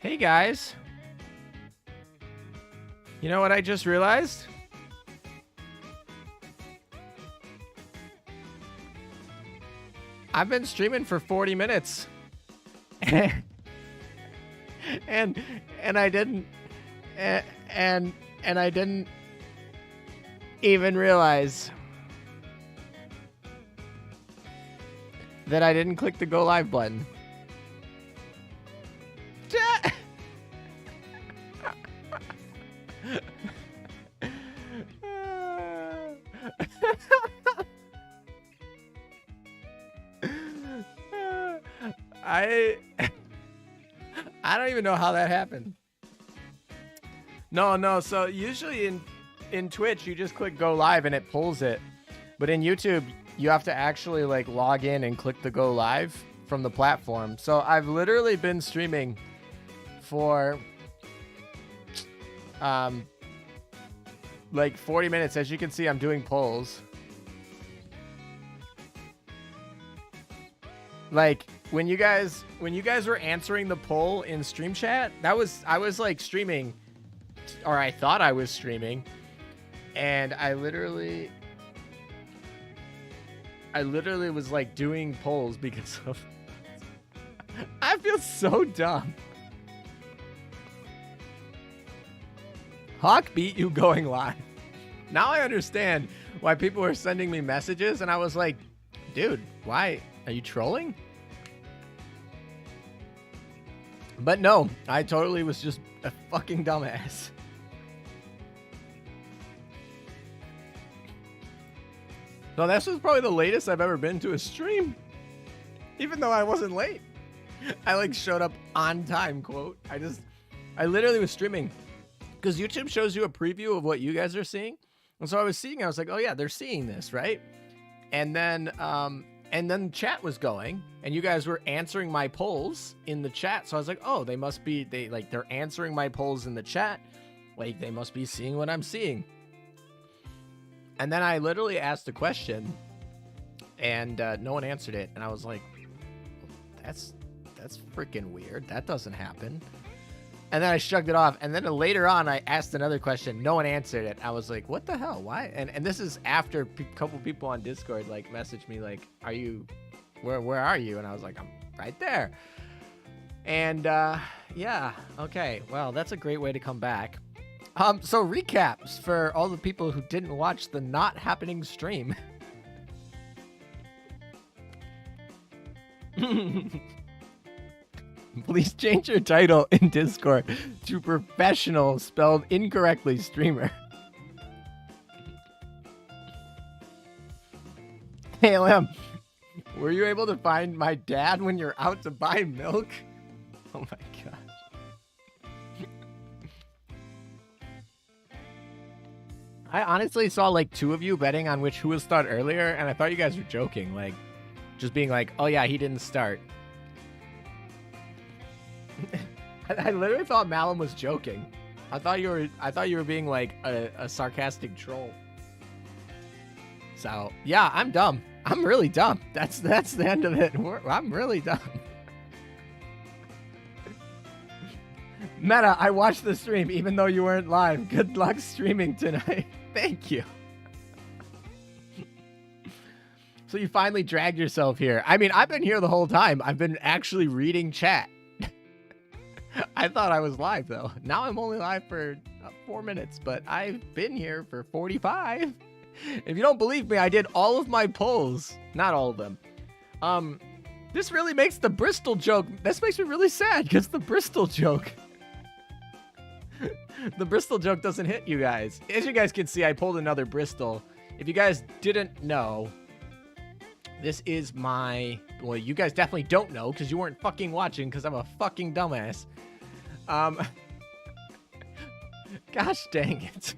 Hey guys. You know what I just realized? I've been streaming for 40 minutes. and I didn't and I didn't even realize that I didn't click the go live button. I don't even know how that happened. No. So usually in Twitch, you just click go live and it pulls it. But in YouTube, you have to actually like log in and click the go live from the platform. So I've literally been streaming for like 40 minutes. As you can see, I'm doing polls. Like when you guys were answering the poll in stream chat, I was like streaming, or I thought I was streaming, and I literally was like doing polls because of I feel so dumb. Hawk beat you going live. Now I understand why people were sending me messages, and I was like, dude, why? Are you trolling? But no, I totally was just a fucking dumbass. So this was probably the latest I've ever been to a stream. Even though I wasn't late. I like showed up on time, quote. I literally was streaming. Because YouTube shows you a preview of what you guys are seeing. And so I was like, oh yeah, they're seeing this, right? And then chat was going, and you guys were answering my polls in the chat. So I was like, oh, they're answering my polls in the chat. Like, they must be seeing what I'm seeing. And then I literally asked a question, and no one answered it. And I was like, that's freaking weird. That doesn't happen. And then I shrugged it off. And then later on, I asked another question. No one answered it. I was like, what the hell? Why? And this is after a couple people on Discord like messaged me like, are you, where are you? And I was like, I'm right there. And yeah, okay. Well, that's a great way to come back. So recaps for all the people who didn't watch the not happening stream. Please change your title in Discord to professional spelled incorrectly streamer. Hey, Lam, were you able to find my dad when you're out to buy milk? Oh my gosh. I honestly saw like 2 of you betting on who will start earlier, and I thought you guys were joking, like just being like, oh yeah, he didn't start. I literally thought Malum was joking. I thought you were being like a sarcastic troll. So yeah, I'm dumb. I'm really dumb. That's the end of it. I'm really dumb. Meta, I watched the stream even though you weren't live. Good luck streaming tonight. Thank you. So you finally dragged yourself here. I mean, I've been here the whole time. I've been actually reading chat. I thought I was live, though. Now I'm only live for 4 minutes, but I've been here for 45. If you don't believe me, I did all of my polls. Not all of them. This really makes the Bristol joke. This makes me really sad, because the Bristol joke... the Bristol joke doesn't hit you guys. As you guys can see, I pulled another Bristol. If you guys didn't know... This is my... Well, you guys definitely don't know because you weren't fucking watching because I'm a fucking dumbass. Gosh dang it.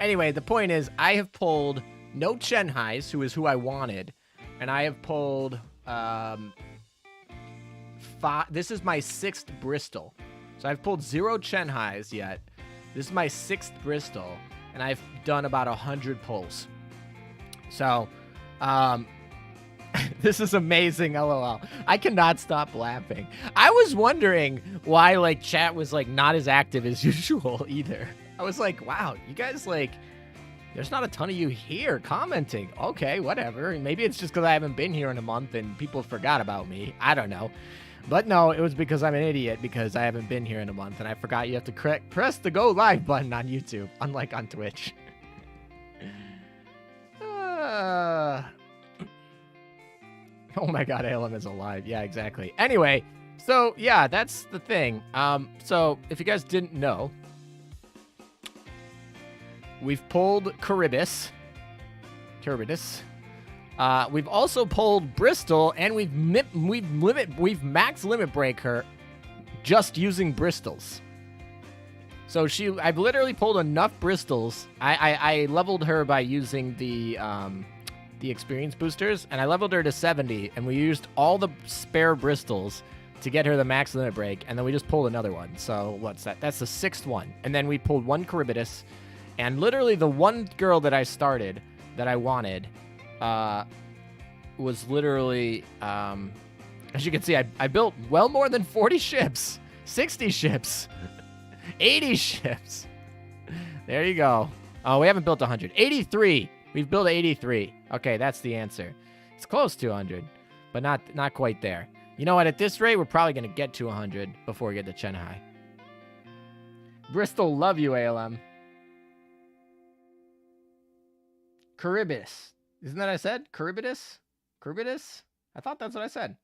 Anyway, the point is I have pulled no Chen Hais, who is who I wanted. And I have pulled... This is my 6th Bristol. So I've pulled 0 Chen Hais yet. This is my 6th Bristol. And I've done about 100 pulls. So, This is amazing, LOL. I cannot stop laughing. I was wondering why, like, chat was, like, not as active as usual either. I was like, wow, you guys, like, there's not a ton of you here commenting. Okay, whatever. Maybe it's just because I haven't been here in a month and people forgot about me. I don't know. But no, it was because I'm an idiot because I haven't been here in a month and I forgot you have to press the go live button on YouTube, unlike on Twitch. Oh my god, ALM is alive. Yeah, exactly. Anyway, so yeah, that's the thing. So if you guys didn't know, we've pulled Charybdis. We've also pulled Bristol, and we've max limit break her just using Bristols. So I've literally pulled enough Bristols. I leveled her by using the experience boosters, and I leveled her to 70, and we used all the spare Bristols to get her the max limit break, and then we just pulled another one. So what's that? That's the 6th one. And then we pulled one Charybdis, and literally the one girl that I started that I wanted was literally, as you can see, I built well more than 40 ships, 60 ships, 80 ships. There you go. Oh, we haven't built 100. 83. We've built 83. Okay, that's the answer. It's close to 100, but not quite there. You know what? At this rate, we're probably going to get to 100 before we get to Chennai. Bristol, love you, ALM. Charybdis. Isn't that what I said? Charybdis? Charybdis? I thought that's what I said.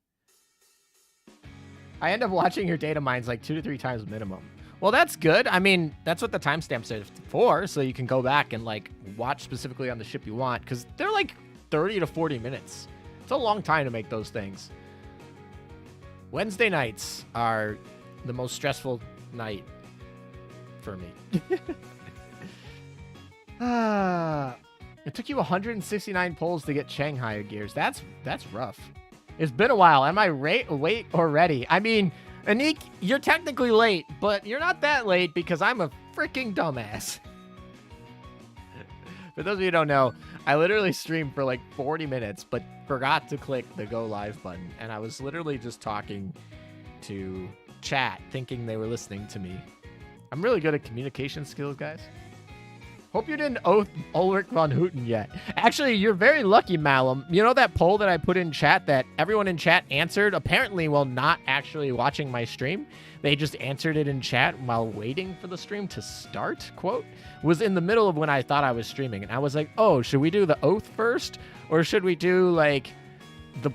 I end up watching your data mines like 2 to 3 times minimum. Well, that's good. I mean, that's what the timestamps are for, so you can go back and, like, watch specifically on the ship you want, because they're, like, 30 to 40 minutes. It's a long time to make those things. Wednesday nights are the most stressful night for me. It took you 169 pulls to get Shanghai gears. That's rough. It's been a while. Am I late already? I mean, Anik, you're technically late, but you're not that late because I'm a freaking dumbass. For those of you who don't know, I literally streamed for like 40 minutes, but forgot to click the go live button. And I was literally just talking to chat, thinking they were listening to me. I'm really good at communication skills, guys. Hope you didn't oath Ulrich von Hutten yet. Actually, you're very lucky, Malum. You know that poll that I put in chat that everyone in chat answered, apparently while not actually watching my stream? They just answered it in chat while waiting for the stream to start, quote, was in the middle of when I thought I was streaming. And I was like, oh, should we do the oath first? Or should we do, like, the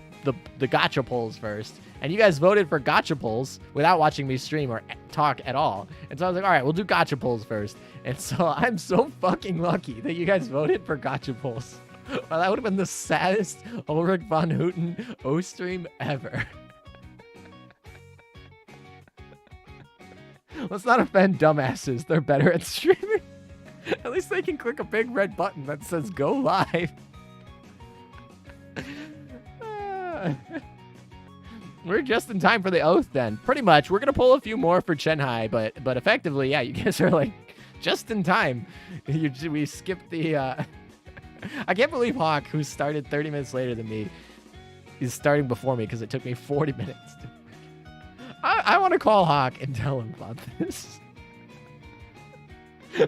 gacha polls first? And you guys voted for gacha polls without watching me stream or talk at all. And so I was like, all right, we'll do gacha polls first. And so I'm so fucking lucky that you guys voted for gacha polls. Well, that would have been the saddest Ulrich von Hutten O stream ever. Let's not offend dumbasses. They're better at streaming. At least they can click a big red button that says go live. We're just in time for the oath then. Pretty much. We're going to pull a few more for Chennai, but effectively, yeah, you guys are like just in time. We skipped the... I can't believe Hawk, who started 30 minutes later than me, is starting before me because it took me 40 minutes. I want to call Hawk and tell him about this.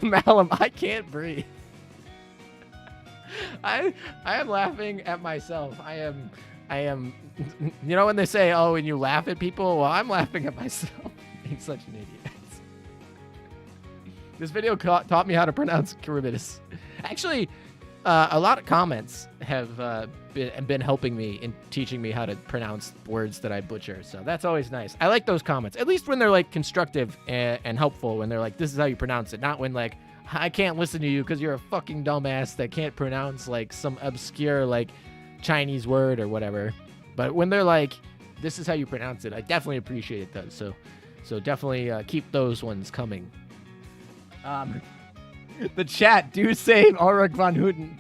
Malum, I can't breathe. I am laughing at myself. I am, you know when they say, oh, when you laugh at people? Well, I'm laughing at myself. Being such an idiot. This video taught me how to pronounce Charybdis. Actually, a lot of comments have been helping me in teaching me how to pronounce words that I butcher. So that's always nice. I like those comments, at least when they're like constructive and helpful, when they're like, this is how you pronounce it. Not when like, I can't listen to you because you're a fucking dumbass that can't pronounce like some obscure like Chinese word or whatever. But when they're like, this is how you pronounce it, I definitely appreciate those. So definitely keep those ones coming. The chat do save Ulrich von Hutten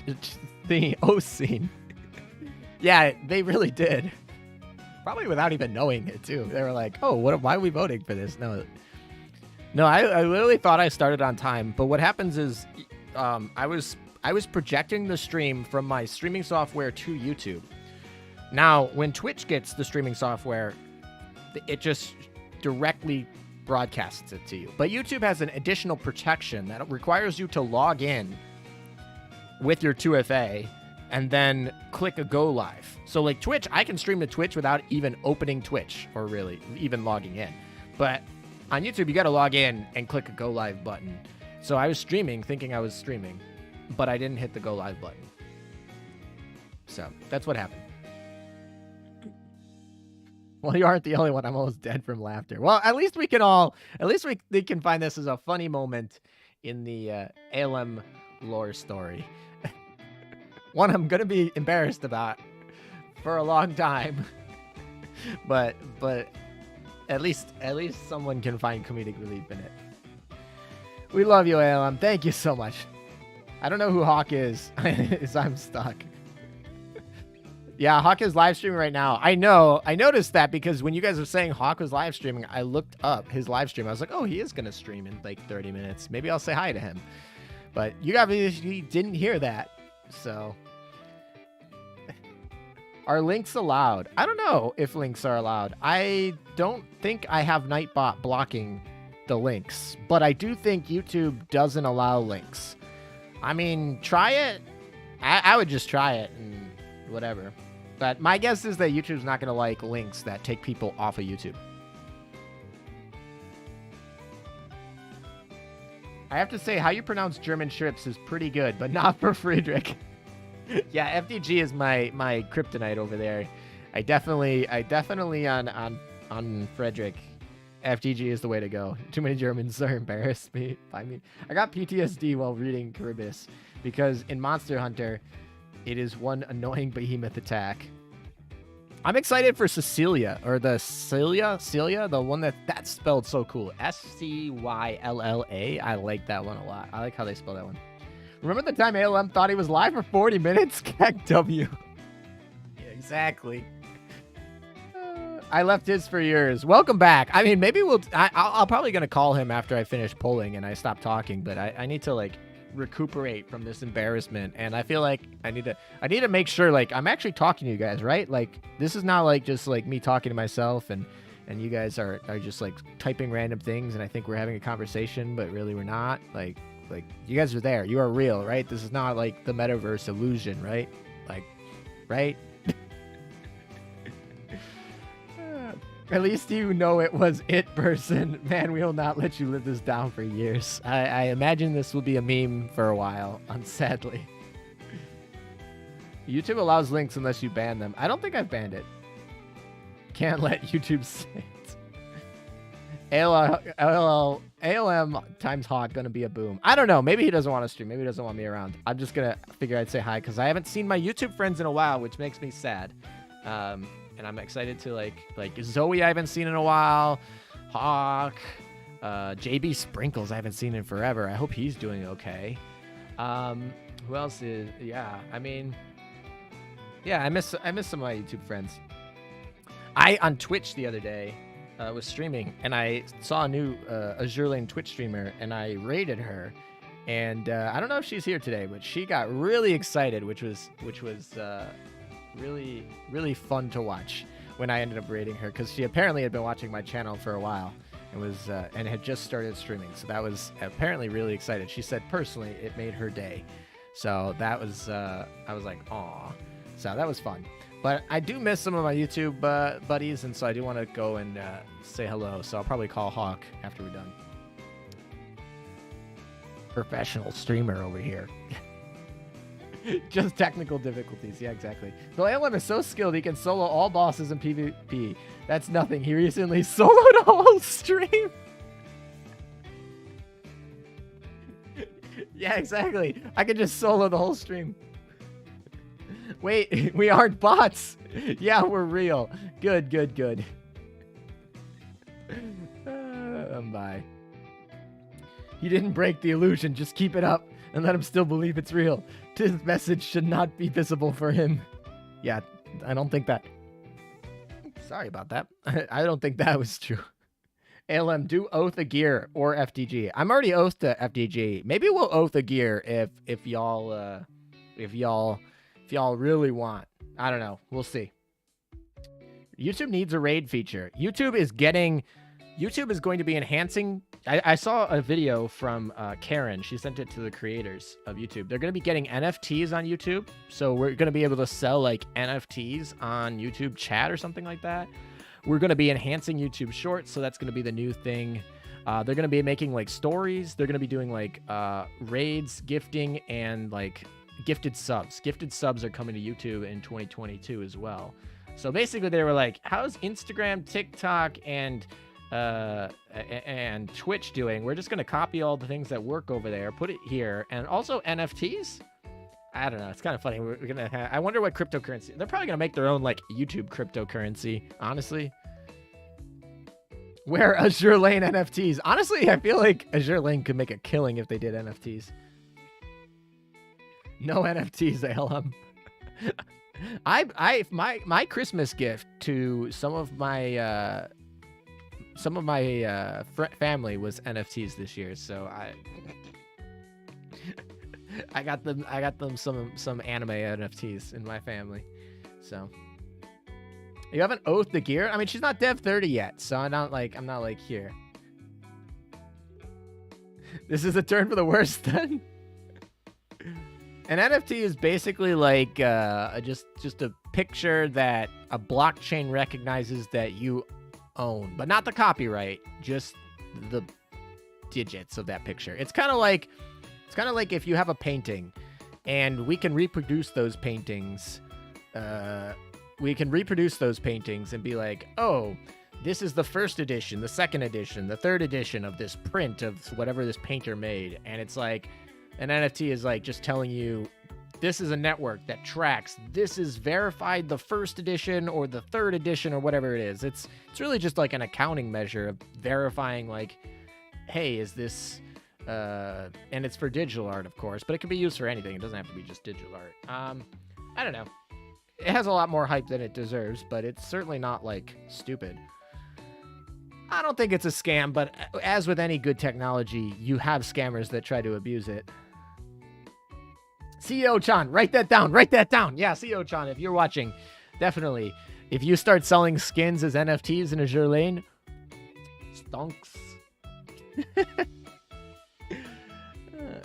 the O scene. Yeah, they really did. Probably without even knowing it too. They were like, oh, why are we voting for this? No, I literally thought I started on time, but what happens is I was projecting the stream from my streaming software to YouTube. Now, when Twitch gets the streaming software, it just directly broadcasts it to you. But YouTube has an additional protection that requires you to log in with your 2FA and then click a go live. So like Twitch, I can stream to Twitch without even opening Twitch or really even logging in. But on YouTube, you got to log in and click a go live button. So I was streaming thinking I was streaming, but I didn't hit the go live button. So that's what happened. Well, you aren't the only one. I'm almost dead from laughter. Well, at least we can find this as a funny moment in the ALM lore story. One I'm going to be embarrassed about for a long time. but at least someone can find comedic relief in it. We love you, ALM. Thank you so much. I don't know who Hawk is. I'm stuck. Yeah, Hawk is live streaming right now. I know. I noticed that because when you guys were saying Hawk was live streaming, I looked up his live stream. I was like, oh, he is going to stream in like 30 minutes. Maybe I'll say hi to him. But you obviously didn't hear that. So, are links allowed? I don't know if links are allowed. I don't think I have Nightbot blocking the links. But I do think YouTube doesn't allow links. I mean, try it. I would just try it and whatever. But my guess is that YouTube's not going to like links that take people off of YouTube. I have to say, how you pronounce German shrips is pretty good, but not for Friedrich. Yeah, FDG is my kryptonite over there. I definitely on Frederick. FDG is the way to go. Too many Germans are embarrassed by me. I got PTSD while reading Charybdis because in Monster Hunter, it is one annoying behemoth attack. I'm excited for Cecilia, or the Celia, the one that's spelled so cool. Scylla. I like that one a lot. I like how they spell that one. Remember the time ALM thought he was live for 40 minutes? Cack W. Yeah, exactly. I left his for yours. Welcome back. I mean, maybe I'll probably going to call him after I finish polling and I stop talking, but I need to like recuperate from this embarrassment, and I feel like I need to make sure like I'm actually talking to you guys, right? Like this is not like just like me talking to myself and you guys are just like typing random things and I think we're having a conversation, but really we're not. Like you guys are there. You are real, right? This is not like the metaverse illusion, right? Like, right? At least you know it was it person. Man, we will not let you live this down for years. I imagine this will be a meme for a while, sadly. YouTube allows links unless you ban them. I don't think I've banned it. Can't let YouTube say it. ALM times Hawk gonna be a boom. I don't know. Maybe he doesn't want to stream. Maybe he doesn't want me around. I'm just gonna figure I'd say hi because I haven't seen my YouTube friends in a while, which makes me sad. And I'm excited to like Zoe I haven't seen in a while, Hawk, JB Sprinkles I haven't seen in forever. I hope he's doing okay. Who else is? Yeah, I mean, yeah, I miss some of my YouTube friends. I on Twitch the other day was streaming and I saw a new Azur Lane Twitch streamer and I raided her, and I don't know if she's here today, but she got really excited, which was really, really fun to watch when I ended up rating her because she apparently had been watching my channel for a while and was and had just started streaming. So that was apparently really excited. She said personally it made her day. So that was I was like, aw. So that was fun. But I do miss some of my YouTube buddies, and so I do want to go and say hello. So I'll probably call Hawk after we're done. Professional streamer over here. Just technical difficulties. Yeah, exactly. The ALM is so skilled he can solo all bosses in PvP. That's nothing. He recently soloed a whole stream. Yeah, exactly. I could just solo the whole stream. Wait, we aren't bots. Yeah, we're real. Good. Bye. You didn't break the illusion. Just keep it up and let him still believe it's real. His message should not be visible for him. Yeah, I don't think that. Sorry about that. I don't think that was true. ALM, do oath a gear or FDG. I'm already oath to FDG. Maybe we'll oath a gear if y'all really want. I don't know. We'll see. YouTube needs a raid feature. YouTube is going to be enhancing. I saw a video from Karen. She sent it to the creators of YouTube. They're going to be getting NFTs on YouTube. So we're going to be able to sell like NFTs on YouTube chat or something like that. We're going to be enhancing YouTube Shorts. So that's going to be the new thing. They're going to be making like stories. They're going to be doing like raids, gifting, and like gifted subs. Gifted subs are coming to YouTube in 2022 as well. So basically they were like, how's Instagram, TikTok, and Twitch doing? We're just going to copy all the things that work over there, put it here, and also NFTs. I don't know. It's kind of funny. We're going to have, I wonder what cryptocurrency. They're probably going to make their own like YouTube cryptocurrency, honestly. Where Azur Lane NFTs. Honestly, I feel like Azur Lane could make a killing if they did NFTs. No NFTs, LM. My Christmas gift to some of my family was NFTs this year, so I got them some anime NFTs in my family. So you haven't oathed the gear? I mean, she's not Dev 30 yet, so I'm not like here. This is a turn for the worse then. An NFT is basically like just a picture that a blockchain recognizes that you own, but not the copyright, just the digits of that picture. It's kind of like if you have a painting, and we can reproduce those paintings. We can reproduce those paintings and be like, oh, this is the first edition, the second edition, the third edition of this print of whatever this painter made, and it's like. An NFT is like just telling you this is a network that tracks. This is verified the first edition or the third edition or whatever it is. It's really just like an accounting measure of verifying like, hey, is this and it's for digital art, of course, but it can be used for anything. It doesn't have to be just digital art. I don't know. It has a lot more hype than it deserves, but it's certainly not like stupid. I don't think it's a scam, but as with any good technology, you have scammers that try to abuse it. CEO-chan, write that down. Write that down. Yeah, CEO-chan, if you're watching, definitely. If you start selling skins as NFTs in Azur Lane, stonks.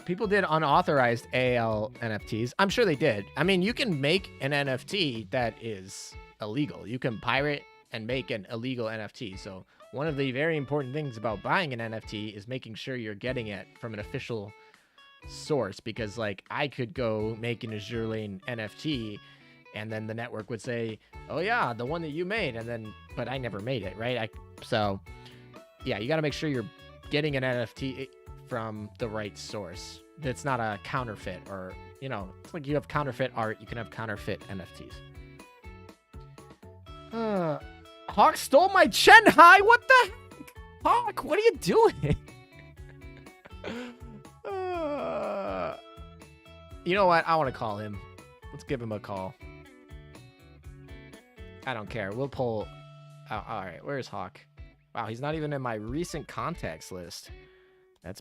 People did unauthorized AL NFTs. I'm sure they did. I mean, you can make an NFT that is illegal. You can pirate and make an illegal NFT. So one of the very important things about buying an NFT is making sure you're getting it from an official source, because like I could go make an Azur Lane NFT and then the network would say, oh yeah, the one that you made, and then but I never made it, right? So yeah, you got to make sure you're getting an NFT from the right source. That's not a counterfeit, or you know, it's like you have counterfeit art, you can have counterfeit NFTs. Hawk stole my Chen Hai. What the heck? Hawk, what are you doing? You know what? I want to call him. Let's give him a call. I don't care. We'll pull. Oh, all right. Where's Hawk? Wow, he's not even in my recent contacts list. That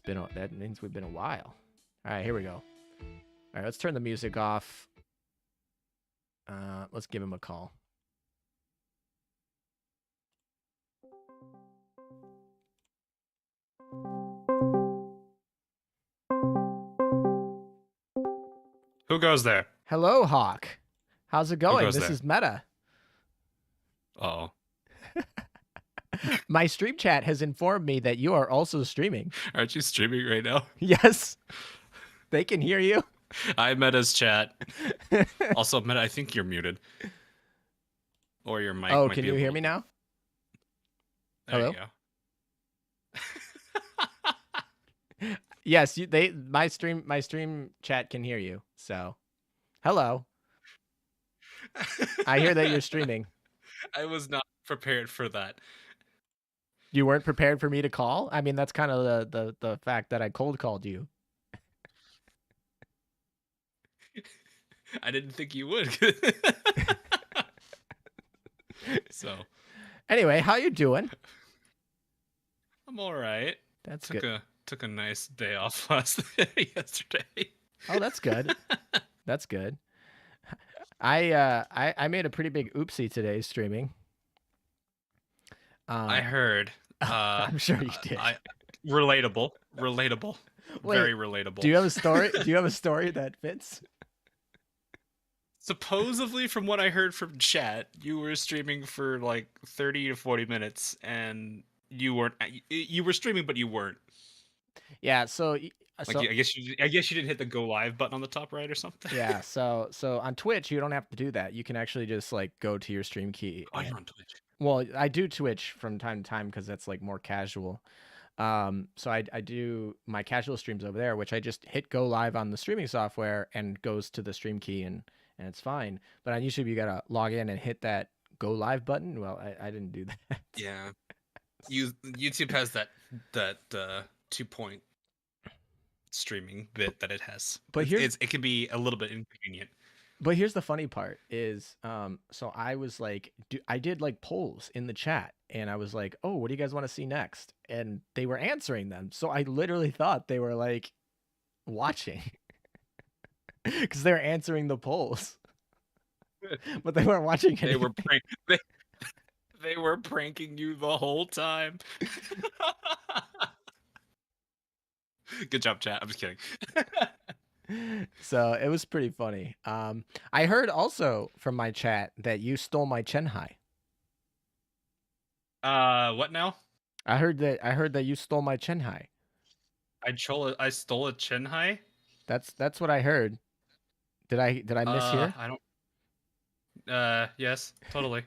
means we've been a while. All right, here we go. All right, let's turn the music off. Let's give him a call. Who goes there? Hello, Hawk. How's it going? This there? is Meta. Uh-oh. My stream chat has informed me that you are also streaming. Aren't you streaming right now? Yes. They can hear you. I Meta's chat. Also, Meta, I think you're muted. Or your mic. Oh, might can be you a hear little... me now? There Hello? you go. Yes, my stream chat can hear you. So, hello. I hear that you're streaming. I was not prepared for that. You weren't prepared for me to call? I mean, that's kind of the fact that I cold called you. I didn't think you would. So, anyway, how you doing? I'm all right. That's good. Took a nice day off yesterday. Oh, that's good. That's good. I made a pretty big oopsie today streaming. I heard. I'm sure you did. Relatable. Wait, Very relatable. do you have a story? Do you have a story that fits? Supposedly, from what I heard from chat, you were streaming for like 30 to 40 minutes, and you weren't. You were streaming, but you weren't. Yeah. So Like, I guess you didn't hit the go live button on the top right or something. yeah. So on Twitch, you don't have to do that. You can actually just like go to your stream key. Oh, you're on Twitch. Well, I do Twitch from time to time because that's like more casual. So I do my casual streams over there, which I just hit go live on the streaming software and goes to the stream key and it's fine. But on YouTube, you gotta log in and hit that go live button. Well, I didn't do that. Yeah, YouTube has that 2-point streaming bit that it has. But it can be a little bit inconvenient. But here's the funny part is, so I was like, I did like polls in the chat and I was like, oh, what do you guys want to see next? And they were answering them. So I literally thought they were like watching because they're answering the polls, but they weren't watching anything. They were pranking you the whole time. Good job, chat. I'm just kidding. So it was pretty funny. I heard also from my chat that you stole my Chenhai. What now? I heard that you stole my Chenhai. I stole a Chenhai? That's what I heard. Did I mishear? I don't. Yes, totally.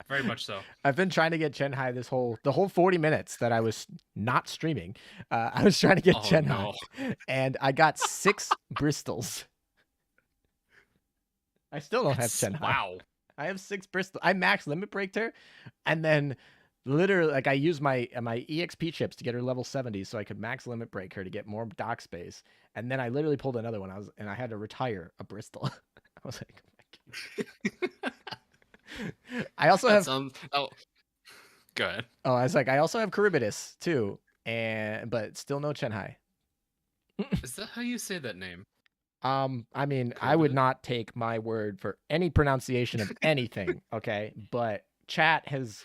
Very much so. I've been trying to get Chenhai the whole 40 minutes that I was not streaming. I was trying to get Chenhai, and I got 6 Bristols. I still don't have Chenhai. Wow. I have 6 Bristol. I max limit breaked her, and then literally like I used my EXP chips to get her level 70 so I could max limit break her to get more dock space. And then I literally pulled another one. I had to retire a Bristol. I was like, oh my God. I also have. Oh, go ahead. Oh, I was like, I also have Charybdis too, but still no Chenhai. Is that how you say that name? I mean, Charybdis? I would not take my word for any pronunciation of anything. Okay, but chat has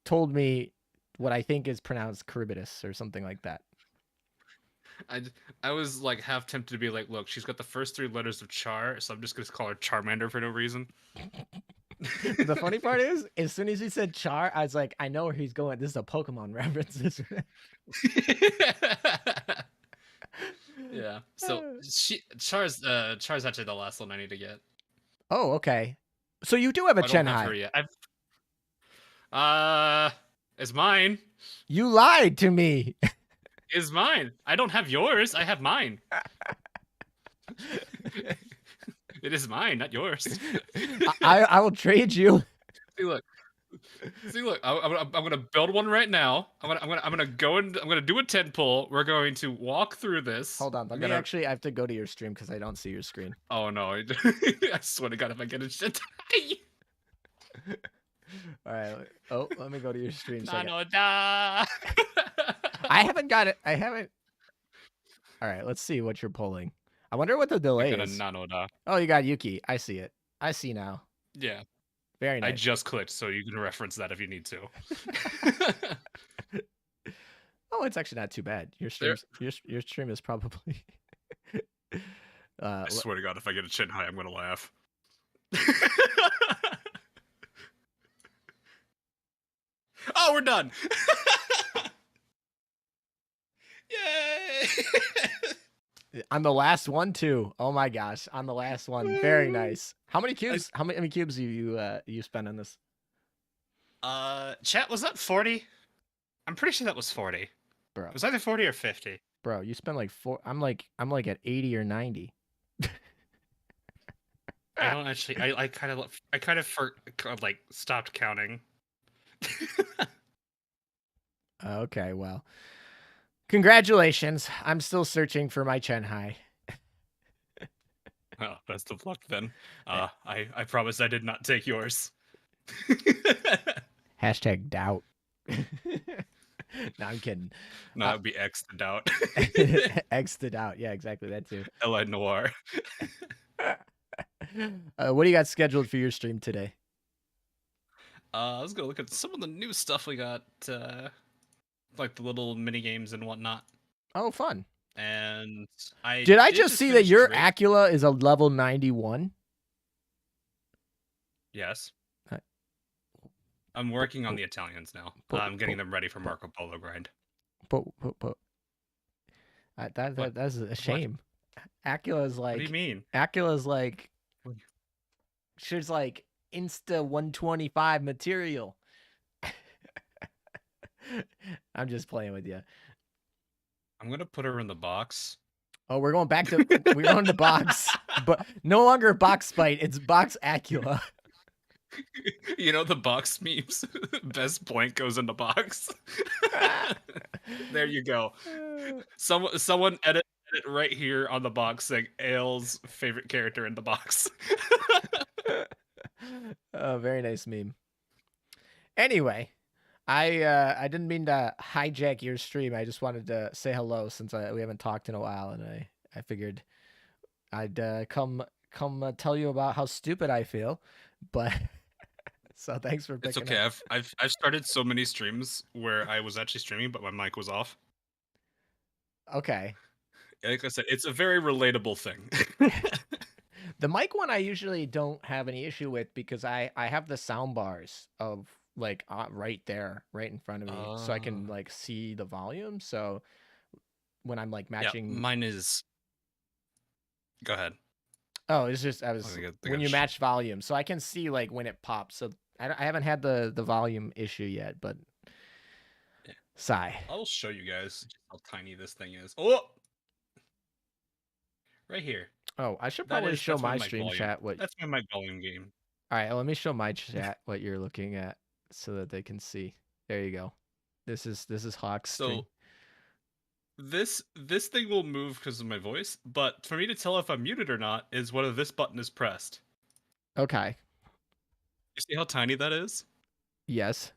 told me what I think is pronounced Charybdis or something like that. I was like half tempted to be like, look, she's got the first 3 letters of Char, so I'm just gonna call her Charmander for no reason. The funny part is, as soon as he said Char, I was like, I know where he's going. This is a Pokemon reference. Yeah. So Char's actually the last one I need to get. Oh, okay. So you do have a Chenhai. It's mine. You lied to me. It's mine. I don't have yours. I have mine. It is mine, not yours. I will trade you. See, look. I'm gonna build one right now. I'm gonna go and I'm gonna do a 10 pull. We're going to walk through this. Hold on, I have to go to your stream because I don't see your screen. Oh no! I swear to God, if I get a shit. All right. Oh, let me go to your stream. I haven't got it. I haven't. All right. Let's see what you're pulling. I wonder what the delay is. Oh, you got Yuki. I see it. I see now. Yeah. Very nice. I just clicked, so you can reference that if you need to. Oh, it's actually not too bad. Your stream is probably. I swear to God, if I get a Chenhai, I'm gonna laugh. Oh, we're done. Yay! I'm the last one too. Oh my gosh, I'm the last one. Very nice. How many cubes? How many cubes do you spend on this? Chat, was that 40? I'm pretty sure that was 40. Bro, it was either 40 or 50. Bro, you spent like 4. I'm like at 80 or 90. I don't actually. I kind of like stopped counting. Okay, well, congratulations. I'm still searching for my Chenhai. Well, best of luck then. I promise I did not take yours. Hashtag doubt. No, I'm kidding. No, that would be X the doubt. X the doubt. Yeah, exactly. That too. L.A. Noir. What do you got scheduled for your stream today? I was gonna look at some of the new stuff we got, like the little mini games and whatnot. Oh, fun. And I Did I just see that finish your Drake. Acula is a level 91? Yes. Uh, I'm working on the Italians now. I'm getting them ready for Marco Polo grind. That's a shame. Acula is like. What do you mean? Acula is like. She's like insta 125 material. I'm just playing with you. I'm gonna put her in the box. Oh, we're going back to we're going to box, but no longer box fight. It's box Acula. You know the box memes. Best point goes in the box. There you go. Someone edit right here on the box saying Ale's favorite character in the box. Oh, very nice meme. Anyway, I didn't mean to hijack your stream. I just wanted to say hello since we haven't talked in a while, and I figured I'd come tell you about how stupid I feel. But so thanks for picking It's okay. up. I've started so many streams where I was actually streaming, but my mic was off. Okay. Like I said, it's a very relatable thing. The mic one I usually don't have any issue with because I have the sound bars of like right there, right in front of me, so I can like see the volume. So when I'm like matching, yeah, mine is. Go ahead. Oh, it's just when you match volume, so I can see like when it pops. So I haven't had the volume issue yet, but yeah. Sigh. I'll show you guys just how tiny this thing is. Oh, right here. Oh, I should probably show my stream chat what. That's my volume game. All right, let me show my chat what you're looking at so that they can see. There you go. This is Hawk's stream. So this thing will move because of my voice, but for me to tell if I'm muted or not is whether this button is pressed. Okay. You see how tiny that is? Yes.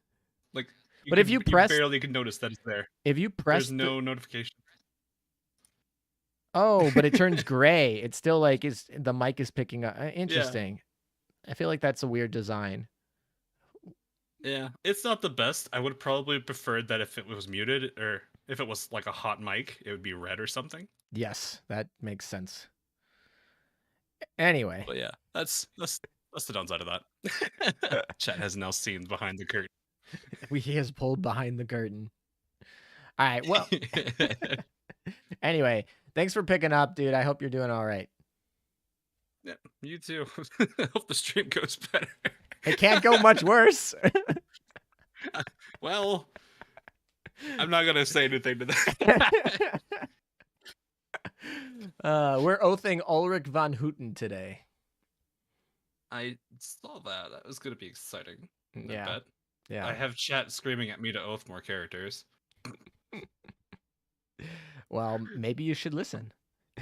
Like, but if you press, you barely can notice that it's there. If you press, there's no notification. Oh, but it turns gray. It's still like the mic is picking up. Interesting. Yeah. I feel like that's a weird design. Yeah, it's not the best. I would probably prefer that if it was muted or if it was like a hot mic, it would be red or something. Yes, that makes sense. Anyway. But yeah, that's the downside of that. Chat has now seen behind the curtain. He has pulled behind the curtain. All right, well. Anyway, thanks for picking up, dude. I hope you're doing all right. Yeah, you too. I hope the stream goes better. It can't go much worse. Well, I'm not gonna say anything to that. We're oathing Ulrich von Hutten today. I saw that. That was gonna be exciting. Yeah. I bet. Yeah. I have chat screaming at me to oath more characters. Well, maybe you should listen.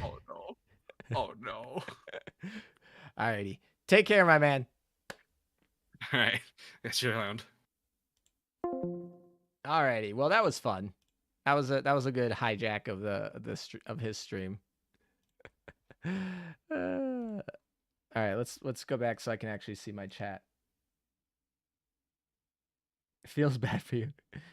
Oh no. Oh no. Alrighty. Take care, my man. Alright. That's your round. Alrighty. Well, that was fun. That was a good hijack of his stream. All right, let's go back so I can actually see my chat. It feels bad for you.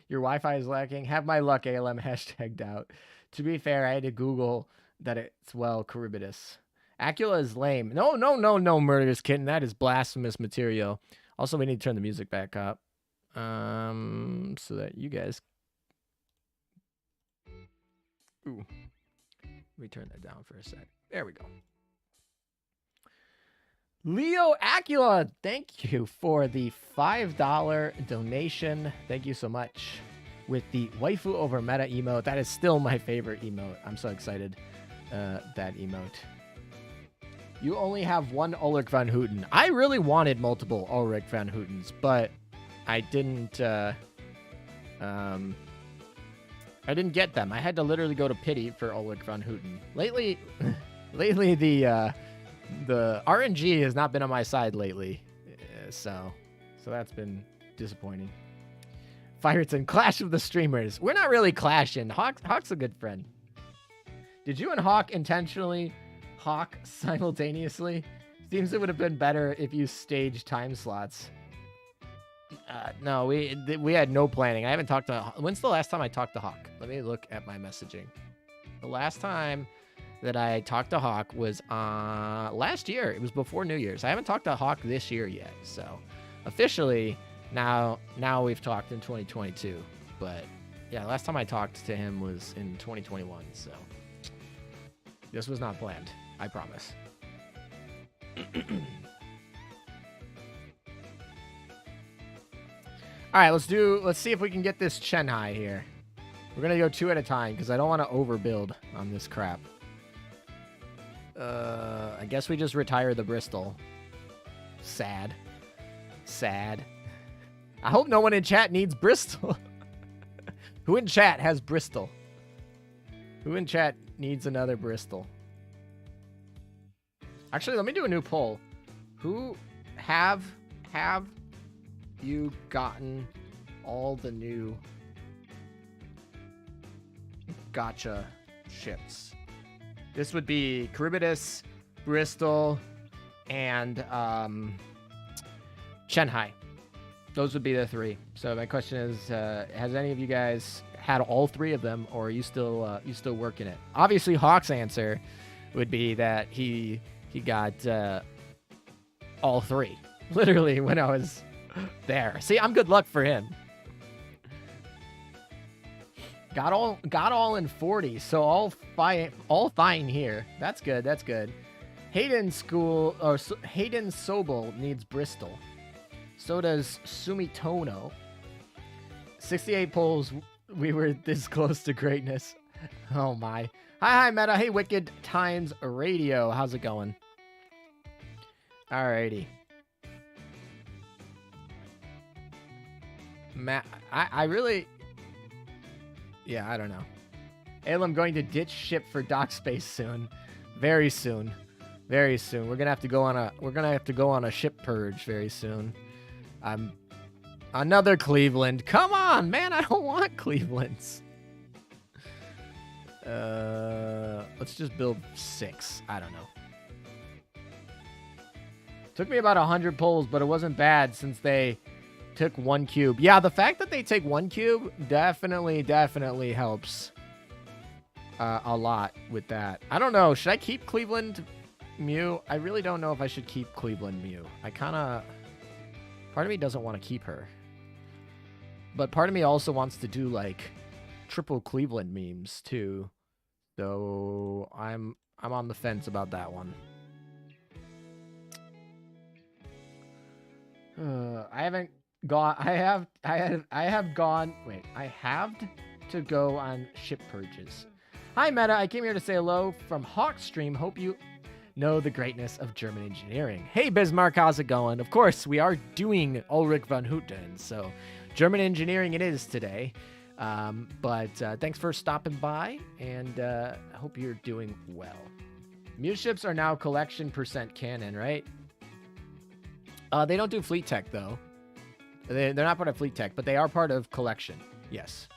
Your Wi-Fi is lacking. Have my luck, ALM hashtagged out. To be fair, I had to Google that it's Charybdis. Acula is lame. No, Murderous Kitten. That is blasphemous material. Also, we need to turn the music back up. So that you guys. Ooh. Let me turn that down for a sec. There we go. Leo Acula, thank you for the $5 donation. Thank you so much. With the waifu over meta emote. That is still my favorite emote. I'm so excited. That emote. You only have one Ulrich von Hutten. I really wanted multiple Ulrich von Huttens, but I didn't get them. I had to literally go to pity for Ulrich von Hutten. Lately the RNG has not been on my side lately. So that's been disappointing. Fireton, Clash of the Streamers. We're not really clashing. Hawk's a good friend. Did you and Hawk intentionally Hawk simultaneously? Seems it would have been better if you staged time slots. No, we had no planning. I haven't talked to. When's the last time I talked to Hawk? Let me look at my messaging. The last time that I talked to Hawk was last year. It was before New Year's. I haven't talked to Hawk this year yet. So officially now we've talked in 2022. But yeah, last time I talked to him was in 2021. So this was not planned. I promise. All right, let's see if we can get this Chennai here. We're going to go 2 at a time because I don't want to overbuild on this crap. I guess we just retire the Bristol. Sad. I hope no one in chat needs Bristol. Who in chat has Bristol? Who in chat needs another Bristol? Actually, let me do a new poll. Who have you gotten all the new Gacha ships? This would be Charybdis, Bristol, and Shanghai. Those would be the 3. So my question is, has any of you guys had all 3 of them, or are you still working it? Obviously, Hawk's answer would be that he got all 3, literally when I was there. See, I'm good luck for him. Got all in 40, so all fine here. That's good. Hayden Sobel needs Bristol. So does Sumitomo. 68 polls. We were this close to greatness. Oh my. Hi, Meta. Hey, Wicked Times Radio. How's it going? Alrighty. Matt, I really... Yeah, I don't know. I'm going to ditch ship for dock space soon. Very soon. We're gonna have to go on a ship purge very soon. Another Cleveland. Come on, man, I don't want Clevelands. Let's just build 6. I don't know. Took me about 100 pulls, but it wasn't bad since they took 1 cube. Yeah, the fact that they take 1 cube definitely helps a lot with that. I don't know. Should I keep Cleveland Mew? I really don't know if I should keep Cleveland Mew. Part of me doesn't want to keep her. But part of me also wants to do like triple Cleveland memes too. So I'm on the fence about that one. I have to go on ship purges. Hi Meta, I came here to say hello from Hawkstream. Hope you know the greatness of German engineering. Hey Bismarck, how's it going? Of course, we are doing Ulrich von Hutten, so German engineering it is today. But thanks for stopping by, and I hope you're doing well. Muse ships are now collection % canon, right? They don't do fleet tech, though. They're not part of fleet tech, but they are part of collection. Yes.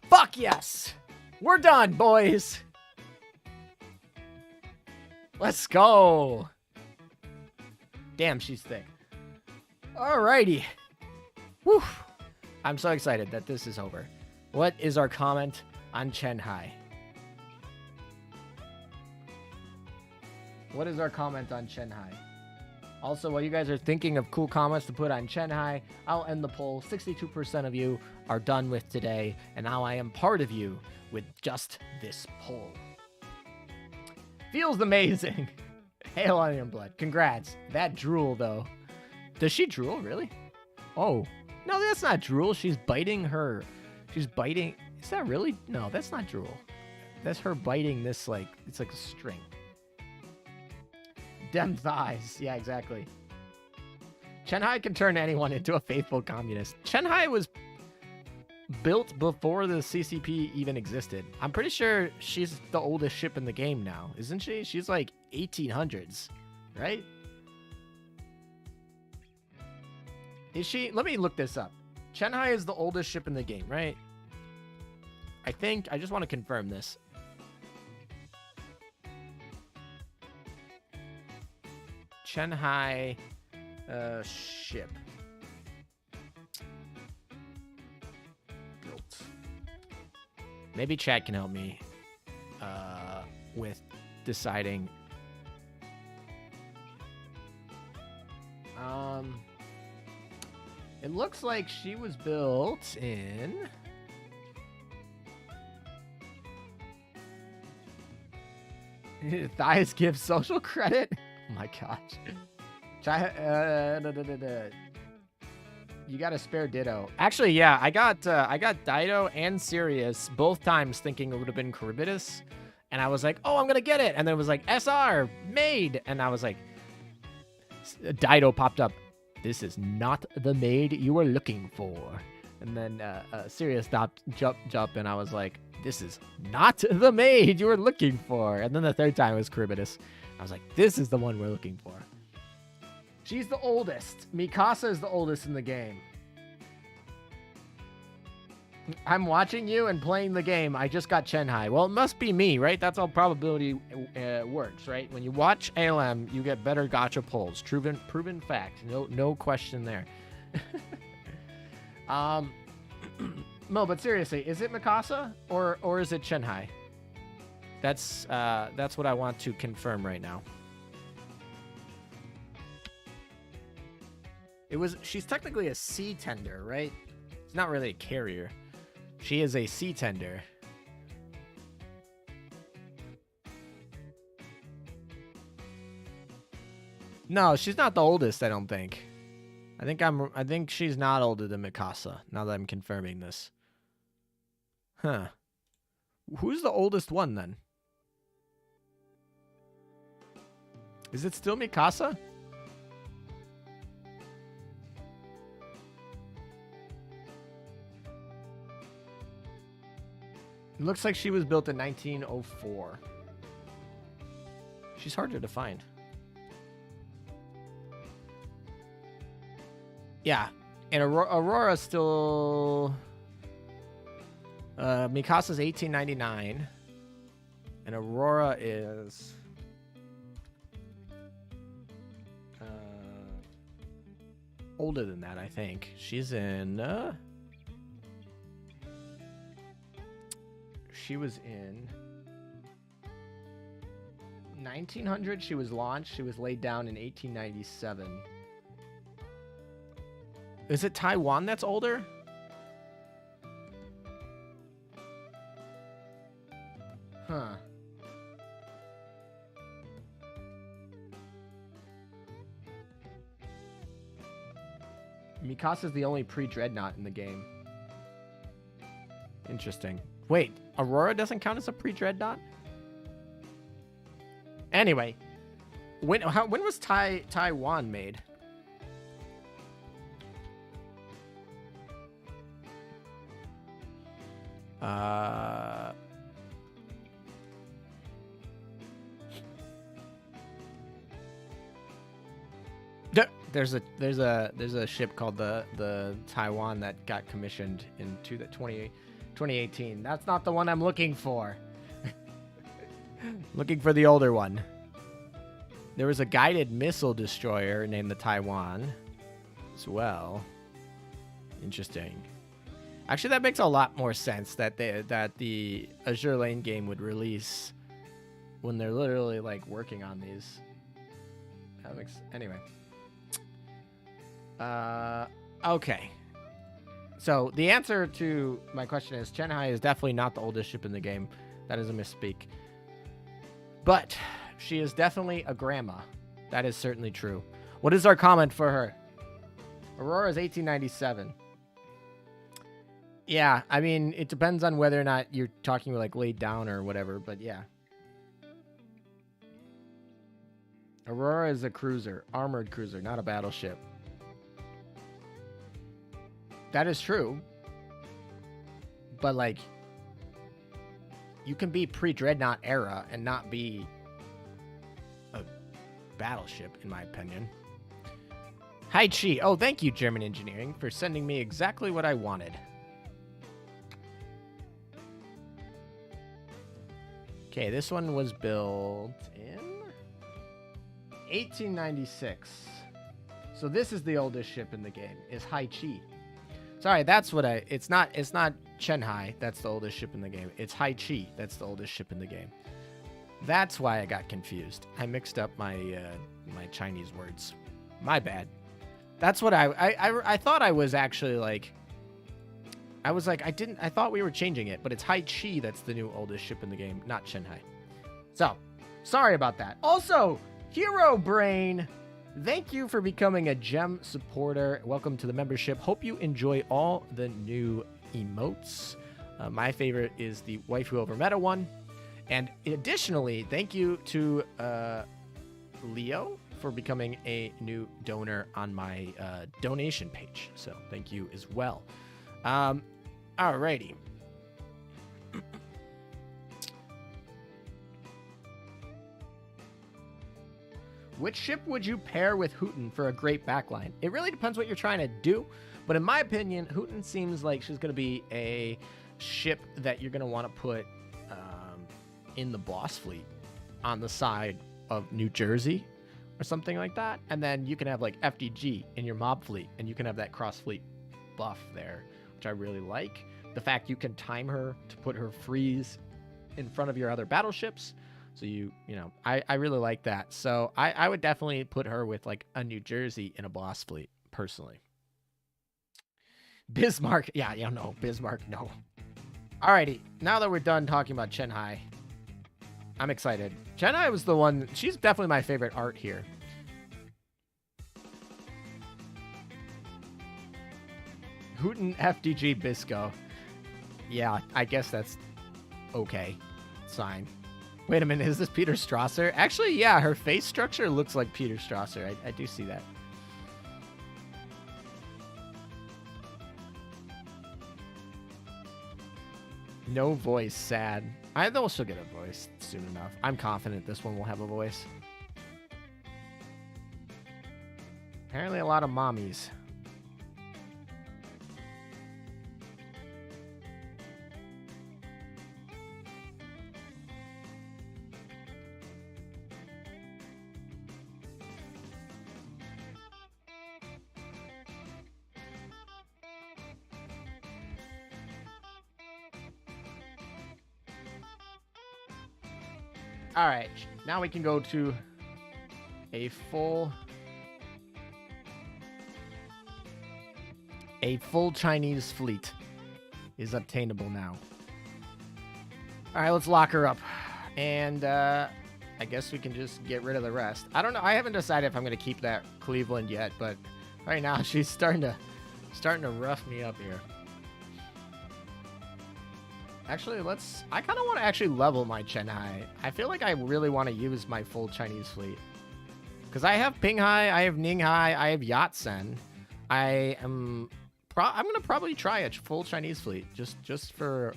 Fuck yes! We're done, boys! Let's go! Damn, she's thick. Alrighty. Whew. I'm so excited that this is over. What is our comment on Chennai? What is our comment on Chennai? Also, while you guys are thinking of cool comments to put on Chennai, I'll end the poll. 62% of you are done with today, and now I am part of you with just this poll. Feels amazing. Hail on your blood. Congrats. That drool, though. Does she drool, really? Oh. No, that's not drool. She's biting her. She's biting. Is that really? No, that's not drool. That's her biting this, like, it's like a string. Dem thighs. Yeah, exactly. Chennai can turn anyone into a faithful communist. Chennai was built before the CCP even existed. I'm pretty sure she's the oldest ship in the game now, isn't she? She's like 1800s, right? Is she? Let me look this up. Chennai is the oldest ship in the game, right? I think. I just want to confirm this. Chennai ship. Maybe chat can help me with deciding. It looks like she was built in. Thighs give social credit. Oh my gosh. You got a spare Ditto. Actually, yeah, I got Dido and Sirius both times thinking it would have been Charybdis. And I was like, oh, I'm going to get it. And then it was like, SR, made. And I was like, Dido popped up. This is not the maid you were looking for. And then Sirius stopped, jump, and I was like, this is not the maid you were looking for. And then the third time it was Charybdis. I was like, this is the one we're looking for. She's the oldest. Mikasa is the oldest in the game. I'm watching you and playing the game. I just got Chenhai. Well, it must be me, right? That's how probability works, right? When you watch ALM, you get better gacha pulls. Proven fact. No question there. No, but seriously, is it Mikasa or is it Chenhai? That's what I want to confirm right now. She's technically a sea tender, right? It's not really a carrier. She is a sea tender. No, she's not the oldest, I don't think. I think she's not older than Mikasa, now that I'm confirming this. Huh. Who's the oldest one then? Is it still Mikasa? It looks like she was built in 1904. She's harder to find. Yeah, and Aurora's still... Mikasa's 1899. And Aurora is... older than that, I think. She's in... She was in 1900. She was launched. She was laid down in 1897. Is it Taiwan that's older? Huh. Mikasa's the only pre-dreadnought in the game. Interesting. Wait, Aurora doesn't count as a pre-dreadnought? Anyway, when was Taiwan made? There's a ship called the Taiwan that got commissioned into the 2018. That's not the one I'm looking for. Looking for the older one. There was a guided missile destroyer named the Taiwan as well. Interesting. Actually, that makes a lot more sense that the Azur Lane game would release when they're literally like working on these. That makes anyway. Okay. So the answer to my question is Chenhai is definitely not the oldest ship in the game. That is a misspeak. But she is definitely a grandma. That is certainly true. What is our comment for her? Aurora is 1897. Yeah, I mean, it depends on whether or not you're talking like laid down or whatever, but yeah. Aurora is a cruiser, armored cruiser, not a battleship. That is true. But, like, you can be pre-Dreadnought era and not be a battleship, in my opinion. Hi, Chi. Oh, thank you, German Engineering, for sending me exactly what I wanted. Okay, this one was built in 1896. So this is the oldest ship in the game, is Hai Chi. Sorry, that's what I. It's not Chenhai. That's the oldest ship in the game. It's Haichi. That's the oldest ship in the game. That's why I got confused. I mixed up my my Chinese words. My bad. That's what I thought I was actually like. I was like, I thought we were changing it, but it's Haichi that's the new oldest ship in the game, not Chenhai. So, sorry about that. Also, Hero Brain, thank you for becoming a gem supporter. Welcome to the membership. Hope you enjoy all the new emotes. My favorite is the waifu over meta one. And additionally, thank you to Leo for becoming a new donor on my donation page. So thank you as well. Alrighty. Which ship would you pair with Hutten for a great backline? It really depends what you're trying to do. But in my opinion, Hutten seems like she's going to be a ship that you're going to want to put in the boss fleet on the side of New Jersey or something like that. And then you can have like FDG in your mob fleet, and you can have that cross fleet buff there, which I really like. The fact you can time her to put her freeze in front of your other battleships. So you know, I really like that. So I would definitely put her with like a New Jersey in a boss fleet, personally. Bismarck. Yeah, no. Bismarck, no. Alrighty. Now that we're done talking about Chenhai, I'm excited. Chenhai was the one. She's definitely my favorite art here. Hutten FDG Bisco. Yeah, I guess that's okay. It's fine. Wait a minute, is this Peter Strasser? Actually, yeah, her face structure looks like Peter Strasser. I do see that. No voice, sad. I know she'll get a voice soon enough. I'm confident this one will have a voice. Apparently a lot of mommies. All right, now we can go to a full Chinese fleet is obtainable now. All right, let's lock her up, and I guess we can just get rid of the rest. I don't know. I haven't decided if I'm gonna keep that Cleveland yet, but right now she's starting to rough me up here. Actually, I kind of want to actually level my Chenhai. I feel like I really want to use my full Chinese fleet. Because I have Pinghai, I have Ninghai, I have Yatsen. I'm going to probably try a full Chinese fleet just for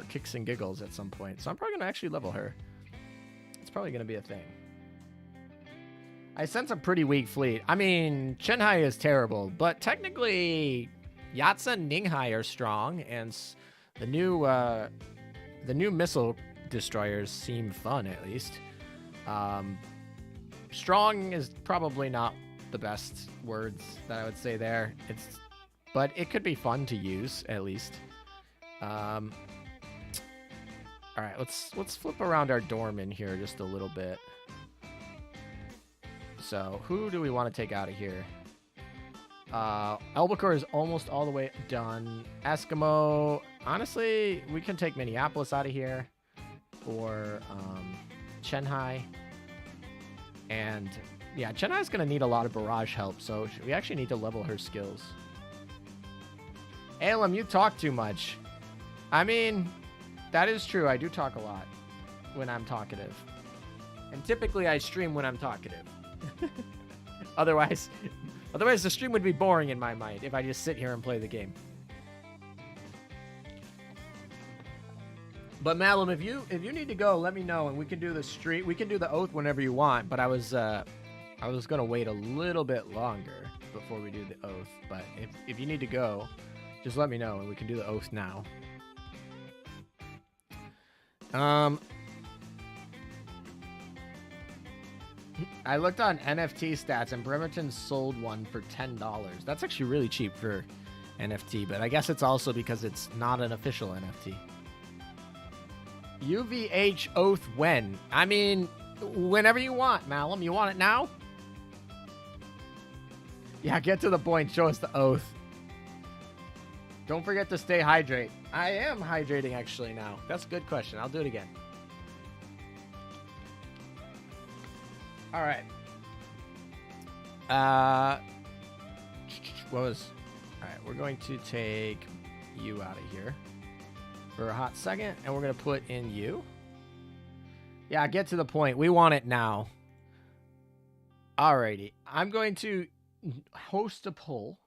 kicks and giggles at some point. So I'm probably going to actually level her. It's probably going to be a thing. I sense a pretty weak fleet. I mean, Chenhai is terrible, but technically Yatsen and Ninghai are strong, and the new missile destroyers seem fun, at least. Strong is probably not the best words that I would say there. But it could be fun to use, at least. All right, let's flip around our dorm in here just a little bit. So who do we want to take out of here? Albacore is almost all the way done. Eskimo, honestly, we can take Minneapolis out of here, or Chenhai. And yeah, Chenhai's going to need a lot of barrage help, so we actually need to level her skills. Alem, you talk too much. I mean, that is true. I do talk a lot when I'm talkative. And typically I stream when I'm talkative. Otherwise the stream would be boring in my mind if I just sit here and play the game. But Malum, if you need to go, let me know, and we can do the stream. We can do the oath whenever you want. But I was gonna wait a little bit longer before we do the oath. But if you need to go, just let me know, and we can do the oath now. I looked on NFT stats, and Bremerton sold one for $10. That's actually really cheap for NFT, but I guess it's also because it's not an official NFT. UVH oath when? I mean, whenever you want, Malum. You want it now? Yeah, get to the point. Show us the oath. Don't forget to stay hydrated. I am hydrating actually now. That's a good question. I'll do it again. All right. What was... All right, we're going to take you out of here for a hot second, and we're going to put in you. Yeah, get to the point. We want it now. Alrighty. I'm going to host a poll.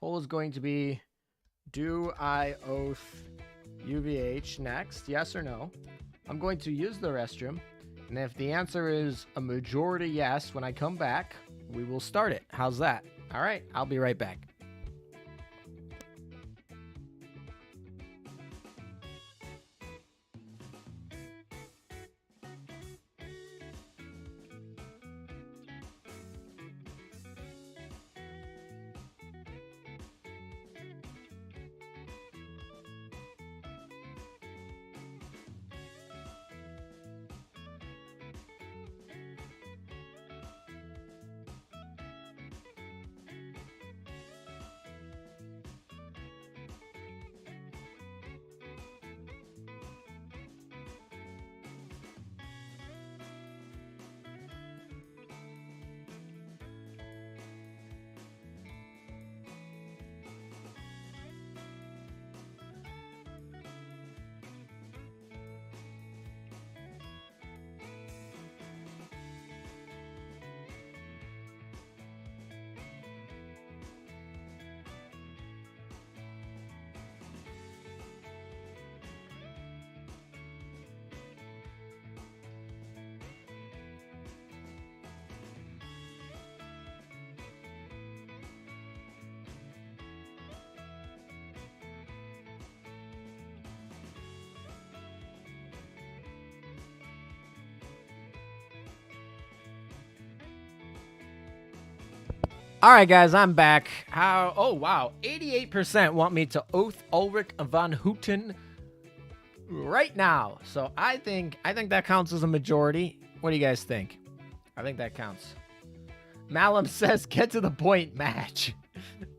Poll is going to be, do I oath UVH next? Yes or no? I'm going to use the restroom, and if the answer is a majority yes, when I come back, we will start it. How's that? All right, I'll be right back. All right, guys, I'm back. How? Oh, wow. 88% want me to oath Ulrich von Hutten right now. So I think that counts as a majority. What do you guys think? I think that counts. Malum says, get to the point, match.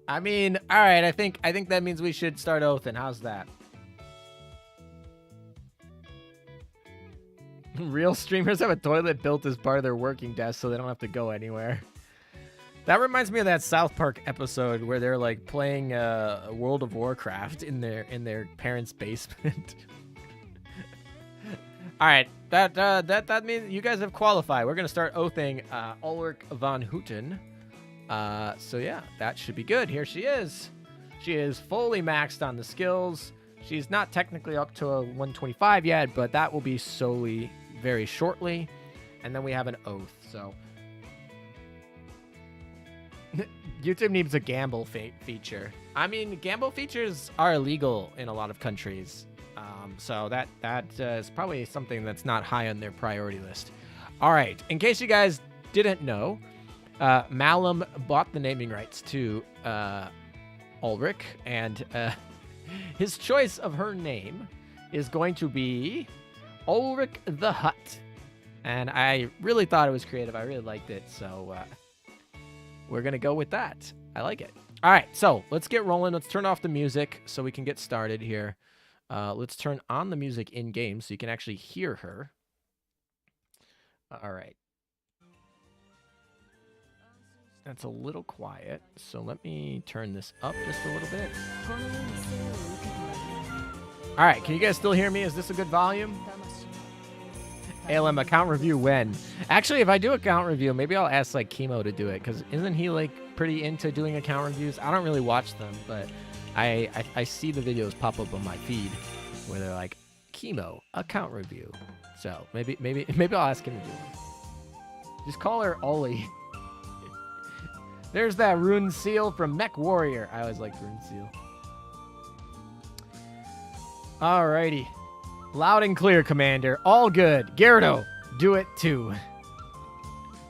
I mean, all right, I think that means we should start oathing. How's that? Real streamers have a toilet built as part of their working desk so they don't have to go anywhere. That reminds me of that South Park episode where they're like playing World of Warcraft in their parents' basement. All right, that means you guys have qualified. We're gonna start oathing Ulrich von Hutten. So yeah, that should be good. Here she is. She is fully maxed on the skills. She's not technically up to a 125 yet, but that will be solely very shortly. And then we have an oath. So. YouTube needs a gamble feature. I mean, gamble features are illegal in a lot of countries. So that is probably something that's not high on their priority list. All right. In case you guys didn't know, Malum bought the naming rights to Ulrich, and his choice of her name is going to be Ulrich the Hutt. And I really thought it was creative. I really liked it. So we're going to go with that. I like it. All right, so let's get rolling. Let's turn off the music so we can get started here. Let's turn on the music in-game so you can actually hear her. All right. That's a little quiet, so let me turn this up just a little bit. All right, can you guys still hear me? Is this a good volume? ALM, account review when? Actually, if I do account review, maybe I'll ask like Chemo to do it, because isn't he like pretty into doing account reviews? I don't really watch them, but I see the videos pop up on my feed where they're like, Chemo, account review. So maybe I'll ask him to do it. Just call her Ollie. There's that Rune Seal from Mech Warrior. I always liked Rune Seal. Alrighty. Loud and clear, Commander. All good. Gyarados, do it too.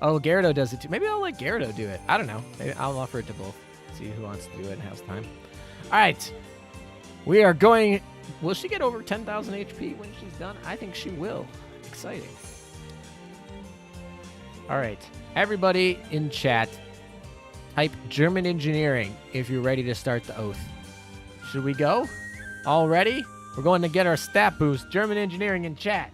Oh, Gyarados does it too. Maybe I'll let Gyarados do it. I don't know. Maybe I'll offer it to both. See who wants to do it and has time. All right. We are going... Will she get over 10,000 HP when she's done? I think she will. Exciting. All right. Everybody in chat, type German engineering if you're ready to start the oath. Should we go? All ready? We're going to get our stat boost. German engineering in chat.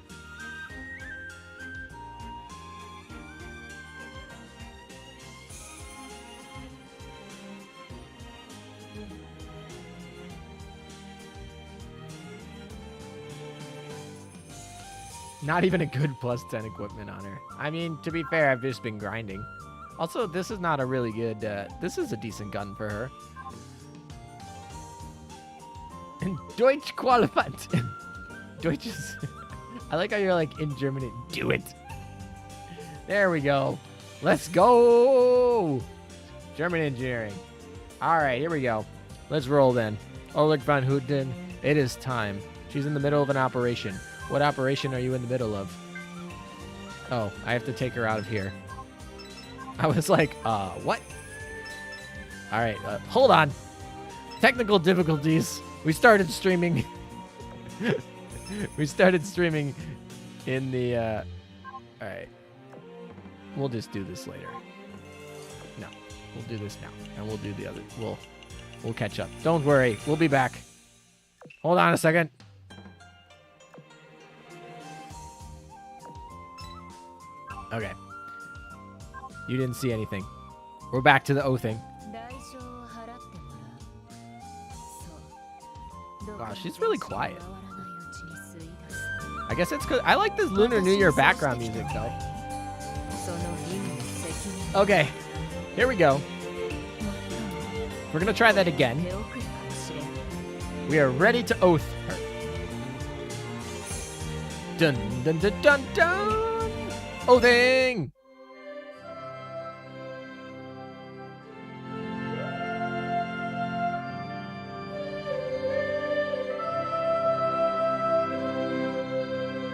Not even a good plus 10 equipment on her. I mean, to be fair, I've just been grinding. Also, this is not a really good... this is a decent gun for her. And Deutsch qualified. Deutsch is... I like how you're like in Germany. Do it. There we go. Let's go. German engineering. All right, here we go. Let's roll then. Ulrich von Hutten. It is time. She's in the middle of an operation. What operation are you in the middle of? Oh, I have to take her out of here. I was like, what? All right, hold on. Technical difficulties. We started streaming. We started streaming in the, all right. We'll just do this later. No, we'll do this now. And we'll do the other, we'll catch up. Don't worry, we'll be back. Hold on a second. Okay. You didn't see anything. We're back to the oathing. Wow, she's really quiet. I guess it's because I like this Lunar New Year background music, though. Okay. Here we go. We're going to try that again. We are ready to oath her. Dun, dun, dun, dun, dun. Oathing!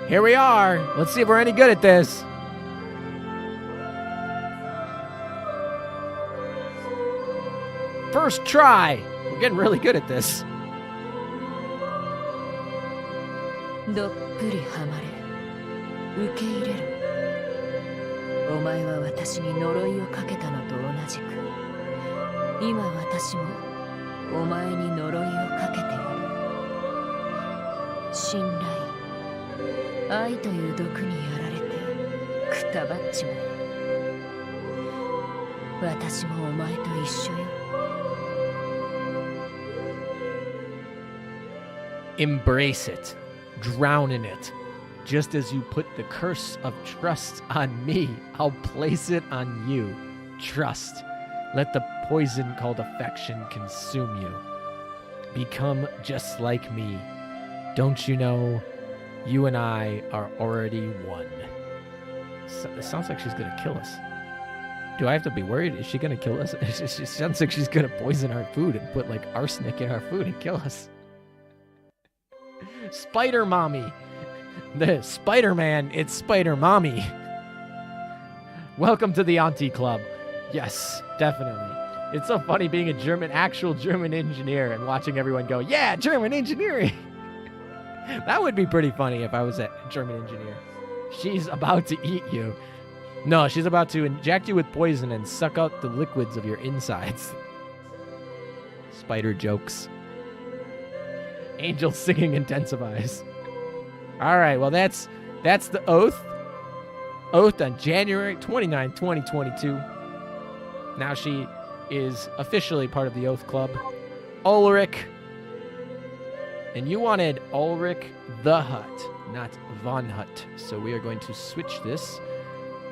Here we are. Let's see if we're any good at this. First try. We're getting really good at this. どっぷりハマれ受け入れるお前は私に呪いをかけたのと同じく今私もお前に呪いをかけている信頼愛という毒にやられてくたばっちまえ私もお前と一緒よ Embrace it. Drown in it. Just as you put the curse of trust on me, I'll place it on you. Trust. Let the poison called affection consume you. Become just like me. Don't you know, you and I are already one. It sounds like she's going to kill us. Do I have to be worried? Is she going to kill us? It sounds like she's going to poison our food and put like arsenic in our food and kill us. Spider Mommy. The Spider-Man, it's Spider Mommy. Welcome to the Auntie Club. Yes, definitely. It's so funny being a actual German engineer and watching everyone go, yeah, German engineering. That would be pretty funny if I was a German engineer. She's about to eat you. No, she's about to inject you with poison and suck out the liquids of your insides. Spider jokes. Angel singing intensifies. All right, well, that's the oath. Oath on January 29, 2022. Now she is officially part of the Oath Club. Ulrich. And you wanted Ulrich the Hutt, not Von Hutt. So we are going to switch this,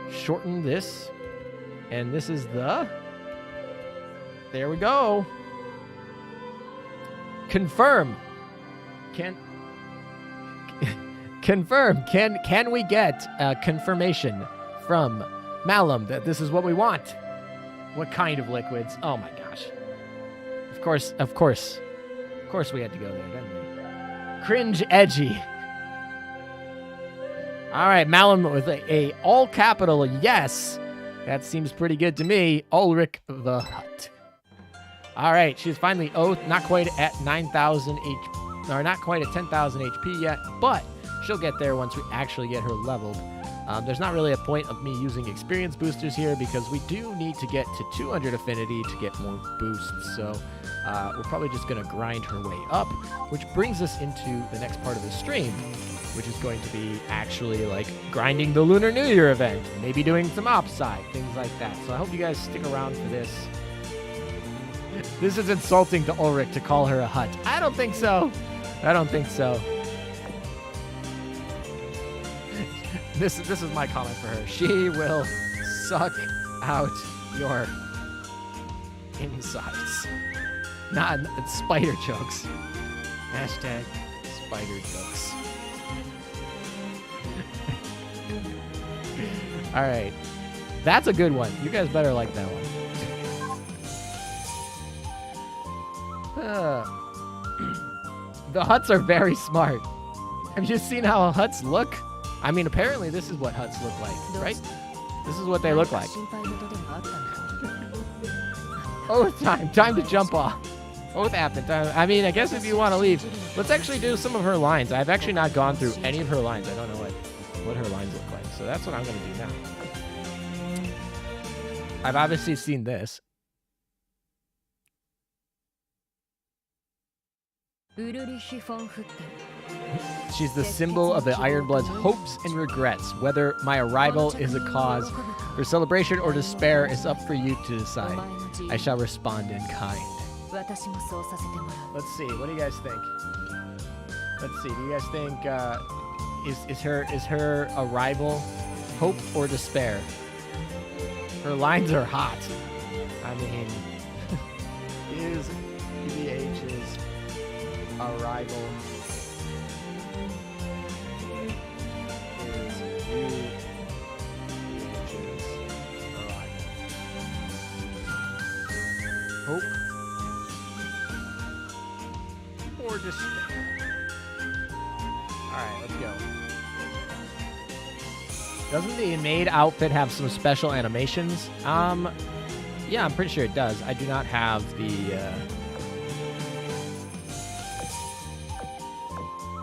shorten this, and this is the... There we go. Confirm. Confirm. Can we get a confirmation from Malum that this is what we want? What kind of liquids? Oh my gosh. Of course we had to go there, didn't we? Cringe edgy. All right, Malum with a all capital yes. That seems pretty good to me. Ulrich the Hutt. All right, she's finally oathed. Not quite at 9,000 HP, or not quite at 10,000 HP yet, but she'll get there once we actually get her leveled. There's not really a point of me using experience boosters here because we do need to get to 200 affinity to get more boosts. So we're probably just going to grind her way up, which brings us into the next part of the stream, which is going to be actually like grinding the Lunar New Year event, maybe doing some upside, things like that. So I hope you guys stick around for this. This is insulting to Ulrich to call her a hut. I don't think so. I don't think so. This is my comment for her. She will suck out your insides. Not spider jokes. Hashtag spider jokes. All right. That's a good one. You guys better like that one. The huts are very smart. Have you seen how huts look? I mean, apparently this is what huts look like, right? This is what they look like. Oath time. Time to jump off. Oath happened. I mean, I guess if you want to leave, let's actually do some of her lines. I've actually not gone through any of her lines. I don't know what her lines look like. So that's what I'm going to do now. I've obviously seen this. Ulrich von Hutten. She's the symbol of the Ironblood's hopes and regrets. Whether my arrival is a cause for celebration or despair is up for you to decide. I shall respond in kind. Let's see. What do you guys think? Let's see. Do you guys think is her arrival hope or despair? Her lines are hot. I mean, is UVH's arrival is UVH's arrival. Hope or despair? Alright, let's go. Doesn't the maid outfit have some special animations? Yeah, I'm pretty sure it does. I do not have the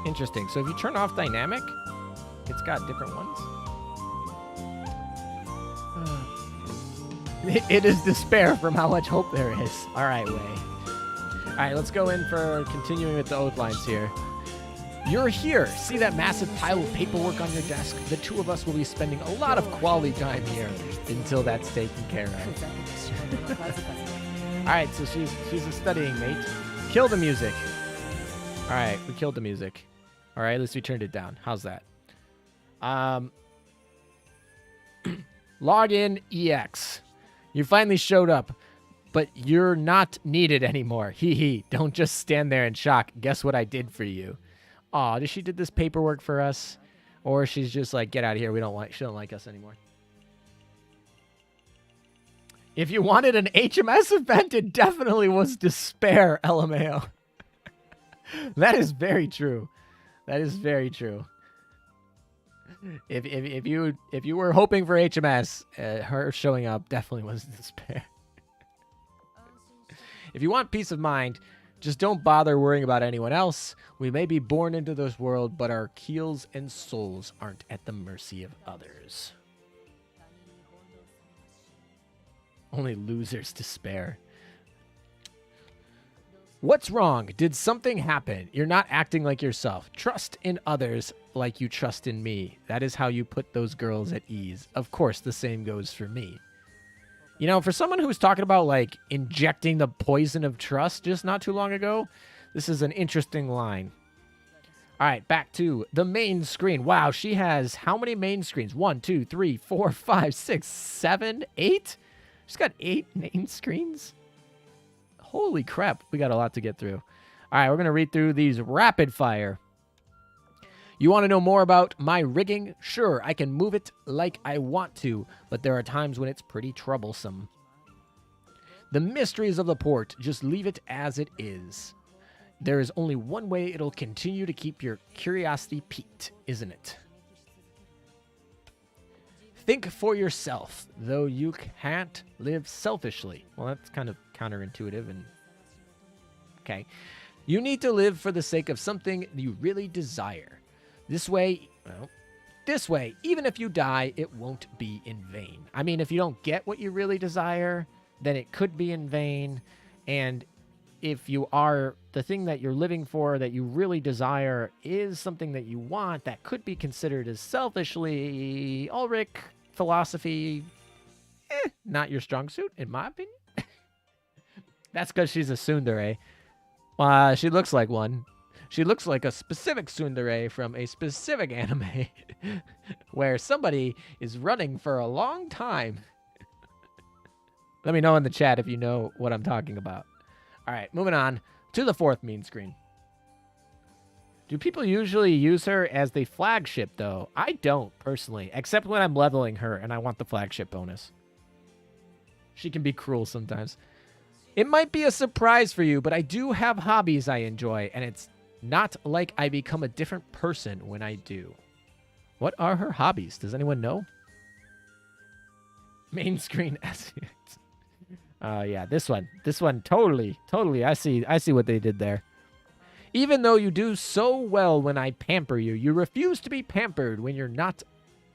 Interesting. So if you turn off dynamic, it's got different ones. It is despair from how much hope there is. All right, Way. All right, let's go in for continuing with the oath lines here. You're here. See that massive pile of paperwork on your desk? The two of us will be spending a lot of quality time here until that's taken care of. All right, so she's a studying mate. Kill the music. All right, we killed the music. All right, let's turned it down. How's that? Log in EX. You finally showed up, but you're not needed anymore. Hee hee. Don't just stand there in shock. Guess what I did for you? Aw, does she did this paperwork for us? Or she's just like, get out of here. She don't like us anymore. If you wanted an HMS event, it definitely was despair, LMAO. That is very true. That is very true. If you were hoping for HMS, her showing up definitely was despair. If you want peace of mind, just don't bother worrying about anyone else. We may be born into this world, but our keels and souls aren't at the mercy of others. Only losers despair. What's wrong? Did something happen? You're not acting like yourself. Trust in others like you trust in me. That is how you put those girls at ease. Of course, the same goes for me. You know, for someone who was talking about, like, injecting the poison of trust just not too long ago, this is an interesting line. All right, back to the main screen. Wow, she has how many main screens? 1, 2, 3, 4, 5, 6, 7, 8? She's got 8 main screens? Holy crap, we got a lot to get through. All right, we're going to read through these rapid fire. You want to know more about my rigging? Sure, I can move it like I want to, but there are times when it's pretty troublesome. The mysteries of the port, just leave it as it is. There is only one way it'll continue to keep your curiosity piqued, isn't it? Think for yourself, though you can't live selfishly. Well, that's kind of counterintuitive and Okay. You need to live for the sake of something you really desire. This way, even if you die, it won't be in vain. I mean, if you don't get what you really desire, then it could be in vain. And if you are the thing that you're living for that you really desire is something that you want, that could be considered as selfishly Ulrich philosophy, not your strong suit, in my opinion. That's because she's a tsundere. She looks like one. She looks like a specific tsundere from a specific anime where somebody is running for a long time. Let me know in the chat if you know what I'm talking about. All right, moving on to the fourth meme screen. Do people usually use her as the flagship, though? I don't, personally, except when I'm leveling her and I want the flagship bonus. She can be cruel sometimes. It might be a surprise for you, but I do have hobbies I enjoy, and it's not like I become a different person when I do. What are her hobbies? Does anyone know? Main screen essence. Yeah, this one, totally. I see what they did there. Even though you do so well when I pamper you, you refuse to be pampered when you're not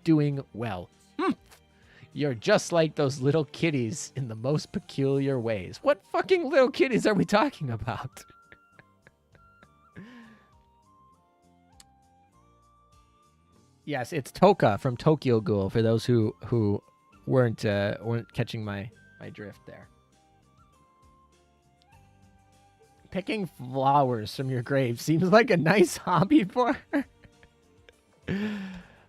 doing well. You're just like those little kitties in the most peculiar ways. What fucking little kitties are we talking about? Yes, it's Toka from Tokyo Ghoul, for those who weren't catching my drift there. Picking flowers from your grave seems like a nice hobby for her.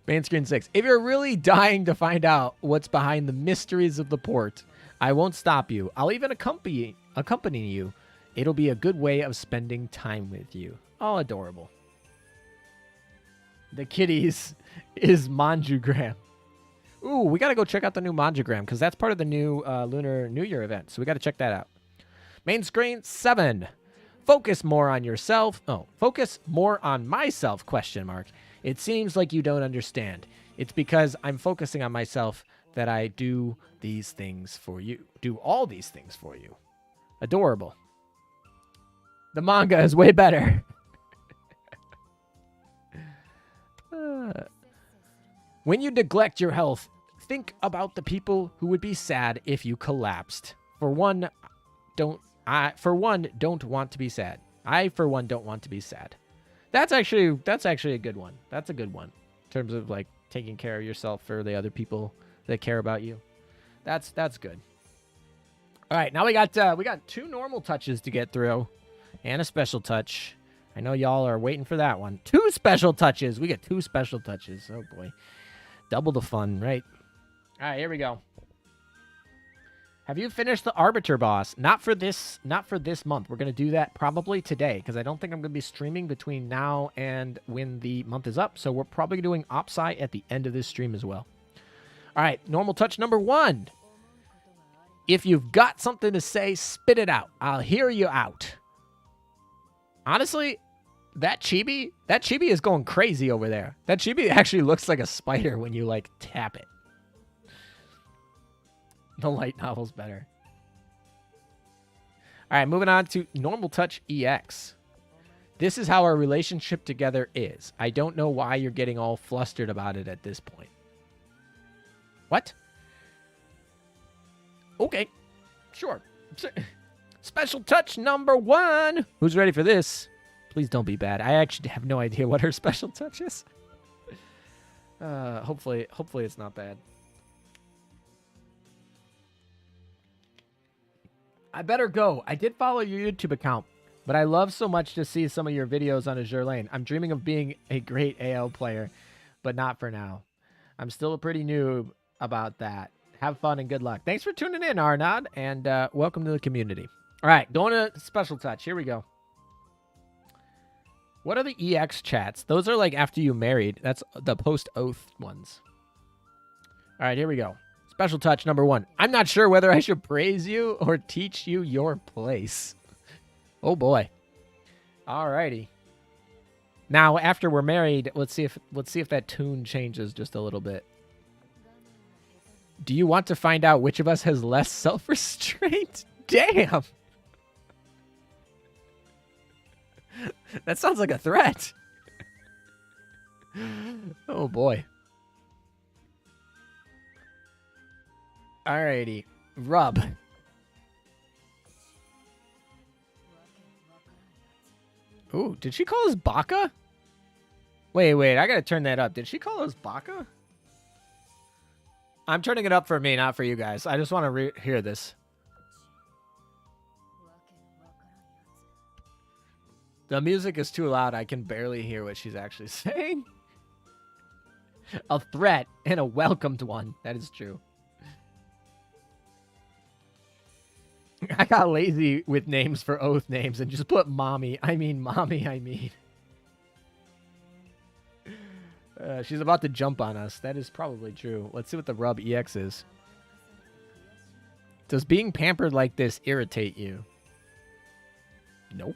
Main screen 6. If you're really dying to find out what's behind the mysteries of the port, I won't stop you. I'll even accompany you. It'll be a good way of spending time with you. Oh, adorable. The kitties is Manjugram. Ooh, we got to go check out the new Manjugram because that's part of the new Lunar New Year event. So we got to check that out. Main screen 7. Focus more on yourself. Oh, focus more on myself, ? It seems like you don't understand. It's because I'm focusing on myself that I do these things for you. Do all these things for you. Adorable. The manga is way better. When you neglect your health, think about the people who would be sad if you collapsed. For one, don't want to be sad. I, for one, don't want to be sad. That's actually a good one. That's a good one in terms of like taking care of yourself for the other people that care about you. That's good. All right, now we got 2 normal touches to get through and a special touch. I know y'all are waiting for that one. 2 special touches. We get 2 special touches. Oh boy. Double the fun, right? All right, here we go. Have you finished the Arbiter boss? Not for this month. We're going to do that probably today because I don't think I'm going to be streaming between now and when the month is up. So we're probably doing Opsci at the end of this stream as well. All right, normal touch number 1. If you've got something to say, spit it out. I'll hear you out. Honestly, that chibi is going crazy over there. That chibi actually looks like a spider when you like tap it. The light novel's better. All right, moving on to Normal Touch EX. This is how our relationship together is. I don't know why you're getting all flustered about it at this point. What? Okay, sure. Special touch number 1. Who's ready for this? Please don't be bad. I actually have no idea what her special touch is. Hopefully it's not bad. I better go. I did follow your YouTube account, but I love so much to see some of your videos on Azur Lane. I'm dreaming of being a great AO player, but not for now. I'm still a pretty noob about that. Have fun and good luck. Thanks for tuning in, Arnaud, and welcome to the community. All right, going to special touch. Here we go. What are the EX chats? Those are like after you married. That's the post-oath ones. All right, here we go. Special touch number 1. I'm not sure whether I should praise you or teach you your place. Oh boy. All righty. Now, after we're married, let's see if that tune changes just a little bit. Do you want to find out which of us has less self-restraint? Damn. That sounds like a threat. Oh boy. Alrighty. Rub. Ooh, did she call us Baka? Wait, I gotta turn that up. Did she call us Baka? I'm turning it up for me, not for you guys. I just want to hear this. The music is too loud. I can barely hear what she's actually saying. A threat and a welcomed one. That is true. I got lazy with names for oath names and just put mommy. I mean. She's about to jump on us. That is probably true. Let's see what the rub EX is. Does being pampered like this irritate you? Nope.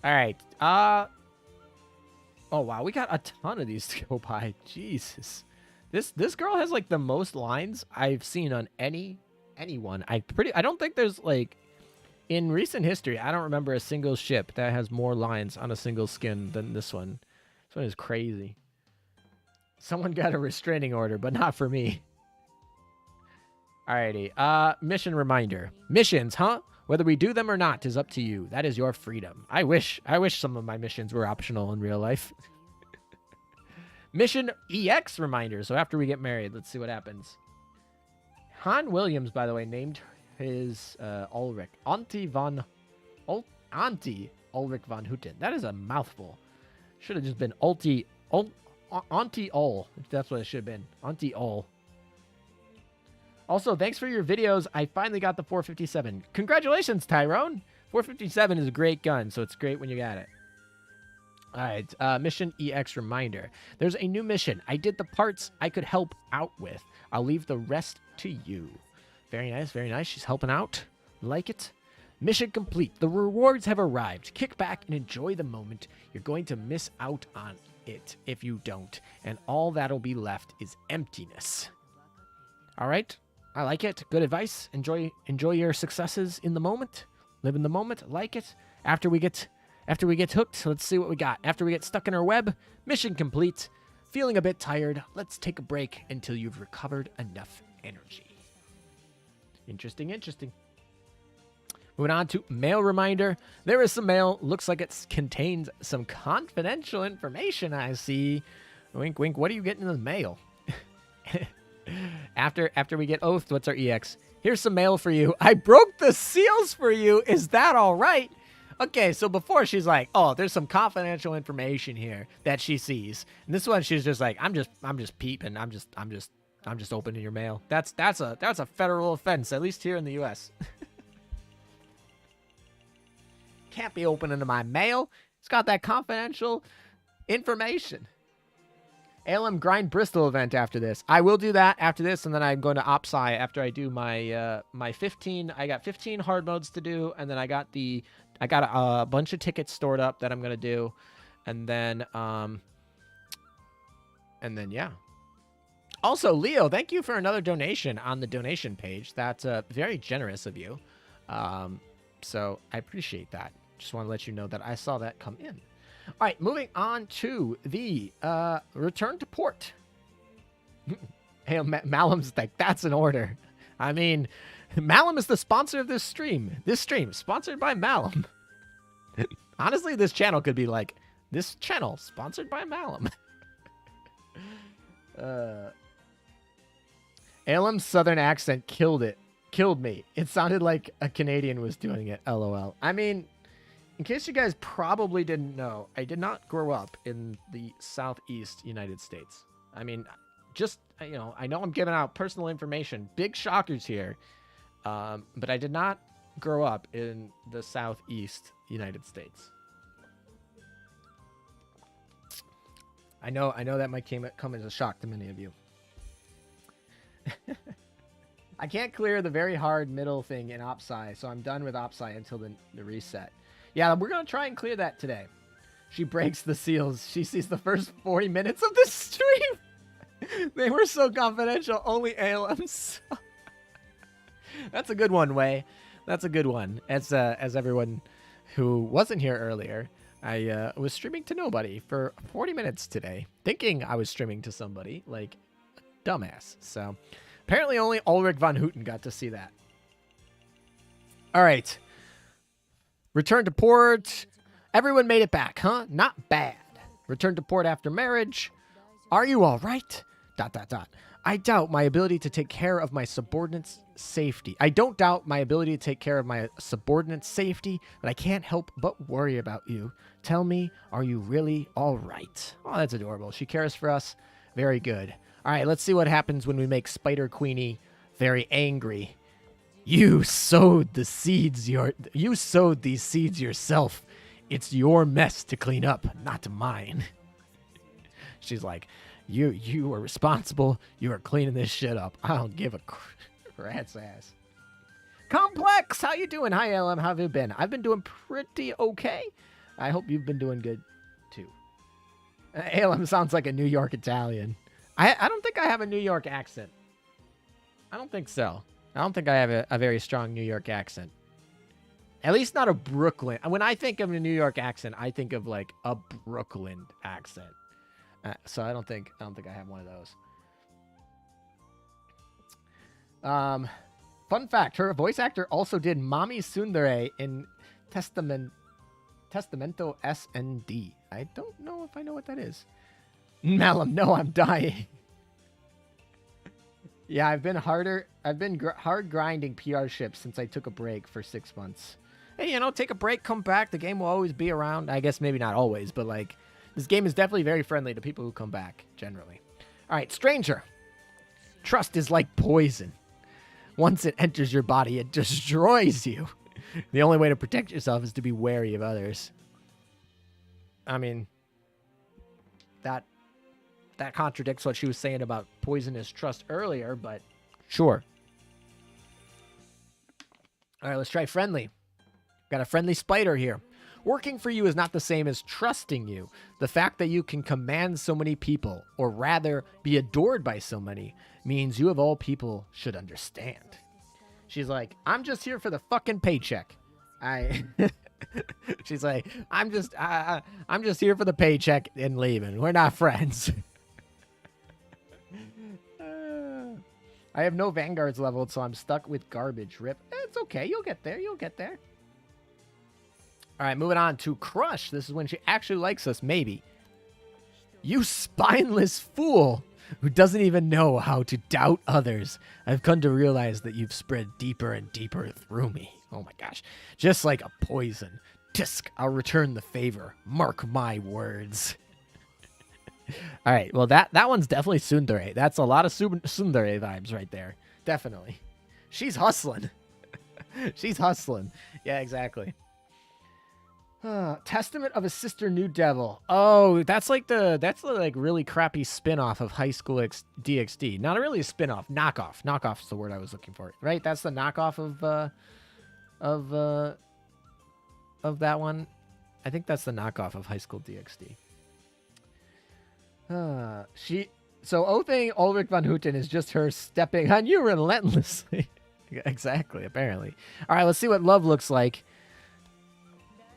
All right. Oh wow, we got a ton of these to go by. Jesus. This girl has like the most lines I've seen on anyone. I don't think there's like in recent history, I don't remember a single ship that has more lines on a single skin than this one. This one is crazy. Someone got a restraining order, but not for me. Alrighty. Mission reminder. Missions, huh? Whether we do them or not is up to you. That is your freedom. I wish some of my missions were optional in real life. Mission EX reminder. So after we get married, let's see what happens. Han Williams, by the way, named his Ulrich. Auntie Ulrich von Hutten. That is a mouthful. Should have just been Auntie Ul. If that's what it should have been. Auntie Ul. Also, thanks for your videos. I finally got the 457. Congratulations, Tyrone. 457 is a great gun, so it's great when you got it. All right, mission EX reminder. There's a new mission. I did the parts I could help out with. I'll leave the rest to you. Very nice, very nice. She's helping out. Like it. Mission complete. The rewards have arrived. Kick back and enjoy the moment. You're going to miss out on it if you don't. And all that'll be left is emptiness. All right. I like it. Good advice. Enjoy your successes in the moment. Live in the moment. Like it. After we get hooked, let's see what we got. After we get stuck in our web, mission complete. Feeling a bit tired. Let's take a break until you've recovered enough energy. Interesting. Moving on to mail reminder. There is some mail. Looks like it contains some confidential information, I see. Wink, wink. What are you getting in the mail? After we get oathed, what's our EX? Here's some mail for you. I broke the seals for you. Is that all right? Okay, so before she's like, oh, there's some confidential information here that she sees. And this one, she's just like, I'm just peeping. I'm just opening your mail. That's a federal offense, at least here in the U.S. Can't be opening my mail. It's got that confidential information. ALM Grind Bristol event after this. I will do that after this, and then I'm going to OpSci after I do my my 15. I got 15 hard modes to do, and then I got a bunch of tickets stored up that I'm gonna do, and then yeah. Also, Leo, thank you for another donation on the donation page. That's very generous of you. So I appreciate that. Just want to let you know that I saw that come in. All right, moving on to the return to port. Hey, Malum's like, that's an order. I mean, Malum is the sponsor of this stream. This stream, sponsored by Malum. Honestly, this channel could be like, this channel, sponsored by Malum. Alam's southern accent killed me. It sounded like a Canadian was doing it, LOL. I mean, in case you guys probably didn't know, I did not grow up in the southeast United States. I mean, just, I know I'm giving out personal information. Big shockers here. But I did not grow up in the southeast United States. I know that might come as a shock to many of you. I can't clear the very hard middle thing in OpSci, so I'm done with OpSci until the reset. Yeah, we're going to try and clear that today. She breaks the seals. She sees the first 40 minutes of this stream. They were so confidential. Only ALMs. That's a good one, Way. That's a good one. As everyone who wasn't here earlier I was streaming to nobody for 40 minutes today, thinking I was streaming to somebody, like a dumbass. So apparently only Ulrich von Hutten got to see that. All right. Return to port. Everyone made it back, huh? Not bad. Return to port after marriage. Are you all right? ... I doubt my ability to take care of my subordinates' safety. I don't doubt my ability to take care of my subordinates' safety, but I can't help but worry about you. Tell me, are you really all right? Oh, that's adorable. She cares for us. Very good. All right, let's see what happens when we make Spider Queenie very angry. You sowed these seeds yourself. It's your mess to clean up, not mine. She's like, You are responsible. You are cleaning this shit up. I don't give a rat's ass. Complex, how you doing? Hi, LM. How have you been? I've been doing pretty okay. I hope you've been doing good, too. LM sounds like a New York Italian. I don't think I have a New York accent. I don't think so. I don't think I have a very strong New York accent. At least not a Brooklyn. When I think of a New York accent, I think of like a Brooklyn accent. So I don't think I have one of those. Fun fact: her voice actor also did Mommy Tsundere in Testamento S&D. I don't know if I know what that is. Malum, no, I'm dying. Yeah, I've been hard grinding PR ships since I took a break for 6 months. Hey, take a break, come back. The game will always be around. I guess maybe not always, but like. This game is definitely very friendly to people who come back, generally. All right, stranger. Trust is like poison. Once it enters your body, it destroys you. The only way to protect yourself is to be wary of others. I mean, that contradicts what she was saying about poisonous trust earlier, but sure. All right, let's try friendly. Got a friendly spider here. Working for you is not the same as trusting you. The fact that you can command so many people, or rather be adored by so many, means you of all people should understand. She's like, I'm just here for the fucking paycheck. She's like, I'm just here for the paycheck and leaving. We're not friends. I have no vanguards leveled, so I'm stuck with garbage. Rip. It's okay. You'll get there. You'll get there. All right, moving on to Crush. This is when she actually likes us, maybe. You spineless fool who doesn't even know how to doubt others. I've come to realize that you've spread deeper and deeper through me. Oh my gosh. Just like a poison. Tisk, I'll return the favor. Mark my words. All right, well, that one's definitely tsundere. That's a lot of tsundere vibes right there. Definitely. She's hustling. She's hustling. Yeah, exactly. Testament of a Sister New Devil. Oh, that's the really crappy spin-off of High School DxD. Not really a spin-off, knockoff. Knockoff is the word I was looking for. Right? That's the knockoff of that one. I think that's the knockoff of High School DxD. So Othing Ulrich von Hutten is just her stepping on you relentlessly. Exactly, apparently. All right, let's see what love looks like.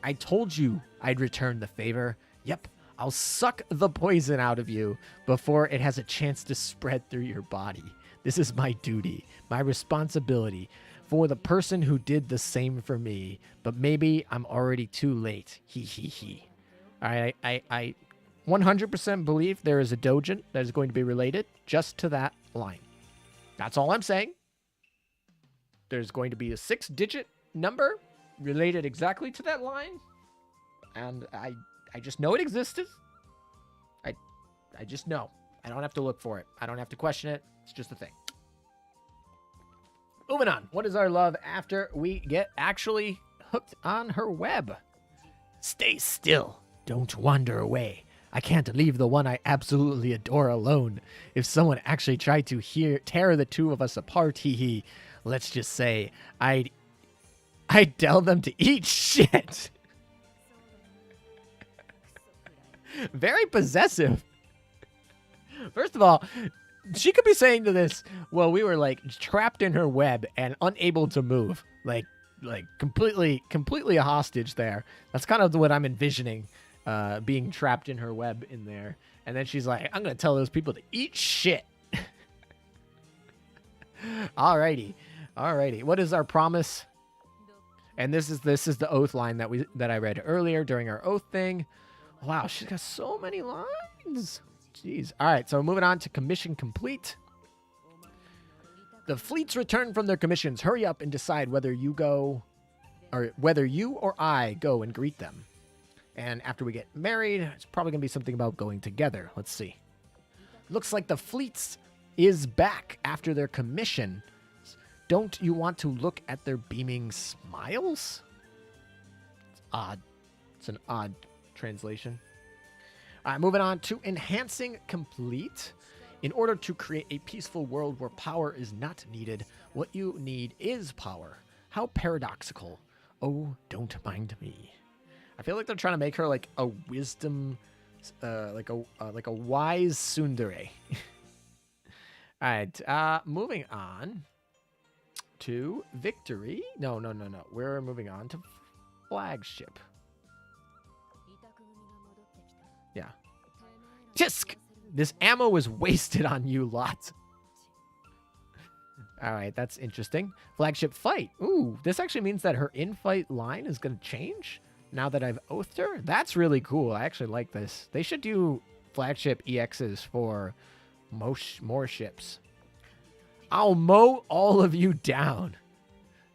I told you I'd return the favor. Yep, I'll suck the poison out of you before it has a chance to spread through your body. This is my duty, my responsibility for the person who did the same for me. But maybe I'm already too late. He. All right, I 100% believe there is a dojin that is going to be related just to that line. That's all I'm saying. There's going to be a 6-digit number related exactly to that line, and I just know it existed. I just know. I don't have to look for it. I don't have to question it. It's just a thing. Moving on. What is our love after we get actually hooked on her web? Stay still. Don't wander away. I can't leave the one I absolutely adore alone. If someone actually tried to tear the two of us apart, let's just say I'd tell them to eat shit. Very possessive. First of all, she could be saying to this, well, we were like trapped in her web and unable to move. Like, like completely a hostage there. That's kind of what I'm envisioning, being trapped in her web in there. And then she's like, I'm gonna tell those people to eat shit. Alrighty. What is our promise? And this is the oath line that I read earlier during our oath thing. Wow, she's got so many lines. Jeez. All right, so moving on to commission complete. The fleets return from their commissions. Hurry up and decide whether you or I go and greet them. And after we get married, it's probably going to be something about going together. Let's see. Looks like the fleets is back after their commission. Don't you want to look at their beaming smiles? It's odd. It's an odd translation. All right, moving on to enhancing complete. In order to create a peaceful world where power is not needed, what you need is power. How paradoxical. Oh, don't mind me. I feel like they're trying to make her like a wisdom, like a wise tsundere. All right, moving on to victory. No. We're moving on to flagship. Yeah. Tisk! This ammo was wasted on you lot. All right, that's interesting. Flagship fight. Ooh, this actually means that her in-fight line is going to change now that I've oathed her. That's really cool. I actually like this. They should do flagship EXs for more ships. I'll mow all of you down.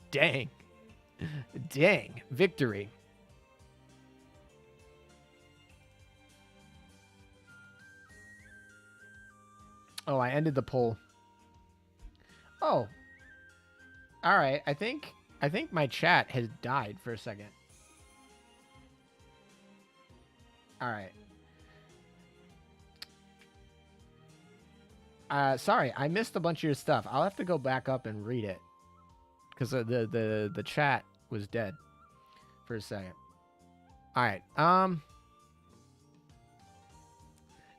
Dang. Victory. Oh, I ended the poll. Oh. All right. I think my chat has died for a second. All right. Sorry, I missed a bunch of your stuff. I'll have to go back up and read it because the chat was dead for a second. All right.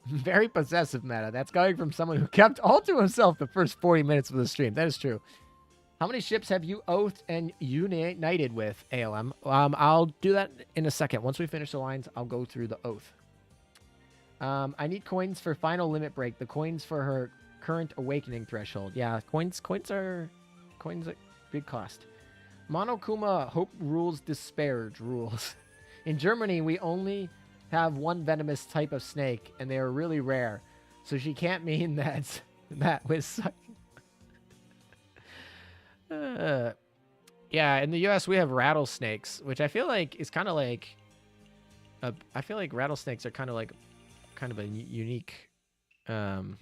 Very possessive meta. That's coming from someone who kept all to himself the first 40 minutes of the stream. That is true. How many ships have you oathed and united with, ALM? I'll do that in a second. Once we finish the lines, I'll go through the oath. I need coins for final limit break. The coins for her current awakening threshold. Yeah, coins are big cost. Monokuma hope rules disparage rules. In Germany, we only have one venomous type of snake, and they are really rare. So she can't mean that was sucking. Yeah, in the U.S. we have rattlesnakes, which I feel like is kind of like. I feel like rattlesnakes are kind of a unique thing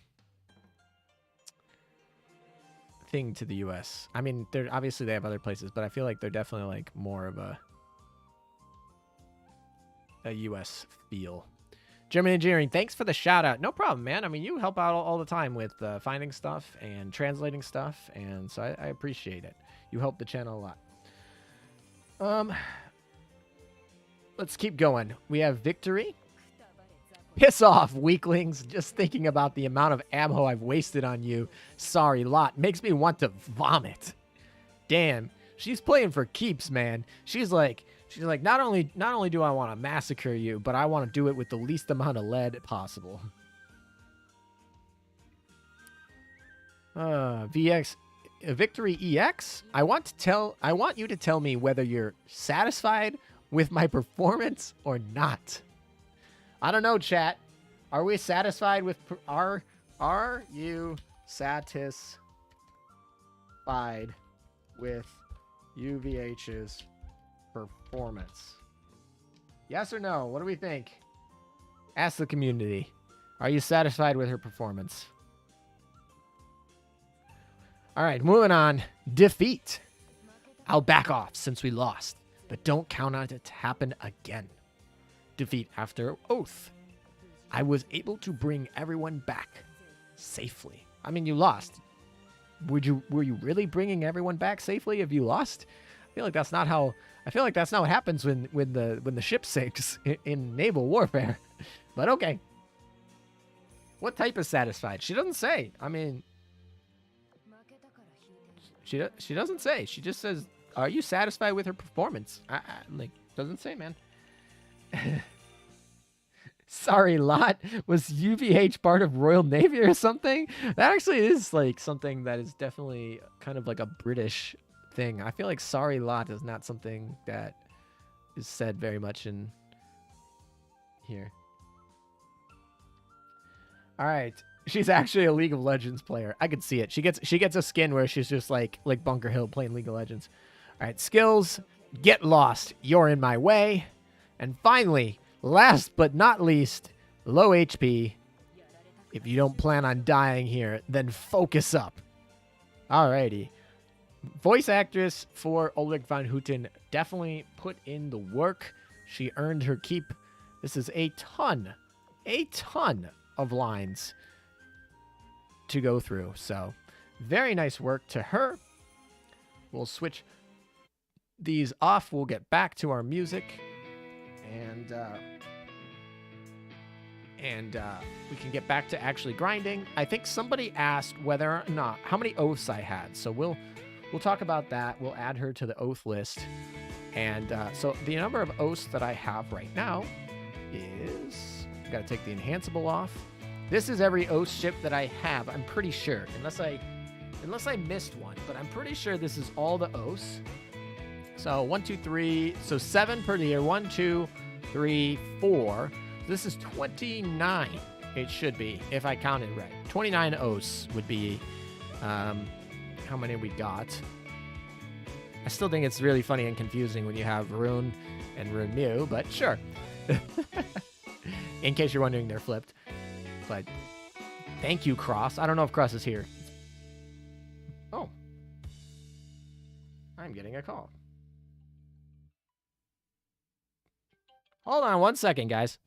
to the U.S. I mean, they're obviously they have other places, but I feel like they're definitely like more of a U.S. feel. German Engineering, thanks for the shout out. No problem, man. I mean, you help out all the time with finding stuff and translating stuff, and so I appreciate it. You help the channel a lot. Let's keep going. We have victory. Piss off, weaklings. Just thinking about the amount of ammo I've wasted on you. Sorry, lot. Makes me want to vomit. Damn, she's playing for keeps, man. She's like, not only do I want to massacre you, but I want to do it with the least amount of lead possible. VX Victory EX. I want you to tell me whether you're satisfied with my performance or not. I don't know, chat. Are we satisfied with are you satisfied with UVH's performance? Yes or no? What do we think? Ask the community. Are you satisfied with her performance? All right, moving on. Defeat. I'll back off since we lost, but don't count on it to happen again. Defeat after oath. I was able to bring everyone back safely. I mean, you lost. Were you really bringing everyone back safely if you lost? I feel like that's not what happens when the ship sinks in naval warfare. But okay. What type is satisfied? She doesn't say. I mean, she doesn't say. She just says Are you satisfied with her performance? Like, doesn't say, man. Sorry, Lot. Was UVH part of Royal Navy or something? That actually is like something that is definitely kind of like a British thing. I feel like sorry, Lot is not something that is said very much in here. All right. She's actually a League of Legends player. I could see it. She gets a skin where she's just like Bunker Hill playing League of Legends. All right, skills. Get lost. You're in my way. And finally, last but not least, low HP. If you don't plan on dying here, then focus up. Alrighty. Voice actress for Ulrich von Hutten definitely put in the work. She earned her keep. This is a ton of lines to go through. So, very nice work to her. We'll switch these off. We'll get back to our music. And we can get back to actually grinding. I think somebody asked whether or not how many oaths I had. So we'll talk about that. We'll add her to the oath list. And so the number of oaths that I have right now is, I've got to take the enhanceable off. This is every oath ship that I have. I'm pretty sure, unless I missed one, but I'm pretty sure this is all the oaths. So 1, 2, 3. So 7 per year. 1, 2, 3, 4. This is 29. It should be, if I counted right. 29 oaths would be how many we got. I still think it's really funny and confusing when you have Rune and Rune Mew, but sure. In case you're wondering, they're flipped. But thank you, Cross. I don't know if Cross is here. Oh. I'm getting a call. Hold on one second, guys.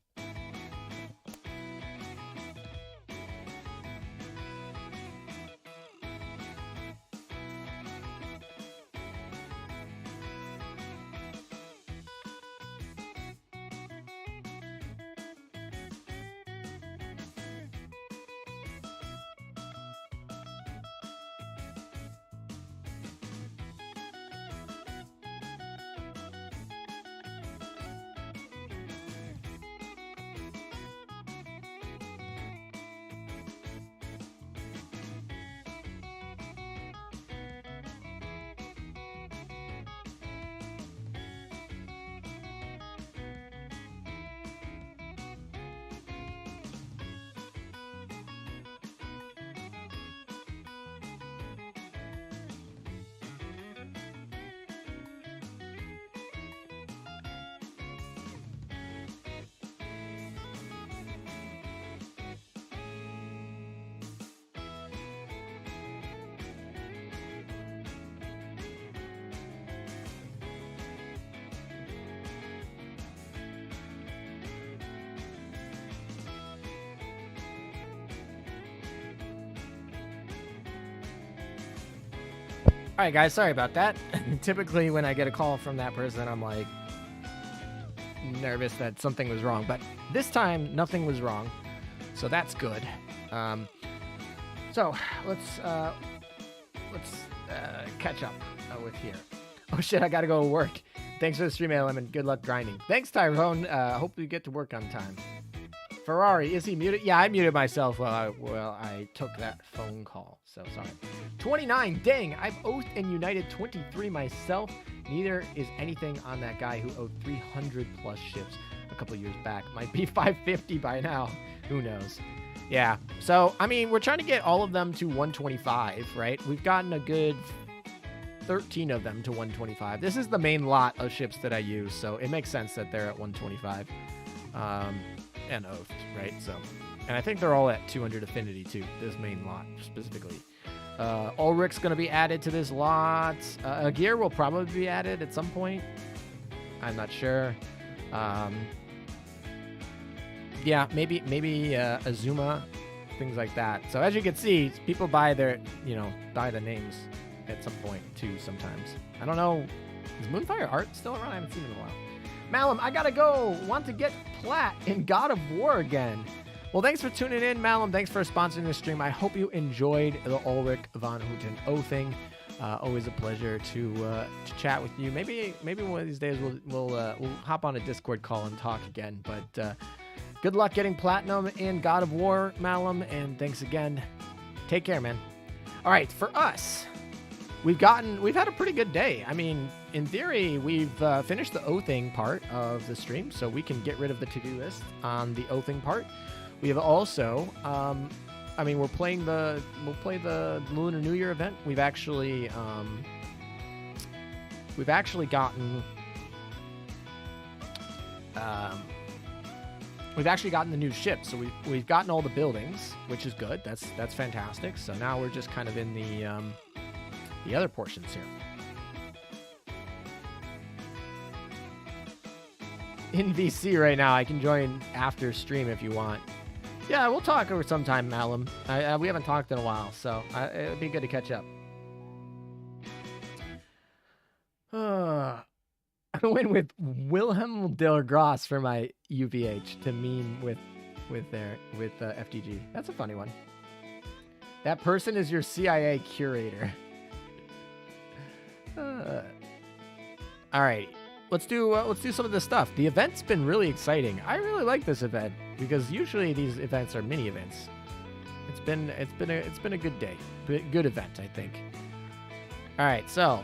All right, guys, sorry about that. Typically, when I get a call from that person, I'm like nervous that something was wrong. But this time, nothing was wrong, so that's good. So let's catch up with here. Oh shit, I gotta go to work. Thanks for the stream, ALM, and good luck grinding. Thanks, Tyrone. Hope you get to work on time. Ferrari, is he muted? Yeah, I muted myself while I took that phone call. So sorry. 29, dang, I've oathed and united 23 myself. Neither is anything on that guy who owed 300 plus ships a couple years back. Might be 550 by now. Who knows? Yeah, so, I mean, we're trying to get all of them to 125, right? We've gotten a good 13 of them to 125. This is the main lot of ships that I use, so it makes sense that they're at 125. And oathed, right? So, and I think they're all at 200 affinity too, this main lot specifically. Ulrich's going to be added to this lot. Gear will probably be added at some point. I'm not sure. Yeah, maybe Azuma, things like that. So as you can see, people buy their, buy the names at some point too sometimes. I don't know. Is Moonfire Art still around? I haven't seen it in a while. Malum, I gotta go. Want to get plat in God of War again. Well, thanks for tuning in, Malum. Thanks for sponsoring the stream. I hope you enjoyed the Ulrich von Hutten oathing. Always a pleasure to chat with you. Maybe one of these days we'll hop on a Discord call and talk again. But good luck getting platinum in God of War, Malum, and thanks again. Take care, man. All right, for us, we've had a pretty good day. I mean, in theory, we've finished the oathing part of the stream, so we can get rid of the to-do list on the oathing part. We have also, I mean, we'll play the Lunar New Year event. We've actually gotten the new ship, so we've gotten all the buildings, which is good. That's fantastic. So now we're just kind of in the other portions here. In VC right now, I can join after stream if you want. Yeah, we'll talk over sometime, Malum. We haven't talked in a while, so it'd be good to catch up. I went with Wilhelm Del Gross for my UVH to meme with FTG. That's a funny one. That person is your CIA curator. All right, let's do some of this stuff. The event's been really exciting. I really like this event because usually these events are mini events. It's been a good day, good event, I think. All right, so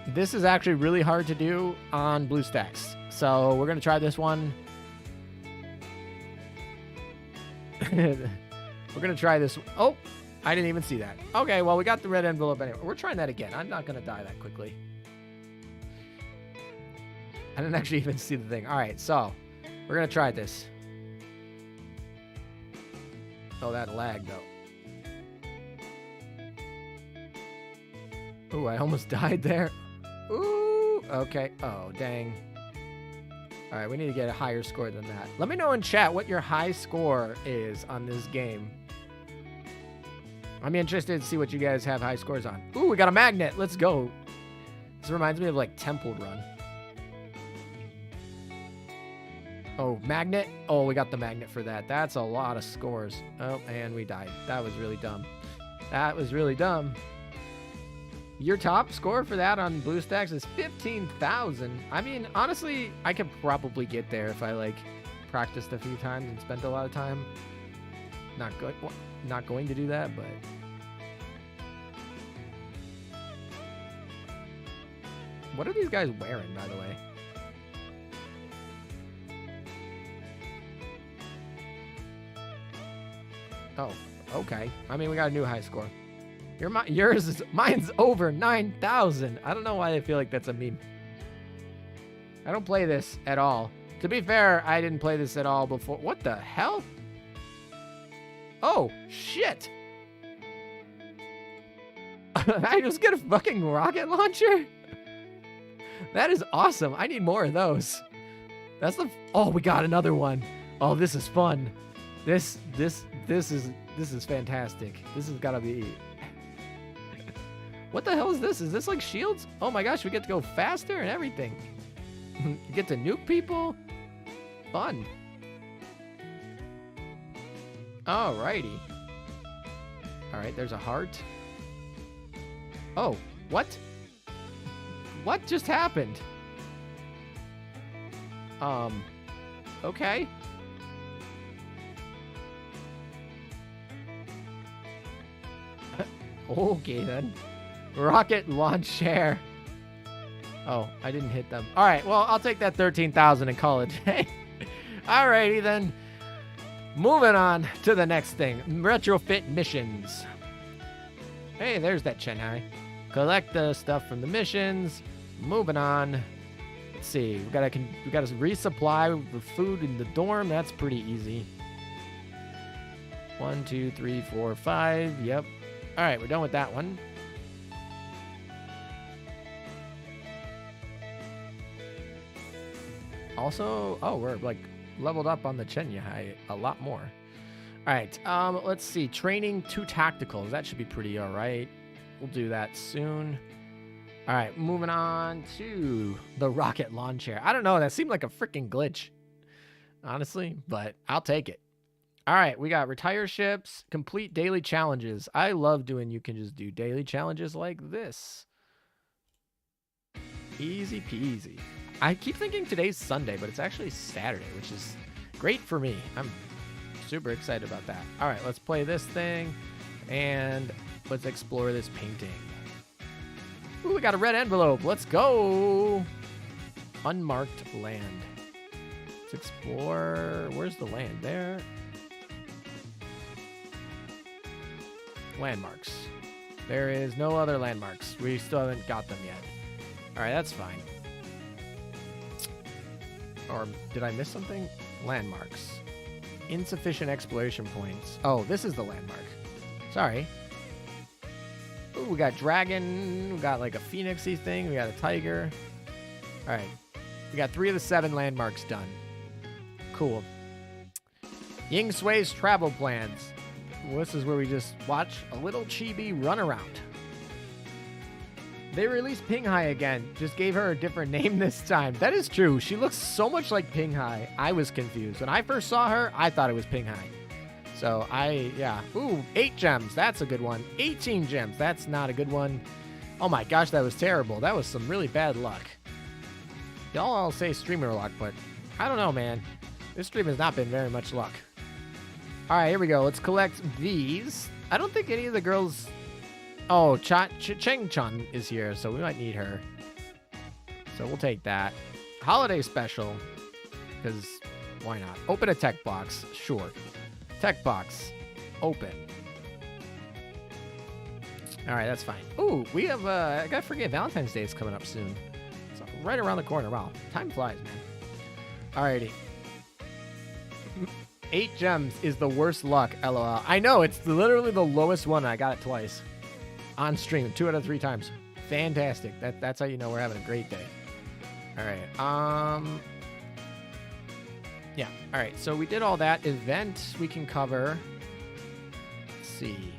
this is actually really hard to do on BlueStacks. So we're gonna try this one. We're gonna try this. Oh, I didn't even see that. Okay, well, we got the red envelope anyway. We're trying that again. I'm not gonna die that quickly. I didn't actually even see the thing. All right, so we're gonna try this. Oh, that lag though. Ooh, I almost died there. Ooh, okay. Oh, dang. All right, we need to get a higher score than that. Let me know in chat what your high score is on this game. I'm interested to see what you guys have high scores on. Ooh, we got a magnet. Let's go. This reminds me of like Temple Run. Oh, magnet. Oh, we got the magnet for that. That's a lot of scores. Oh, and we died. That was really dumb. That was really dumb. Your top score for that on BlueStacks is 15,000. I mean, honestly, I could probably get there if I like practiced a few times and spent a lot of time. Not going to do that, but what are these guys wearing, by the way? Oh, okay. I mean, we got a new high score. Mine's over 9,000. I don't know why I feel like that's a meme. I don't play this at all. To be fair, I didn't play this at all before. What the hell? Oh, shit. I just get a fucking rocket launcher? That is awesome. I need more of those. That's the... Oh, we got another one. Oh, this is fun. This is fantastic. This has got to be... What the hell is this? Is this like shields? Oh my gosh, we get to go faster and everything. You get to nuke people. Fun. Alrighty. Alright, there's a heart. Oh, what? What just happened? Okay. Okay then. Rocket launcher. Oh, I didn't hit them. All right, well, I'll take that 13,000 and call it a day. All righty then. Moving on to the next thing. Retrofit missions. Hey, there's that Chennai. Collect the stuff from the missions. Moving on. Let's see. We gotta resupply the food in the dorm. That's pretty easy. 1, 2, 3, 4, 5. Yep. All right, we're done with that one. Also, oh, we're like leveled up on the Chenya high a lot more. All right, let's see. Training 2 tacticals. That should be pretty all right. We'll do that soon. All right, moving on to the rocket launcher. I don't know. That seemed like a freaking glitch, honestly, but I'll take it. All right, we got retire ships, complete daily challenges. I love doing you can just do daily challenges like this. Easy peasy. I keep thinking today's Sunday, but it's actually Saturday, which is great for me. I'm super excited about that. All right, let's play this thing, and let's explore this painting. Ooh, we got a red envelope. Let's go. Unmarked land. Let's explore. Where's the land? There. Landmarks. There is no other landmarks. We still haven't got them yet. All right, that's fine. Or did I miss something? Landmarks. Insufficient exploration points. Oh, this is the landmark. Sorry. Ooh, we got dragon. We got like a phoenixy thing. We got a tiger. All right. We got 3 of the 7 landmarks done. Cool. Ying Sui's travel plans. Well, this is where we just watch a little chibi run around. They released Pinghai again. Just gave her a different name this time. That is true. She looks so much like Pinghai. I was confused. When I first saw her, I thought it was Pinghai. So yeah. Ooh, 8 gems. That's a good one. 18 gems. That's not a good one. Oh my gosh, that was terrible. That was some really bad luck. Y'all all say streamer luck, but I don't know, man. This stream has not been very much luck. All right, here we go. Let's collect these. I don't think any of the girls... Oh, Cheng Chun is here, so we might need her. So we'll take that. Holiday special, because why not? Open a tech box. Sure. Tech box. Open. All right, that's fine. Ooh, we have... I gotta forget, Valentine's Day is coming up soon. It's right around the corner. Wow, time flies, man. All righty. 8 gems is the worst luck, LOL. I know, it's literally the lowest one. I got it twice. On stream, 2 out of 3 times. Fantastic. That's how you know we're having a great day. All right. Yeah. All right. So we did all that. Event we can cover. Let's see.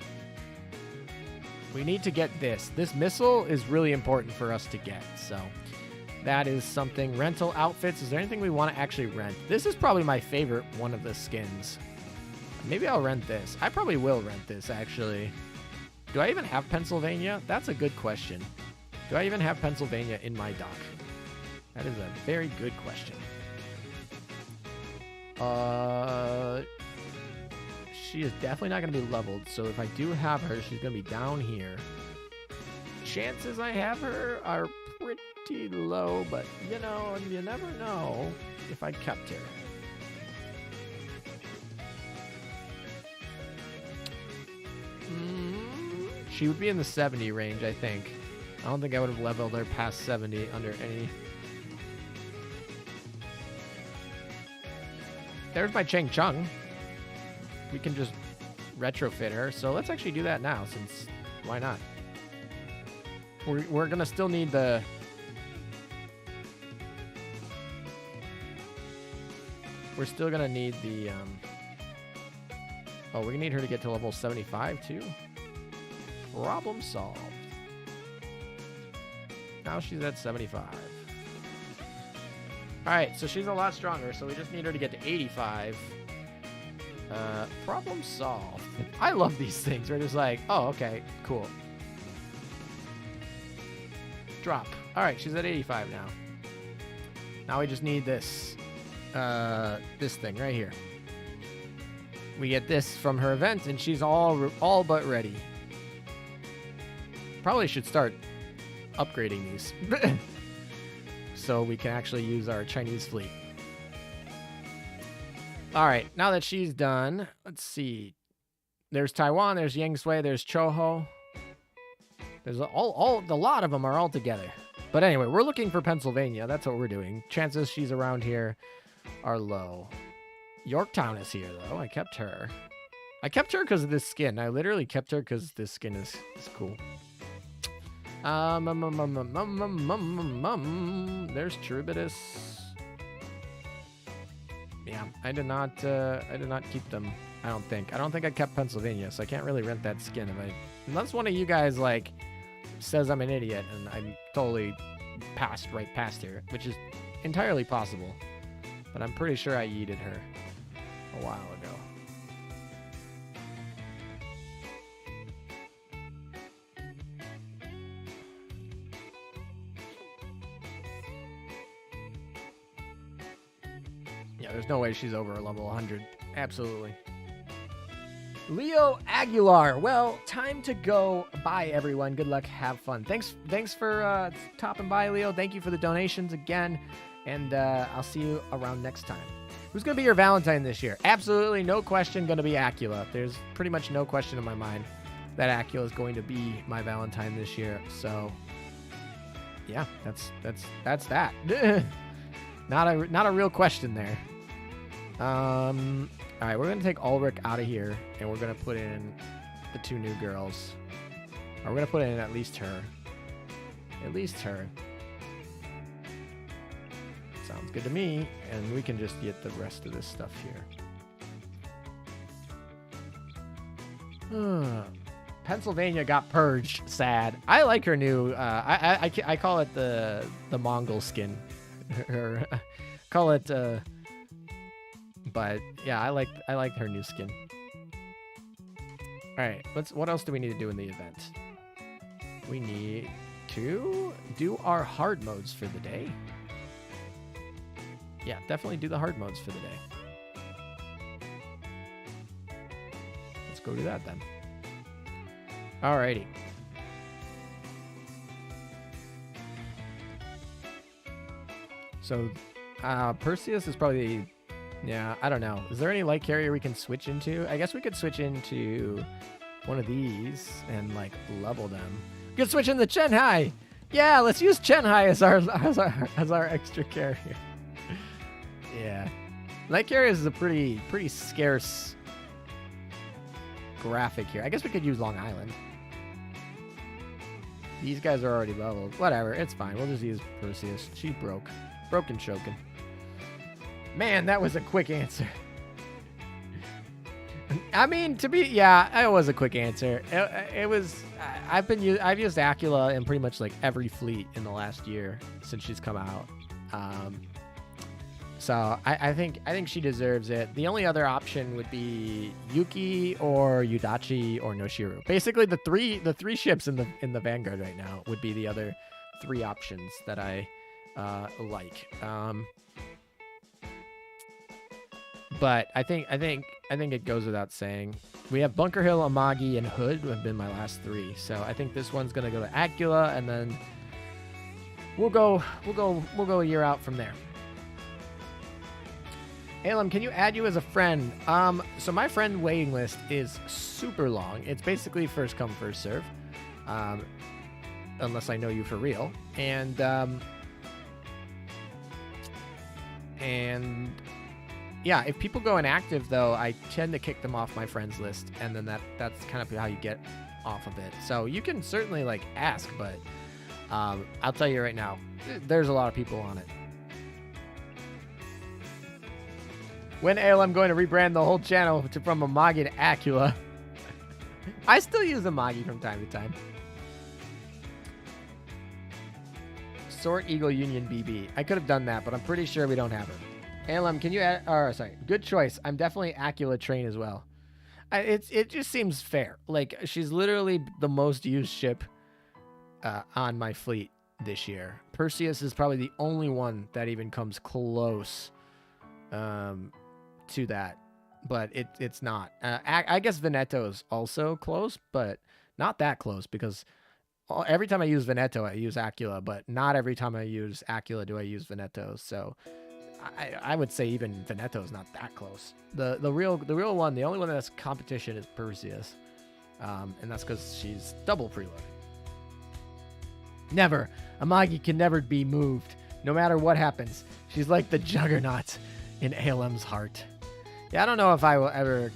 We need to get this. This missile is really important for us to get. So that is something. Rental outfits. Is there anything we want to actually rent? This is probably my favorite one of the skins. Maybe I'll rent this. I probably will rent this, actually. Do I even have Pennsylvania? That's a good question. Do I even have Pennsylvania in my dock? That is a very good question. She is definitely not going to be leveled, so if I do have her, she's going to be down here. Chances I have her are pretty low, but, you know, you never know if I kept her. She would be in the 70 range, I think. I don't think I would have leveled her past 70 under any... There's my Cheng Chung. We can just retrofit her. So let's actually do that now, since... Why not? We're going to still need the... We're still going to need the... Oh, we're going to need her to get to level 75, too? Problem solved. Now she's at 75. Alright, so she's a lot stronger, so we just need her to get to 85. Problem solved. I love these things. We're just like, oh, okay, cool. Drop. Alright, she's at 85 now. Now we just need this. This thing right here. We get this from her event, and she's all but ready. Probably should start upgrading these so we can actually use our Chinese fleet. All right, now that she's done, let's see. There's Taiwan, there's Yangshui, there's Choho. There's a lot of them are all together. But anyway, we're looking for Pennsylvania. That's what we're doing. Chances she's around here are low. Yorktown is here, though. I kept her. I kept her because of this skin. I literally kept her because this skin is cool. There's Charybdis. Yeah, I did not keep them. I don't think I kept Pennsylvania, so I can't really rent that skin. Unless one of you guys like says I'm an idiot and I'm totally passed right past here, which is entirely possible. But I'm pretty sure I yeeted her a while ago. Yeah, there's no way she's over level 100. Absolutely. Leo Aguilar. Well, time to go. Bye, everyone. Good luck. Have fun. Thanks for topping by, Leo. Thank you for the donations again. And I'll see you around next time. Who's going to be your Valentine this year? Absolutely no question going to be Acula. There's pretty much no question in my mind that Acula is going to be my Valentine this year. So, yeah, that's that. Not a real question there. All right, we're going to take Ulrich out of here, and we're going to put in the 2 new girls. Or we're going to put in at least her. At least her. Sounds good to me, and we can just get the rest of this stuff here. Pennsylvania got purged. Sad. I like her new. I call it the Mongol skin. Or call it. But yeah, I like her new skin. All right. What else do we need to do in the event? We need to do our hard modes for the day. Yeah, definitely do the hard modes for the day. Let's go do that then. Alrighty. So, Perseus is probably, yeah, I don't know. Is there any light carrier we can switch into? I guess we could switch into one of these and like level them. We could switch into Chenhai. Yeah, let's use Chenhai as our extra carrier. Yeah, light carriers is a pretty scarce graphic here. I guess we could use Long Island. These guys are already leveled. Whatever, it's fine. We'll just use Perseus. She broken choking. Man, that was a quick answer. I mean, it was a quick answer. It was. I've used Acula in pretty much like every fleet in the last year since she's come out. So I think she deserves it. The only other option would be Yuki or Yudachi or Noshiru. Basically, the three ships in the Vanguard right now would be the other 3 options that I like. But I think it goes without saying. We have Bunker Hill, Amagi, and Hood who have been my last 3. So I think this one's gonna go to Acula, and then we'll go a year out from there. Alem, can you add you as a friend? So my friend waiting list is super long. It's basically first come, first serve. Unless I know you for real. And yeah, if people go inactive though, I tend to kick them off my friends list, and then that's kind of how you get off of it. So you can certainly like ask, but I'll tell you right now, there's a lot of people on it. When I'm going to rebrand the whole channel from Amagi to Acula. I still use Amagi from time to time. Sort Eagle Union BB. I could have done that, but I'm pretty sure we don't have her. Alem, can you add? Or sorry, good choice. I'm definitely Acula train as well. It just seems fair. Like she's literally the most used ship on my fleet this year. Perseus is probably the only one that even comes close to that, but it's not. I guess Veneto is also close, but not that close, because every time I use Veneto, I use Acula, but not every time I use Acula do I use Veneto. So I would say even Veneto is not that close. The real one, the only one that's competition is Perseus, and that's because she's double preload. Never. Amagi can never be moved, no matter what happens. She's like the juggernaut in Alem's heart. Yeah, I don't know if I will ever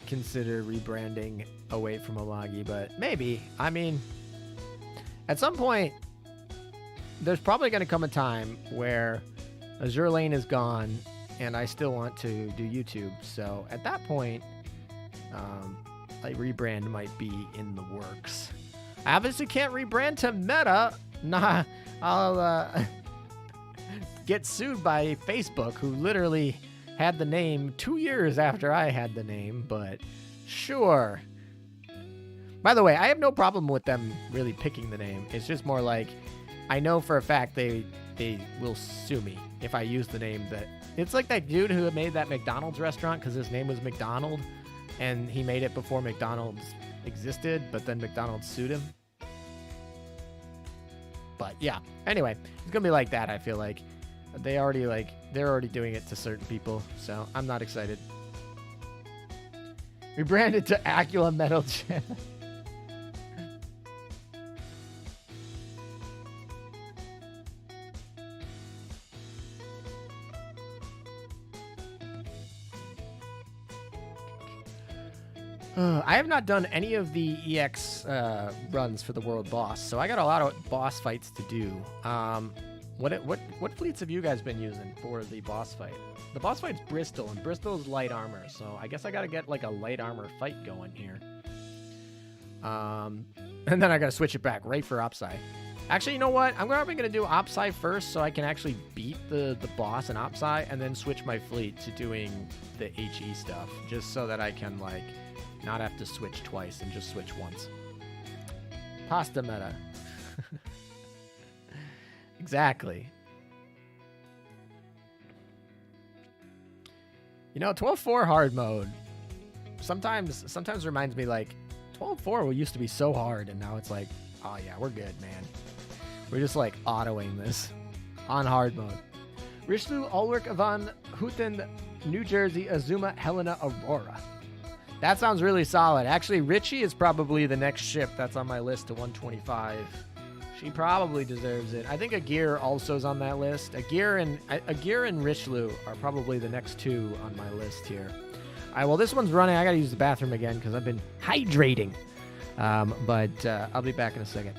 consider rebranding away from Amagi, but maybe. I mean, at some point, there's probably going to come a time where Azur Lane is gone, and I still want to do YouTube. So at that point, a rebrand might be in the works. I obviously can't rebrand to Meta. Nah, I'll get sued by Facebook, who literally had the name 2 years after I had the name, but sure. By the way, I have no problem with them really picking the name. It's just more like, I know for a fact they they will sue me if I use the name that... It's like that dude who made that McDonald's restaurant because his name was McDonald, and he made it before McDonald's existed, but then McDonald's sued him. But yeah, anyway, it's gonna be like that. I feel like they're already doing it to certain people, so I'm not excited. Rebranded to Acula Metal Gen. I have not done any of the EX runs for the world boss, so I got a lot of boss fights to do. What fleets have you guys been using for the boss fight? The boss fight's Bristol, and Bristol is light armor, so I guess I gotta get like a light armor fight going here. And then I gotta switch it back right for Opsai. Actually, you know what? I'm probably gonna do Opsai first, so I can actually beat the boss in Opsai, and then switch my fleet to doing the HE stuff, just so that I can like not have to switch twice and just switch once. Pasta meta. Exactly. You know, 12.4 hard mode sometimes reminds me like 12.4 used to be so hard, and now it's like, oh yeah, we're good, man. We're just like autoing this on hard mode. Richelieu, Ulrich von Hutten, New Jersey, Azuma, Helena, Aurora. That sounds really solid. Actually, Richie is probably the next ship that's on my list to 125. She probably deserves it. I think Agir also is on that list. Agir and Richelieu are probably the next two on my list here. All right, well, this one's running. I got to use the bathroom again because I've been hydrating. But I'll be back in a second.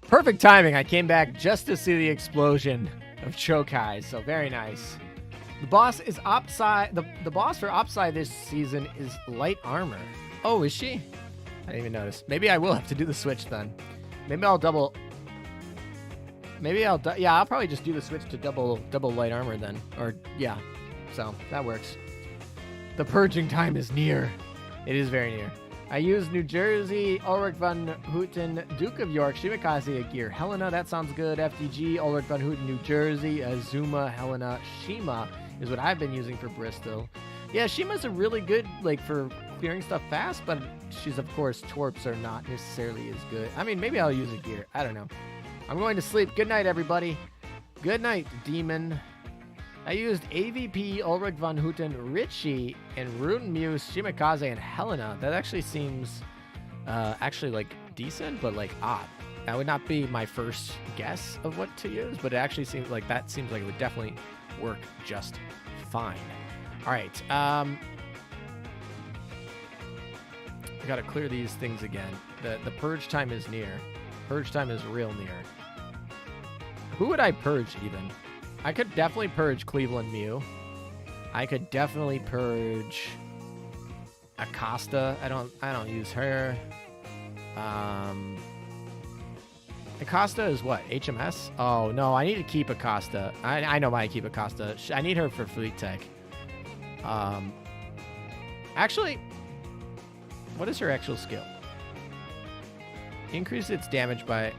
Perfect timing. I came back just to see the explosion of Chokai, so very nice. The boss is Opsai. The boss for Opsai this season is light armor. Oh, is she? I didn't even notice. Maybe I will have to do the switch then. Maybe I'll double. Yeah, I'll probably just do the switch to double light armor then. Or yeah, so that works. The purging time is near. It is very near. I use New Jersey, Ulrich von Hutten, Duke of York, Shimakaze, Agir, Helena, that sounds good. FDG, Ulrich von Hutten, New Jersey, Azuma, Helena, Shima is what I've been using for Bristol. Yeah, Shima's a really good, like, for clearing stuff fast, but she's, of course, torps are not necessarily as good. I mean, maybe I'll use Agir. I don't know. I'm going to sleep. Good night, everybody. Good night, Demon. I used AVP, Ulrich von Hutten, Richie, and Rune Muse, Shimakaze, and Helena. That actually seems actually like decent, but like odd. That would not be my first guess of what to use, but it actually seems like it would definitely work just fine. All right. I gotta clear these things again. The purge time is near. Purge time is real near. Who would I purge even? I could definitely purge Cleveland Mew. I could definitely purge Acosta. I don't use her. Acosta is what? HMS? Oh no, I need to keep Acosta. I know why I keep Acosta. I need her for Fleet Tech. Actually, what is her actual skill? Increase its damage by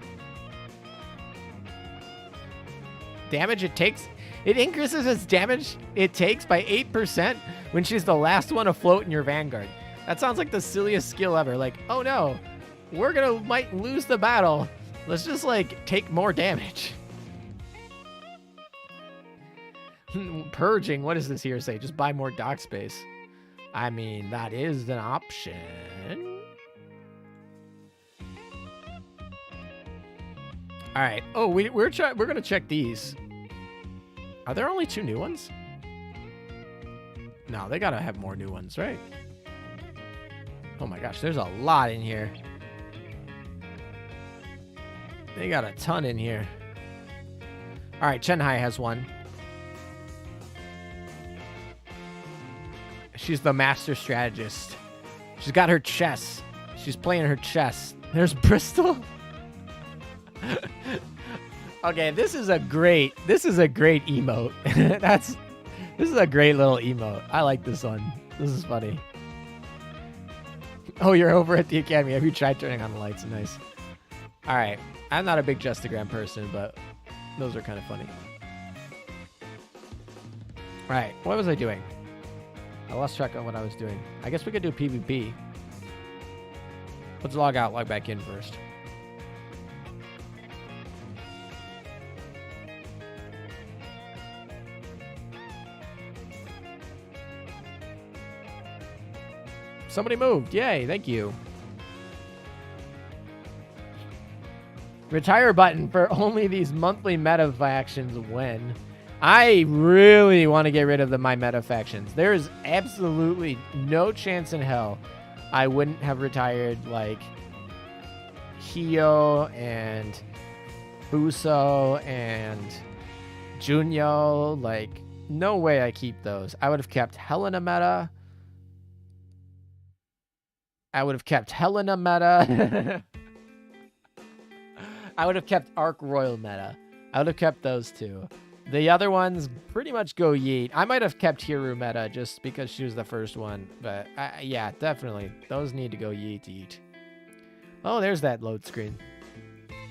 damage it takes. It increases its damage it takes by 8% when she's the last one afloat in your Vanguard. That sounds like the silliest skill ever. Like, oh no, might lose the battle. Let's just like take more damage. Purging, what does this here say? Just buy more dock space. I mean, that is an option. All right. Oh, we're gonna check these. Are there only 2 new ones? No, they gotta have more new ones, right? Oh my gosh, there's a lot in here. They got a ton in here. All right, Chenhai has one. She's the master strategist. She's got her chess. She's playing her chess. There's Bristol. Okay, this is a great emote. This is a great little emote. I like this one. This is funny. Oh, you're over at the academy. Have you tried turning on the lights? Nice. All right. I'm not a big Justagram person, but those are kind of funny. All right. What was I doing? I lost track of what I was doing. I guess we could do PvP. Let's log out, log back in first. Somebody moved. Yay, thank you. Retire button for only these monthly meta factions when. I really want to get rid of my meta factions. There is absolutely no chance in hell I wouldn't have retired like Hio and Buso and Junyo. Like, no way I keep those. I would have kept Helena meta. I would have kept Helena meta. I would have kept Arc Royal meta. I would have kept those two. The other ones pretty much go yeet. I might have kept Hiru meta just because she was the first one. But yeah, definitely. Those need to go yeet. Oh, there's that load screen.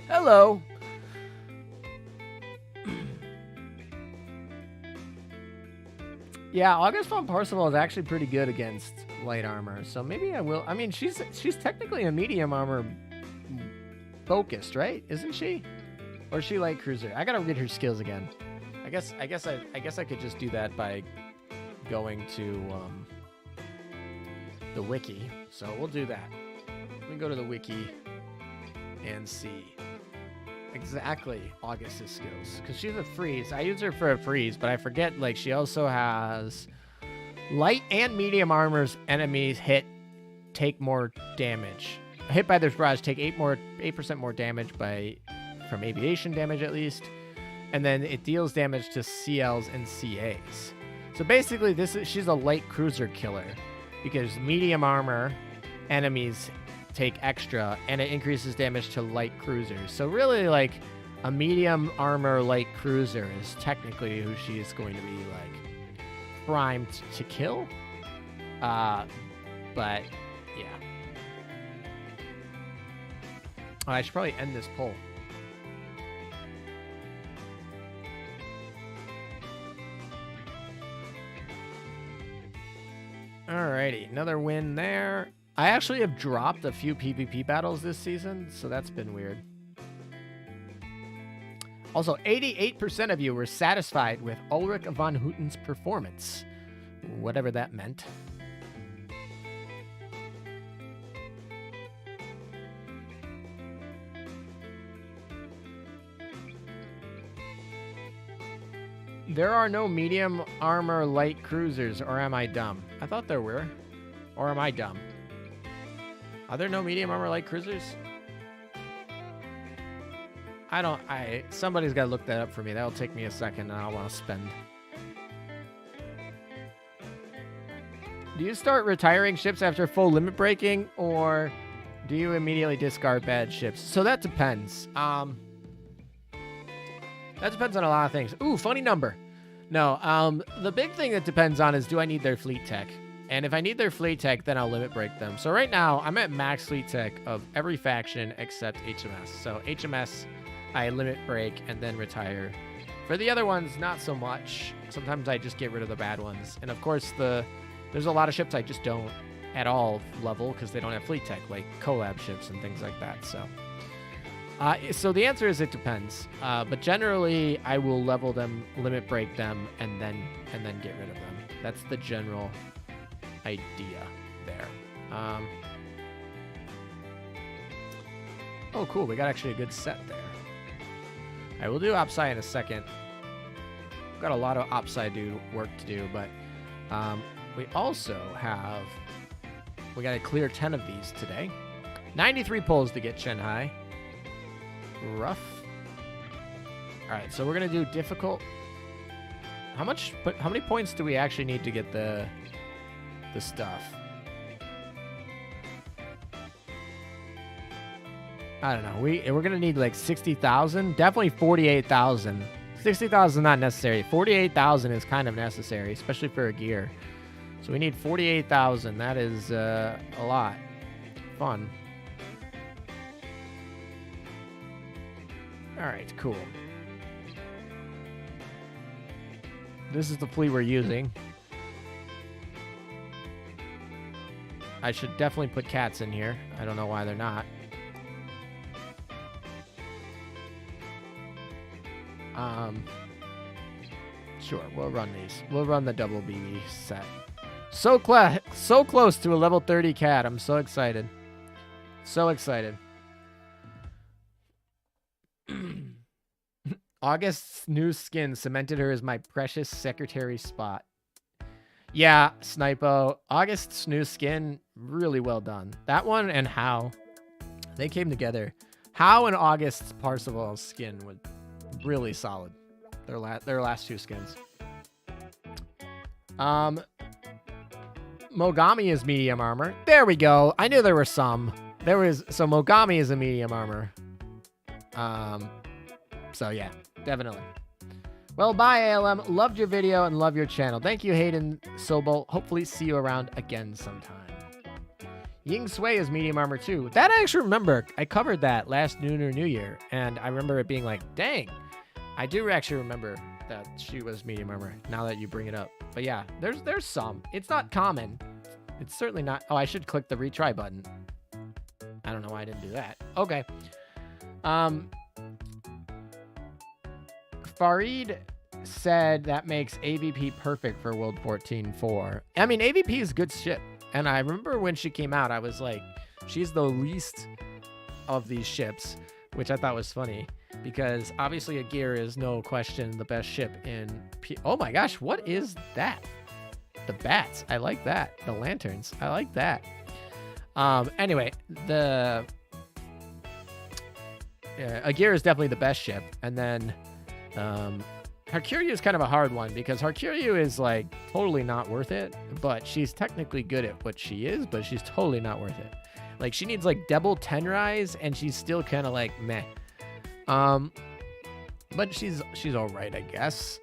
Hello. Yeah, August von Parseval is actually pretty good against light armor. So maybe I will. I mean, she's technically a medium armor focused, right? Isn't she? Or is she light cruiser? I gotta read her skills again. I guess I could just do that by going to the wiki. So we'll do that. Let me go to the wiki and see exactly August's skills, because she's a freeze. I use her for a freeze, but I forget like she also has light and medium armors. Enemies take more damage. Hit by this barrage take 8% more damage from aviation damage at least, and then it deals damage to CLs and CAs. So basically, she's a light cruiser killer because medium armor enemies take extra, and it increases damage to light cruisers. So really, like, a medium armor light cruiser is technically who she is going to be like primed to kill. But yeah. Oh, I should probably end this poll. Alrighty, another win there. I actually have dropped a few PvP battles this season, so that's been weird. Also, 88% of you were satisfied with Ulrich von Hutten's performance, whatever that meant. There are no medium armor light cruisers, or am I dumb? I thought there were. Or am I dumb? Are there no medium armor light cruisers? Somebody's got to look that up for me. That'll take me a second and I want to spend. Do you start retiring ships after full limit breaking, or do you immediately discard bad ships? So that depends. That depends on a lot of things. Ooh, funny number. No, the big thing that depends on is, do I need their fleet tech? And if I need their fleet tech, then I'll limit break them. So right now, I'm at max fleet tech of every faction except HMS. So HMS, I limit break and then retire. For the other ones, not so much. Sometimes I just get rid of the bad ones. And of course, there's a lot of ships I just don't at all level because they don't have fleet tech, like collab ships and things like that. So the answer is it depends. But generally, I will level them, limit break them, and then get rid of them. That's the general idea there. Oh, cool. We got actually a good set there. I will do Opsci in a second. We've got a lot of Opsci work to do, but we also have... We got to clear 10 of these today. 93 pulls to get Chen Hai. Rough. All right, so we're going to do difficult. How many points do we actually need to get the stuff? I don't know. We're going to need like 60,000. Definitely 48,000. 60,000 is not necessary. 48,000 is kind of necessary, especially for a gear. So we need 48,000. That is a lot. Fun. All right, cool. This is the fleet we're using. I should definitely put cats in here. I don't know why they're not. Sure, we'll run these. We'll run the double BB set. So close to a level 30 cat. I'm so excited. So excited. August's new skin cemented her as my precious secretary spot. Yeah, Snipo. August's new skin, really well done. That one and How, they came together. How and August's Parseval's skin was really solid. Their last two skins. Mogami is medium armor. There we go. I knew there were some. So Mogami is a medium armor. So yeah, definitely. Well, bye, ALM. Loved your video and love your channel. Thank you, Hayden Sobol. Hopefully see you around again sometime. Ying Sui is medium armor too. That I actually remember. I covered that last Lunar New Year, and I remember it being like, dang. I do actually remember that she was medium armor, now that you bring it up. But yeah, there's some. It's not common. It's certainly not. Oh, I should click the retry button. I don't know why I didn't do that. Okay. Farid said that makes AVP perfect for World 14.4. I mean, AVP is good shit. And I remember when she came out, I was like, she's the least of these ships, which I thought was funny. Because obviously a gear is no question the best ship in... Oh my gosh, what is that? The bats. I like that. The lanterns. I like that. Anyway, a gear is definitely the best ship. And then Hercureu is kind of a hard one because Hercureu is like totally not worth it. But she's technically good at what she is, but she's totally not worth it. Like she needs like double 10 rise and she's still kind of like meh. But she's all right, I guess.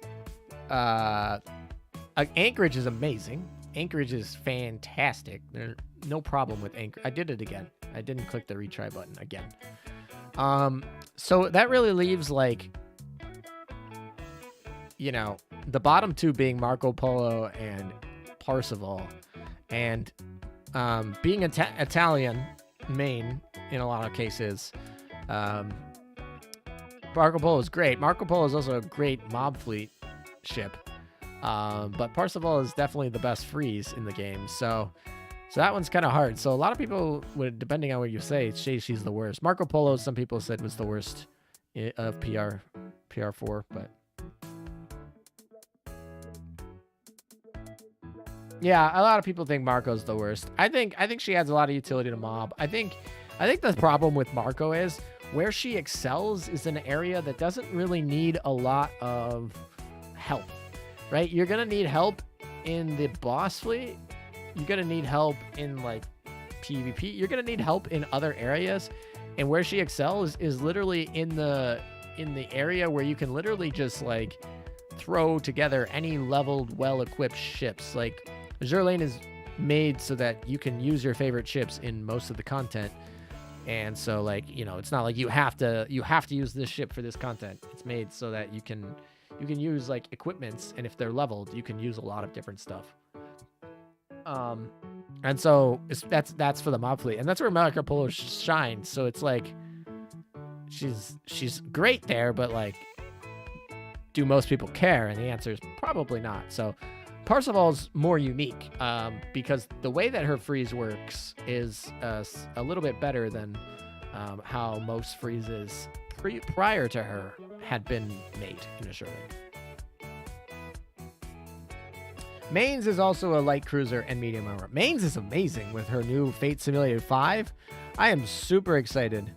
Anchorage is amazing. Anchorage is fantastic. There's no problem with Anchorage. I did it again. I didn't click the retry button again. So that really leaves like, you know, the bottom two being Marco Polo and Parseval, and being Italian main in a lot of cases. Marco Polo is great. Marco Polo is also a great mob fleet ship. But Parseval is definitely the best freeze in the game. So that one's kind of hard. So a lot of people would, depending on what you say, she's the worst. Marco Polo, some people said, was the worst of PR4, but Yeah, a lot of people think Marco's the worst. I think she adds a lot of utility to mob. I think the problem with Marco is where she excels is an area that doesn't really need a lot of help, right? You're gonna need help in the boss fleet. You're gonna need help in like PvP. You're gonna need help in other areas, and where she excels is literally in the area where you can literally just like throw together any leveled, well-equipped ships. Like Azur Lane is made so that you can use your favorite ships in most of the content. And so, like, you know, it's not like you have to use this ship for this content. It's made so that you can use like equipments, and if they're leveled, you can use a lot of different stuff. And so that's for the mob fleet, and that's where Marco Polo shines. So it's like she's great there, but like, do most people care? And the answer is probably not. So Parseval's more unique because the way that her freeze works is a little bit better than how most freezes prior to her had been made in Azur Lane. Mains is also a light cruiser and medium armor. Mains is amazing with her new Fate Simulated 5. I am super excited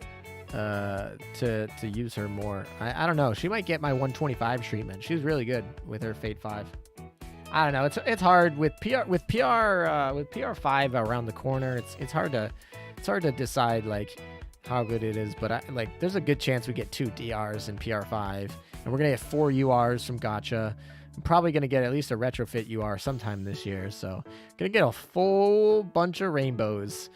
to use her more. I don't know. She might get my 125 treatment. She's really good with her Fate 5. I don't know. It's hard with PR5 around the corner. It's hard to decide like how good it is. But there's a good chance we get 2 DRs in PR5, and we're gonna get 4 URs from Gacha. I'm probably gonna get at least a retrofit UR sometime this year. So gonna get a full bunch of rainbows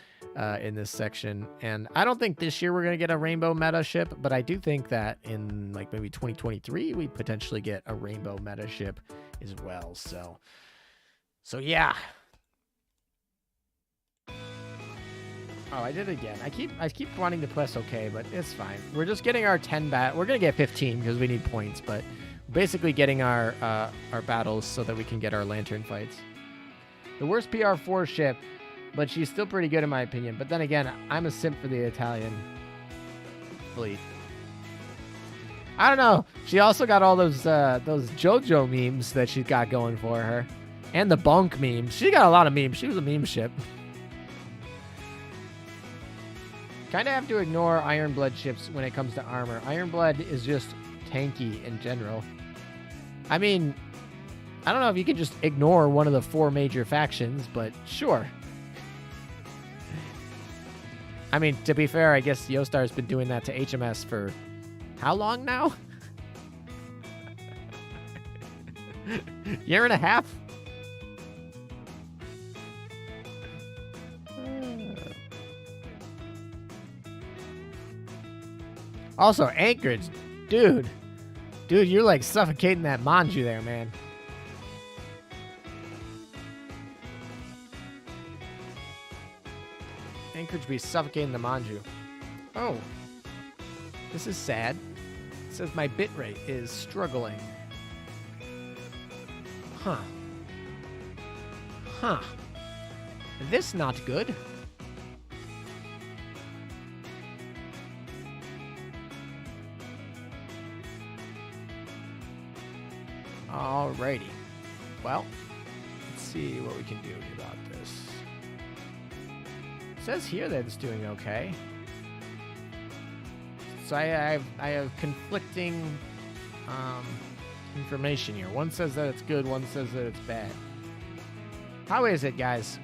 in this section. And I don't think this year we're gonna get a rainbow meta ship, but I do think that in like maybe 2023 we potentially get a rainbow meta ship as well. So yeah. Oh, I did it again. I keep wanting to press OK, but it's fine. We're just getting our 10 We're gonna get 15 because we need points, but basically getting our battles so that we can get our lantern fights. The worst PR4 ship, but she's still pretty good in my opinion. But then again, I'm a simp for the Italian fleet. I don't know. She also got all those JoJo memes that she's got going for her, and the Bonk memes. She got a lot of memes. She was a meme ship. Kind of have to ignore Ironblood ships when it comes to armor. Ironblood is just tanky in general. I mean, I don't know if you can just ignore one of the 4 major factions, but sure. I mean, to be fair, I guess Yostar's been doing that to HMS for how long now? Year and a half? Also, Anchorage. Dude, you're like suffocating that Manju there, man. Anchorage be suffocating the Manju. Oh. This is sad. It says my bitrate is struggling. Huh. This not good. Alrighty. Well, let's see what we can do about this. It says here that it's doing okay. So I have conflicting information here. One says that it's good, one says that it's bad. How is it, guys?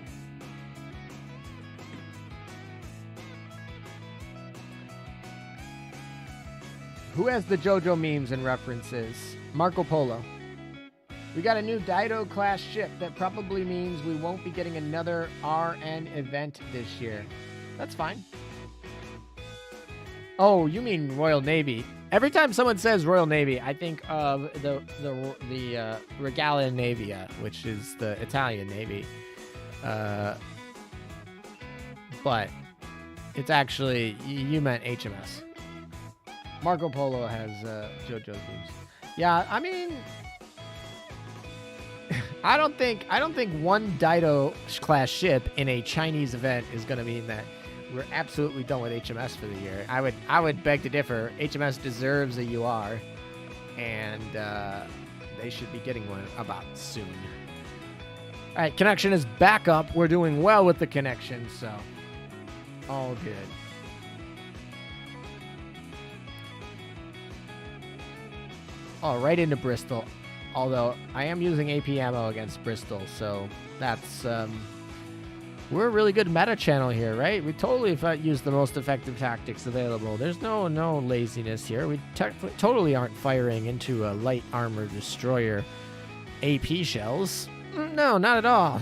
Who has the JoJo memes and references? Marco Polo. We got a new Dido class ship. That probably means we won't be getting another RN event this year. That's fine. Oh, you mean Royal Navy. Every time someone says Royal Navy, I think of the Regala Navia, which is the Italian Navy. But it's actually, you meant HMS. Marco Polo has JoJo's memes. Yeah, I mean, I don't think one Dido class ship in a Chinese event is going to mean that we're absolutely done with HMS for the year. I would beg to differ. HMS deserves a UR, and they should be getting one about soon. All right, connection is back up. We're doing well with the connection, so all good. Oh, right into Bristol. Although I am using AP ammo against Bristol, so that's we're a really good meta channel here, right? We totally use the most effective tactics available. There's no laziness here. We totally aren't firing into a light armor destroyer AP shells. No, not at all.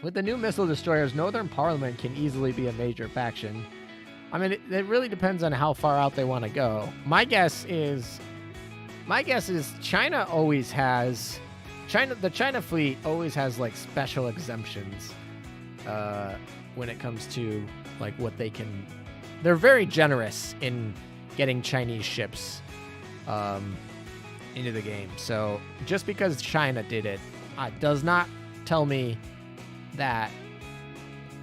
With the new missile destroyers, Northern Parliament can easily be a major faction. I mean, it really depends on how far out they want to go. My guess is China always has... the China fleet always has, like, special exemptions when it comes to, like, what they can... They're very generous in getting Chinese ships into the game. So just because China did it does not tell me that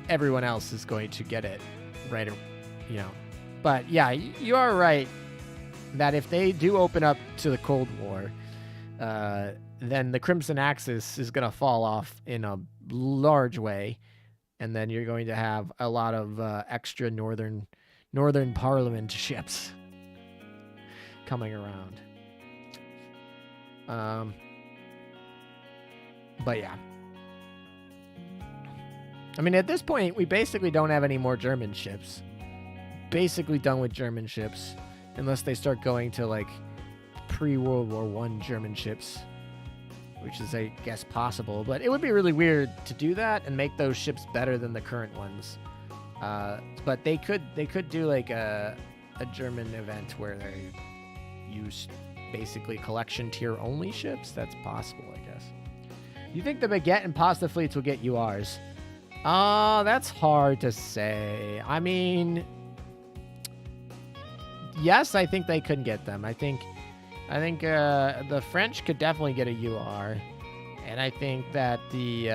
everyone else is going to get it right, you know. But yeah, you are right that if they do open up to the Cold War, then the Crimson Axis is going to fall off in a large way, and then you're going to have a lot of extra Northern Parliament ships coming around. But yeah. I mean, at this point, we basically don't have any more German ships. Basically done with German ships, unless they start going to, like, pre-World War I German ships, which is, I guess, possible. But it would be really weird to do that and make those ships better than the current ones. But they could do, like, a German event where they use basically collection tier only ships. That's possible, I guess. You think the baguette and pasta fleets will get URs? That's hard to say. I mean, yes, I think they could get them. I think the French could definitely get a UR, and I think that the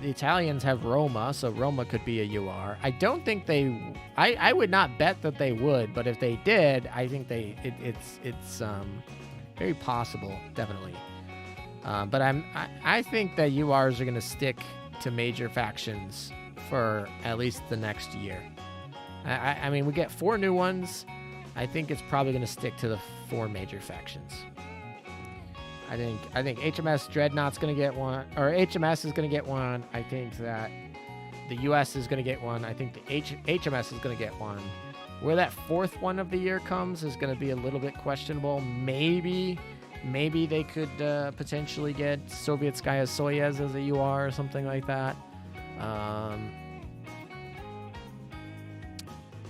Italians have Roma, so Roma could be a UR. I don't think they. I would not bet that they would, but if they did, I think it's very possible, definitely. But I think that URs are going to stick to major factions for at least the next year. I mean, we get 4 new ones. I think it's probably going to stick to the 4 major factions. I think HMS Dreadnought's going to get one, or HMS is going to get one. I think that the US is going to get one. I think the HMS is going to get one. Where that 4th one of the year comes is going to be a little bit questionable. Maybe they could potentially get Sovietskaya Soyuz as a UR or something like that.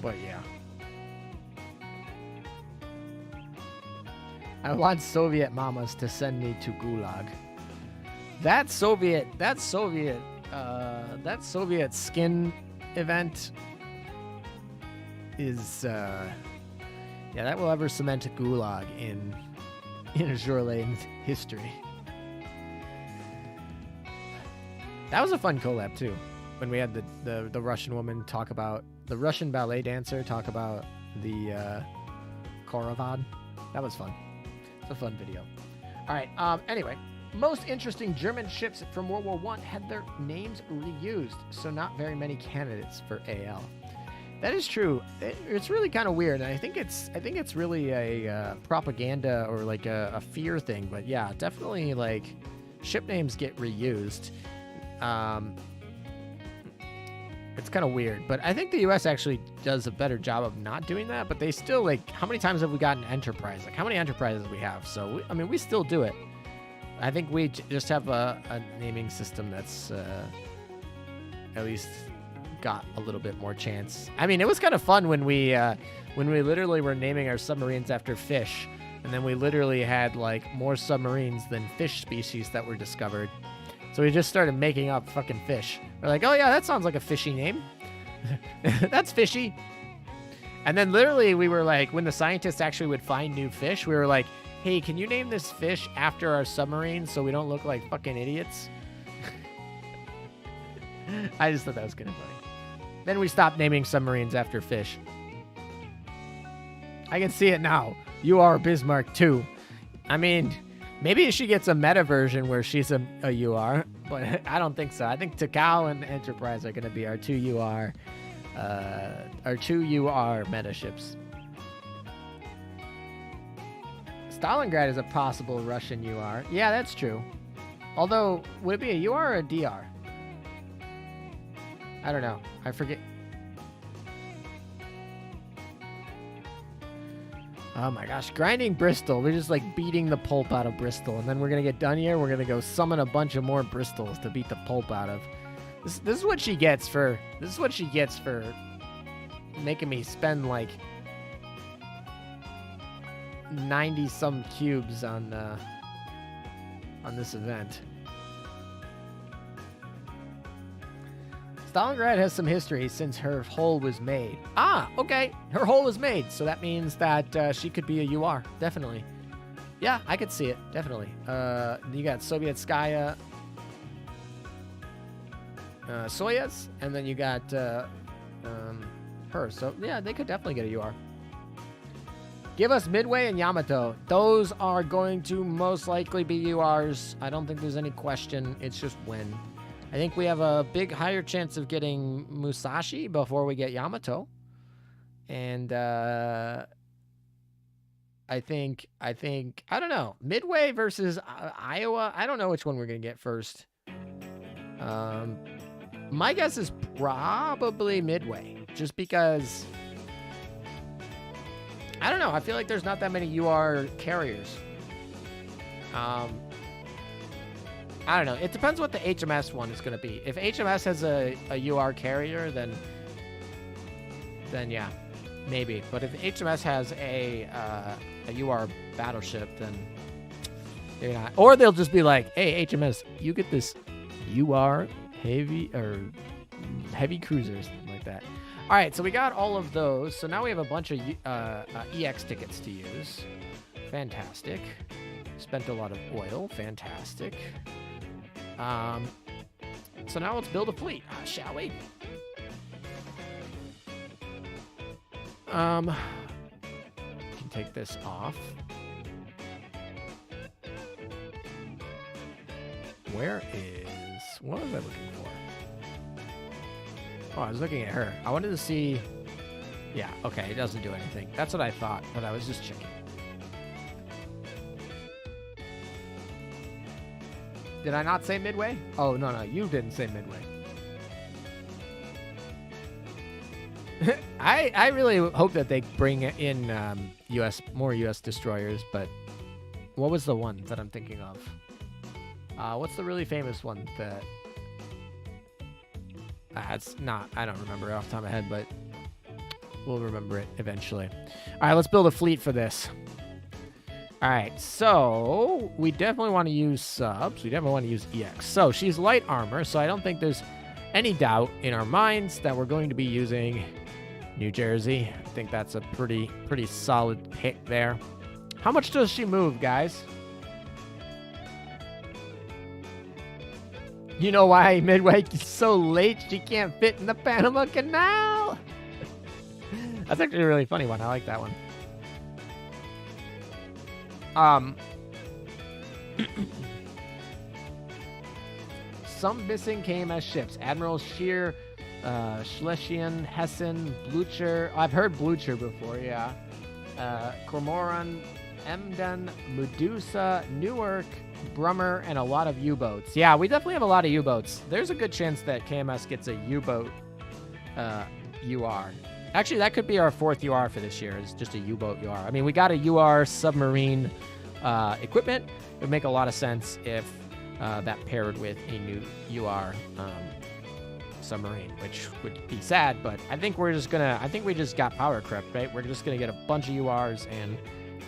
But yeah. I want Soviet mamas to send me to Gulag. That Soviet skin event is that will ever cement Gulag in Azur Lane's history. That was a fun collab too, when we had the Russian woman talk about the Russian ballet dancer talk about the Koravad. That was fun. It's a fun video. All right. Anyway, most interesting German ships from World War I had their names reused, so not very many candidates for AL. That is true. It's really kind of weird, and I think it's really a propaganda or like a fear thing. But yeah, definitely like ship names get reused. It's kind of weird, but I think the U.S. actually does a better job of not doing that. But they still, like, how many times have we gotten Enterprise? Like, how many Enterprises we have? So we still do it. I think we just have a naming system that's at least got a little bit more chance. I mean, it was kind of fun when we literally were naming our submarines after fish, and then we literally had like more submarines than fish species that were discovered. So we just started making up fucking fish. We're like, oh yeah, that sounds like a fishy name. That's fishy. And then literally we were like, when the scientists actually would find new fish, we were like, hey, can you name this fish after our submarine so we don't look like fucking idiots? I just thought that was kind of funny. Then we stopped naming submarines after fish. I can see it now. You are Bismarck too. I mean, Maybe she gets a meta version where she's a UR, but I don't think so. I think Takao and Enterprise are going to be our two UR meta ships. Stalingrad is a possible Russian UR. Yeah, that's true. Although, would it be a UR or a DR? I don't know. I forget. Oh my gosh, grinding Bristol. We're just like beating the pulp out of Bristol. And then we're going to get done here. We're going to go summon a bunch of more Bristols to beat the pulp out of. This is what she gets for making me spend like 90 some cubes on this event. Stalingrad has some history since her hull was made. Ah, okay. Her hull was made, so that means that she could be a UR, definitely. Yeah, I could see it, definitely. You got Sovietskaya, Soyuz, and then you got her. So, yeah, they could definitely get a UR. Give us Midway and Yamato. Those are going to most likely be URs. I don't think there's any question. It's just when. I think we have a big higher chance of getting Musashi before we get Yamato. And I think, I don't know. Midway versus Iowa. I don't know which one we're going to get first. My guess is probably Midway. Just because, I don't know. I feel like there's not that many UR carriers. I don't know. It depends what the HMS one is going to be. If HMS has a UR carrier, then yeah, maybe. But if HMS has a UR battleship, then maybe not. Or they'll just be like, hey, HMS, you get this UR heavy cruisers, something like that. All right, so we got all of those. So now we have a bunch of EX tickets to use. Fantastic. Spent a lot of oil. Fantastic. So now let's build a fleet, shall we? Can take this off. What was I looking for? Oh, I was looking at her. I wanted to see. Yeah, okay, it doesn't do anything. That's what I thought, but I was just checking. Did I not say Midway? Oh, no, you didn't say Midway. I really hope that they bring in more US destroyers, but what was the one that I'm thinking of? What's the really famous one that... it's not, I don't remember off the top of my head, but we'll remember it eventually. All right, let's build a fleet for this. All right, so we definitely want to use subs. We definitely want to use EX. So she's light armor, so I don't think there's any doubt in our minds that we're going to be using New Jersey. I think that's a pretty solid pick there. How much does she move, guys? You know why Midway is so late? She can't fit in the Panama Canal. That's actually a really funny one. I like that one. Some missing KMS ships. Admiral Scheer, Schlesien, Hessen, Blucher. I've heard Blucher before, yeah. Cormoran, Emden, Medusa, Newark, Brummer, and a lot of U-boats. Yeah, we definitely have a lot of U-boats. There's a good chance that KMS gets a U-boat UR. Actually, that could be our fourth UR for this year. It's just a U-boat UR. I mean, we got a UR submarine equipment. It would make a lot of sense if that paired with a new UR submarine, which would be sad, but I think we just got power crept, right? We're just gonna get a bunch of URs, and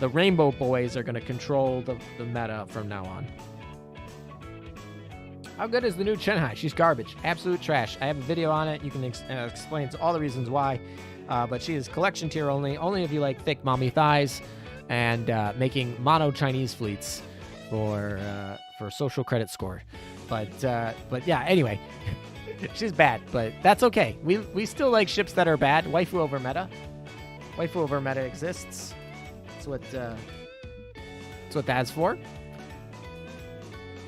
the Rainbow Boys are gonna control the meta from now on. How good is the new Chenhai? She's garbage. Absolute trash. I have a video on it. You can explain all the reasons why. But she is collection tier only. Only if you like thick mommy thighs and making mono Chinese fleets for social credit score. But yeah, anyway, she's bad, but that's okay. We still like ships that are bad. Waifu over meta. Waifu over meta exists. That's what that's for.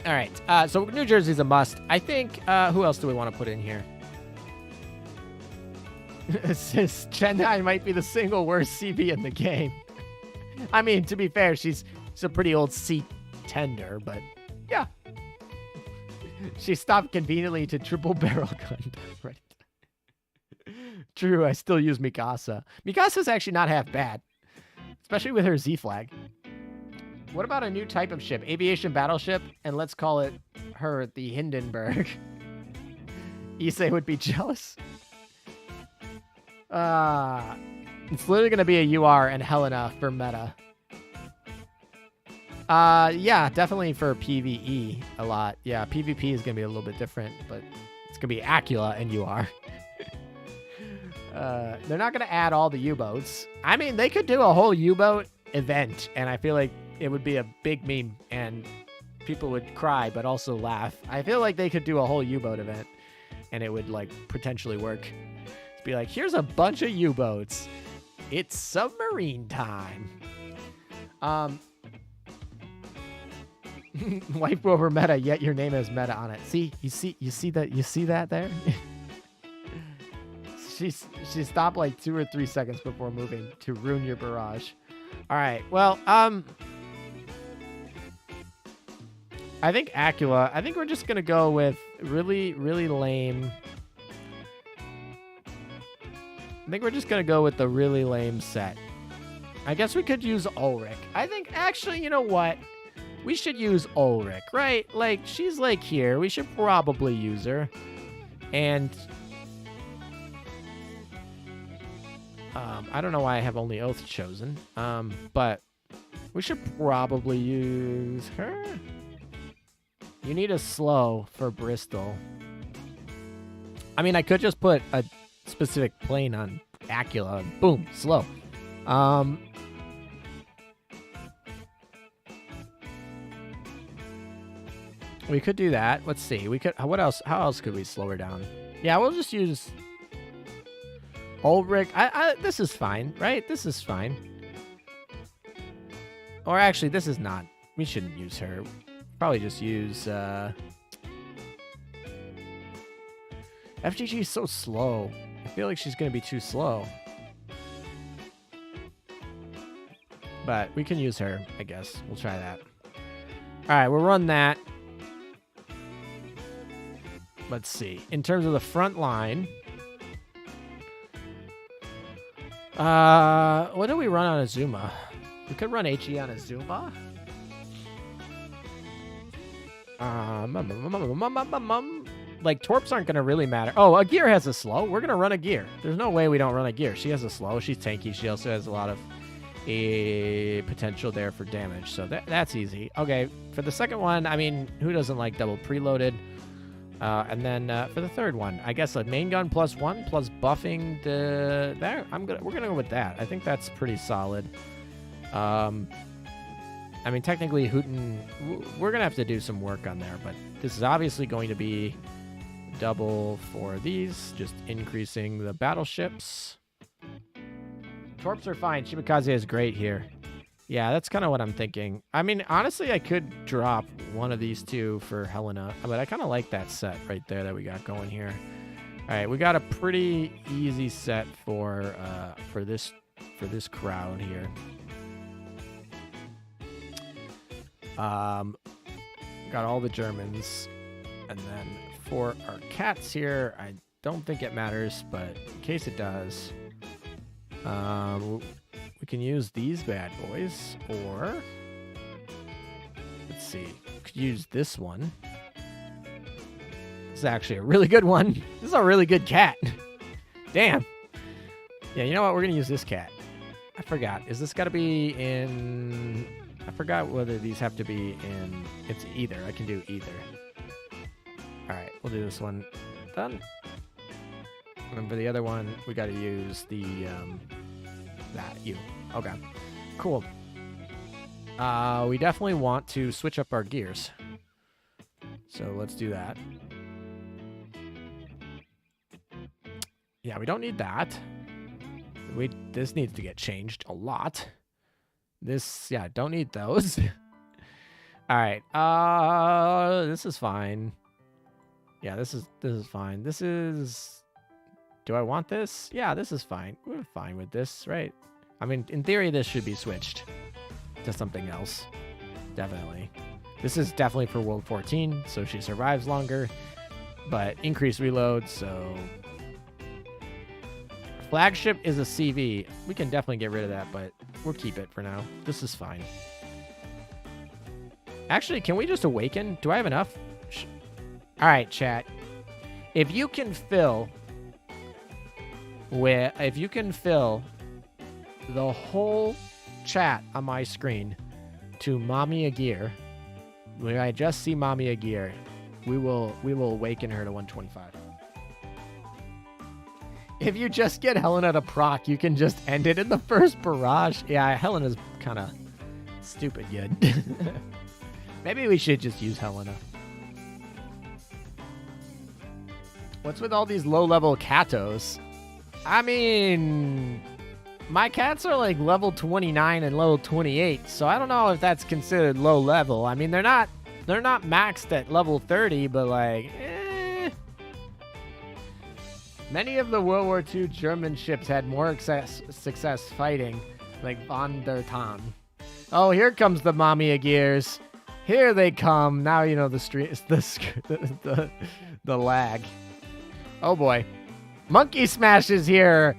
All right. So New Jersey's a must. I think, who else do we want to put in here? Chennai might be the single worst CB in the game. I mean, to be fair, she's a pretty old seat tender, but yeah. She stopped conveniently to triple barrel gun. Right. True, I still use Mikasa. Mikasa's actually not half bad, especially with her Z flag. What about a new type of ship? Aviation battleship, and let's call it her the Hindenburg. Issei would be jealous. It's literally going to be a UR and Helena for meta. Yeah, definitely for PvE a lot. Yeah, PvP is going to be a little bit different, but it's going to be Acula and UR. They're not going to add all the U-boats. I mean, they could do a whole U-boat event, and I feel like it would be a big meme, and people would cry, but also laugh. I feel like they could do a whole U-boat event, and it would, like, potentially work. Be like, here's a bunch of U-boats. It's submarine time. Wipe over meta, yet your name has meta on it. See, you see that there? She stopped like 2 or 3 seconds before moving to ruin your barrage. All right, well, I think Acula. I think we're just gonna go with really, really lame. I think we're just going to go with the really lame set. I guess we could use Ulrich. I think, actually, you know what? We should use Ulrich, right? Like, she's, like, here. We should probably use her. And I don't know why I have only Oath chosen. But we should probably use her. You need a slow for Bristol. I mean, I could just put a specific plane on Acula. Boom, slow. We could do that. Let's see. We could. What else? How else could we slow her down? Yeah, we'll just use Ulrich. This is fine, right? This is fine. Or actually, this is not. We shouldn't use her. Probably just use FGG is so slow. I feel like she's going to be too slow. But we can use her, I guess. We'll try that. All right, we'll run that. Let's see. In terms of the front line, what do we run on Azuma? We could run HE on Azuma. Like, torps aren't going to really matter. Oh, a gear has a slow. We're going to run a gear. There's no way we don't run a gear. She has a slow. She's tanky. She also has a lot of potential there for damage. So that's easy. Okay, for the second one, I mean, who doesn't like double preloaded? And then for the third one, I guess a main gun +1 plus buffing the... There, we're going to go with that. I think that's pretty solid. I mean, technically, Hutten... We're going to have to do some work on there, but this is obviously going to be double for these, just increasing the battleships. Torps are fine. Shimikaze is great here. Yeah, that's kind of what I'm thinking. I mean, honestly, I could drop one of these two for Helena, but I kind of like that set right there that we got going here. All right, we got a pretty easy set for this crowd here. Got all the Germans, and then for our cats here, I don't think it matters, but in case it does, we can use these bad boys, or let's see, we could use this one. This is actually a really good one. This is a really good cat. Damn. Yeah, you know what? We're gonna use this cat. I forgot. Is this gotta be in... I forgot whether these have to be in... It's either. I can do either. Alright, we'll do this one. Done. And for the other one, we gotta use the... Okay. Cool. We definitely want to switch up our gears. So let's do that. Yeah, we don't need that. This needs to get changed a lot. This, yeah, don't need those. All right. This is fine. Yeah, this is fine. This is. Do I want this? Yeah, this is fine. We're fine with this, right? I mean, in theory, this should be switched to something else. Definitely. This is definitely for World 14, so she survives longer. But increased reload, so... Flagship is a CV. We can definitely get rid of that, but we'll keep it for now. This is fine. Actually, can we just awaken? Do I have enough? All right, chat. If you can fill the whole chat on my screen to Mommy Agir, when I just see Mommy Agir, we will awaken her to 125. If you just get Helena to proc, you can just end it in the first barrage. Yeah, Helena's kind of stupid good. Maybe we should just use Helena. What's with all these low-level Katos? I mean, my cats are like level 29 and level 28, so I don't know if that's considered low level. I mean, they're not maxed at level 30, but like, Many of the World War II German ships had more success fighting, like Von der Tann. Oh, here comes the Mommy Agirs. Here they come. Now you know the lag. Oh boy. Monkey Smash is here.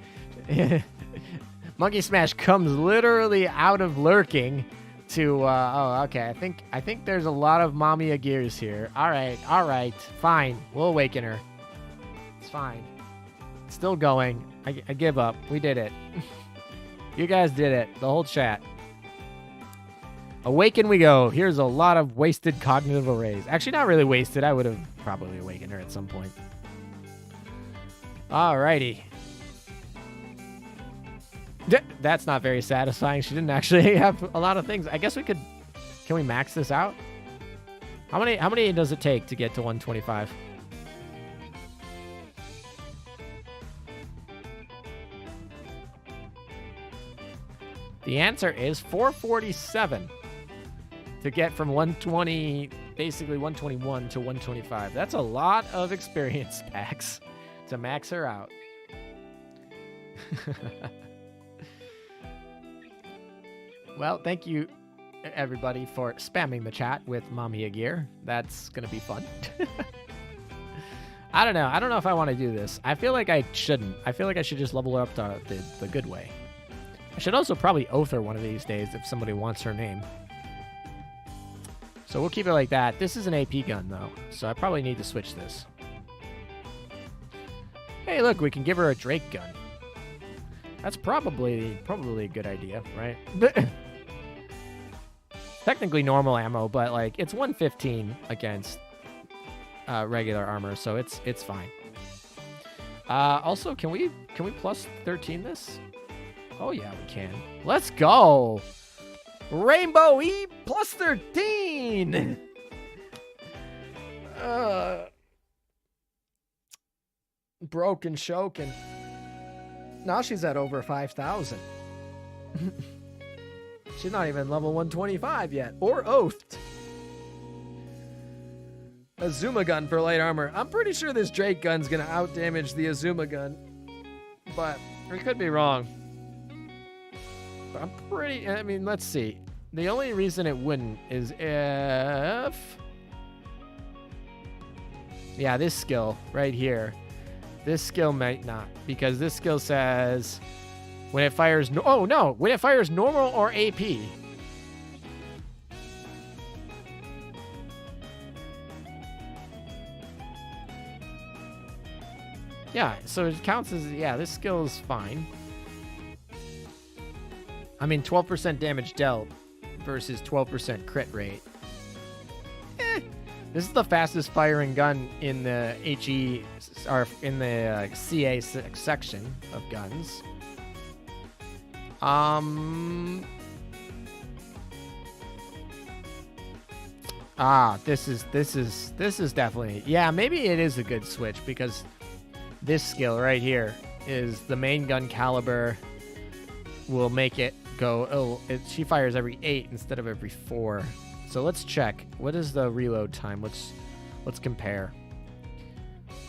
Monkey Smash comes literally out of lurking to oh, okay. I think there's a lot of Mommy Agirs here. All right. Fine. We'll awaken her. It's fine. Still going. I give up. We did it. You guys did it. The whole chat. Awaken we go. Here's a lot of wasted cognitive arrays. Actually, not really wasted. I would have probably awakened her at some point. Alrighty. That's not very satisfying. She didn't actually have a lot of things. I guess we could... Can we max this out? How many does it take to get to 125? The answer is 447 to get from 120, basically 121 to 125. That's a lot of experience packs to max her out. Well, thank you, everybody, for spamming the chat with Mommy Agir. That's going to be fun. I don't know. I don't know if I want to do this. I feel like I shouldn't. I feel like I should just level her up the good way. I should also probably oath her one of these days if somebody wants her name. So we'll keep it like that. This is an AP gun, though, so I probably need to switch this. Hey, look, we can give her a Drake gun. That's probably a good idea, right? Technically normal ammo, but like it's 115 against regular armor, so it's fine. Also, can we plus 13 this? Oh yeah, we can. Let's go! Rainbow E plus 13! Broken Shoken. Now she's at over 5,000. She's not even level 125 yet, or oathed. Azuma gun for light armor. I'm pretty sure this Drake gun's gonna outdamage the Azuma gun, but we could be wrong. I mean, let's see. The only reason it wouldn't is if... Yeah, this skill right here. This skill might not, because this skill says when it fires... when it fires normal or AP. Yeah, so it counts as... Yeah, this skill is fine. I mean, 12% damage dealt versus 12% crit rate. This is the fastest firing gun in the HE, or in the CA section of guns. This is definitely, yeah, maybe it is a good switch, because this skill right here is the main gun caliber will make it go, she fires every 8 instead of every 4. So let's check. What is the reload time? Let's compare.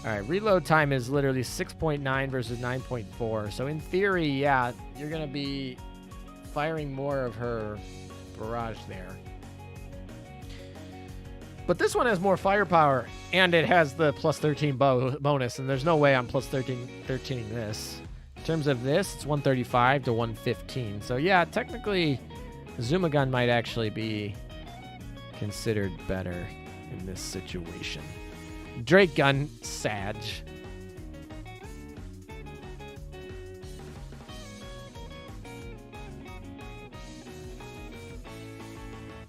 All right, reload time is literally 6.9 versus 9.4. So in theory, yeah, you're going to be firing more of her barrage there. But this one has more firepower, and it has the plus 13 bonus, and there's no way I'm plus 13ing this. In terms of this, it's 135 to 115. So yeah, technically, Zuma gun might actually be considered better in this situation. Drake gun, Sag.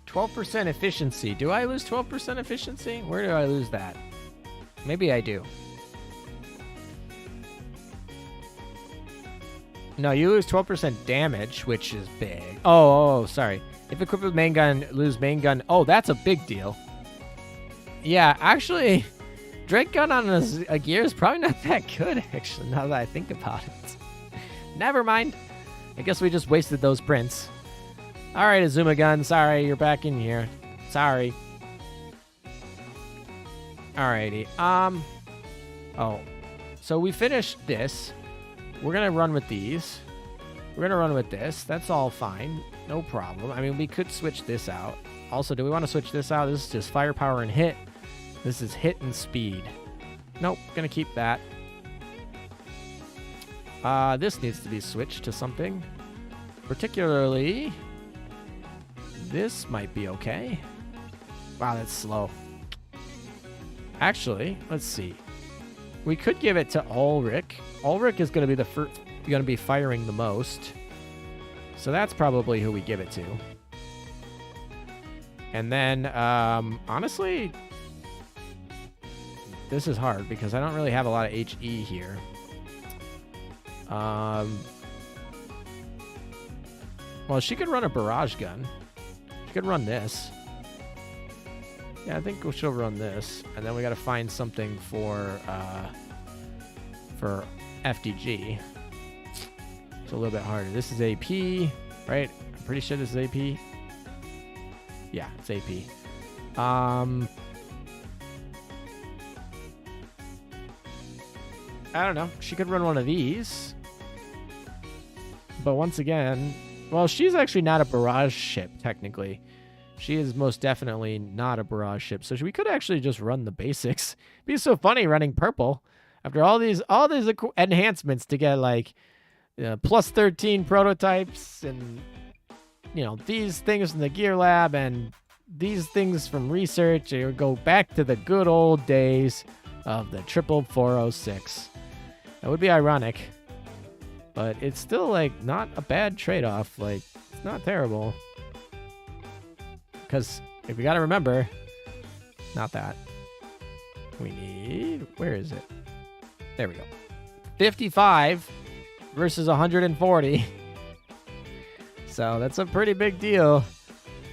12% efficiency. Do I lose 12% efficiency? Where do I lose that? Maybe I do. No, you lose 12% damage, which is big. Oh, sorry. If equipped with main gun, lose main gun. Oh, that's a big deal. Yeah, actually, Drake gun on a gear is probably not that good, actually, now that I think about it. Never mind. I guess we just wasted those prints. All right, Azuma gun. Sorry, you're back in here. Sorry. Alrighty. Oh. So we finished this. We're going to run with these. We're going to run with this. That's all fine. No problem. I mean, we could switch this out. Also, do we want to switch this out? This is just firepower and hit. This is hit and speed. Nope. Going to keep that. This needs to be switched to something. Particularly, this might be okay. Wow, that's slow. Actually, let's see. We could give it to Ulrich. Ulrich is going to be the first, going to be firing the most. So that's probably who we give it to. And then, honestly, this is hard because I don't really have a lot of HE here. Well, she could run a barrage gun. She could run this. Yeah, I think she'll run this. And then we got to find something for FDG. It's a little bit harder. This is AP, right? I'm pretty sure this is AP. Yeah, it's AP. I don't know. She could run one of these. But once again, well, she's actually not a barrage ship, technically. She is most definitely not a barrage ship. So we could actually just run the basics. It'd be so funny running purple after all these enhancements to get like plus 13 prototypes and these things from the Gear Lab and these things from research. It would go back to the good old days of the 406. That would be ironic, but it's still like not a bad trade-off. Like, it's not terrible. Because if you got to remember, not that. We need, where is it? There we go. 55 versus 140. So that's a pretty big deal.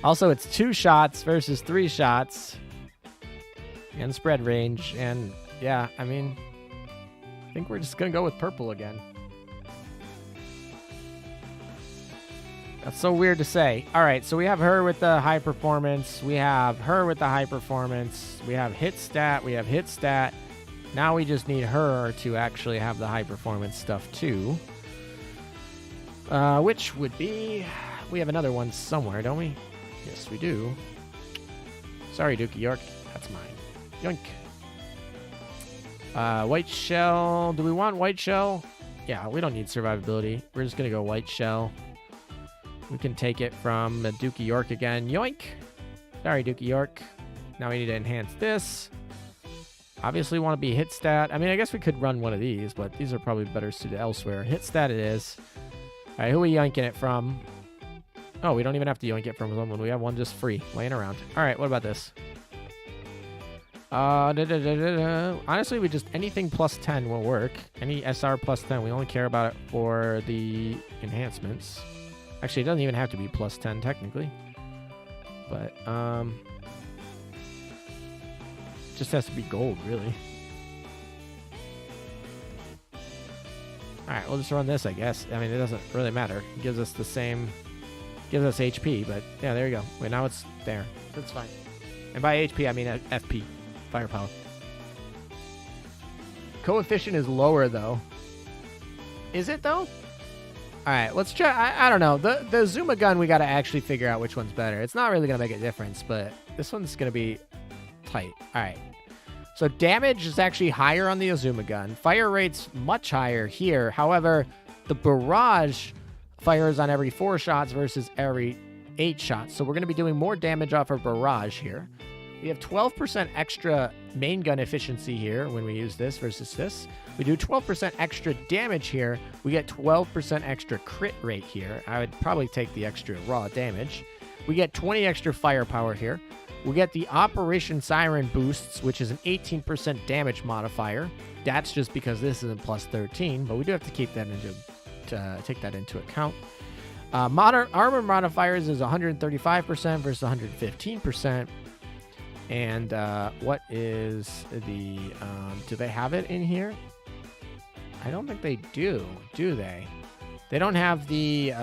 Also, it's 2 shots versus 3 shots. And spread range. And yeah, I mean, I think we're just going to go with purple again. That's so weird to say. All right, so we have her with the high performance. We have her with the high performance. We have hit stat. We have hit stat. Now we just need her to actually have the high performance stuff too. Which would be... We have another one somewhere, don't we? Yes, we do. Sorry, Dookie York. That's mine. Yoink. White shell. Do we want white shell? Yeah, we don't need survivability. We're just going to go white shell. We can take it from Dookie York again. Yoink. Sorry, Dookie York. Now we need to enhance this. Obviously want to be hit stat. I mean, I guess we could run one of these, but these are probably better suited elsewhere. Hit stat it is. All right, who are we yoinking it from? Oh, we don't even have to yoink it from someone. We have one just free, laying around. All right, what about this? Honestly, we just, anything plus 10 will work. Any SR plus 10. We only care about it for the enhancements. Actually, it doesn't even have to be plus 10 technically. But, just has to be gold, really. Alright, we'll just run this, I guess. I mean, it doesn't really matter. It gives us the same gives us HP, but yeah, there you go. Wait, now it's there. That's fine. And by HP, I mean FP, firepower. Coefficient is lower, though. Is it, though? All right, let's try. I don't know. The Zuma gun, we got to actually figure out which one's better. It's not really going to make a difference, but this one's going to be tight. All right. So damage is actually higher on the Azuma gun. Fire rate's much higher here. However, the barrage fires on every 4 shots versus every 8 shots. So we're going to be doing more damage off our barrage here. We have 12% extra main gun efficiency here when we use this versus this. We do 12% extra damage here. We get 12% extra crit rate here. I would probably take the extra raw damage. We get 20 extra firepower here. We get the Operation Siren boosts, which is an 18% damage modifier. That's just because this isn't plus 13, but we do have to keep that take that into account. Modern armor modifiers is 135% versus 115%. And what is the? Do they have it in here? I don't think they do they? They don't have the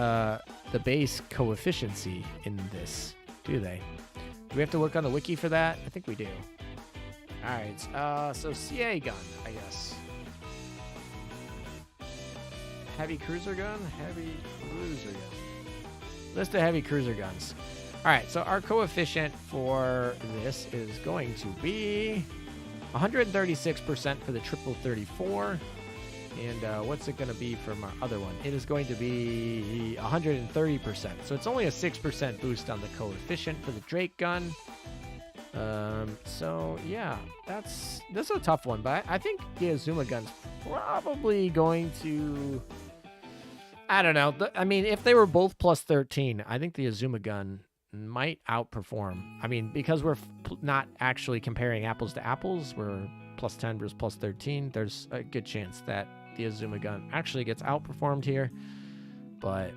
base coefficiency in this, do they? Do we have to look on the wiki for that? I think we do. All right, so CA gun, I guess. Heavy cruiser gun? Heavy cruiser gun. List of heavy cruiser guns. All right, so our coefficient for this is going to be 136% for the triple 34. And what's it going to be from our other one? It is going to be 130%. So it's only a 6% boost on the coefficient for the Drake gun. So yeah, this is a tough one, but I think the Azuma gun's probably going to, I don't know. I mean, if they were both plus 13, I think the Azuma gun might outperform. I mean, because we're not actually comparing apples to apples, we're plus 10 versus plus 13. There's a good chance that the Azuma gun actually gets outperformed here, but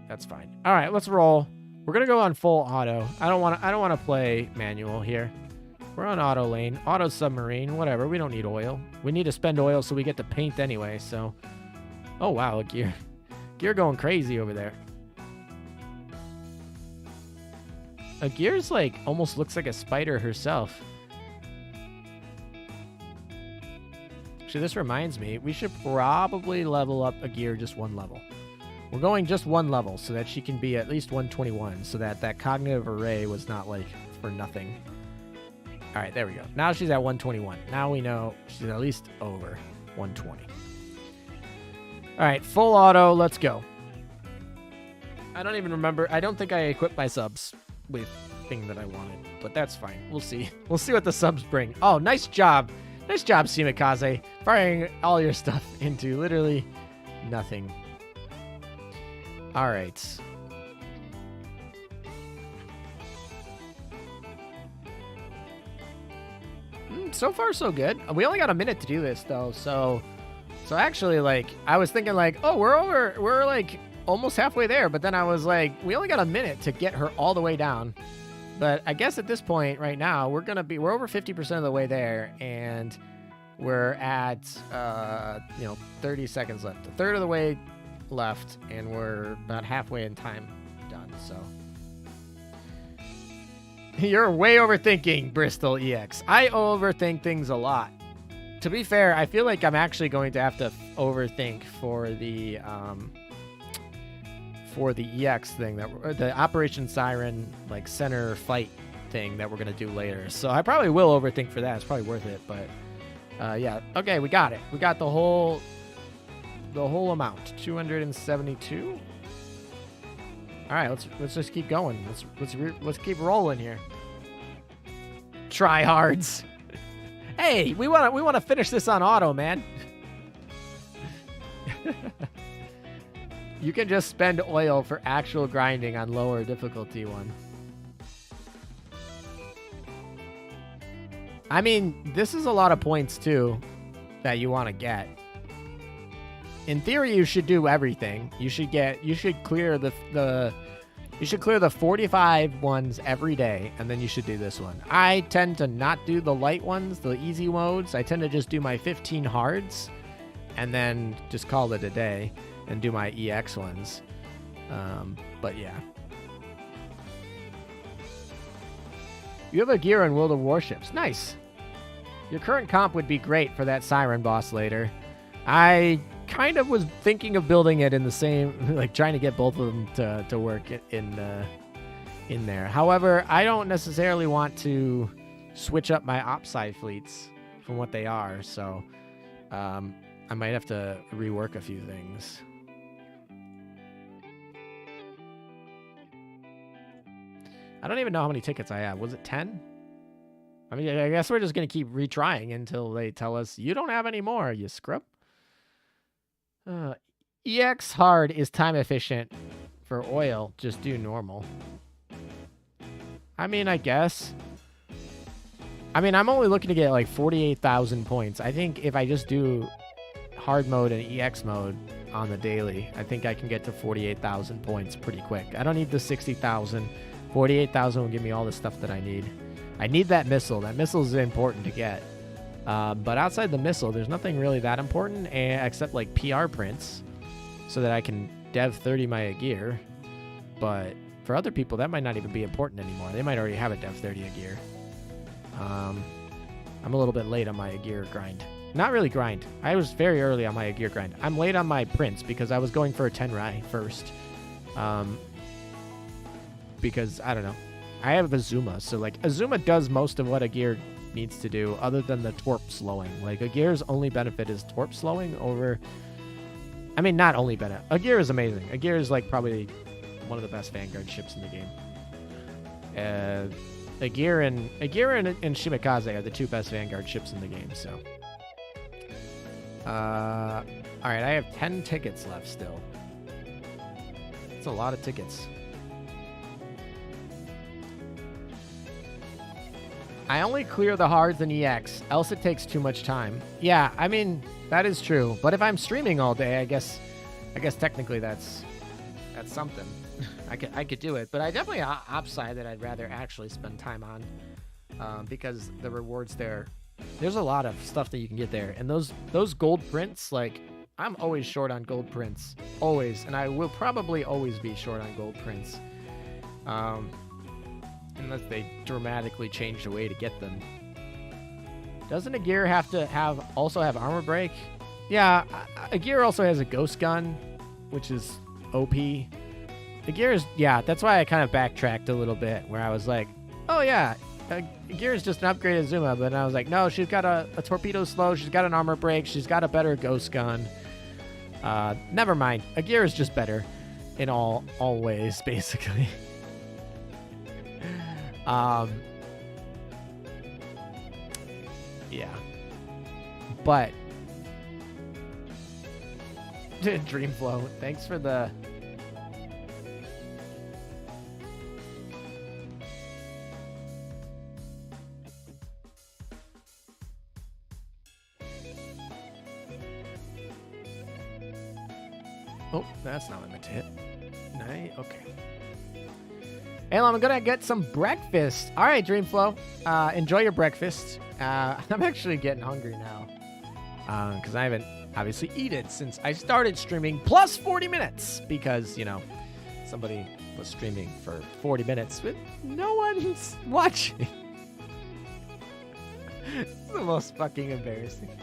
that's fine. All right, let's roll. We're gonna go on full auto. I don't want to play manual here. We're on auto lane, auto submarine, whatever. We don't need oil. We need to spend oil so we get to paint anyway. So, oh wow, gear going crazy over there. A Gear's like almost looks like a spider herself. Actually, this reminds me, we should probably level up a Gear just 1 level. We're going just 1 level so that she can be at least 121, so that cognitive array was not like for nothing. All right, there we go. Now she's at 121. Now we know she's at least over 120. All right, full auto, let's go. I don't even remember. I don't think I equipped my subs with thing that I wanted, but that's fine. We'll see. We'll see what the subs bring. Oh, nice job. Nice job, Simikaze. Firing all your stuff into literally nothing. All right. So far, so good. We only got a minute to do this, though. So actually, like, I was thinking, like, oh, we're like almost halfway there. But then I was like, we only got a minute to get her all the way down. But I guess at this point right now, we're over 50% of the way there, and we're at 30 seconds left. A third of the way left, and we're about halfway in time done. So you're way overthinking, Bristol EX. I overthink things a lot. To be fair, I feel like I'm actually going to have to overthink for the EX thing, the Operation Siren like center fight thing that we're gonna do later. So I probably will overthink for that. It's probably worth it. But yeah, okay, we got it. We got the whole amount, 272. All right, let's just keep going. Let's keep rolling here. Tryhards. Hey, we want to finish this on auto, man. You can just spend oil for actual grinding on lower difficulty one. I mean, this is a lot of points too that you want to get. In theory, you should do everything. You should clear the 45 ones every day, and then you should do this one. I tend to not do the light ones, the easy modes. I tend to just do my 15 hards and then just call it a day and do my EX ones. But yeah. You have a gear on World of Warships. Nice. Your current comp would be great for that Siren boss later. I kind of was thinking of building it in the same, like trying to get both of them to work in there. However, I don't necessarily want to switch up my Opsci fleets from what they are, so I might have to rework a few things. I don't even know how many tickets I have. Was it 10? I mean, I guess we're just going to keep retrying until they tell us, you don't have any more, you scrub. EX hard is time efficient. For oil, just do normal. I mean, I guess. I mean, I'm only looking to get like 48,000 points. I think if I just do hard mode and EX mode on the daily, I think I can get to 48,000 points pretty quick. I don't need the 60,000. 48,000 will give me all the stuff that I need. I need that missile. That missile is important to get. But outside the missile, there's nothing really that important except like PR prints so that I can dev 30 my gear. But for other people, that might not even be important anymore. They might already have a dev 30 a gear. I'm a little bit late on my gear grind. Not really grind. I was very early on my gear grind. I'm late on my prints because I was going for a Tenrai first. Because, I don't know. I have Azuma, so like Azuma does most of what a gear needs to do other than the torp slowing. Like a gear's only benefit is torp slowing over... I mean, not only benefit. A gear is amazing. A gear is like probably one of the best Vanguard ships in the game. A gear and Shimikaze are the two best Vanguard ships in the game, so... Alright, I have 10 tickets left still. That's a lot of tickets. I only clear the hards and EX, else it takes too much time. Yeah, I mean, that is true. But if I'm streaming all day, I guess technically that's something. I could do it. But I definitely Opsci that I'd rather actually spend time on. Because the rewards there's a lot of stuff that you can get there. And those gold prints, like, I'm always short on gold prints. Always. And I will probably always be short on gold prints. Unless they dramatically change the way to get them. Doesn't a gear have to also have armor break? Yeah, a gear also has a ghost gun, which is OP. The gear is, yeah, that's why I kind of backtracked a little bit, where I was like, oh yeah, a gear is just an upgraded Zuma, but I was like, no, she's got a torpedo slow, she's got an armor break, she's got a better ghost gun. Never mind, a gear is just better in all ways, basically. Yeah, but Dreamflow, thanks for the oh, that's not what I meant to hit. Nice, okay. Hey, I'm gonna get some breakfast. All right, Dreamflow. Enjoy your breakfast. I'm actually getting hungry now. Because I haven't obviously eaten since I started streaming plus 40 minutes. Because, you know, somebody was streaming for 40 minutes with no one's watching. It's the most fucking embarrassing.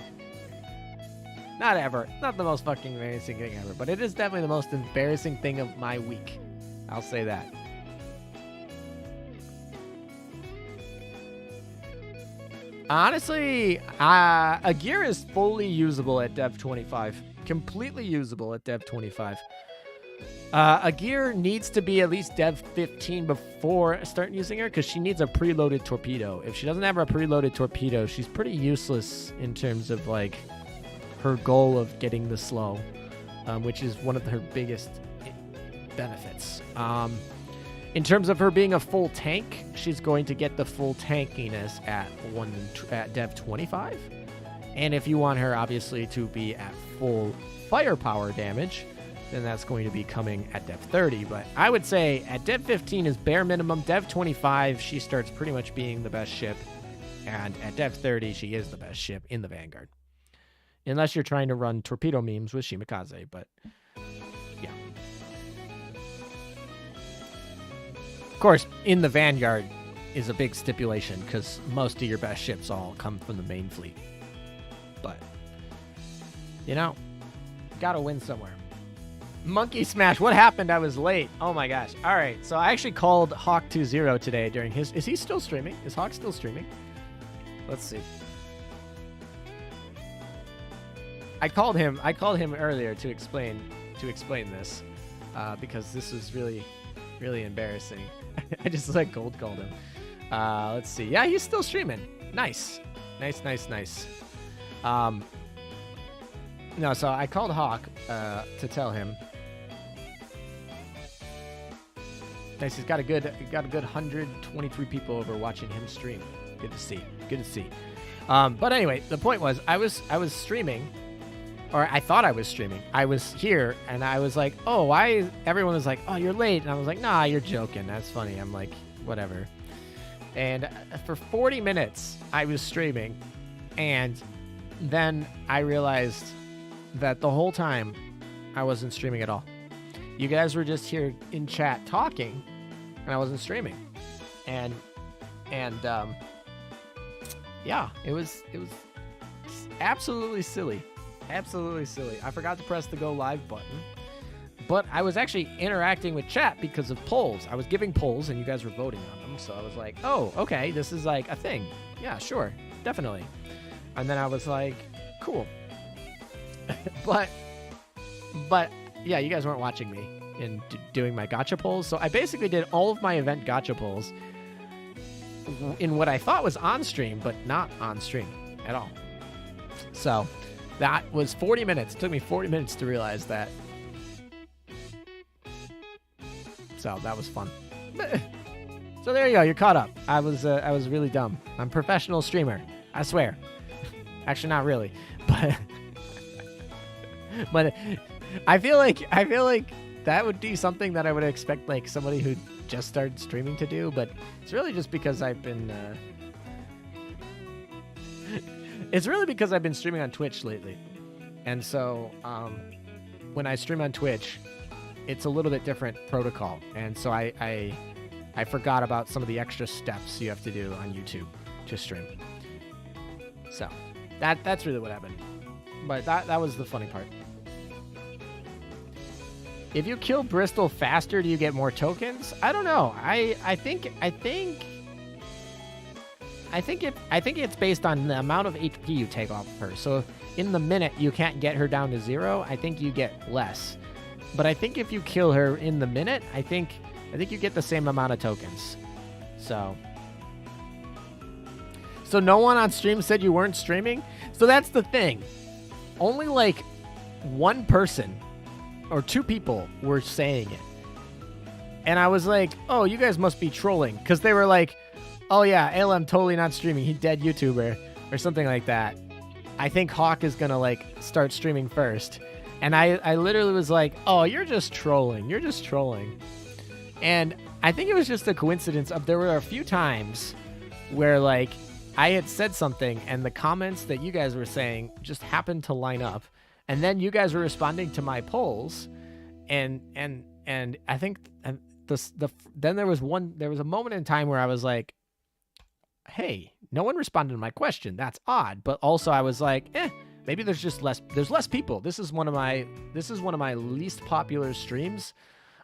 Not ever. Not the most fucking embarrassing thing ever. But it is definitely the most embarrassing thing of my week. I'll say that. Honestly, a gear is fully usable at Dev 25. Completely usable at Dev 25. A gear needs to be at least Dev 15 before starting using her, because she needs a preloaded torpedo. If she doesn't have a preloaded torpedo, she's pretty useless in terms of, like, her goal of getting the slow, which is one of her biggest benefits. In terms of her being a full tank, she's going to get the full tankiness at Dev 25. And if you want her, obviously, to be at full firepower damage, then that's going to be coming at Dev 30. But I would say at Dev 15 is bare minimum. Dev 25, she starts pretty much being the best ship. And at Dev 30, she is the best ship in the Vanguard. Unless you're trying to run torpedo memes with Shimikaze, but... yeah. Of course, in the Vanguard is a big stipulation because most of your best ships all come from the main fleet. But, you know, gotta win somewhere. Monkey Smash, what happened? I was late. Oh my gosh. All right, so I actually called Hawk20 today during his... Is he still streaming? Is Hawk still streaming? Let's see. I called him earlier to explain this because this was really embarrassing. I just like cold called him. Let's see. Yeah, he's still streaming. Nice. No, so I called Hawk to tell him. Nice. He's got a good 123 people over watching him stream. Good to see. But anyway, the point was I was streaming, or I thought I was streaming. I was here and I was like, oh, why? Everyone was like, oh, you're late, and I was like, nah, you're joking. That's funny. I'm like, whatever. And for 40 minutes I was streaming, and then I realized that the whole time I wasn't streaming at all. You guys were just here in chat talking, and I wasn't streaming. And yeah, it was absolutely silly. I forgot to press the go live button, but I was actually interacting with chat because of polls. I was giving polls, and you guys were voting on them. So I was like, oh, okay, this is like a thing. Yeah, sure, definitely. And then I was like, cool. but yeah, you guys weren't watching me in doing my gacha polls. So I basically did all of my event gacha polls in what I thought was on stream, but not on stream at all. So that was 40 minutes. It took me 40 minutes to realize that. So that was fun. So there you go. You're caught up. I was really dumb. I'm a professional streamer. I swear. Actually, not really, but but I feel like that would be something that I would expect like somebody who just started streaming to do. But it's really just because I've been streaming on Twitch lately, and so when I stream on Twitch, it's a little bit different protocol, and so I forgot about some of the extra steps you have to do on YouTube to stream. So that's really what happened. But that was the funny part. If you kill Bristol faster, do you get more tokens? I don't know. I think it's based on the amount of HP you take off of her. So in the minute you can't get her down to 0, I think you get less. But I think if you kill her in the minute, I think you get the same amount of tokens. So no one on stream said you weren't streaming? So that's the thing. Only like one person or two people were saying it. And I was like, oh, you guys must be trolling. Because they were like, oh yeah, ALM totally not streaming. He dead YouTuber or something like that. I think Hawk is going to like start streaming first. And I literally was like, oh, you're just trolling. You're just trolling. And I think it was just a coincidence of there were a few times where like I had said something and the comments that you guys were saying just happened to line up. And then you guys were responding to my polls. And I think then there was a moment in time where I was like, hey, no one responded to my question. That's odd. But also I was like, maybe there's less people. This is one of my least popular streams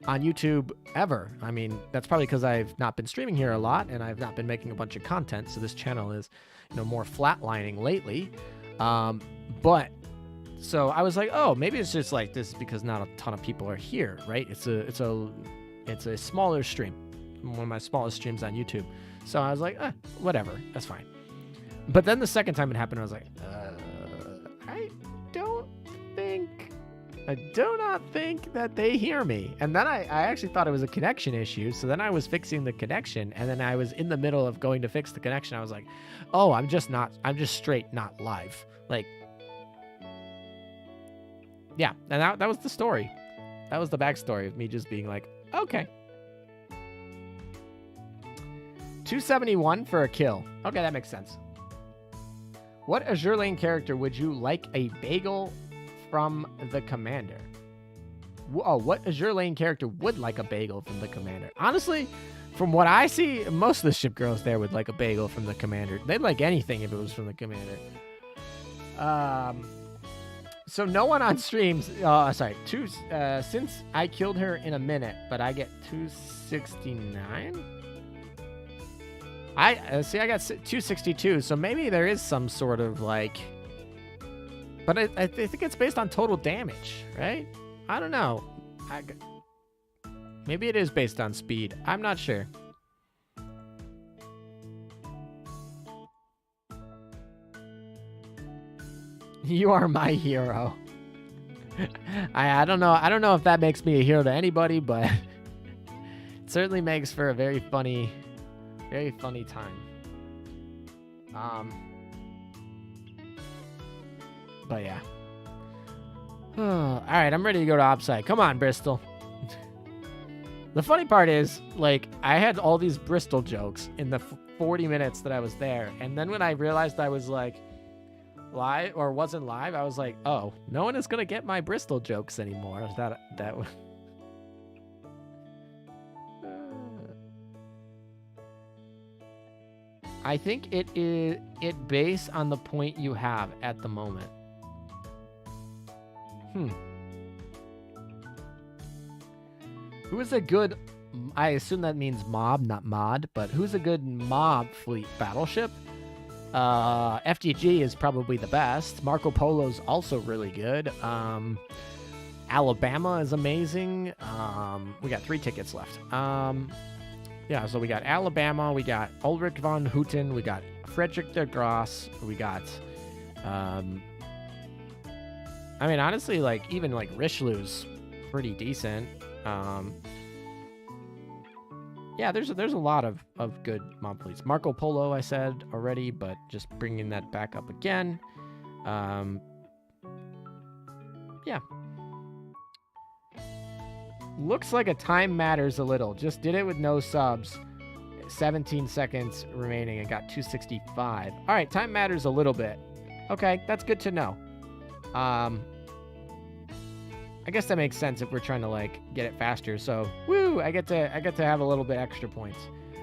on YouTube ever. I mean, that's probably because I've not been streaming here a lot and I've not been making a bunch of content. So this channel is, more flatlining lately. But so I was like, oh, maybe it's just like this is because not a ton of people are here, right? It's a smaller stream, one of my smallest streams on YouTube. So I was like, whatever, that's fine. But then the second time it happened, I was like, I do not think that they hear me. And then I actually thought it was a connection issue. So then I was fixing the connection, and then I was in the middle of going to fix the connection. I was like, oh, I'm just straight not live. Like, yeah. And that was the story. That was the backstory of me just being like, okay. 271 for a kill. Okay, that makes sense. What Azur Lane character would you like a bagel from the commander? Oh, what Azur Lane character would like a bagel from the commander? Honestly, From what I see, most of the ship girls there would like a bagel from the commander. They'd like anything if it was from the commander. So no one on streams. Sorry, since I killed her in a minute, but I get 269. I got 262. So maybe there is some sort of like. But I think it's based on total damage, right? I don't know. Maybe it is based on speed. I'm not sure. You are my hero. I don't know. I don't know if that makes me a hero to anybody, but it certainly makes for a very funny time. But yeah. All right, I'm ready to go to Opside. Come on, Bristol. The funny part is, like, I had all these Bristol jokes in the 40 minutes that I was there, and then when I realized I was like live or wasn't live, I was like, oh, no one is gonna get my Bristol jokes anymore. That was. I think it based on the point you have at the moment. Who is a good, I assume that means mob, not mod, but who's a good mob fleet battleship? FGG is probably the best. Marco Polo's also really good. Alabama is amazing. We got 3 tickets left. Yeah, so we got Alabama, we got Ulrich von Hutten, we got Frederick de Grosse, we got, I mean, honestly, like, even, like, Richelieu's pretty decent. Yeah, there's a lot of good mob fleets. Marco Polo, I said already, but just bringing that back up again. Yeah. Looks like a time matters a little. Just did it with no subs. 17 seconds remaining and got 265. All right, time matters a little bit. Okay, that's good to know. I guess that makes sense if we're trying to like get it faster. So, woo! I get to have a little bit extra points.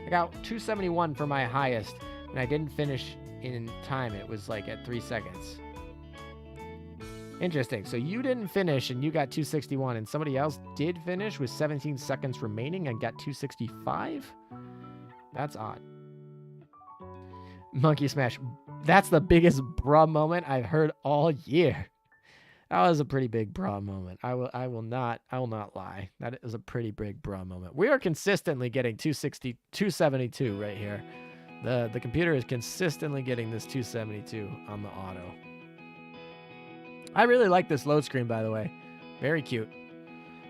I got 271 for my highest, and I didn't finish in time. It was like at 3 seconds. Interesting. So you didn't finish and you got 261, and somebody else did finish with 17 seconds remaining and got 265? That's odd. Monkey Smash. That's the biggest bruh moment I've heard all year. That was a pretty big bruh moment. I will not lie. That is a pretty big bruh moment. We are consistently getting 260, 272 right here. The computer is consistently getting this 272 on the auto. I really like this load screen, by the way. Very cute.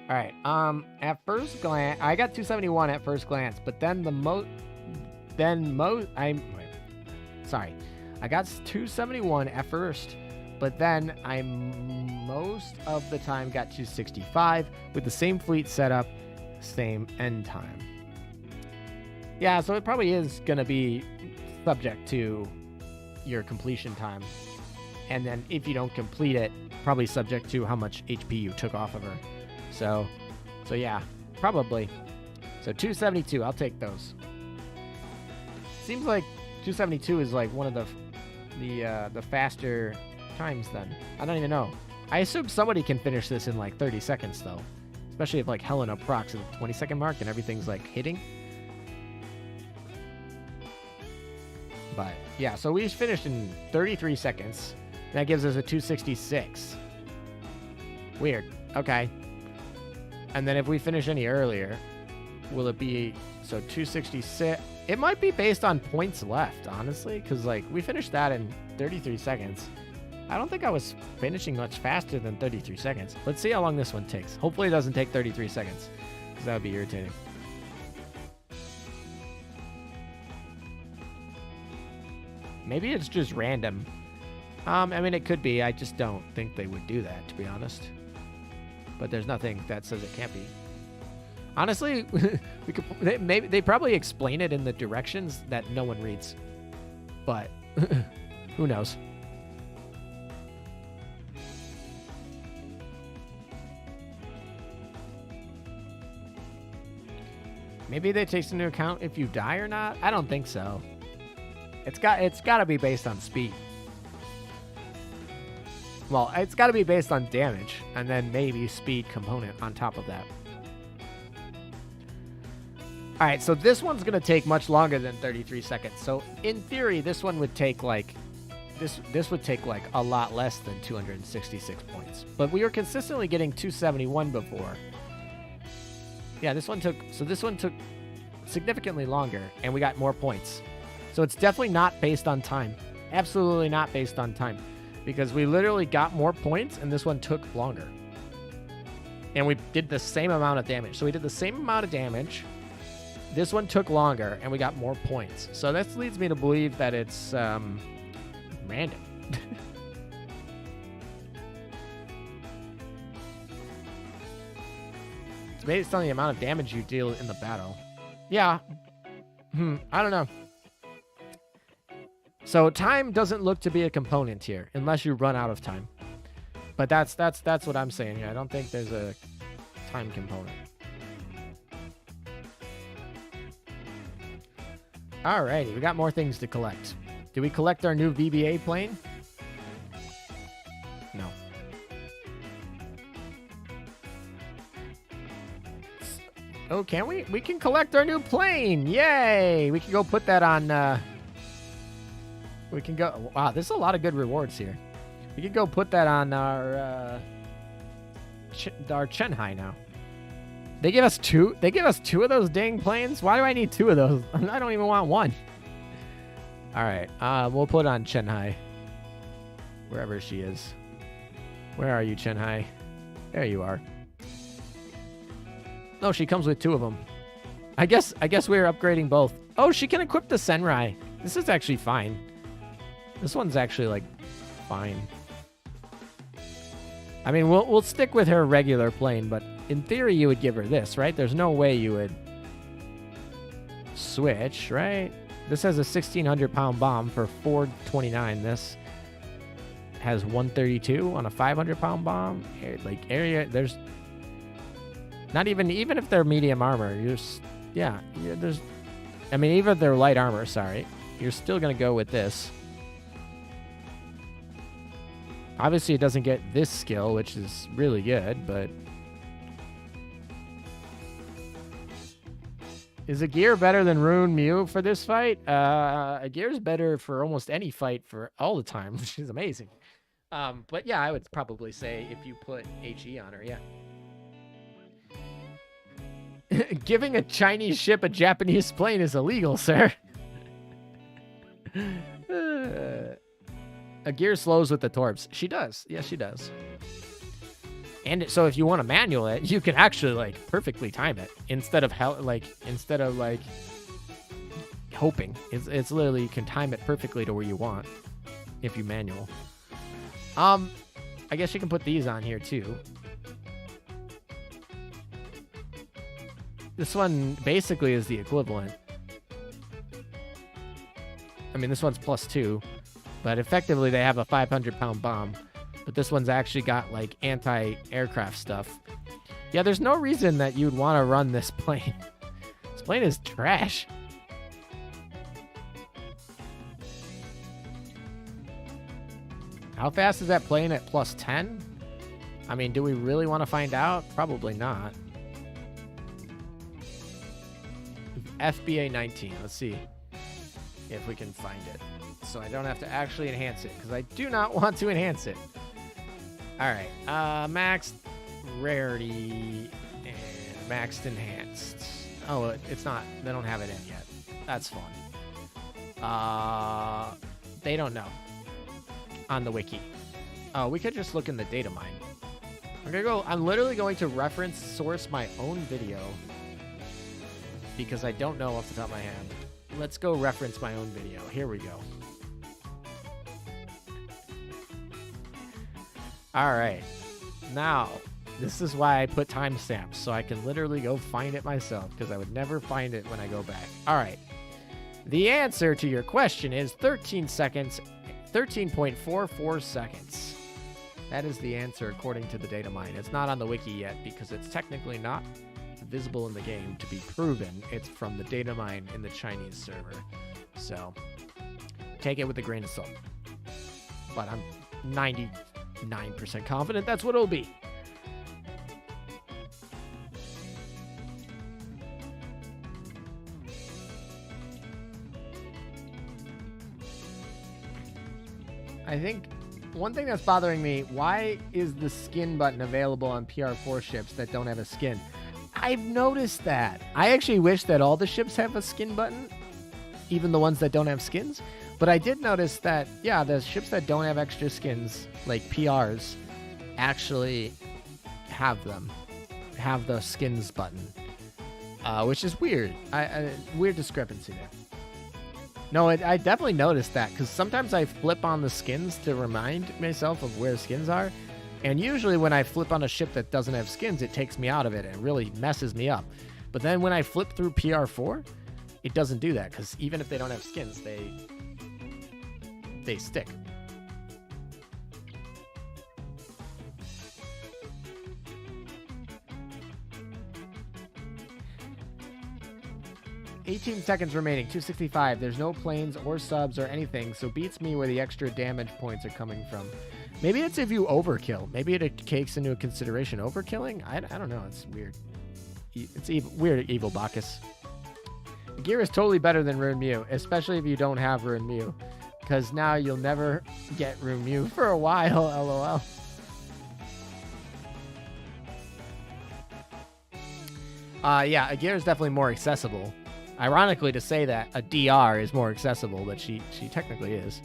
All right. At first glance, I got 271 at first glance, but then I got 271 at first, but then I most of the time got 265 with the same fleet setup, same end time. Yeah, so it probably is going to be subject to your completion time. And then if you don't complete it, probably subject to how much HP you took off of her. So yeah, probably. So 272, I'll take those. Seems like 272 is like one of the faster times then. I don't even know. I assume somebody can finish this in like 30 seconds though. Especially if like Helena procs at the 20-second mark and everything's like hitting. But yeah, so we finished in 33 seconds. That gives us a 266. Weird. Okay. And then if we finish any earlier, will it be... So 266... It might be based on points left, honestly. Because, like, we finished that in 33 seconds. I don't think I was finishing much faster than 33 seconds. Let's see how long this one takes. Hopefully it doesn't take 33 seconds. Because that would be irritating. Maybe it's just random. I mean, it could be. I just don't think they would do that, to be honest. But there's nothing that says it can't be. Honestly, they probably explain it in the directions that no one reads. But who knows? Maybe they take into account if you die or not. I don't think so. It's got to be based on speed. Well, it's got to be based on damage, and then maybe speed component on top of that. All right, so this one's going to take much longer than 33 seconds. So in theory, this one would take like, this would take like a lot less than 266 points. But we were consistently getting 271 before. Yeah, this one took significantly longer, and we got more points. So it's definitely not based on time. Absolutely not based on time. Because we literally got more points, and this one took longer. And we did the same amount of damage. So we did the same amount of damage. This one took longer, and we got more points. So this leads me to believe that it's random. It's based on the amount of damage you deal in the battle. Yeah. I don't know. So time doesn't look to be a component here, unless you run out of time. But that's what I'm saying here. I don't think there's a time component. Alrighty, we got more things to collect. Do we collect our new VBA plane? No. Oh, can we? We can collect our new plane! Yay! We can go put that on, we can go... Wow, there's a lot of good rewards here. We can go put that on our Chenhai now. They give us two? They give us two of those dang planes? Why do I need two of those? I don't even want one. Alright, we'll put on Chenhai. Wherever she is. Where are you, Chenhai? There you are. No, she comes with two of them. I guess we're upgrading both. Oh, she can equip the Senrai. This is actually fine. This one's actually, like, fine. I mean, we'll stick with her regular plane, but in theory, you would give her this, right? There's no way you would switch, right? This has a 1,600-pound bomb for 429. This has 132 on a 500-pound bomb. Like, area, there's... Not even if they're medium armor, there's... I mean, even if they're light armor, sorry. You're still going to go with this. Obviously, it doesn't get this skill, which is really good, but... Is Agir better than Rune Mew for this fight? Agir's better for almost any fight for all the time, which is amazing. But yeah, I would probably say if you put HE on her, yeah. Giving a Chinese ship a Japanese plane is illegal, sir. Agir slows with the torps. She does. Yes, she does. And so if you want to manual it, you can actually like perfectly time it instead of hoping. It's literally you can time it perfectly to where you want if you manual. I guess you can put these on here too. This one basically is the equivalent. I mean, this one's +2, but effectively they have a 500-pound bomb. But this one's actually got, like, anti-aircraft stuff. Yeah, there's no reason that you'd want to run this plane. This plane is trash. How fast is that plane at +10? I mean, do we really want to find out? Probably not. FBA 19. Let's see if we can find it. So I don't have to actually enhance it, because I do not want to enhance it. Alright, maxed rarity and maxed enhanced. Oh, it's not. They don't have it in yet. That's fun. They don't know on the wiki. Oh, we could just look in the data mine. I'm literally going to reference source my own video because I don't know off the top of my head. Let's go reference my own video. Here we go. All right. Now, this is why I put timestamps, so I can literally go find it myself, because I would never find it when I go back. All right. The answer to your question is 13 seconds, 13.44 seconds. That is the answer according to the data mine. It's not on the wiki yet because it's technically not visible in the game to be proven. It's from the data mine in the Chinese server. So take it with a grain of salt. But I'm 99% confident that's what it'll be. I think one thing that's bothering me, why is the skin button available on PR4 ships that don't have a skin? I've noticed that. I actually wish that all the ships have a skin button, even the ones that don't have skins. But I did notice that, yeah, the ships that don't have extra skins, like PRs, actually have the skins button, which is weird. Weird discrepancy there. No, I definitely noticed that, because sometimes I flip on the skins to remind myself of where skins are, and usually when I flip on a ship that doesn't have skins, it takes me out of it, and it really messes me up. But then when I flip through PR4, it doesn't do that, because even if they don't have skins, they stick. $18 seconds remaining, 265. There's no planes or subs or anything, so beats me where the extra damage points are coming from. Maybe it's if you overkill. Maybe it takes into consideration overkilling? I don't know. It's weird. It's weird, Evil Bacchus. The gear is totally better than Rune Mew, especially if you don't have Rune Mew, because now you'll never get Rune Mew for a while, lol. Yeah, a gear is definitely more accessible. Ironically, to say that a DR is more accessible, but she technically is.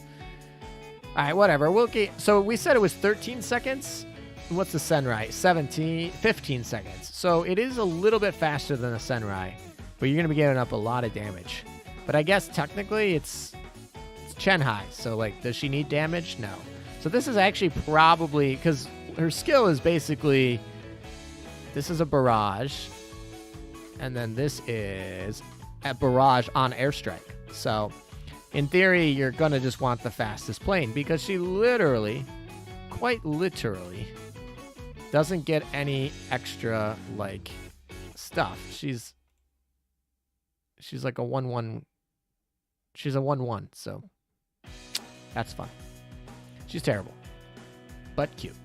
All right, whatever. So we said it was 13 seconds. What's the Senrai? 15 seconds. So it is a little bit faster than the Senrai, but you're going to be giving up a lot of damage. But I guess technically it's Chenhai. So, like, does she need damage? No. So this is actually probably, because her skill is basically, this is a barrage, and then this is a barrage on airstrike. So in theory, you're going to just want the fastest plane, because she literally, quite literally, doesn't get any extra, like, stuff. She's like a 1-1. She's a 1-1, so that's fun. She's terrible, but cute.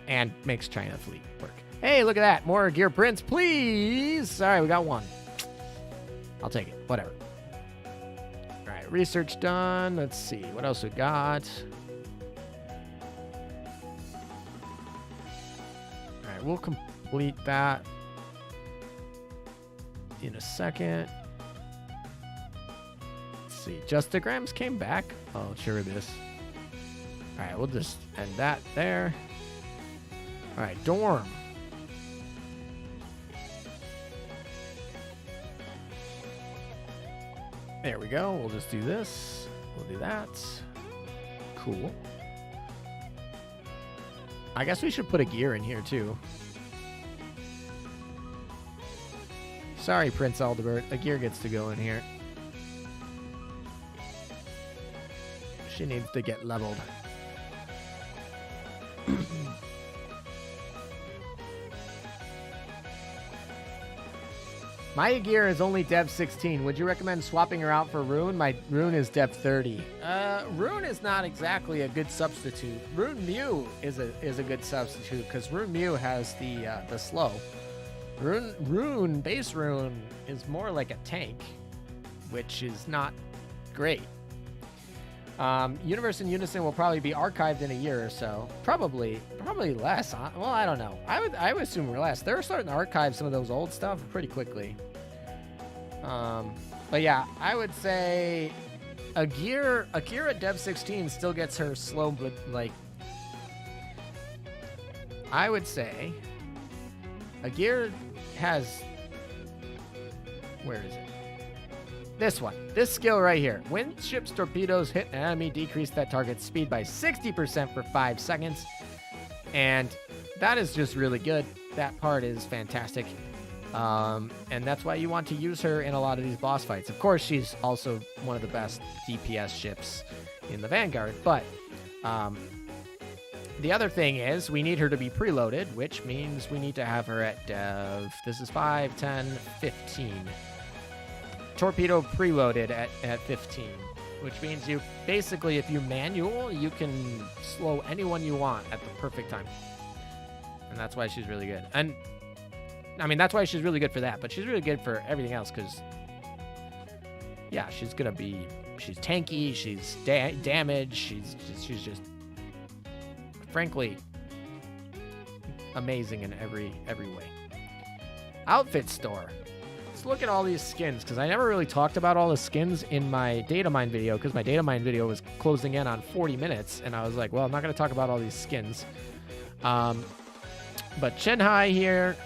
And makes China fleet work. Hey, look at that. More gear prints, please. Sorry, we got one. I'll take it. Whatever. All right, research done. Let's see. What else we got? All right, we'll complete that in a second. Let's see. Justagrams came back. Oh, sure it is. All right, we'll just end that there. All right, dorm. There we go. We'll just do this. We'll do that. Cool. I guess we should put a gear in here, too. Sorry, Prince Aldebert. A gear gets to go in here. She needs to get leveled. My gear is only Dev 16. Would you recommend swapping her out for Rune? My Rune is Dev 30. Rune is not exactly a good substitute. Rune Mew is a good substitute, because Rune Mew has the slow. Base Rune is more like a tank, which is not great. Universe in Unison will probably be archived in a year or so. Probably less. Well, I don't know. I would assume less. They're starting to archive some of those old stuff pretty quickly. But yeah, I would say a gear at Dev 16 still gets her slow, but like, I would say a gear has, where is it? This one. This skill right here. When ship's torpedoes hit an enemy, decrease that target's speed by 60% for 5 seconds. And that is just really good. That part is fantastic. And that's why you want to use her in a lot of these boss fights. Of course, she's also one of the best DPS ships in the Vanguard. But the other thing is we need her to be preloaded, which means we need to have her at this is 5, 10, 15. Torpedo preloaded at 15, which means you basically, if you manual, you can slow anyone you want at the perfect time. And that's why she's really good. And I mean, that's why she's really good for that, but she's really good for everything else because, yeah, she's tanky, she's damaged, she's just, frankly, amazing in every way. Outfit store. Let's look at all these skins because I never really talked about all the skins in my data mine video because my data mine video was closing in on 40 minutes, and I was like, well, I'm not going to talk about all these skins. But Chenhai here,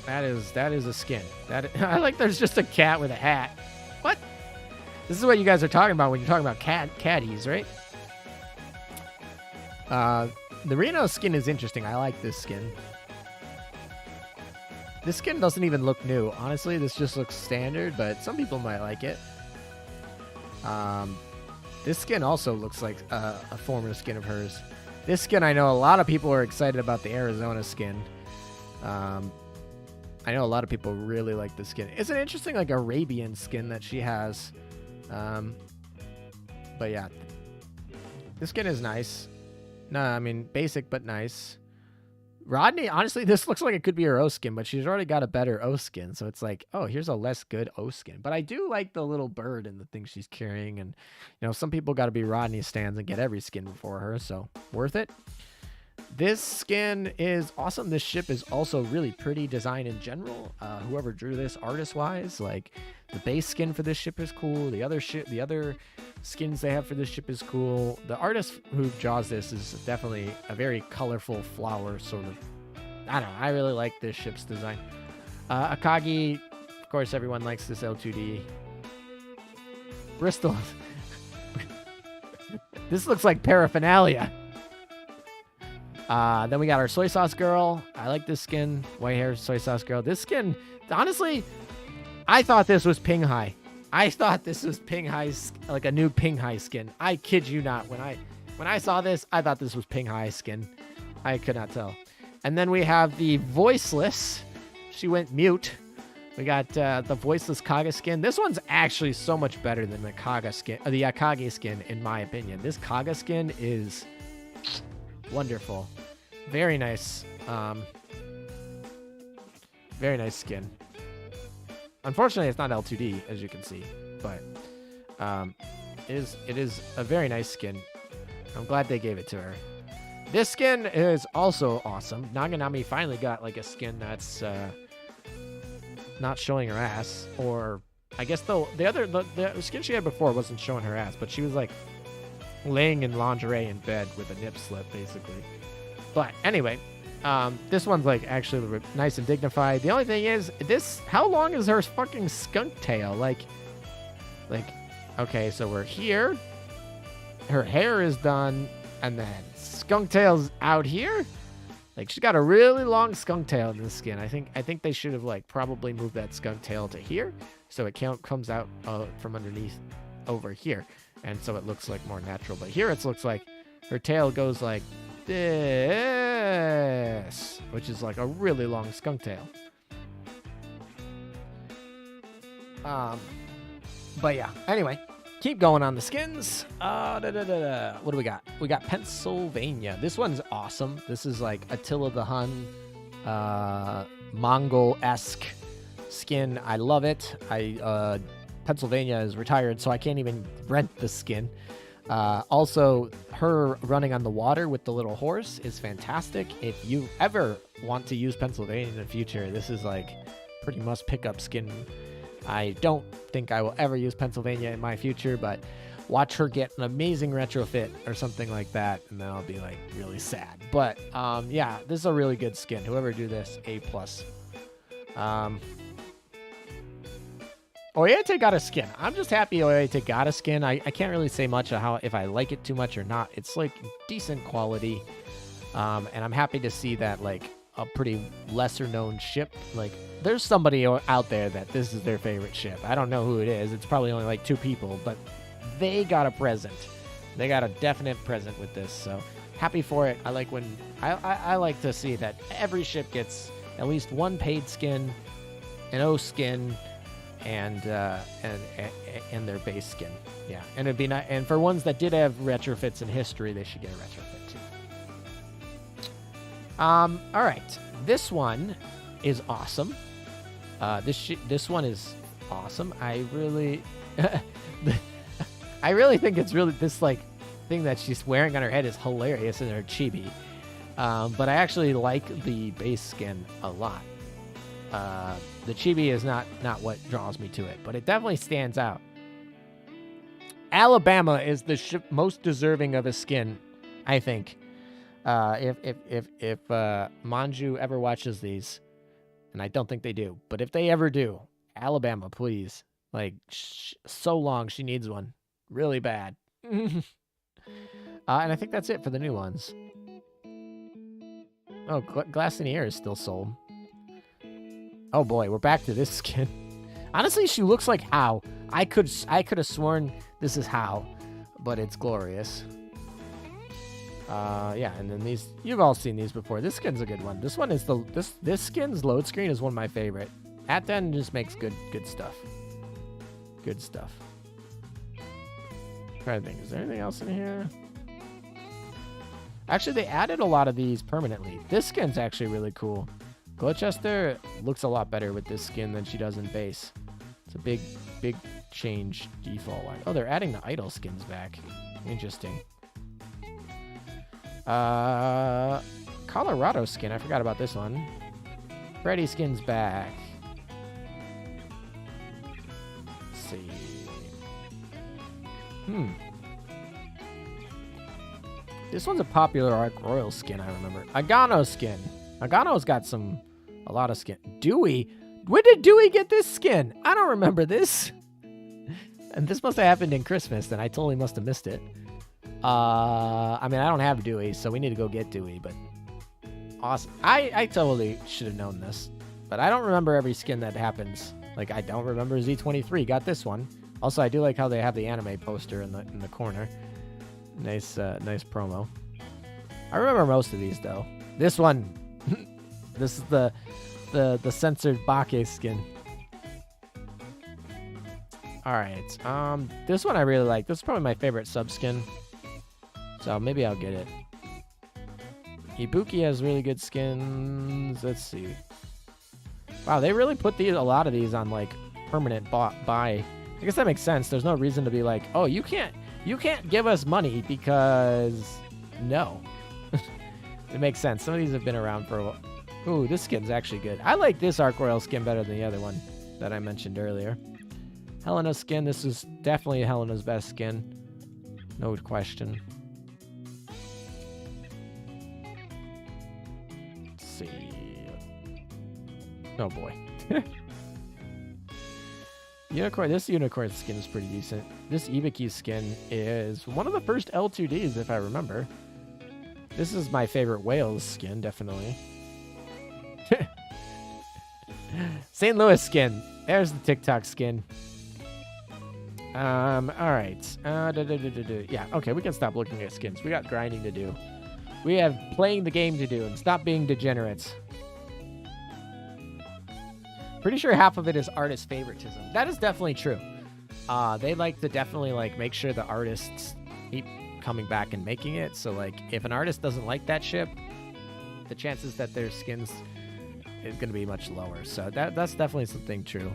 that is a skin. I like there's just a cat with a hat. What? This is what you guys are talking about when you're talking about caddies, right? The Reno skin is interesting. I like this skin. This skin doesn't even look new. Honestly, this just looks standard, but some people might like it. This skin also looks like a former skin of hers. This skin, I know a lot of people are excited about the Arizona skin. I know a lot of people really like this skin. It's an interesting, like, Arabian skin that she has. But yeah, this skin is nice. No, I mean, basic but nice. Rodney, honestly, this looks like it could be her O skin, but she's already got a better O skin. So it's like, oh, here's a less good O skin. But I do like the little bird and the thing she's carrying. And, you know, some people got to be Rodney stands and get every skin before her. So worth it. This skin is awesome. This ship is also really pretty design in general. Whoever drew this artist-wise, like the base skin for this ship is cool. The other skins they have for this ship is cool. The artist who draws this is definitely a very colorful flower sort of. I don't know. I really like this ship's design. Akagi, of course, everyone likes this L2D. Bristol. This looks like paraphernalia. Then we got our soy sauce girl. I like this skin. White hair soy sauce girl. This skin, honestly, I thought this was Ping Hai. I thought this was Ping Hai's, like a new Ping Hai skin. I kid you not. When I saw this, I thought this was Ping Hai skin. I could not tell. And then we have the voiceless. She went mute. We got the voiceless Kaga skin. This one's actually so much better than the Kaga skin, the Akagi skin, in my opinion. This Kaga skin is wonderful. Very nice. Very nice skin. Unfortunately, it's not L2D, as you can see, but it is a very nice skin. I'm glad they gave it to her. This skin is also awesome. Naganami finally got like a skin that's not showing her ass, or I guess the skin she had before wasn't showing her ass, but she was like laying in lingerie in bed with a nip slip, basically. But anyway, this one's like actually nice and dignified. The only thing is, how long is her fucking skunk tail? Like, okay, so we're here. Her hair is done, and then skunk tail's out here. Like, she's got a really long skunk tail in this skin. I think they should have like probably moved that skunk tail to here, so it comes out from underneath over here, and so it looks like more natural. But here it looks like her tail goes like this, which is like a really long skunk tail. But yeah, anyway, keep going on the skins. What do we got? We got Pennsylvania. This one's awesome. This is like Attila the Hun, Mongol-esque skin. I love it. Pennsylvania is retired, so I can't even rent the skin. Also, her running on the water with the little horse is fantastic. If you ever want to use Pennsylvania in the future, this is like pretty must pick up skin. I don't think I will ever use Pennsylvania in my future, but watch her get an amazing retrofit or something like that, and then I'll be like really sad. But yeah, this is a really good skin. Whoever do this, A+. Oyete got a skin. I'm just happy Oyete got a skin. I can't really say much of if I like it too much or not. It's like decent quality. And I'm happy to see that like a pretty lesser known ship. Like there's somebody out there that this is their favorite ship. I don't know who it is. It's probably only like 2 people, but they got a present. They got a definite present with this. So happy for it. I like when I like to see that every ship gets at least one paid skin, an O skin, and their base skin. Yeah, and it'd be nice. And for ones that did have retrofits in history, they should get a retrofit too. All right, this one is awesome. This one is awesome. I really, I really think it's really this like thing that she's wearing on her head is hilarious in her chibi. But I actually like the base skin a lot. The chibi is not what draws me to it, but it definitely stands out. Alabama is the most deserving of a skin, I think. If Manju ever watches these, and I don't think they do, but if they ever do, Alabama, please. Like, so long, she needs one. Really bad. And I think that's it for the new ones. Oh, Glass in the Air is still sold. Oh boy, we're back to this skin. Honestly, she looks like How. I could have sworn this is How, but it's glorious. Yeah, and then these, you've all seen these before. This skin's a good one. This one is this skin's load screen is one of my favorite. At the end just makes good stuff. Good stuff. I'm trying to think, is there anything else in here? Actually, they added a lot of these permanently. This skin's actually really cool. Gloucester looks a lot better with this skin than she does in base. It's a big change default-wise. Oh, they're adding the idol skins back. Interesting. Colorado skin. I forgot about this one. Freddy skin's back. Let's see. This one's a popular Arc Royal skin, I remember. Agano skin. Agano's got a lot of skin. Dewey? When did Dewey get this skin? I don't remember this. And this must have happened in Christmas, and I totally must have missed it. I mean, I don't have Dewey, so we need to go get Dewey, but awesome. I totally should have known this, but I don't remember every skin that happens. Like, I don't remember Z23 got this one. Also, I do like how they have the anime poster in the corner. Nice promo. I remember most of these though. This one, this is the censored Bake skin. All right. This one I really like. This is probably my favorite sub skin. So maybe I'll get it. Ibuki has really good skins. Let's see. Wow, they really put a lot of these on like permanent buy. I guess that makes sense. There's no reason to be like, oh, you can't give us money because no. It makes sense. Some of these have been around for a while. Ooh, this skin's actually good. I like this Arc Royal skin better than the other one that I mentioned earlier. Helena's skin. This is definitely Helena's best skin. No question. Let's see. Oh boy. Unicorn. This unicorn skin is pretty decent. This Ibuki skin is one of the first L2Ds, if I remember. This is my favorite Whales skin, definitely. St. Louis skin. There's the TikTok skin. All right. Yeah, okay, we can stop looking at skins. We got grinding to do. We have playing the game to do and stop being degenerates. Pretty sure half of it is artist favoritism. That is definitely true. They like to definitely like make sure the artists keep coming back and making it. So like if an artist doesn't like that ship, the chances that their skins is going to be much lower. So that's definitely something true.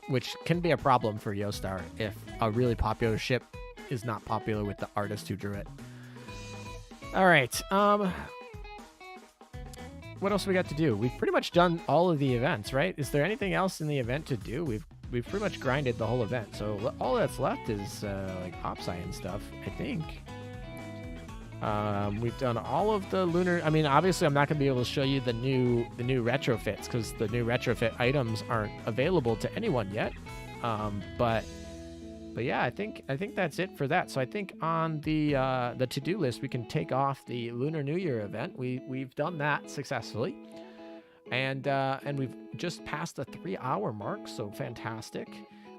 Which can be a problem for Yostar if a really popular ship is not popular with the artist who drew it. All right. What else we got to do? We've pretty much done all of the events, right? Is there anything else in the event to do? We've pretty much grinded the whole event. So all that's left is like Opsci and stuff, I think. We've done all of the lunar. I mean, obviously, I'm not going to be able to show you the new retrofits because the new retrofit items aren't available to anyone yet. But yeah, I think that's it for that. So I think on the to-do list, we can take off the Lunar New Year event. We've done that successfully, and we've just passed the 3-hour mark. So fantastic.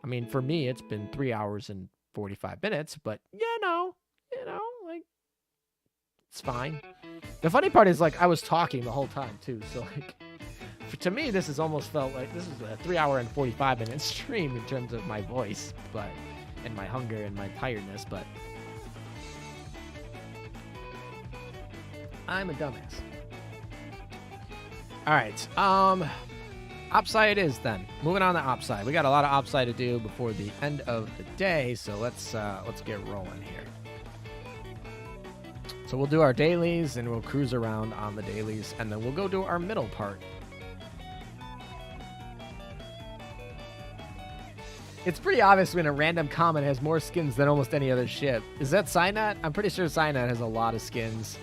I mean, for me, it's been 3 hours and 45 minutes, but like, it's fine. The funny part is, like, I was talking the whole time too, so like, to me, this has almost felt like this is a 3 hour and 45 minute stream in terms of my voice, and my hunger and my tiredness, but I'm a dumbass. All right, op side it is then. Moving on to op side. We got a lot of op side to do before the end of the day, so let's get rolling here. So we'll do our dailies and we'll cruise around on the dailies, and then we'll go do our middle part. It's pretty obvious when a random common has more skins than almost any other ship. Is that Cynat? I'm pretty sure Cynat has a lot of skins.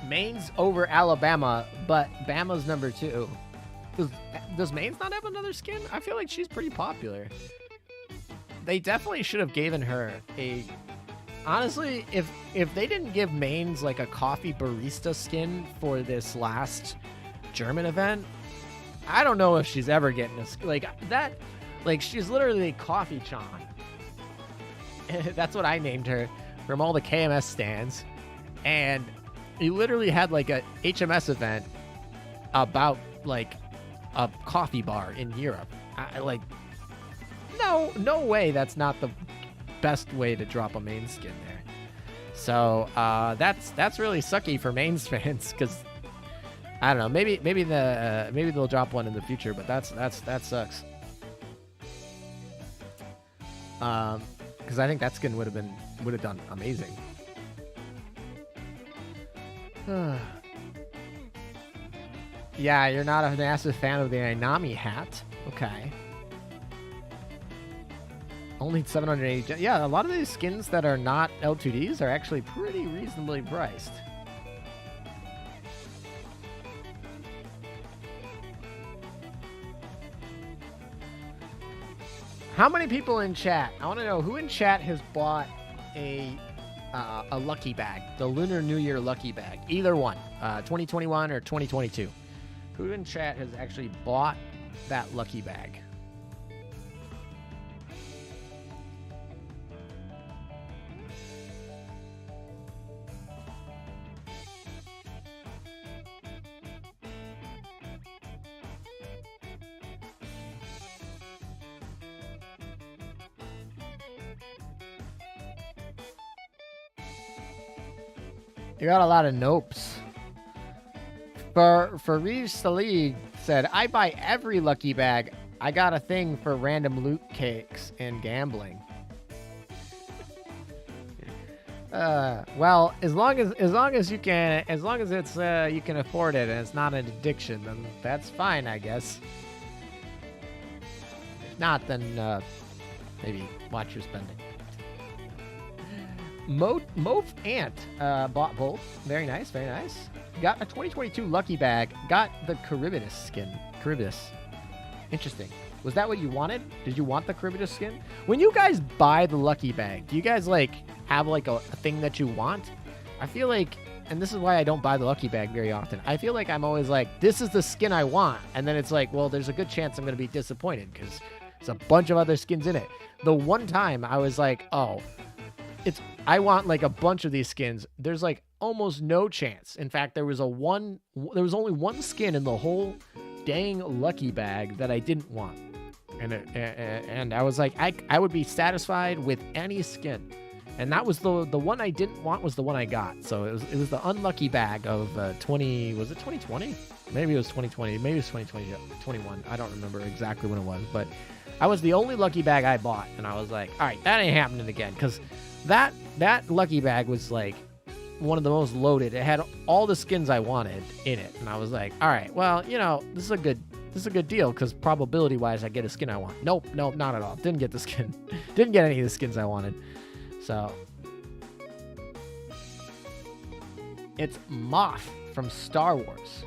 Maine's over Alabama, but Bama's number 2. Does Maine's not have another skin? I feel like she's pretty popular. They definitely should have given her a... Honestly, if they didn't give Maine's like a coffee barista skin for this last German event, I don't know if she's ever getting a... Like, that... Like, she's literally Coffee Chan. That's what I named her from all the KMS stands. And he literally had like a HMS event about like a coffee bar in Europe. Like, no way that's not the best way to drop a main skin there. So that's really sucky for mains fans, because I don't know, maybe they'll drop one in the future, but that sucks. Because I think that skin would have done amazing. Yeah, you're not a massive fan of the Ainami hat. Okay. Only 780. Yeah, a lot of these skins that are not L2Ds are actually pretty reasonably priced. How many people in chat? I want to know who in chat has bought a lucky bag, the Lunar New Year lucky bag. Either one, 2021 or 2022. Who in chat has actually bought that lucky bag? You got a lot of nopes. Farid Salih said, I buy every lucky bag. I got a thing for random loot cakes and gambling. Well, as long as you can, as long as it's you can afford it and it's not an addiction, then that's fine, I guess. If not, then maybe watch your spending. Mof Ant bought both. Very nice, very nice. Got a 2022 lucky bag. Got the Charybdis skin. Charybdis. Interesting. Was that what you wanted? Did you want the Charybdis skin? When you guys buy the lucky bag, do you guys like have like a thing that you want? I feel like, and this is why I don't buy the lucky bag very often, I feel like I'm always like, this is the skin I want. And then it's like, well, there's a good chance I'm going to be disappointed because there's a bunch of other skins in it. The one time I was like, oh, I want like a bunch of these skins. There's like almost no chance. In fact, there was only one skin in the whole dang lucky bag that I didn't want. And I was like, I would be satisfied with any skin. And that was the one I didn't want was the one I got. So it was the unlucky bag of 20, was it 2020? Maybe it was 2020. Maybe it was 2021. I don't remember exactly when it was, but I was the only lucky bag I bought. And I was like, all right, that ain't happening again. Because that lucky bag was like one of the most loaded. It had all the skins I wanted in it. And I was like, all right, well, you know, this is a good deal because probability wise I get a skin I want. Nope, not at all. Didn't get the skin. Didn't get any of the skins I wanted. So it's Moff from Star Wars.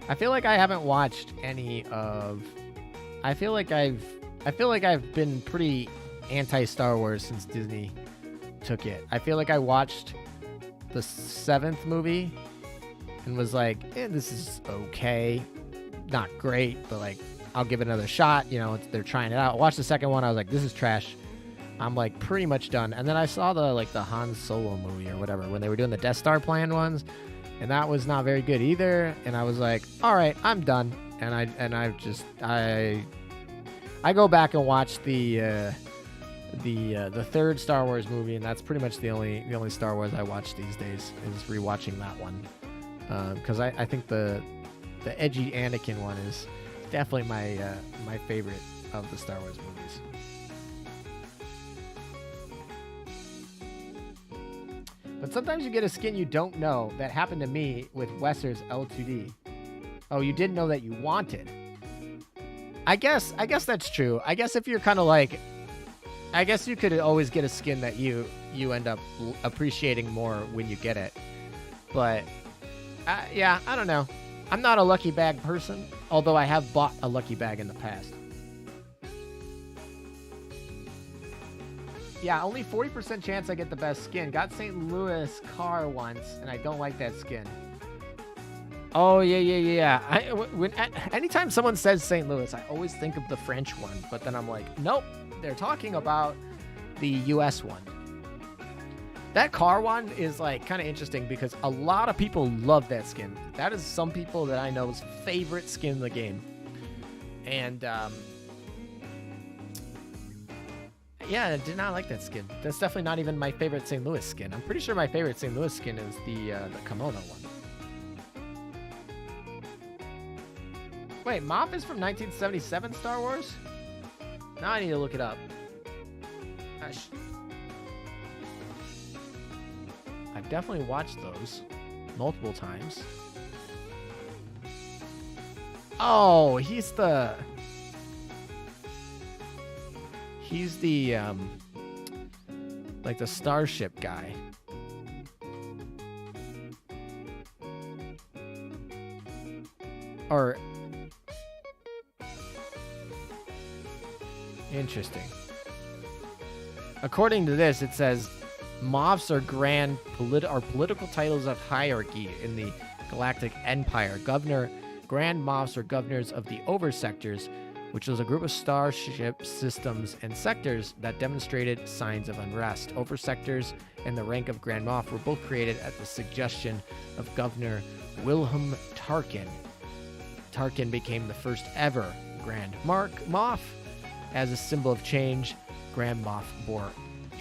I feel like I haven't watched any of I feel like I've been pretty anti-Star Wars since Disney took it. I feel like I watched the 7th movie and was like, this is okay. Not great, but like I'll give it another shot. You know, they're trying it out. I watched the second one. I was like, this is trash. I'm like pretty much done. And then I saw the Han Solo movie or whatever when they were doing the Death Star plan ones, and that was not very good either. And I was like, all right, I'm done. And I go back and watch the third Star Wars movie, and that's pretty much the only Star Wars I watch these days is rewatching that one, because I think the edgy Anakin one is definitely my favorite of the Star Wars movies. But sometimes you get a skin you don't know. That happened to me with Wesser's L2D. Oh, you didn't know that you wanted. I guess that's true. I guess if you're kind of like, I guess you could always get a skin that you end up appreciating more when you get it. But yeah, I don't know. I'm not a lucky bag person, although I have bought a lucky bag in the past. Yeah, only 40% chance I get the best skin. Got St. Louis car once, and I don't like that skin. Oh, yeah. Anytime someone says St. Louis, I always think of the French one, but then I'm like, nope, they're talking about the US one. That car one is like kind of interesting because a lot of people love that skin. That is some people that I know's favorite skin in the game. And yeah, I did not like that skin. That's definitely not even my favorite St. Louis skin. I'm pretty sure my favorite St. Louis skin is the kimono one. Wait, Moff is from 1977 Star Wars? Now I need to look it up. I've definitely watched those multiple times. Oh, he's the like the starship guy. Or interesting. According to this, it says Moffs are political titles of hierarchy in the Galactic Empire. Grand Moffs are governors of the Oversectors, which was a group of starship systems and sectors that demonstrated signs of unrest. Oversectors and the rank of Grand Moff were both created at the suggestion of Governor Wilhelm Tarkin. Tarkin became the first ever Grand Moff. As a symbol of change, Grand Moff bore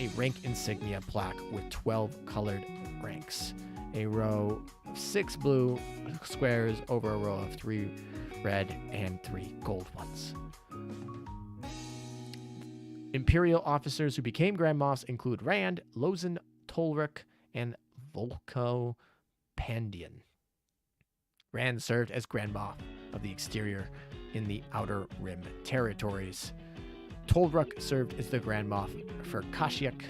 a rank insignia plaque with 12 colored ranks. A row of 6 blue squares over a row of 3 red and 3 gold ones. Imperial officers who became Grand Moffs include Rand, Lozen, Tolric, and Volko Pandian. Rand served as Grand Moff of the exterior in the Outer Rim territories. Tolric served as the Grand Moff for Kashyyyk,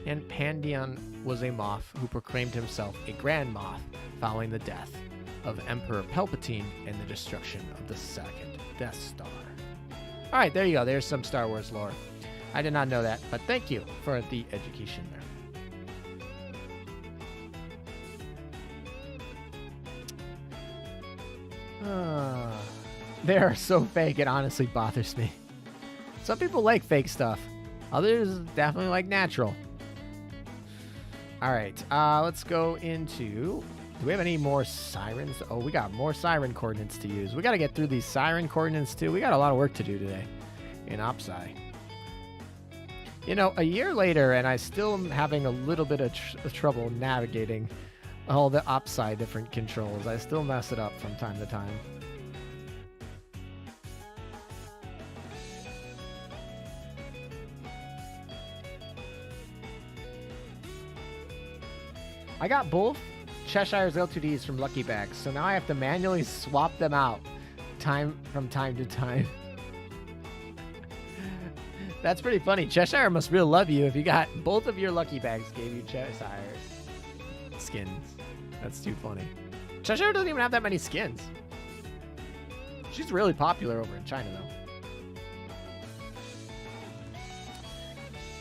and Pandian was a Moff who proclaimed himself a Grand Moff following the death of Emperor Palpatine and the destruction of the second Death Star. All right, there you go. There's some Star Wars lore. I did not know that, but thank you for the education there. They are so fake, it honestly bothers me. Some people like fake stuff. Others definitely like natural. All right, let's go into... Do we have any more sirens? Oh, we got more siren coordinates to use. We got to get through these siren coordinates, too. We got a lot of work to do today in OpSci. You know, a year later, and I still am having a little bit of trouble navigating all the OpSci different controls. I still mess it up from time to time. I got both Cheshire's L2Ds from Lucky Bags, so now I have to manually swap them out from time to time. That's pretty funny. Cheshire must really love you if you got both of your Lucky Bags gave you Cheshire skins. That's too funny. Cheshire doesn't even have that many skins. She's really popular over in China,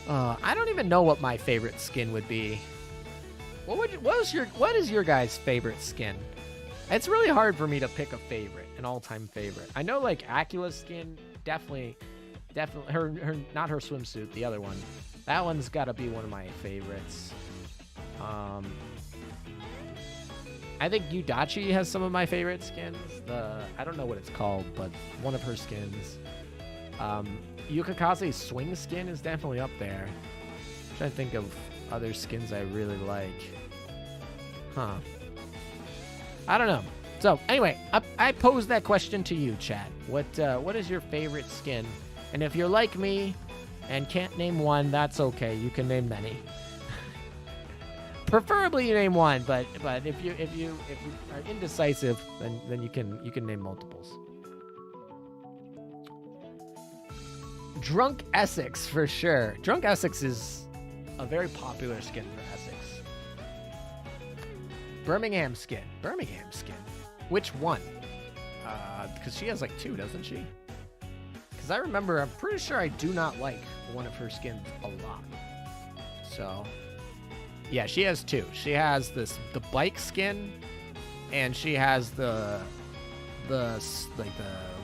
though. I don't even know what my favorite skin would be. What is your guys' favorite skin? It's really hard for me to pick a favorite, an all-time favorite. I know like Acula's skin, definitely her not her swimsuit, the other one. That one's got to be one of my favorites. I think Yudachi has some of my favorite skins. I don't know what it's called, but one of her skins. Yukikaze's swing skin is definitely up there. I'm trying to think of other skins I really like. Huh. I don't know. So anyway, I posed that question to you, chat. What is your favorite skin? And if you're like me and can't name one, that's okay. You can name many. Preferably you name one, but if you are indecisive, then you can name multiples. Drunk Essex for sure. Drunk Essex is a very popular skin for Essex. Birmingham skin. Which one? Because she has like 2, doesn't she? Because I remember, I'm pretty sure I do not like one of her skins a lot. So, yeah, she has 2. She has the bike skin, and she has the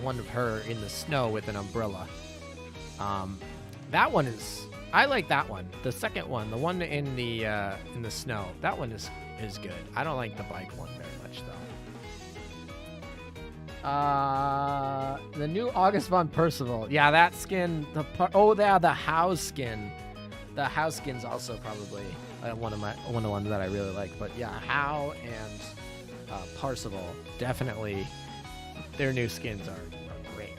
one of her in the snow with an umbrella. That one is, I like that one. The second one, the one in the snow, that one is good. I don't like the bike one very much though. The new August von Percival. Yeah, that skin. The house skin. The house skin's also probably one of the ones that I really like. But yeah, How and Parzival, definitely their new skins are great.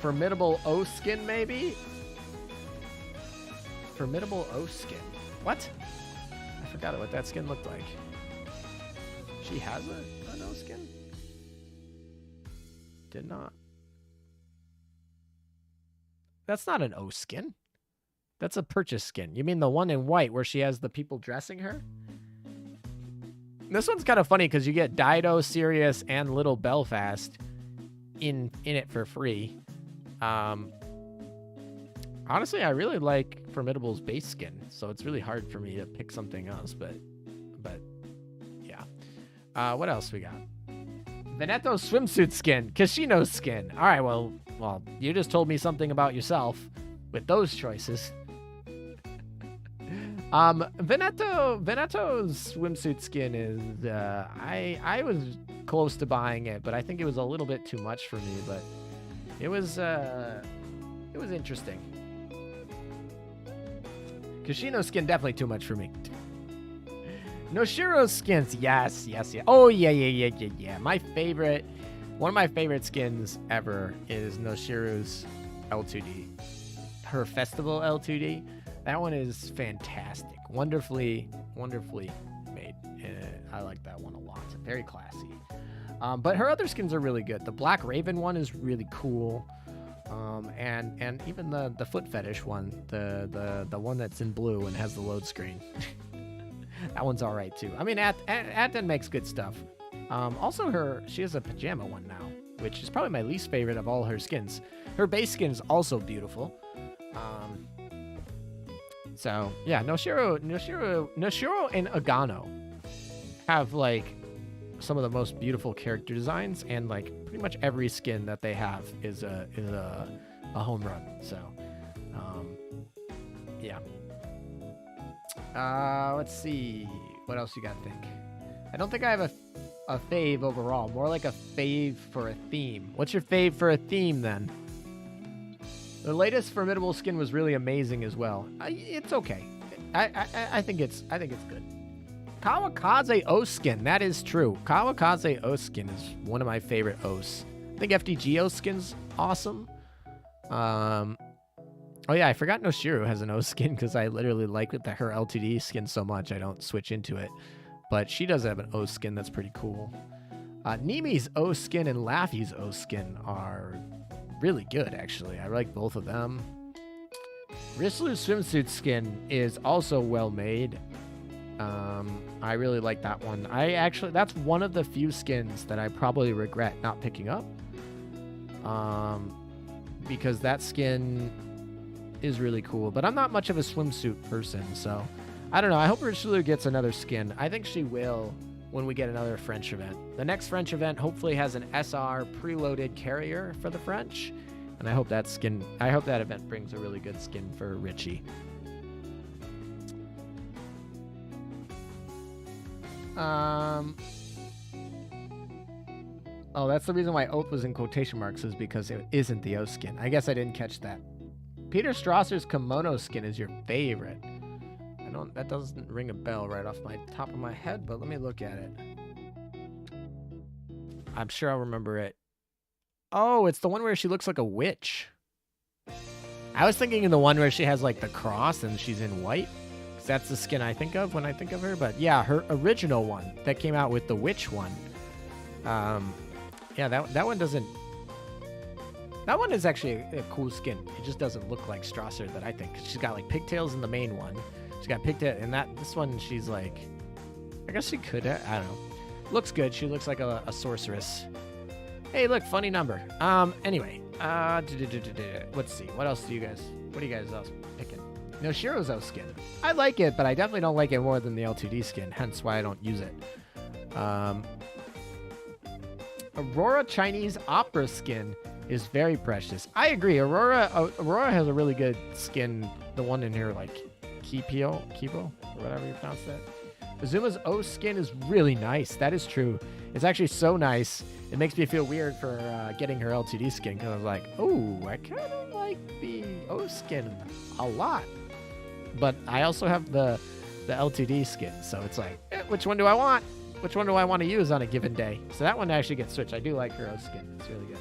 Formidable O skin, maybe? Formidable O skin. What? I forgot what that skin looked like. She has an O skin? Did not. That's not an O skin. That's a purchase skin. You mean the one in white where she has the people dressing her? This one's kind of funny because you get Dido, Sirius, and Little Belfast in it for free. Honestly, I really like Formidable's base skin, so it's really hard for me to pick something else, but yeah. What else we got? Veneto swimsuit skin, Kashino skin. All right, well, you just told me something about yourself with those choices. Veneto's swimsuit skin is, I was close to buying it, but I think it was a little bit too much for me, but it was interesting. Kashino skin, definitely too much for me. Noshiro skins, yes. Oh, yeah. One of my favorite skins ever is Noshiro's L2D. Her festival L2D. That one is fantastic. Wonderfully made. I like that one a lot. Very classy. But her other skins are really good. The Black Raven one is really cool. And even the foot fetish one, the one that's in blue and has the load screen. That one's all right too. I mean, Atten makes good stuff. Also, she has a pajama one now, which is probably my least favorite of all her skins. Her base skin is also beautiful. So yeah, Noshiro and Agano have like some of the most beautiful character designs, and like pretty much every skin that they have is a home run. So yeah. Let's see what else you got to think. I don't think I have a fave overall, more like a fave for a theme. What's your fave for a theme then? The latest Formidable skin was really amazing as well. It's okay. I think it's good. Kawakaze O skin, that is true. Kawakaze O skin is one of my favorite O's. I think FDG O skin's awesome. Oh yeah, I forgot Noshiro has an O skin because I literally like her LTD skin so much I don't switch into it. But she does have an O skin that's pretty cool. Nimi's O skin and Laffy's O skin are really good, actually. I like both of them. Rislu's swimsuit skin is also well made. I really like that one. That's one of the few skins that I probably regret not picking up. Because that skin is really cool. But I'm not much of a swimsuit person, so I don't know. I hope Rislu gets another skin. I think she will when we get another French event. The next French event hopefully has an SR preloaded carrier for the French, and I hope that event brings a really good skin for Richie. Oh, that's the reason why Oath was in quotation marks, is because it isn't the O skin. I guess I didn't catch that. Peter Strasser's kimono skin is your favorite. That doesn't ring a bell right off my top of my head, but let me look at it. I'm sure I'll remember it. Oh, it's the one where she looks like a witch. I was thinking of the one where she has like the cross and she's in white. 'Cause that's the skin I think of when I think of her. But yeah, her original one that came out with the witch one. Yeah, that one doesn't. That one is actually a cool skin. It just doesn't look like Strasser that I think. She's got like pigtails in the main one. She's got pigtail, and this one she's like, I guess she could. I don't know. Looks good. She looks like a sorceress. Hey, look, funny number. Anyway, let's see. What else do you guys? What are you guys else picking? No, Shirozo skin. I like it, but I definitely don't like it more than the L2D skin. Hence why I don't use it. Aurora Chinese opera skin is very precious. I agree. Aurora has a really good skin. The one in here, like Kipo, or whatever you pronounce that. Azuma's O skin is really nice. That is true. It's actually so nice. It makes me feel weird for getting her LTD skin, because I was like, oh, I kind of like the O skin a lot. But I also have the LTD skin, so it's like, which one do I want? Which one do I want to use on a given day? So that one actually gets switched. I do like her O skin. It's really good.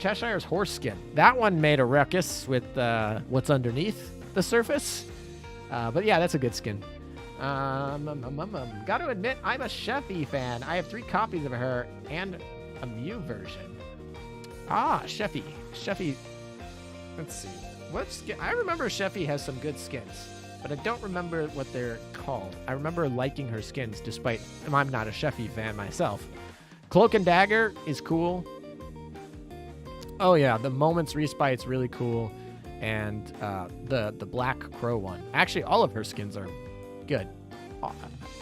Cheshire's horse skin. That one made a ruckus with what's underneath the surface. But yeah, that's a good skin. Got to admit, I'm a Sheffy fan. I have 3 copies of her and a Mew version. Sheffy. Let's see. What skin? I remember Sheffy has some good skins, but I don't remember what they're called. I remember liking her skins, despite I'm not a Sheffy fan myself. Cloak and Dagger is cool. Oh yeah, the Moments Respite's really cool, and the Black Crow one. Actually, all of her skins are good.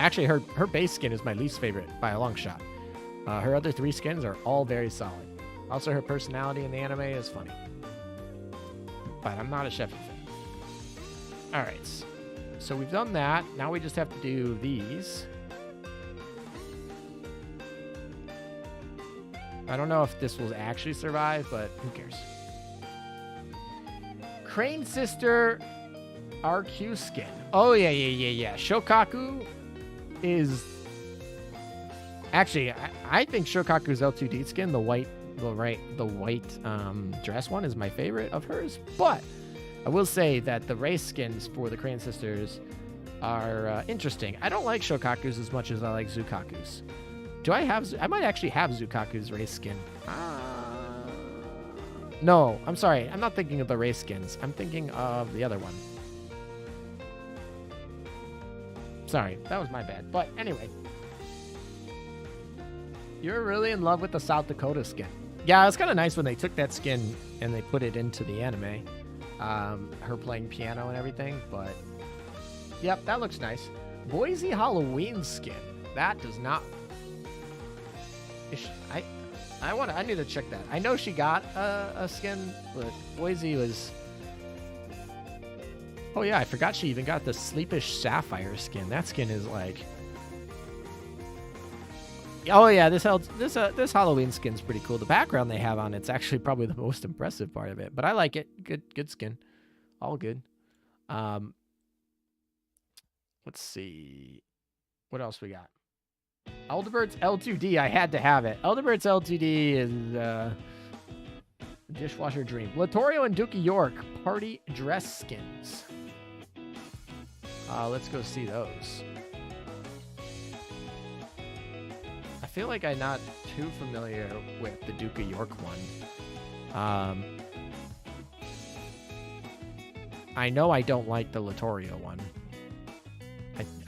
Actually, her base skin is my least favorite by a long shot. Her other 3 skins are all very solid. Also, her personality in the anime is funny. But I'm not a Sheffy fan. Alright, so we've done that. Now we just have to do these. I don't know if this will actually survive, but who cares? Crane Sister RQ skin. Oh, yeah. Shokaku is... Actually, I think Shokaku's L2D skin, the white dress one, is my favorite of hers. But I will say that the race skins for the Crane Sisters are interesting. I don't like Shokaku's as much as I like Zukaku's. I might actually have Zukaku's race skin. No, I'm sorry. I'm not thinking of the race skins. I'm thinking of the other one. Sorry, that was my bad. But anyway. You're really in love with the South Dakota skin. Yeah, it's kind of nice when they took that skin and they put it into the anime. Her playing piano and everything, but... Yep, that looks nice. Boise Halloween skin. That does not... I need to check that. I know she got a skin, but Boise was... Oh yeah, I forgot she even got the Sleepish Sapphire skin. That skin is like... Oh yeah, this Halloween skin's pretty cool. The background they have on it's actually probably the most impressive part of it. But I like it. Good skin. All good. Let's see. What else we got? Elderbert's L2D. I had to have it. Elderbert's L2D is Dishwasher Dream. Latorio and Dookie York party dress skins. Let's go see those. I feel like I'm not too familiar with the Duke of York one. I know I don't like the Latorio one.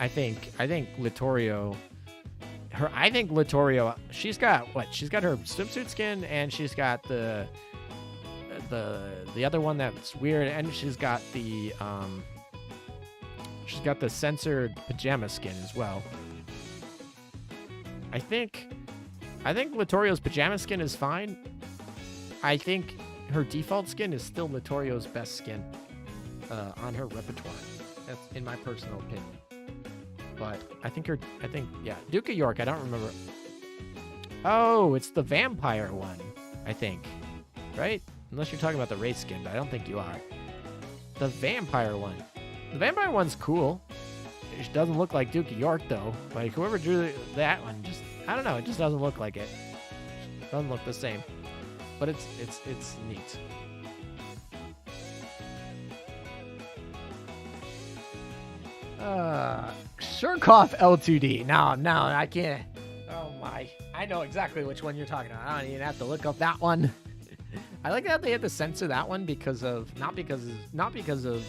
I think Latorio... I think Latorio... She's got what? She's got her swimsuit skin, and she's got the other one that's weird, and she's got the censored pajama skin as well. I think Latorio's pajama skin is fine. I think her default skin is still Latorio's best skin on her repertoire. That's in my personal opinion. But yeah, Duke of York, I don't remember. Oh, it's the vampire one, I think. Right? Unless you're talking about the race skin, but I don't think you are. The vampire one. The vampire one's cool. It doesn't look like Duke of York, though. Like, whoever drew that one, just, I don't know, it just doesn't look like it. Doesn't look the same. But it's neat. Shurkoff L2D. No, I can't. Oh my. I know exactly which one you're talking about. I don't even have to look up that one. I like that they had to censor that one because of not because of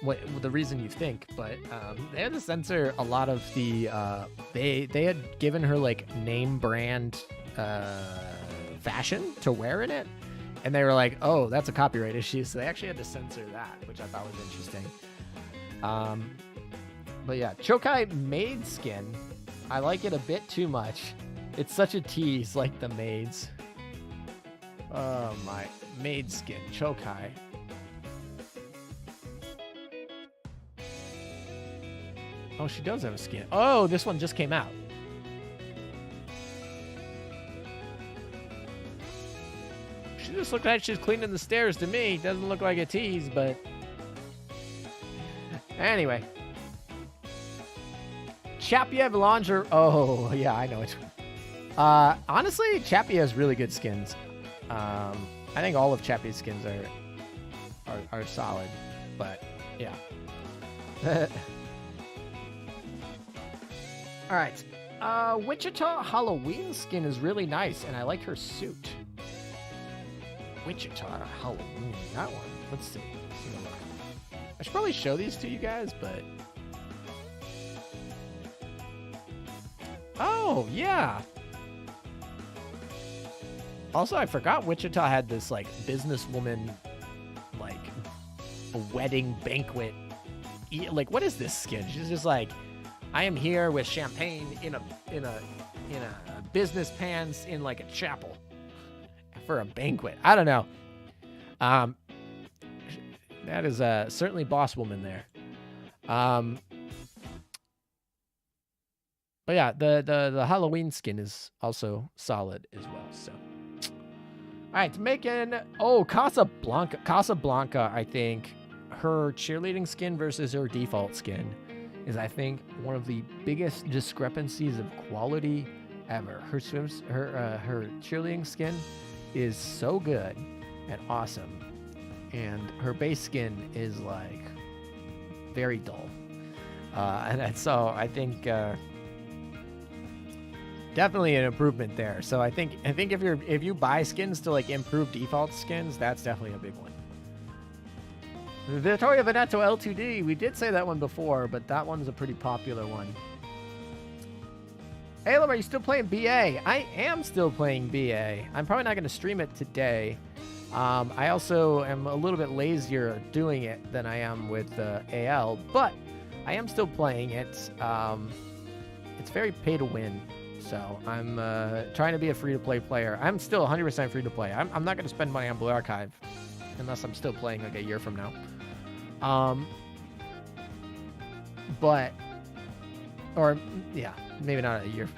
what the reason you think, but they had to censor a lot of the they had given her like name brand fashion to wear in it, and they were like, oh, that's a copyright issue, so they actually had to censor that, which I thought was interesting. But yeah, Chokai maid skin, I like it a bit too much. It's such a tease, like the maids. Oh my, maid skin, Chokai. Oh, she does have a skin. Oh, this one just came out. She just looked like she's cleaning the stairs to me. Doesn't look like a tease, but... Anyway. Chapiev Langer. Oh, yeah, I know it. Honestly, Chappie has really good skins. I think all of Chappie's skins are solid, but yeah. All right. Wichita Halloween skin is really nice, and I like her suit. Wichita Halloween, that one. Let's see. I should probably show these to you guys, but... Oh, yeah. Also, I forgot Wichita had this, like, businesswoman, like, a wedding banquet. Like, what is this skin? She's just like, I am here with champagne in a business pants in, like, a chapel for a banquet. I don't know. That is certainly boss woman there. But yeah, the Halloween skin is also solid as well. So, all right, making Casablanca. I think her cheerleading skin versus her default skin is, I think, one of the biggest discrepancies of quality ever. Her cheerleading skin is so good and awesome, and her base skin is like very dull. And so I think definitely an improvement there. So I think if you buy skins to like improve default skins, that's definitely a big one. Vittoria Veneto L2D, we did say that one before, but that one's a pretty popular one. Hey, are you still playing BA? I am still playing BA. I'm probably not going to stream it today. I also am a little bit lazier doing it than I am with AL, but I am still playing it. It's very pay to win, so I'm trying to be a free-to-play player. I'm still 100% free-to-play. I'm not going to spend money on Blue Archive unless I'm still playing like a year from now. But, or yeah, maybe not a year.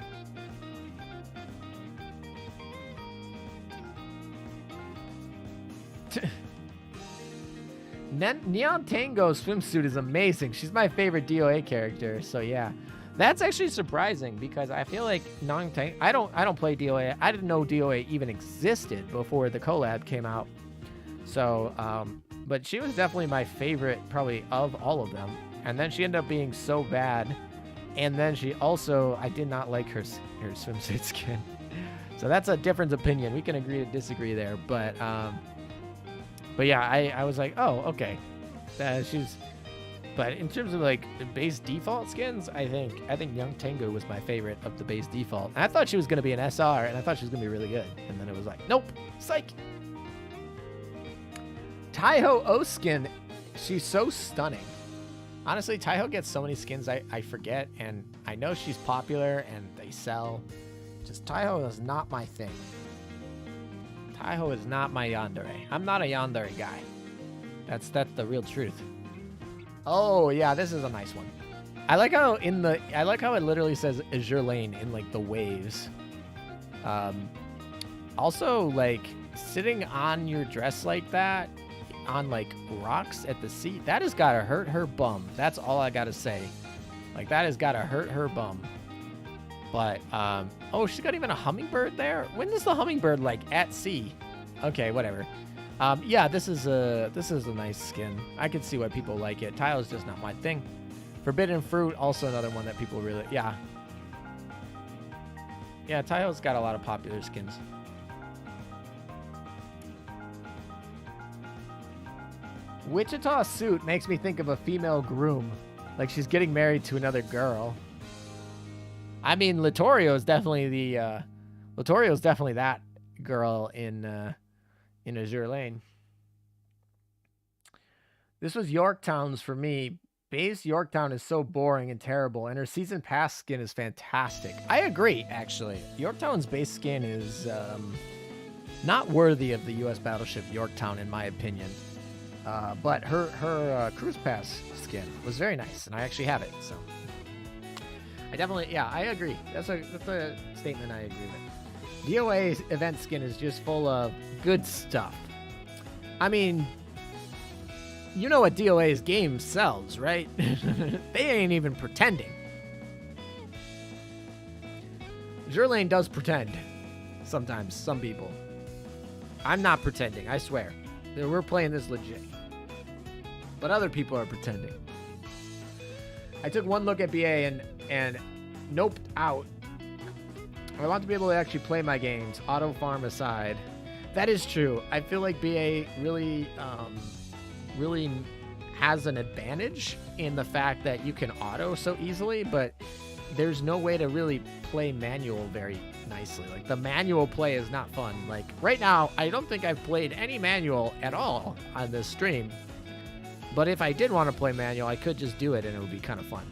Neon Tango's swimsuit is amazing. She's my favorite DOA character. So yeah, that's actually surprising because I feel like I don't play DOA. I didn't know DOA even existed before the collab came out. So, but she was definitely my favorite, probably of all of them. And then she ended up being so bad. And then she also, I did not like her swimsuit skin. So that's a different opinion. We can agree to disagree there. But yeah, I was like, oh, okay. But in terms of like the base default skins, I think Young Tango was my favorite of the base default. And I thought she was going to be an SR, and I thought she was going to be really good. And then it was like, nope, psych. Taiho O skin, she's so stunning. Honestly, Taiho gets so many skins I forget, and I know she's popular and they sell. Just Taiho is not my thing. Taiho is not my yandere. I'm not a yandere guy. That's the real truth. Oh yeah, this is a nice one. I like how it literally says Azure Lane in like the waves. Also, like sitting on your dress like that on like rocks at the sea, that has gotta hurt her bum. That's all I gotta say. Like that has gotta hurt her bum. But oh, she's got even a hummingbird there. When is the hummingbird like at sea? Okay, whatever. Yeah, this is a nice skin. I can see why people like it. Tile's just not my thing. Forbidden Fruit, also another one that people really, yeah. Yeah, Tile's got a lot of popular skins. Wichita suit makes me think of a female groom. Like she's getting married to another girl. I mean, Littorio is definitely that girl in Azure Lane. This was Yorktown's for me. Base Yorktown is so boring and terrible, and her season pass skin is fantastic. I agree, actually. Yorktown's base skin is not worthy of the U.S. battleship Yorktown, in my opinion. But her cruise pass skin was very nice, and I actually have it. So I definitely, yeah, I agree. That's a statement I agree with. DOA's event skin is just full of good stuff. I mean, you know what DOA's game sells, right? They ain't even pretending. Azure Lane does pretend. Sometimes, some people. I'm not pretending, I swear. We're playing this legit. But other people are pretending. I took one look at BA and noped out. I want to be able to actually play my games, auto farm aside. That is true. I feel like BA really has an advantage in the fact that you can auto so easily, but there's no way to really play manual very nicely. Like the manual play is not fun. Like right now, I don't think I've played any manual at all on this stream. But if I did want to play manual, I could just do it and it would be kind of fun.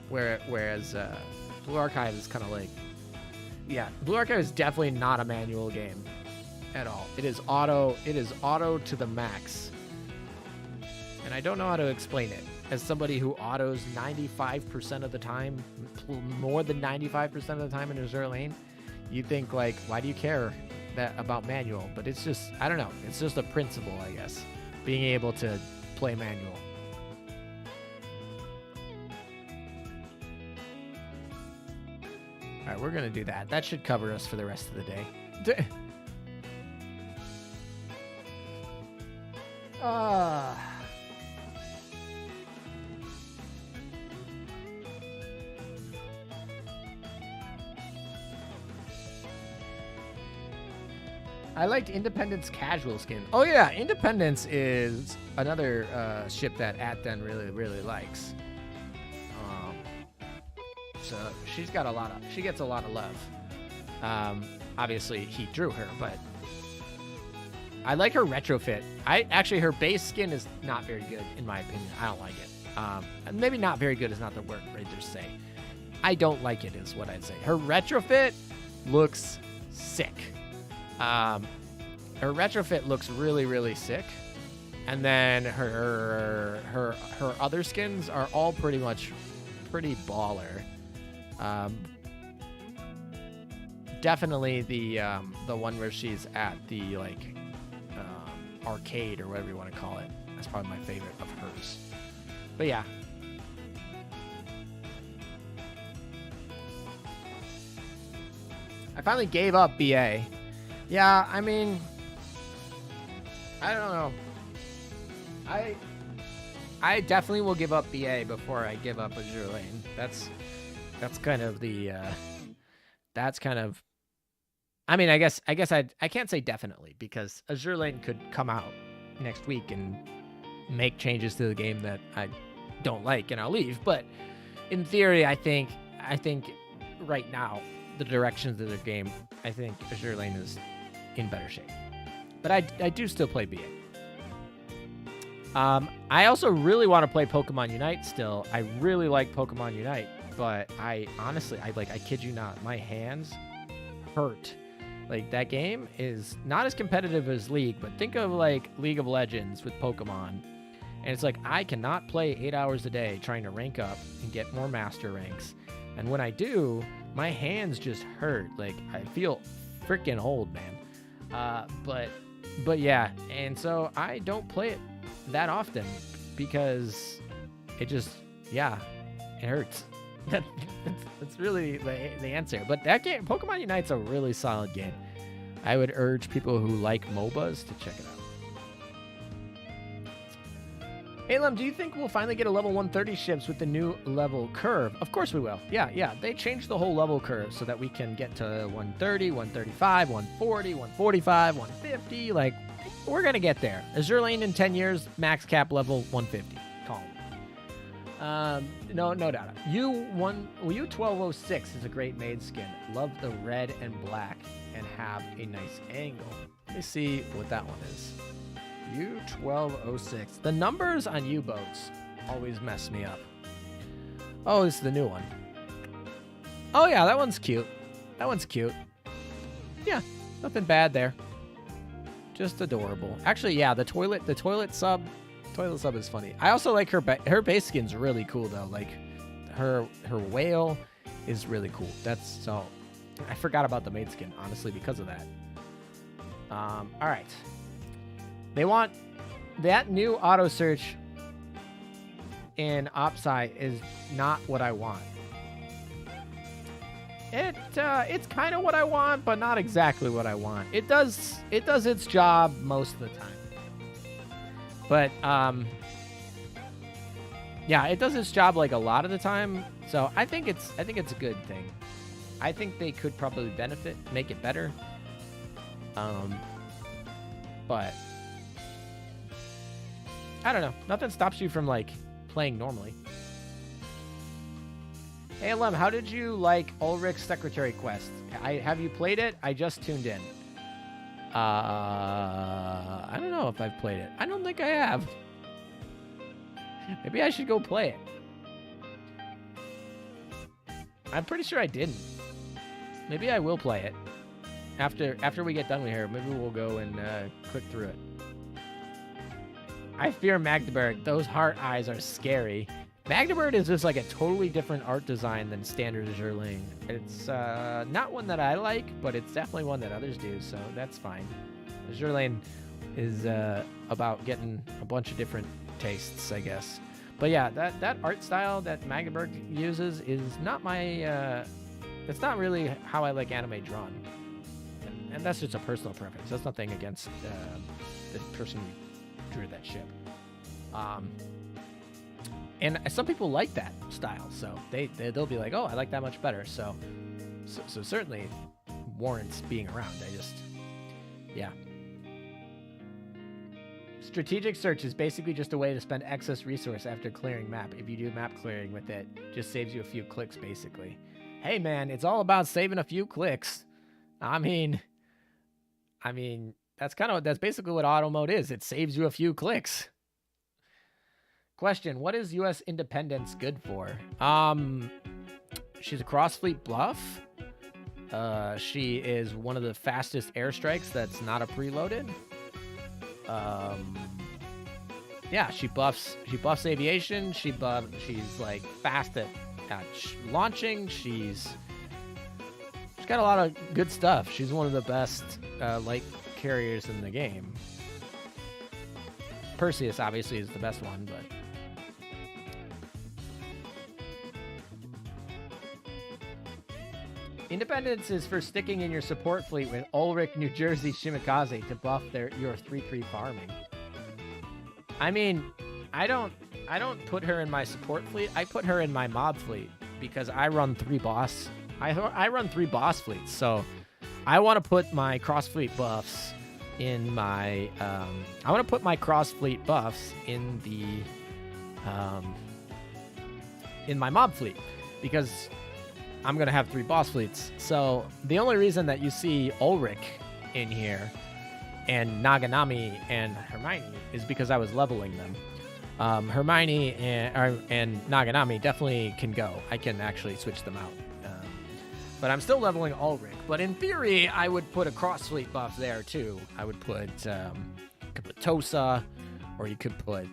Whereas Blue Archive is kind of like, yeah, Blue Archive is definitely not a manual game at all. It is auto to the max. And I don't know how to explain it. As somebody who autos 95% of the time, more than 95% of the time in Azure Lane, you think like, why do you care about manual? But it's just, I don't know. It's just a principle, I guess. Being able to play manual. All right, we're going to do that. That should cover us for the rest of the day. I liked Independence casual skin. Oh yeah, Independence is another ship that Atten really likes. So she gets a lot of love. Obviously he drew her, but I like her retrofit. Her base skin is not very good in my opinion. I don't like it. Maybe not very good is not the word I'd just say. I don't like it is what I'd say. Her retrofit looks sick. Her retrofit looks really sick, and then her other skins are all pretty baller. Definitely the one where she's at the like arcade or whatever you want to call it. That's probably my favorite of hers. But yeah. I finally gave up BA. Yeah, I mean, I don't know. I definitely will give up BA before I give up Azure Lane. That's kind of the I mean, I guess I can't say definitely because Azure Lane could come out next week and make changes to the game that I don't like and I'll leave. But in theory, I think right now the directions of the game, I think Azure Lane is in better shape. But I do still play BA. I also really want to play Pokemon Unite still. I really like Pokemon Unite, but I kid you not, my hands hurt. Like, that game is not as competitive as League, but think of like League of Legends with Pokemon. And it's like, I cannot play 8 hours a day trying to rank up and get more master ranks. And when I do, my hands just hurt. Like, I feel freaking old, man. But yeah, and so I don't play it that often because it just, yeah, it hurts. That's really the answer. But that game, Pokemon Unite's a really solid game. I would urge people who like MOBAs to check it out. Hey, Lem, do you think we'll finally get a level 130 ships with the new level curve? Of course we will. Yeah. They changed the whole level curve so that we can get to 130, 135, 140, 145, 150. Like, we're going to get there. Azur Lane in 10 years, max cap level 150. Calm. No doubt. U1206 is a great maid skin. Love the red and black and have a nice angle. Let me see what that one is. U1206. The numbers on U-boats always mess me up. Oh, this is the new one. Oh yeah, that one's cute. Yeah, nothing bad there. Just adorable. Actually, yeah, the toilet sub is funny. I also like her base skin's really cool though. Like her whale is really cool. So I forgot about the maid skin honestly because of that. All right. They want that new auto search in OpSci is not what I want. It's kind of what I want, but not exactly what I want. It does its job most of the time. But yeah, it does its job like a lot of the time. So I think it's a good thing. I think they could probably make it better. But I don't know. Nothing stops you from like playing normally. Hey, Lem, how did you like Ulrich's secretary quest? Have you played it? I just tuned in. I don't know if I've played it. I don't think I have. Maybe I should go play it. I'm pretty sure I didn't. Maybe I will play it. After we get done with here, maybe we'll go and click through it. I fear Magdeburg. Those heart eyes are scary. Magdeburg is just like a totally different art design than standard Azur Lane. It's not one that I like, but it's definitely one that others do, so that's fine. Azur Lane is about getting a bunch of different tastes, I guess. But yeah, that art style that Magdeburg uses is not my... it's not really how I like anime drawn. And that's just a personal preference. That's nothing against the person who drew that ship. And some people like that style, so they'll be like, oh, I like that much better. So certainly warrants being around. Yeah. Strategic search is basically just a way to spend excess resource after clearing map. If you do map clearing with it, just saves you a few clicks, basically. Hey, man, it's all about saving a few clicks. I mean, that's basically what auto mode is. It saves you a few clicks. Question: what is U.S. independence good for? She's a cross-fleet bluff. She is one of the fastest airstrikes that's not a preloaded. Yeah, she buffs aviation. She's like fast at launching. She's got a lot of good stuff. She's one of the best light carriers in the game. Perseus obviously is the best one, but independence is for sticking in your support fleet with Ulrich, New Jersey, Shimikaze to buff your 3-3 farming. I mean, I don't put her in my support fleet. I put her in my mob fleet because I run 3 boss. I run 3 boss fleets, so I want to put my cross fleet buffs in my. I want to put my cross fleet buffs in the in my mob fleet because I'm going to have 3 boss fleets. So the only reason that you see Ulrich in here and Naganami and Hermione is because I was leveling them. Hermione and Naganami definitely can go. I can actually switch them out. But I'm still leveling Ulrich. But in theory, I would put a cross-fleet buff there, too. I would put, you could put Tosa, or you could put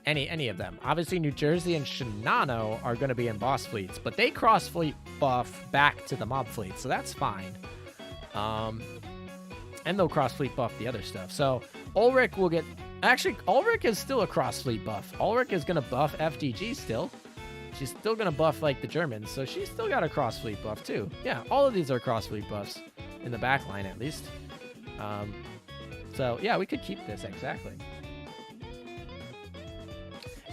any of them. Obviously, New Jersey and Shinano are going to be in boss fleets, but they cross-fleet buff back to the mob fleet, so that's fine. And they'll cross-fleet buff the other stuff. So Ulrich will get... Actually, Ulrich is still a cross-fleet buff. Ulrich is going to buff FDG still. She's still going to buff, like, the Germans, so she's still got a cross-fleet buff, too. Yeah, all of these are cross-fleet buffs, in the back line, at least. So, yeah, we could keep this, exactly.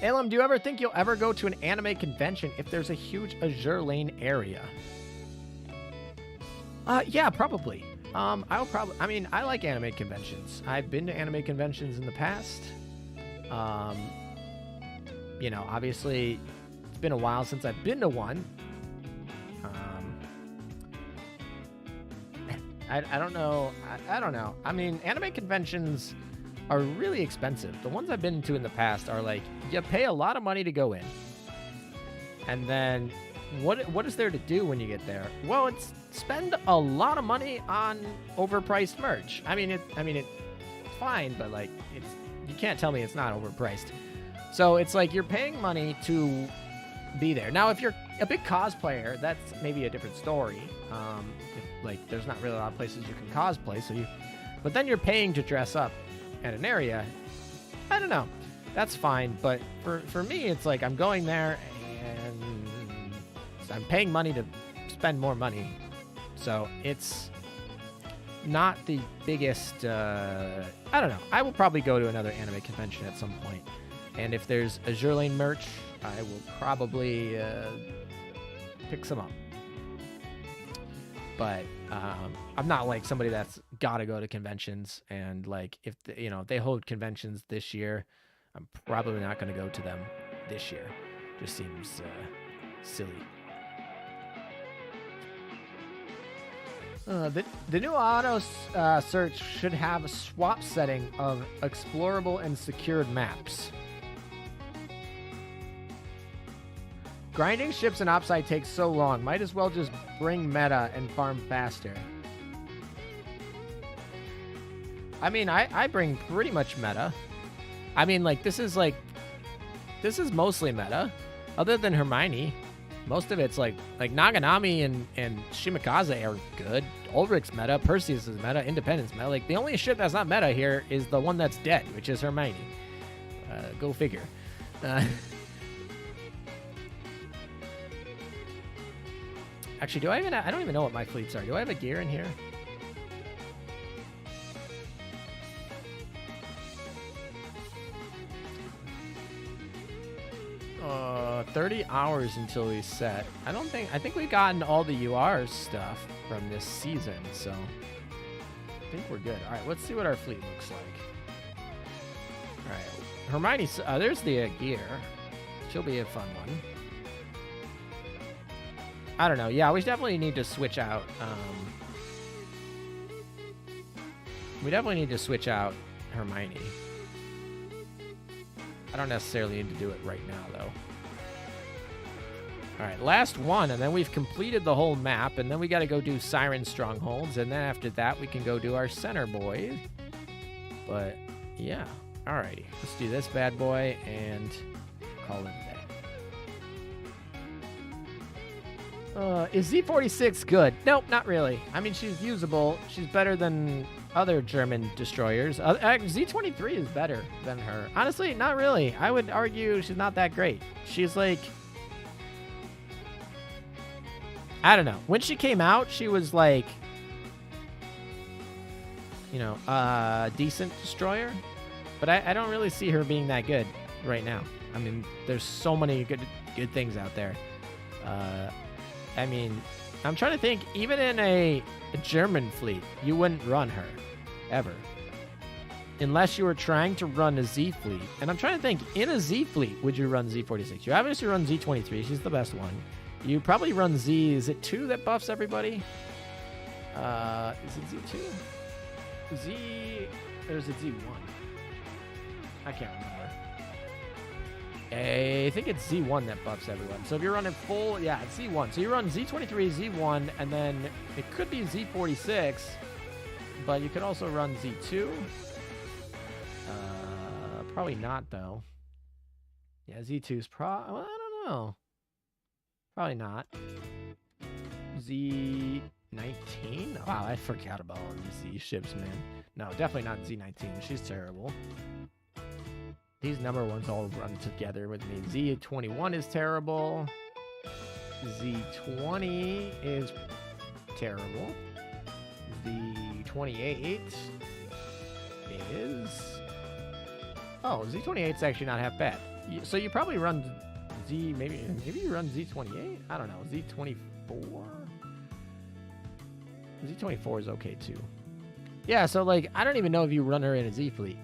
Alum, do you ever think you'll ever go to an anime convention if there's a huge Azur Lane area? Yeah, probably. I mean, I like anime conventions. I've been to anime conventions in the past. You know, obviously... It's been a while since I've been to one. I don't know. I don't know. I mean, anime conventions are really expensive. The ones I've been to in the past are like, you pay a lot of money to go in. And then what is there to do when you get there? Well, it's spend a lot of money on overpriced merch. I mean, it's fine, but like, you can't tell me it's not overpriced. So it's like you're paying money to be there. Now, if you're a big cosplayer, that's maybe a different story. Like, there's not really a lot of places you can cosplay, but then you're paying to dress up at an area. I don't know. That's fine, but for me, it's like I'm going there and I'm paying money to spend more money. So it's not the biggest, I don't know. I will probably go to another anime convention at some point. And if there's Azur Lane merch, I will probably pick some up. But I'm not like somebody that's got to go to conventions. And like, if they hold conventions this year, I'm probably not going to go to them this year. Just seems silly. The new auto search should have a swap setting of explorable and secured maps. Grinding ships and Opside takes so long. Might as well just bring meta and farm faster. I mean, I bring pretty much meta. I mean, like, this is mostly meta. Other than Hermione. Most of it's like Naganami and Shimikaze are good. Ulrich's meta, Perseus is meta, Independence meta. Like, the only ship that's not meta here is the one that's dead, which is Hermione. Go figure. Actually, I don't even know what my fleets are. Do I have a gear in here? 30 hours until we set. I think we've gotten all the UR stuff from this season, so I think we're good. All right, let's see what our fleet looks like. All right, Hermione, there's the gear. She'll be a fun one. I don't know. Yeah, we definitely need to switch out. We definitely need to switch out Hermione. I don't necessarily need to do it right now, though. All right, last one, and then we've completed the whole map, and then we got to go do Siren strongholds, and then after that, we can go do our center boys. But, yeah. All righty. Let's do this bad boy and call it a day. Is Z46 good? Nope, not really. I mean, she's usable. She's better than other German destroyers. Z23 is better than her. Honestly, not really. I would argue she's not that great. She's like... I don't know. When she came out, she was like... decent destroyer. But I don't really see her being that good right now. I mean, there's so many good things out there. I mean, I'm trying to think, even in a German fleet, you wouldn't run her, ever. Unless you were trying to run a Z fleet. And I'm trying to think, in a Z fleet, would you run Z46? You obviously run Z23, she's the best one. You probably run Z, is it 2 that buffs everybody? Is it Z2? Z. There's a Z1. I can't remember. I think it's Z1 that buffs everyone. So if you're running full, yeah, it's Z1. So you run Z23, Z1, and then it could be Z46, but you could also run Z2. Probably not, though. Yeah, Z2's well, I don't know. Probably not. Z19? Wow, I forgot about all these Z ships, man. No, definitely not Z19. She's terrible. These number ones all run together with me. Z21 is terrible. Z20 is terrible. Z28 is... Oh, Z28 is actually not half bad. So you probably run Z... Maybe you run Z28? I don't know. Z24? Z24 is okay, too. Yeah, so, like, I don't even know if you run her in a Z fleet.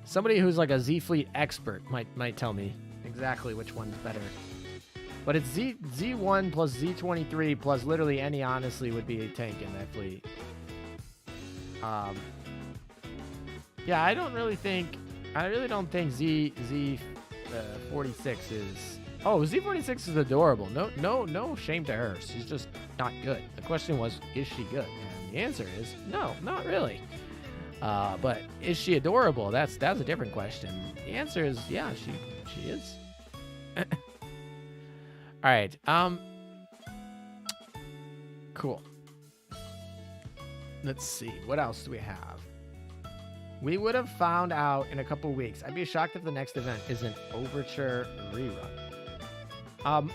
Somebody who's like a Z fleet expert might tell me exactly which one's better. But it's Z1 plus Z23 plus literally any honestly would be a tank in that fleet. Yeah, I really don't think Z46 is. Oh, Z46 is adorable. No shame to her. She's just not good. The question was, is she good? And the answer is no, not really. But is she adorable? That's a different question. The answer is yeah, she is. All right. Cool. Let's see. What else do we have? We would have found out in a couple weeks. I'd be shocked if the next event is an Overture rerun.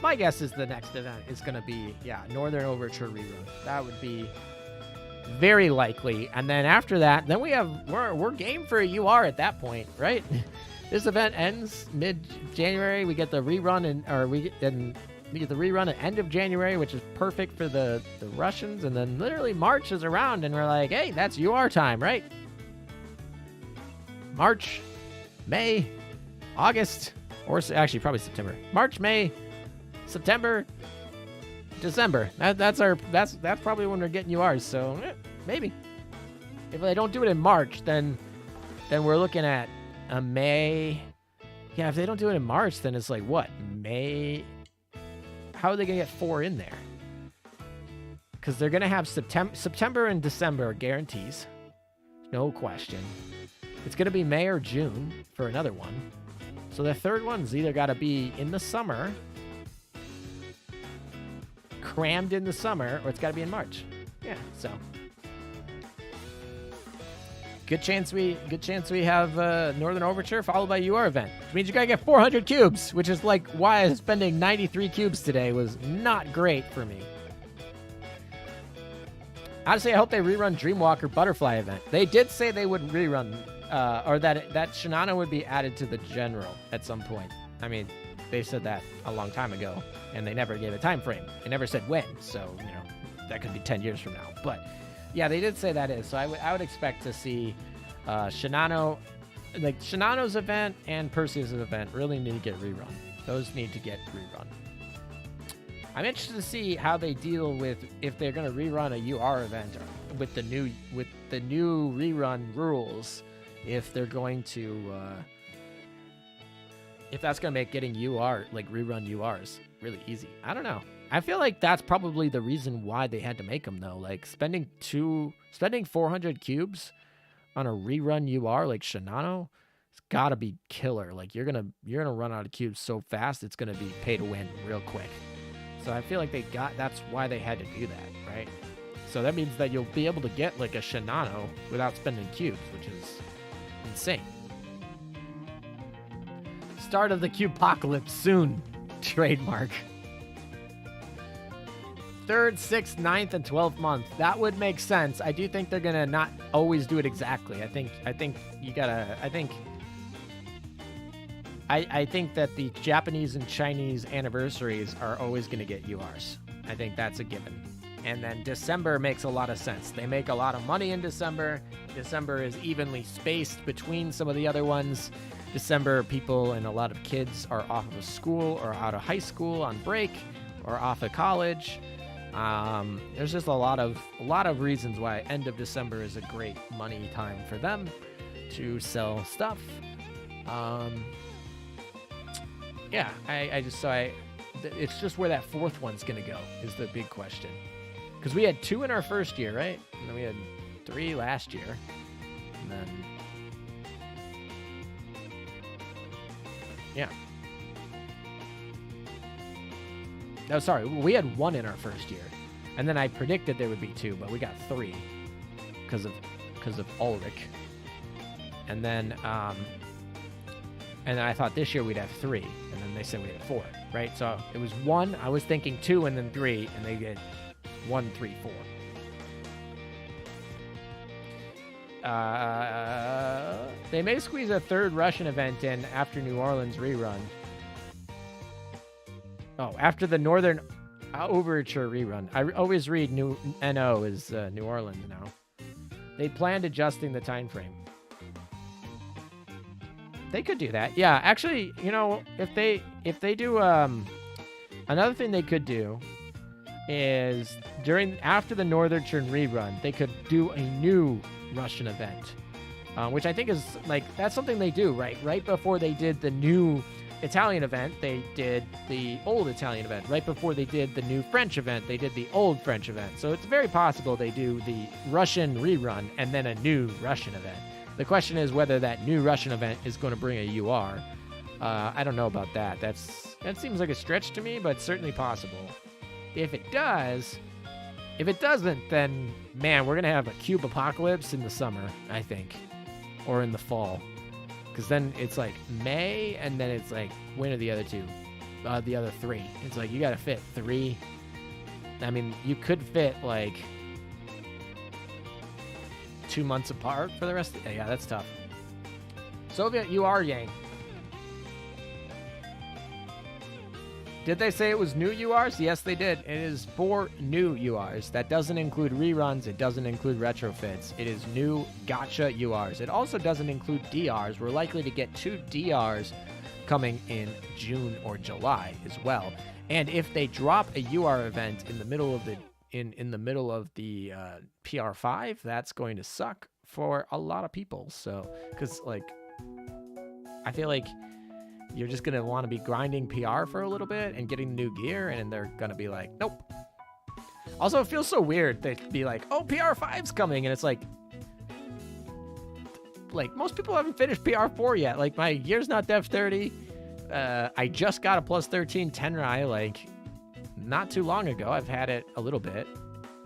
My guess is the next event is going to be, Northern Overture rerun. That would be very likely. And then after that, then we're game for a UR at that point, right? This event ends mid-January. We get the rerun we get the rerun at end of January, which is perfect for the Russians. And then literally March is around and we're like, hey, that's UR time, right? March, May, August, or actually probably September. March, May, September, December. That's probably when we're getting URs. So maybe if they don't do it in March, then we're looking at a May. Yeah, if they don't do it in March, then it's like what, May? How are they gonna get 4 in there? Because they're gonna have September and December guarantees, no question. It's going to be May or June for another one. So the third one's either got to be in the summer, crammed in the summer, or it's got to be in March. Yeah, so good chance we have Northern Overture followed by UR event, which means you got to get 400 cubes, which is like why spending 93 cubes today was not great for me. Honestly, I hope they rerun Dreamwalker Butterfly event. They did say they would rerun or that Shinano would be added to the general at some point. I mean, they said that a long time ago, and they never gave a time frame. They never said when, so, that could be 10 years from now. But, yeah, they did say that is. So I would expect to see Shinano, like Shinano's event and Perseus' event really need to get rerun. Those need to get rerun. I'm interested to see how they deal with if they're going to rerun a UR event with the new rerun rules. If they're going to, if that's going to make getting rerun URs really easy. I don't know. I feel like that's probably the reason why they had to make them, though. Like, spending 400 cubes on a rerun UR like Shinano, it's got to be killer. Like, you're gonna run out of cubes so fast, it's going to be pay to win real quick. So I feel like that's why they had to do that, right? So that means that you'll be able to get, like, a Shinano without spending cubes, which is insane. Start of the Cubepocalypse soon. Trademark. 3rd, 6th, 9th, and 12th month. That would make sense. I do think they're gonna not always do it exactly. I think that the Japanese and Chinese anniversaries are always gonna get URs. I think that's a given. And then December makes a lot of sense. They make a lot of money in December. December is evenly spaced between some of the other ones. December, people and a lot of kids are off of school or out of high school on break or off of college. There's just a lot of reasons why end of December is a great money time for them to sell stuff. Yeah, it's just where that fourth one's gonna go is the big question. Because we had 2 in our first year, right? And then we had 3 last year. And then... yeah. No, sorry. We had 1 in our first year. And then I predicted there would be 2, but we got 3. Because of Ulrich. And then I thought this year we'd have 3. And then they said we had 4, right? So it was 1. I was thinking 2 and then 3. And they get 1, 3, 4. They may squeeze a 3rd Russian event in after New Orleans rerun. Oh, after the Northern Overture rerun. I always read NO is New Orleans now. They planned adjusting the time frame. They could do that. Yeah, actually, you know, if they do another thing they could do is after the Northern Turn rerun, they could do a new Russian event, which I think is like that's something they do right before they did the new Italian event, they did the old Italian event. Right before they did the new French event, they did the old French event. So it's very possible they do the Russian rerun and then a new Russian event. The question is whether that new Russian event is going to bring a UR. I don't know about that. That seems like a stretch to me, but certainly possible. If it does, if it doesn't, then man, we're going to have a cube apocalypse in the summer, I think, or in the fall. Because then it's like May, and then it's like, when are the other 2? The other 3. It's like, you got to fit 3. I mean, you could fit like 2 months apart for the rest of the... Yeah, that's tough. Soviet UR Yang. Did they say it was new URs? Yes, they did. It is 4 new URs. That doesn't include reruns. It doesn't include retrofits. It is new Gacha URs. It also doesn't include DRs. We're likely to get 2 DRs coming in June or July as well. And if they drop a UR event in the middle of the PR5, that's going to suck for a lot of people. So, because like, I feel like you're just going to want to be grinding PR for a little bit and getting new gear, and they're going to be like, nope. Also, it feels so weird. They'd be like, oh, PR5's coming, and it's like, most people haven't finished PR4 yet. Like, my gear's not Dev 30. I just got a plus 13 Tenrai, like, not too long ago. I've had it a little bit.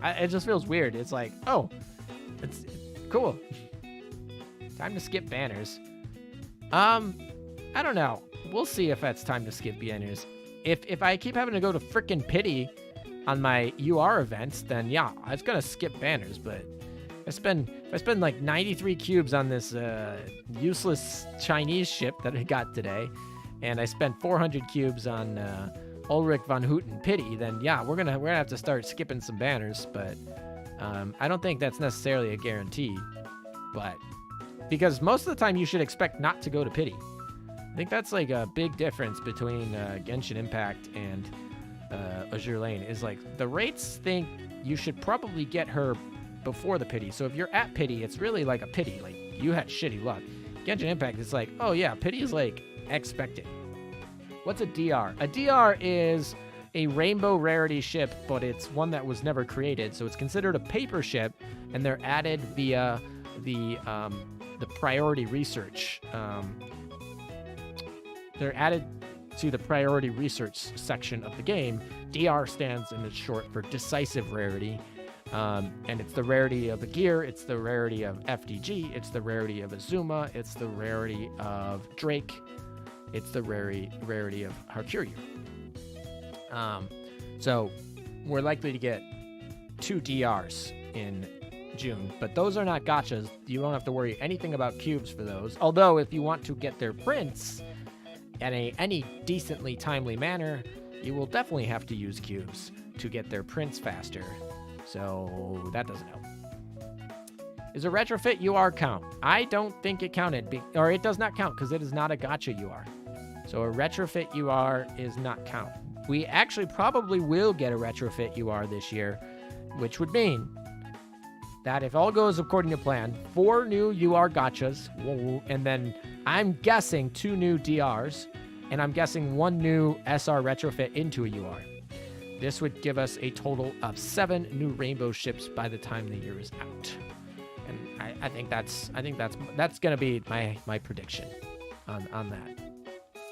It just feels weird. It's like, oh, it's cool. Time to skip banners. I don't know. We'll see if that's time to skip banners. If I keep having to go to frickin' pity on my UR events, then yeah, I was gonna skip banners. But if I spend like 93 cubes on this useless Chinese ship that I got today, and I spent 400 cubes on Ulrich von Hutten pity, then yeah, we're gonna have to start skipping some banners. But I don't think that's necessarily a guarantee. But because most of the time you should expect not to go to pity. I think that's like a big difference between Genshin Impact and Azur Lane is like the rates think you should probably get her before the pity. So if you're at pity, it's really like a pity. Like you had shitty luck. Genshin Impact is like, oh yeah, pity is like expected. What's a DR? A DR is a rainbow rarity ship, but it's one that was never created. So it's considered a paper ship, and they're added via the priority research. They're added to the priority research section of the game. DR stands in its short for decisive rarity. And it's the rarity of the gear, it's the rarity of FDG, it's the rarity of Azuma, it's the rarity of Drake, it's the rarity of Harkiryu. So we're likely to get 2 DRs in June, but those are not gachas. You don't have to worry anything about cubes for those. Although if you want to get their prints in any decently timely manner, you will definitely have to use cubes to get their prints faster. So that doesn't help. Is a retrofit UR count? I don't think it counted, or it does not count because it is not a gacha UR. So a retrofit UR is not count. we actually probably will get a retrofit UR this year, which would mean that if all goes according to plan, 4 new UR gachas, and then I'm guessing 2 new DRs, and I'm guessing 1 new SR retrofit into a UR. This would give us a total of 7 new rainbow ships by the time the year is out. And I think that's gonna be my prediction on that.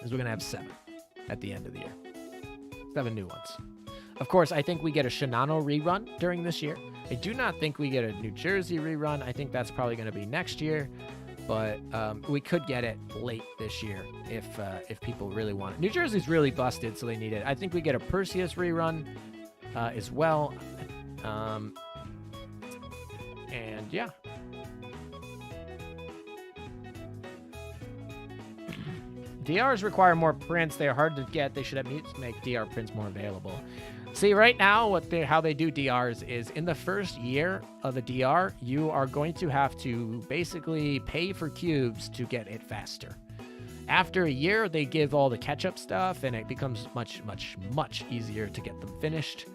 Is we're gonna have 7 at the end of the year. 7 new ones. Of course, I think we get a Shinano rerun during this year. I do not think we get a New Jersey rerun. I think that's probably going to be next year, but we could get it late this year if people really want it. New Jersey's really busted, so they need it. I think we get a Perseus rerun as well. And yeah. DRs require more prints. They are hard to get. They should at least make DR prints more available. See, right now, how they do DRs is in the first year of a DR, you are going to have to basically pay for cubes to get it faster. After a year, they give all the catch-up stuff, and it becomes much, much, much easier to get them finished.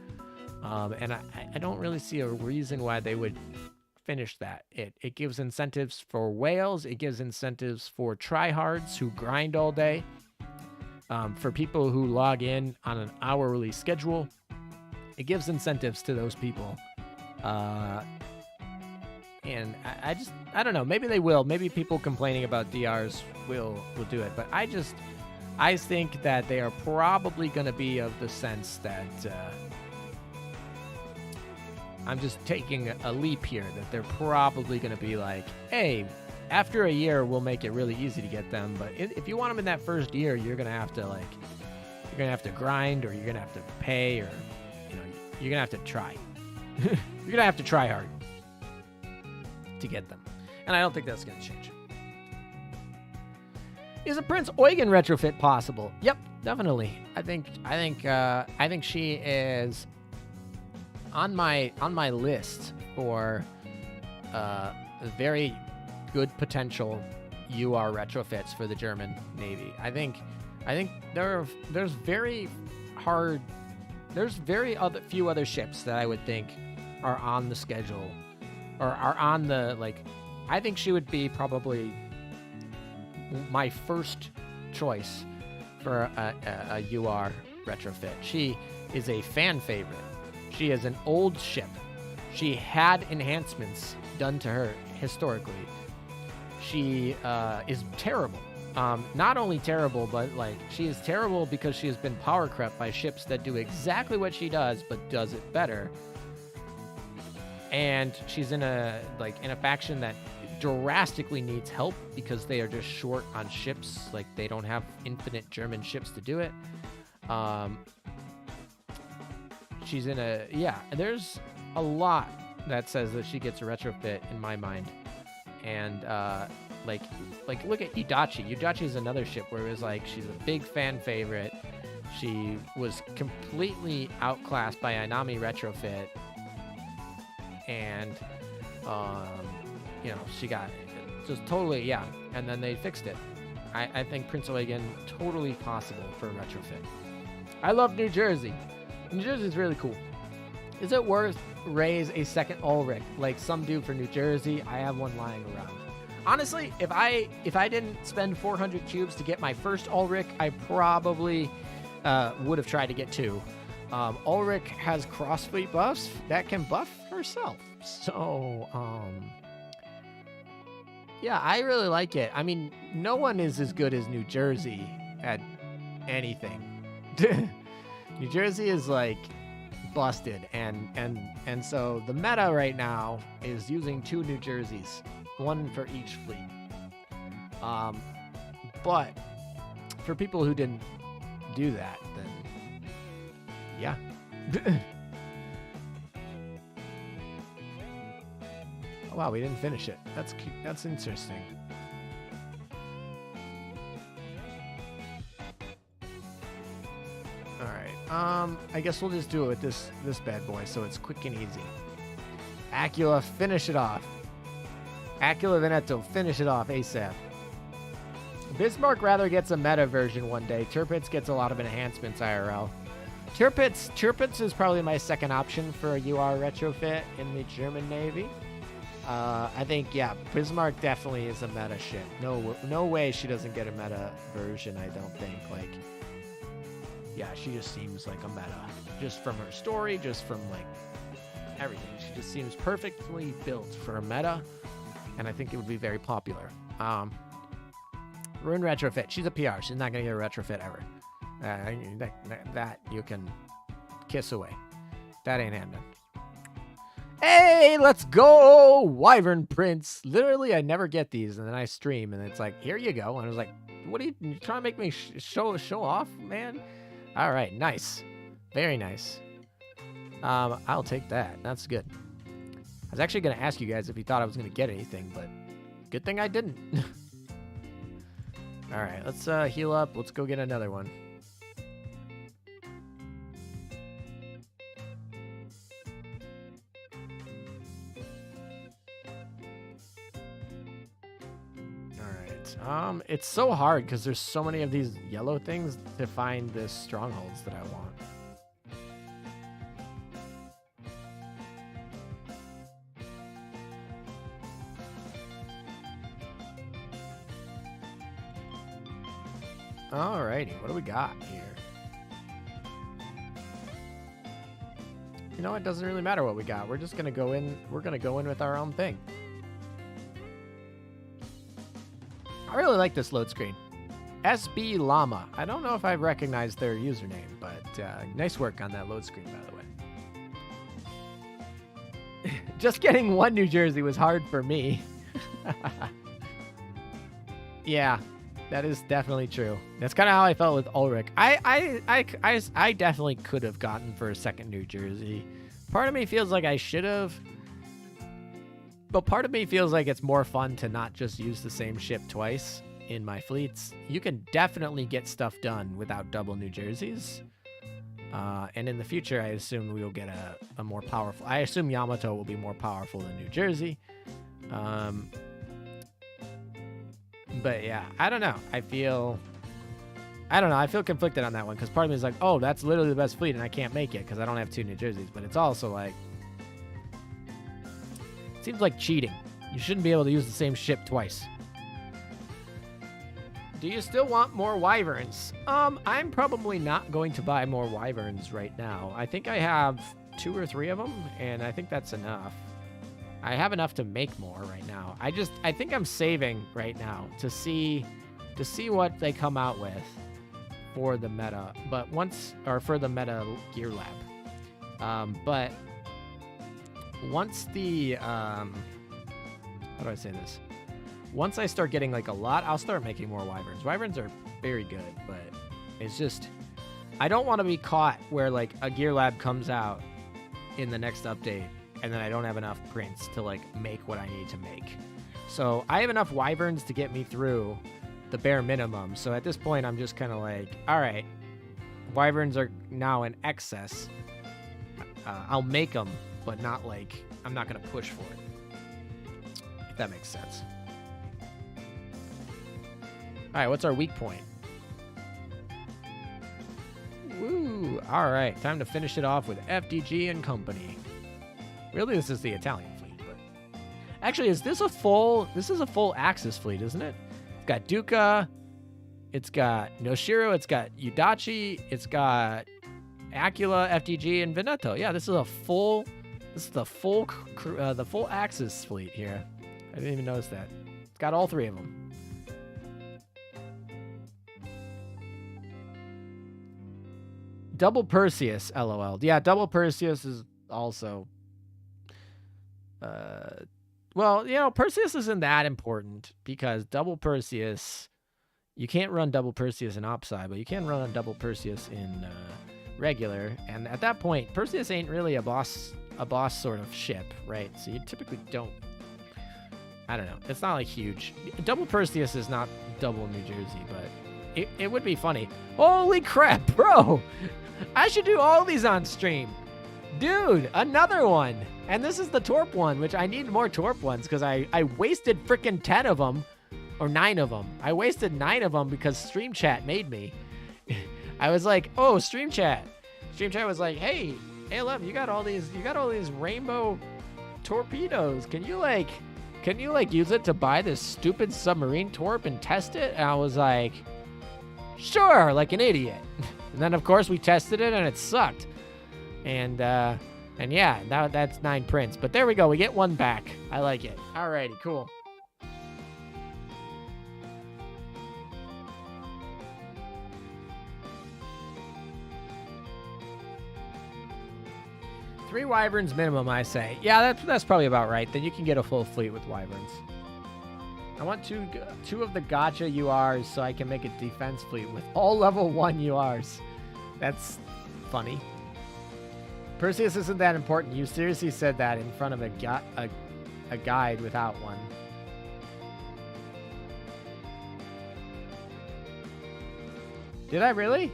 And I don't really see a reason why they would finish that. It gives incentives for whales. It gives incentives for tryhards who grind all day. For people who log in on an hourly schedule. It gives incentives to those people. And I don't know. Maybe they will. Maybe people complaining about DRs will do it. But I think that they are probably going to be of the sense that I'm just taking a leap here, that they're probably going to be like, hey, after a year, we'll make it really easy to get them. But if you want them in that first year, you're going to have to grind, or you're going to have to pay, or you're going to have to try. You're going to have to try hard to get them. And I don't think that's going to change. Is a Prince Eugen retrofit possible? Yep, definitely. I think she is on my list for very good potential UR retrofits for the German Navy. I think there's very few other ships that I would think are on the schedule or are on the, I think she would be probably my first choice for a UR retrofit. She is a fan favorite. She is an old ship. She had enhancements done to her historically. She is terrible. Not only terrible, but she is terrible because she has been power crept by ships that do exactly what she does, but does it better. And she's in a faction that drastically needs help because they are just short on ships. They don't have infinite German ships to do it. She's in there's a lot that says that she gets a retrofit in my mind. And look at Yudachi. Yudachi is another ship where it was she's a big fan favorite. She was completely outclassed by Ainami retrofit, and she got just totally and then they fixed it. I think Prince Eugen totally possible for a retrofit. I love New Jersey. New Jersey's really cool. Is it worth raise a second Ulrich like some do for New Jersey? I have one lying around. Honestly, if I didn't spend 400 cubes to get my first Ulrich, I probably would have tried to get 2. Ulrich has crossfleet buffs that can buff herself. So, I really like it. I mean, no one is as good as New Jersey at anything. New Jersey is busted, and so the meta right now is using 2 New Jerseys, 1 for each fleet. But for people who didn't do that, then oh, wow, we didn't finish it. That's cute. That's interesting. All right. I guess we'll just do it with this bad boy, so it's quick and easy. Acula, finish it off. Acula Veneto, finish it off ASAP. Bismarck rather gets a meta version one day. Tirpitz gets a lot of enhancements IRL. Tirpitz is probably my second option for a UR retrofit in the German Navy. I think, yeah, Bismarck definitely is a meta ship. No way she doesn't get a meta version, I don't think. Like, yeah, she just seems like a meta. Just from her story, just from, like, everything. She just seems perfectly built for a meta, and I think it would be very popular. Rune retrofit. She's a PR. She's not going to get a retrofit ever. That you can kiss away. That ain't happening. Hey, let's go, Wyvern Prince. Literally, I never get these, and then I stream, and it's like, here you go. And I was like, what are you trying to make me show off, man? All right, nice. Very nice. I'll take that. That's good. I was actually going to ask you guys if you thought I was going to get anything, but good thing I didn't. All right, let's heal up. Let's go get another one. It's so hard because there's so many of these yellow things to find the strongholds that I want. Alrighty, what do we got here? You know, it doesn't really matter what we got. We're just gonna go in. We're gonna go in with our own thing. I really like this load screen. SB Llama. I don't know if I recognize their username, but nice work on that load screen, by the way. Just getting one New Jersey was hard for me. Yeah, that is definitely true. That's kind of how I felt with Ulrich. I definitely could have gotten for a second New Jersey. Part of me feels like I should have. But part of me feels like it's more fun to not just use the same ship twice in my fleets. You can definitely get stuff done without double New Jerseys. And in the future, I assume we will get a more powerful... I assume Yamato will be more powerful than New Jersey. But yeah, I don't know. I feel conflicted on that one because part of me is like, oh, that's literally the best fleet and I can't make it because I don't have two New Jerseys. But it's also like... Seems like cheating. You shouldn't be able to use the same ship twice. Do you still want more wyverns? I'm probably not going to buy more wyverns right now. I think I have 2 or 3 of them, and I think that's enough. I have enough to make more right now. I think I'm saving right now to see what they come out with for the meta, for the meta gear lab. But once the, how do I say this? Once I start getting like a lot, I'll start making more wyverns. Wyverns are very good, but it's just, I don't want to be caught where like a gear lab comes out in the next update and then I don't have enough prints to like make what I need to make. So I have enough wyverns to get me through the bare minimum. So at this point, I'm just kind of like, all right, wyverns are now in excess. I'll make them, but not like, I'm not going to push for it. If that makes sense. All right, what's our weak point? Woo! All right, time to finish it off with FDG and company. Really, this is the Italian fleet, but actually, this is a full Axis fleet, isn't it? It's got Duca, it's got Noshiro, it's got Udachi, it's got Aquila, FDG, and Veneto. Yeah, this is the full Axis fleet here. I didn't even notice that. It's got all 3 of them. Double Perseus, LOL. Yeah, double Perseus is also... well, you know, Perseus isn't that important because double Perseus... You can't run double Perseus in Opsci, but you can run a double Perseus in regular. And at that point, Perseus ain't really a boss sort of ship, right? So you typically don't... I don't know. It's not like huge. Double Perseus is not double New Jersey, but it would be funny. Holy crap, bro! I should do all these on stream. Dude, another one. And this is the Torp one, which I need more Torp ones because I wasted freaking 10 of them. Or 9 of them. I wasted 9 of them because Stream Chat made me. I was like, oh, Stream Chat, Stream chat was like, hey, ALM, you got all these rainbow torpedoes. Can you use it to buy this stupid submarine torp and test it? And I was like, sure, like an idiot. And then of course we tested it and it sucked. And yeah, now that's 9 prints. But there we go, we get 1 back. I like it. Alrighty, cool. Three wyverns minimum, I say. Yeah, that's probably about right. Then you can get a full fleet with wyverns. I want two of the Gacha URs so I can make a defense fleet with all level 1 URs. That's funny. Perseus isn't that important. You seriously said that in front of a guide without one. Did I really?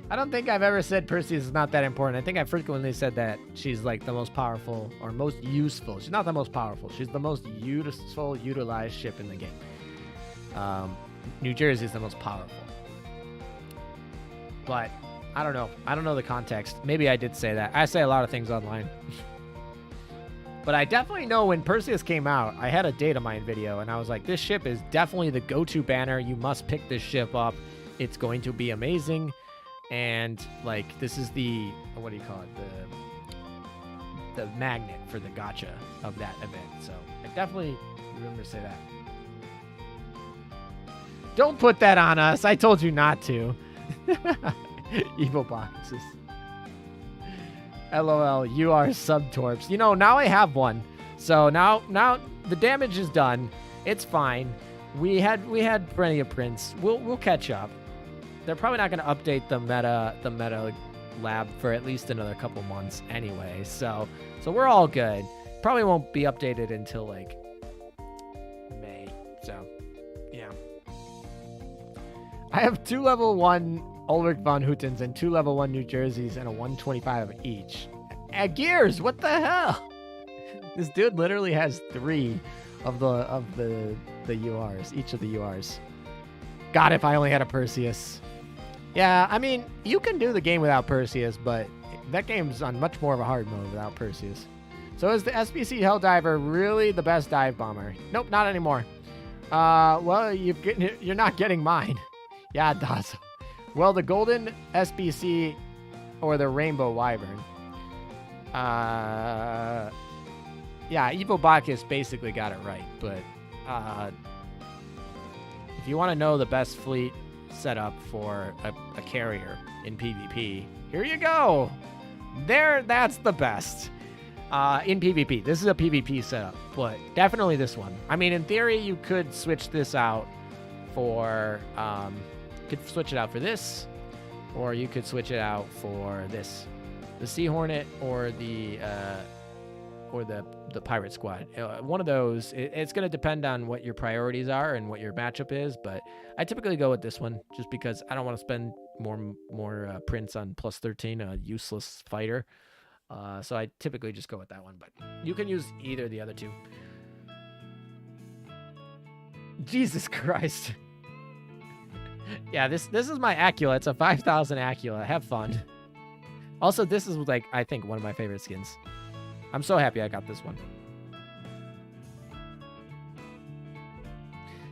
I don't think I've ever said Perseus is not that important. I think I frequently said that she's like the most powerful or most useful. She's not the most powerful. She's the most useful, utilized ship in the game. New Jersey is the most powerful. But I don't know. I don't know the context. Maybe I did say that. I say a lot of things online. But I definitely know when Perseus came out, I had a data mine video and I was like, this ship is definitely the go-to banner. You must pick this ship up. It's going to be amazing. And like this is the, what do you call it, the magnet for the gacha of that event. So I definitely remember to say that. Don't put that on us. I told you not to. Evil boxes. LOL, you are subtorps. You know, now I have one. So now the damage is done. It's fine. We had plenty of prints. We'll catch up. They're probably not going to update the meta lab for at least another couple months anyway. So we're all good. Probably won't be updated until like May. So yeah. I have 2 level 1 Ulrich von Huttens and 2 level 1 New Jerseys and a 125 of each. Gears, what the hell? This dude literally has 3 of the URs, each of the URs. God, if I only had a Perseus. Yeah, I mean, you can do the game without Perseus, but that game's on much more of a hard mode without Perseus. So is the SBC Helldiver really the best dive bomber? Nope, not anymore. Well, you're not getting mine. Yeah, Dazo. Well, the golden SBC or the rainbow wyvern. Yeah, Evo Bacchus basically got it right, but if you want to know the best fleet setup for a carrier in PvP, here you go. That's the best. In PvP. This is a PvP setup, but definitely this one. I mean, in theory, you could switch this out for, could switch it out for this, or you could switch it out for this, the Sea Hornet or the Pirate Squad. One of those. It's going to depend on what your priorities are and what your matchup is, but I typically go with this one just because I don't want to spend more prints on plus 13, a useless fighter. So I typically just go with that one, but you can use either of the other 2. Jesus Christ. Yeah, this is my Acula. It's a 5,000 Acula. Have fun. Also, this is like, I think, one of my favorite skins. I'm so happy I got this one.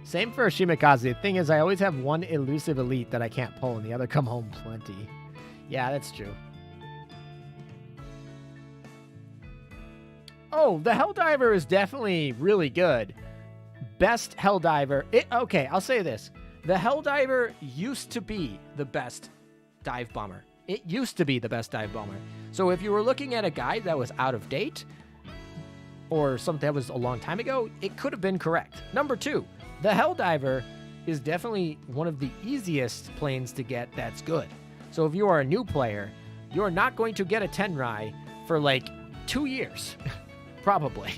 Same for Shimikaze. The thing is, I always have one elusive elite that I can't pull and the other come home plenty. Yeah, that's true. Oh, the Helldiver is definitely really good. Best Helldiver. Okay, I'll say this. The Helldiver used to be the best dive bomber. It used to be the best dive bomber. So if you were looking at a guide that was out of date or something that was a long time ago, it could have been correct. Number 2, the Helldiver is definitely one of the easiest planes to get that's good. So if you are a new player, you're not going to get a Tenrai for like 2 years, probably.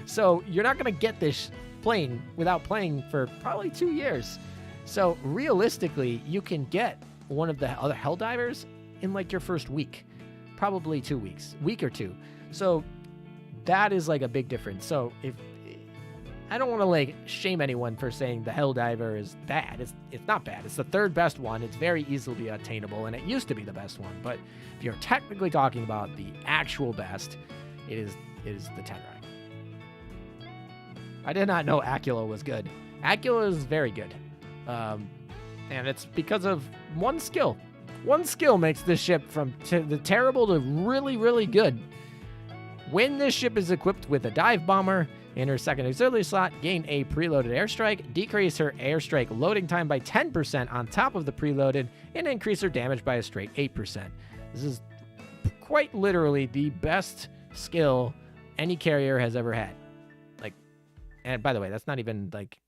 So you're not going to get this plane without playing for probably 2 years. So realistically, you can get one of the other Helldivers in like your first week, probably 2 weeks, week or 2. So that is like a big difference. So if I don't want to like shame anyone for saying the Helldiver is bad. It's not bad. It's the third best one. It's very easily attainable, and it used to be the best one. But if you're technically talking about the actual best, it is the Tenrai. I did not know Acula was good. Acula is very good, and it's because of one skill. One skill makes this ship from the terrible to really, really good. When this ship is equipped with a dive bomber in her second auxiliary slot, gain a preloaded airstrike, decrease her airstrike loading time by 10% on top of the preloaded, and increase her damage by a straight 8%. This is quite literally the best skill any carrier has ever had. Like, and by the way, that's not even like,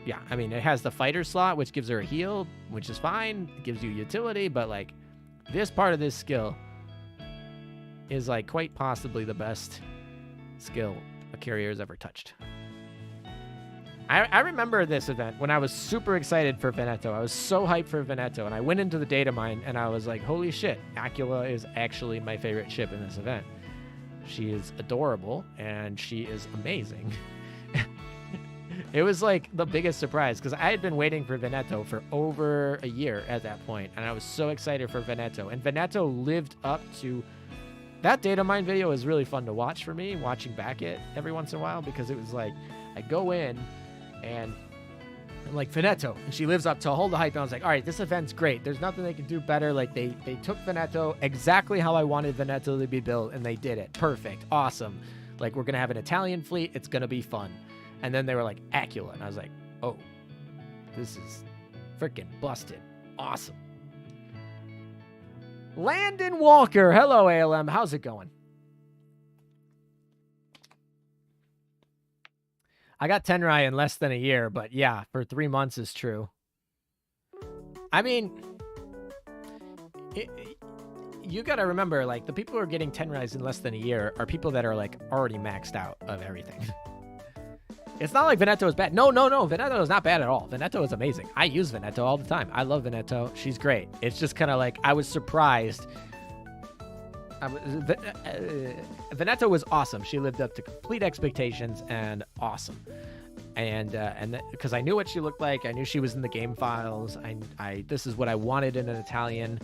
yeah, I mean, it has the fighter slot, which gives her a heal, which is fine. It gives you utility, but like, this part of this skill is like quite possibly the best skill a carrier has ever touched. I remember this event when I was super excited for Veneto. I was so hyped for Veneto, and I went into the data mine, and I was like, holy shit, Acula is actually my favorite ship in this event. She is adorable, and she is amazing. It was like the biggest surprise, because I had been waiting for Veneto for over a year at that point, and I was so excited for Veneto. And Veneto lived up to... That data mine video is really fun to watch for me, watching back it every once in a while, because it was like, I go in, and I'm like, Veneto, and she lives up to all the hype, and I was like, all right, this event's great. There's nothing they can do better. Like, they took Veneto exactly how I wanted Veneto to be built, and they did it. Perfect. Awesome. Like, we're going to have an Italian fleet. It's going to be fun. And then they were like, Acula, and I was like, oh, this is freaking busted. Awesome. Landon Walker. Hello, ALM. How's it going? I got Tenrai in less than a year, but yeah, for 3 months is true. I mean, you got to remember, like, the people who are getting Tenrais in less than a year are people that are, like, already maxed out of everything. It's not like Veneto is bad. No. Veneto is not bad at all. Veneto is amazing. I use Veneto all the time. I love Veneto. She's great. It's just kind of like, I was surprised. Veneto was awesome. She lived up to complete expectations and awesome. And because I knew what she looked like, I knew she was in the game files. This is what I wanted in an Italian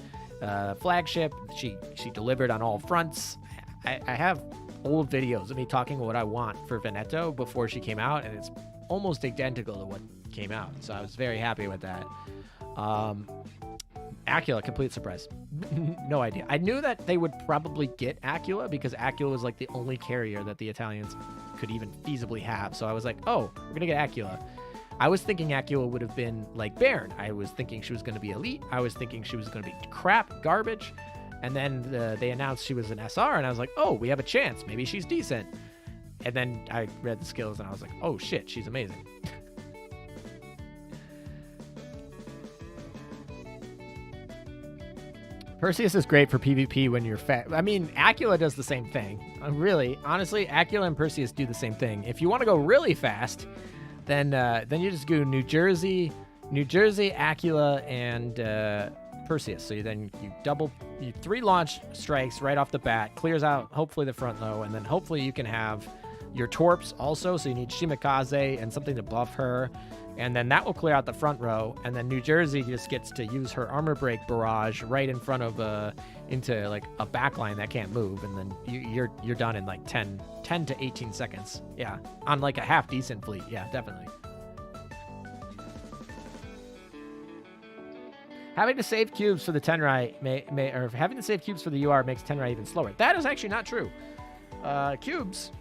flagship. She delivered on all fronts. I have old videos of me talking what I want for Veneto before she came out, and it's almost identical to what came out. So I was very happy with that. Acula, complete surprise. No idea. I knew that they would probably get Acula because Acula was like the only carrier that the Italians could even feasibly have. So I was like, oh, we're going to get Acula. I was thinking Acula would have been like Bairn. I was thinking she was going to be elite. I was thinking she was going to be crap, garbage. And then they announced she was an SR, and I was like, oh, we have a chance. Maybe she's decent. And then I read the skills, and I was like, oh, shit, she's amazing. Perseus is great for PvP when you're fat. I mean, Acula does the same thing. Really, honestly, Acula and Perseus do the same thing. If you want to go really fast, then you just go New Jersey, Acula, and Perseus. So you 3 launch strikes right off the bat, clears out hopefully the front row, and then hopefully you can have your torps also. So you need Shimikaze and something to buff her, and then that will clear out the front row. And then New Jersey just gets to use her armor break barrage right in front of into like a backline that can't move, and then you're done in like 10 to 18 seconds. Yeah, on like a half decent fleet. Yeah, definitely. Having to save cubes for the Tenrai or having to save cubes for the UR makes Tenrai even slower. That is actually not true. Cubes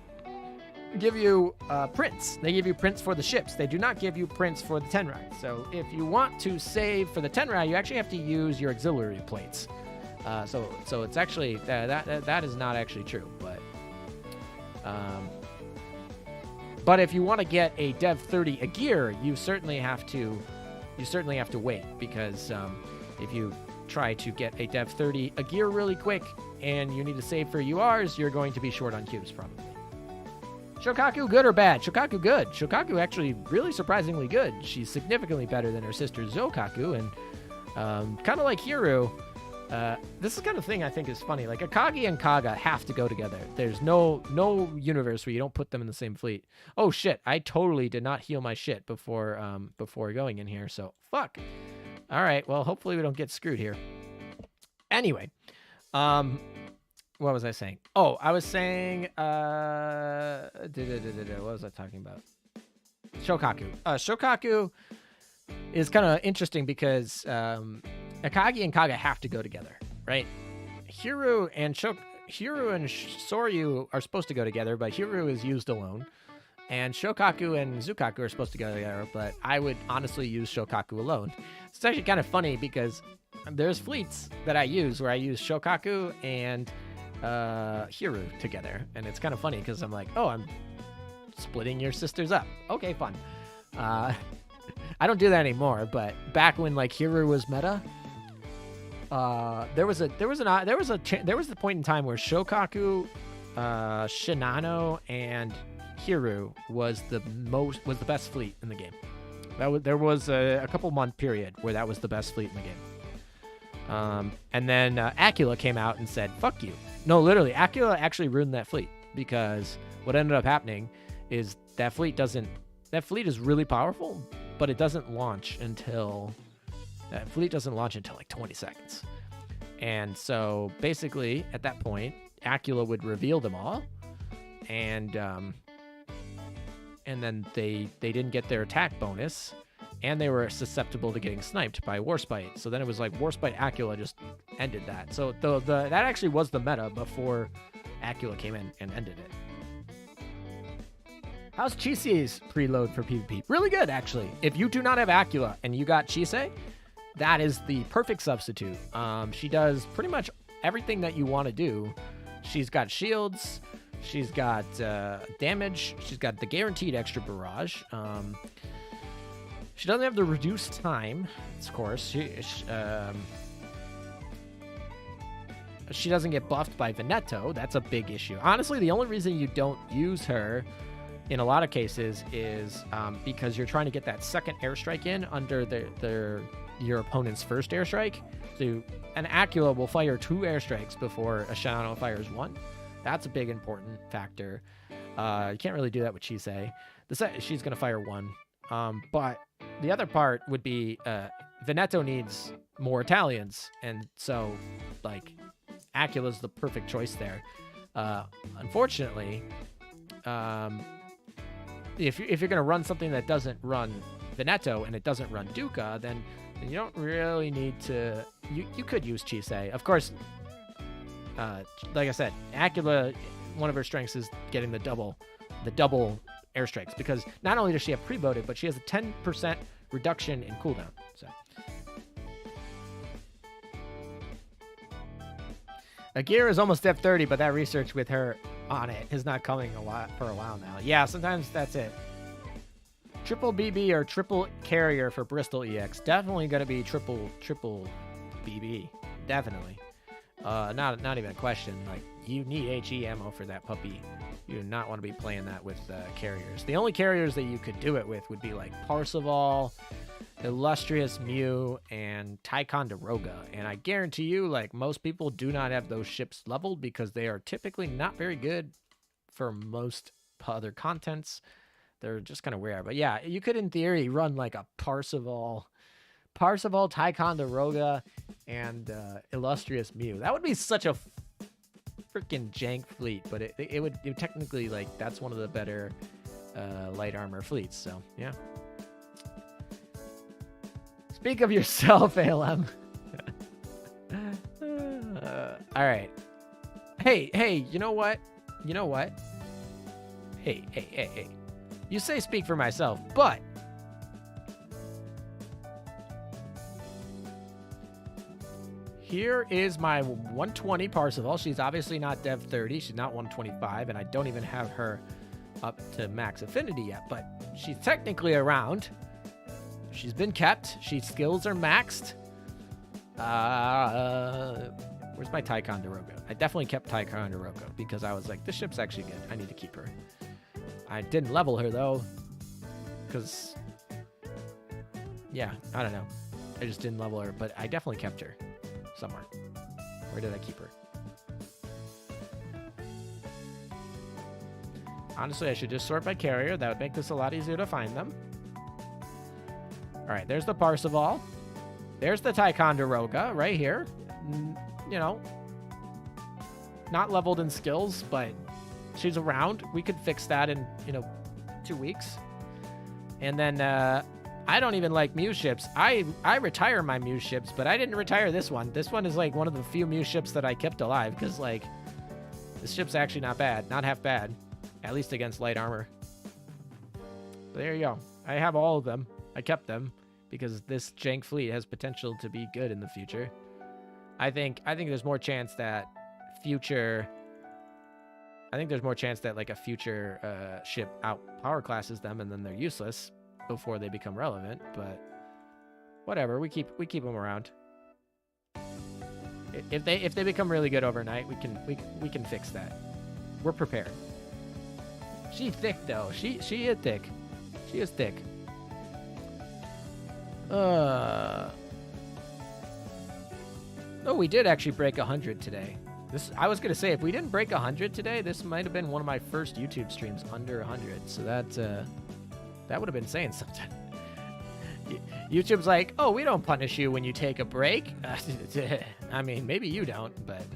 give you prints. They give you prints for the ships. They do not give you prints for the Tenrai. So if you want to save for the Tenrai, you actually have to use your auxiliary plates. So it's actually that is not actually true. But if you want to get a Dev 30 a gear, you certainly have to wait, because if you try to get a Dev 30 a gear really quick and you need to save for URs, you're going to be short on cubes probably. Shokaku, good or bad? Shokaku, good. Shokaku actually really surprisingly good. She's significantly better than her sister Zokaku, and kind of like Hiru, This is kind of thing I think is funny. Like Akagi and Kaga have to go together. There's no universe where you don't put them in the same fleet. Oh shit! I totally did not heal my shit before going in here. So fuck. All right. Well, hopefully we don't get screwed here. Anyway, what was I saying? Oh, I was saying what was I talking about? Shokaku. Shokaku is kind of interesting because Akagi and Kaga have to go together, right? Hiru and Soryu are supposed to go together, but Hiru is used alone. And Shokaku and Zukaku are supposed to go together, but I would honestly use Shokaku alone. It's actually kind of funny because there's fleets that I use where I use Shokaku and Hiru together. And it's kind of funny because I'm like, oh, I'm splitting your sisters up. Okay, fun. I don't do that anymore, but back when like Hiru was meta, there was the point in time where Shokaku, Shinano, and Hiru was the best fleet in the game. There was a couple month period where that was the best fleet in the game. And then Acula came out and said, "Fuck you." No, literally, Acula actually ruined that fleet because what ended up happening is that fleet is really powerful, but it doesn't launch until like 20 seconds. And so basically at that point, Acula would reveal them all, and then they didn't get their attack bonus, and they were susceptible to getting sniped by Warspite. So then it was like Warspite Acula just ended that. So that actually was the meta before Acula came in and ended it. How's Chisei's preload for PvP? Really good, actually. If you do not have Acula and you got Chisei, that is the perfect substitute. She does pretty much everything that you want to do. She's got shields. She's got damage. She's got the guaranteed extra barrage. She doesn't have the reduced time, of course. She doesn't get buffed by Veneto. That's a big issue. Honestly, the only reason you don't use her in a lot of cases is because you're trying to get that second airstrike in under your opponent's first airstrike. So an Acula will fire 2 airstrikes before a Shinano fires 1. That's a big important factor. You can't really do that with Chisei. She's going to fire 1. But the other part would be Veneto needs more Italians, and so like Acula's the perfect choice there. Unfortunately, if you're going to run something that doesn't run Veneto and it doesn't run Duca, then you don't really need to. You could use Chisei, of course. Like I said, Acula, one of her strengths is getting the double airstrikes, because not only does she have pre-boated, but she has a 10% reduction in cooldown. So Agira is almost depth 30, but that research with her on it is not coming for a while now. Yeah, sometimes that's it. Triple BB or triple carrier for Bristol EX. Definitely going to be triple BB. Definitely. Not even a question. Like, you need HE ammo for that puppy. You do not want to be playing that with carriers. The only carriers that you could do it with would be like Parseval, Illustrious Mew, and Ticonderoga. And I guarantee you, like, most people do not have those ships leveled because they are typically not very good for most other contents. They're just kind of weird. But yeah, you could in theory run like a Parseval, Ticonderoga, and Illustrious Mew. That would be such a freaking jank fleet, but it would technically, like, that's one of the better light armor fleets. So yeah. Speak of yourself, ALM. All right. Hey, you know what? Hey. You say speak for myself, but here is my 120 Parseval. She's obviously not Dev 30. She's not 125, and I don't even have her up to max affinity yet, but she's technically around. She's been kept. She's skills are maxed. Where's my Ticonderoga? I definitely kept Ticonderoga because I was like, this ship's actually good. I need to keep her. I didn't level her, though, because, yeah, I don't know. I just didn't level her, but I definitely kept her somewhere. Where did I keep her? Honestly, I should just sort by carrier. That would make this a lot easier to find them. All right, there's the Parseval. There's the Ticonderoga right here. You know, not leveled in skills, but she's around. We could fix that in, 2 weeks. And then I don't even like Muse ships. I retire my Muse ships, but I didn't retire this one. This one is like one of the few Muse ships that I kept alive because like this ship's actually not bad, not half bad, at least against light armor. But there you go. I have all of them. I kept them because this jank fleet has potential to be good in the future. I think there's more chance that like a future ship out power classes them and then they're useless before they become relevant, but whatever, we keep them around. If they become really good overnight, we can fix that. We're prepared. She thick though. She is thick. She is thick. Oh, we did actually break 100 today. I was gonna say, if we didn't break 100 today, this might have been one of my first YouTube streams under 100. So that would have been saying something. YouTube's like, oh, we don't punish you when you take a break. I mean, maybe you don't, but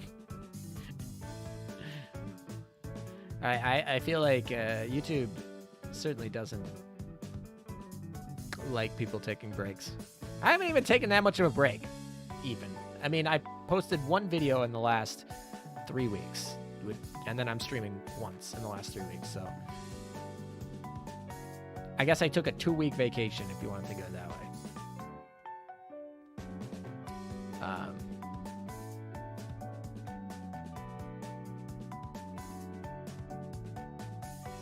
I feel like YouTube certainly doesn't like people taking breaks. I haven't even taken that much of a break, even. I mean, I posted one video in the last 3 weeks, and then I'm streaming once in the last 3 weeks, so I guess I took a 2-week vacation, if you want to think of it that way.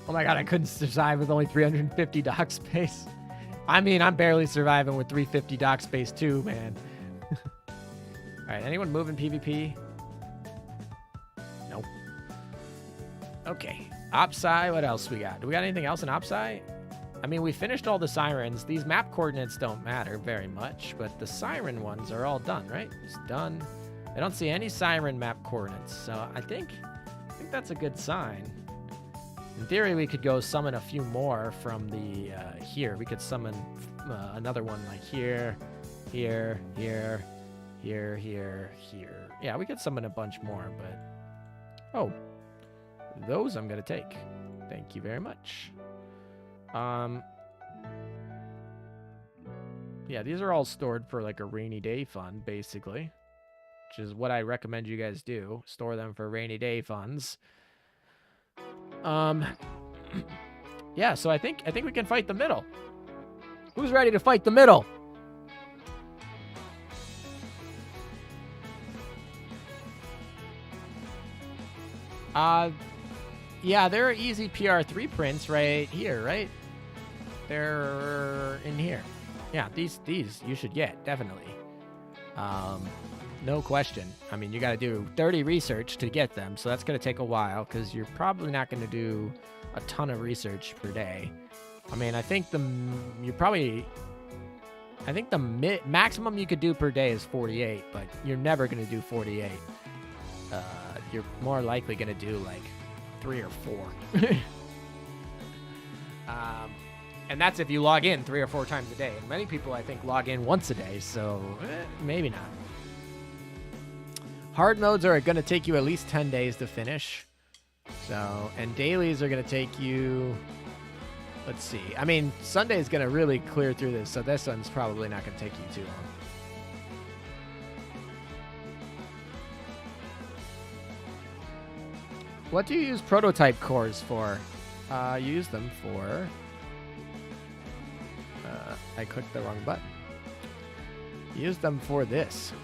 Oh my god, I couldn't survive with only 350 dock space. I mean, I'm barely surviving with 350 dock space too, man. Alright, anyone moving PvP? Nope. Okay. Opsci, what else we got? Do we got anything else in Opsci? I mean, we finished all the Sirens. These map coordinates don't matter very much, but the Siren ones are all done, right? It's done. I don't see any Siren map coordinates, so I think that's a good sign. In theory, we could go summon a few more from the here. We could summon another one like here, here, here, here, here, here. Yeah, we could summon a bunch more, but oh, those I'm gonna take. Thank you very much. Yeah, these are all stored for like a rainy day fund, basically, which is what I recommend you guys do. Store them for rainy day funds. Yeah, so I think we can fight the middle. Who's ready to fight the middle? Yeah, there are easy PR3 prints right here, right? They're in here. Yeah, these you should get, definitely. No question. I mean, you got to do 30 research to get them, so that's going to take a while because you're probably not going to do a ton of research per day. I mean, I think the maximum you could do per day is 48, but you're never going to do 48. You're more likely going to do like 3 or 4. And that's if you log in 3 or 4 times a day. And many people, I think, log in once a day, so maybe not. Hard modes are going to take you at least 10 days to finish. So, and dailies are going to take you, let's see. I mean, Sunday is going to really clear through this, so this one's probably not going to take you too long. What do you use prototype cores for? You use them for... I clicked the wrong button. Use them for this.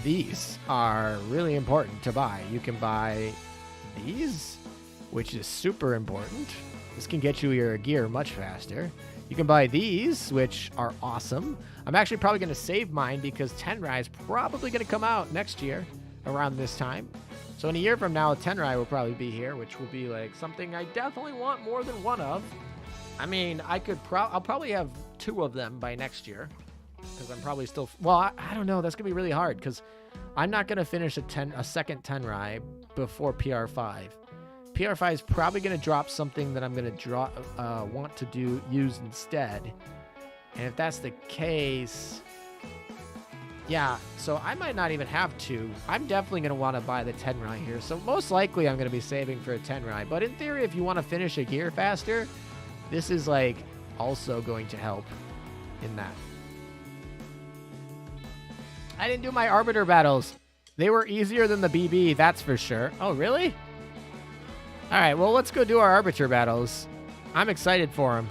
These are really important to buy. You can buy these, which is super important. This can get you your gear much faster. You can buy these, which are awesome. I'm actually probably going to save mine because Tenrai is probably going to come out next year around this time. So in a year from now, Tenrai will probably be here, which will be like something I definitely want more than one of. I mean, I'll probably have 2 of them by next year. Because I'm probably still... Well, I don't know. That's going to be really hard because I'm not going to finish a second Tenrai before PR5. PR5 is probably going to drop something that I'm going to want to use instead. And if that's the case... Yeah, so I might not even have to. I'm definitely going to want to buy the Tenrai here. So most likely I'm going to be saving for a Tenrai. But in theory, if you want to finish a gear faster, this is like also going to help in that. I didn't do my Arbiter battles. They were easier than the BB, that's for sure. Oh, really? All right, well, let's go do our Arbiter battles. I'm excited for them.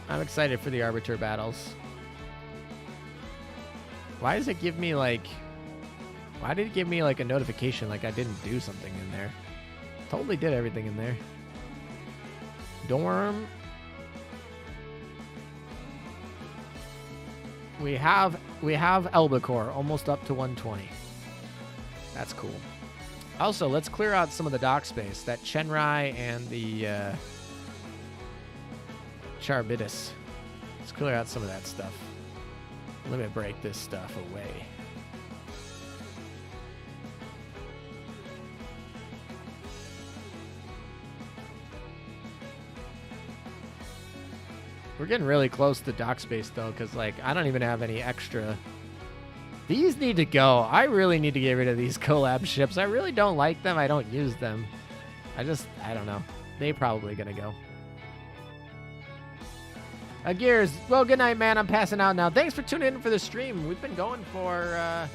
I'm excited for the Arbiter battles. Why does it give me like... Why did it give me like a notification like I didn't do something in there? Totally did everything in there. Dorm. We have Albacore almost up to 120. That's cool. Also, let's clear out some of the dock space. That Chenrai and the Charbitis. Let's clear out some of that stuff. Let me break this stuff away. We're getting really close to dock space, though, because, like, I don't even have any extra. These need to go. I really need to get rid of these collab ships. I really don't like them. I don't use them. I don't know. They probably gonna go. Gears. Well, good night, man. I'm passing out now. Thanks for tuning in for the stream. We've been going for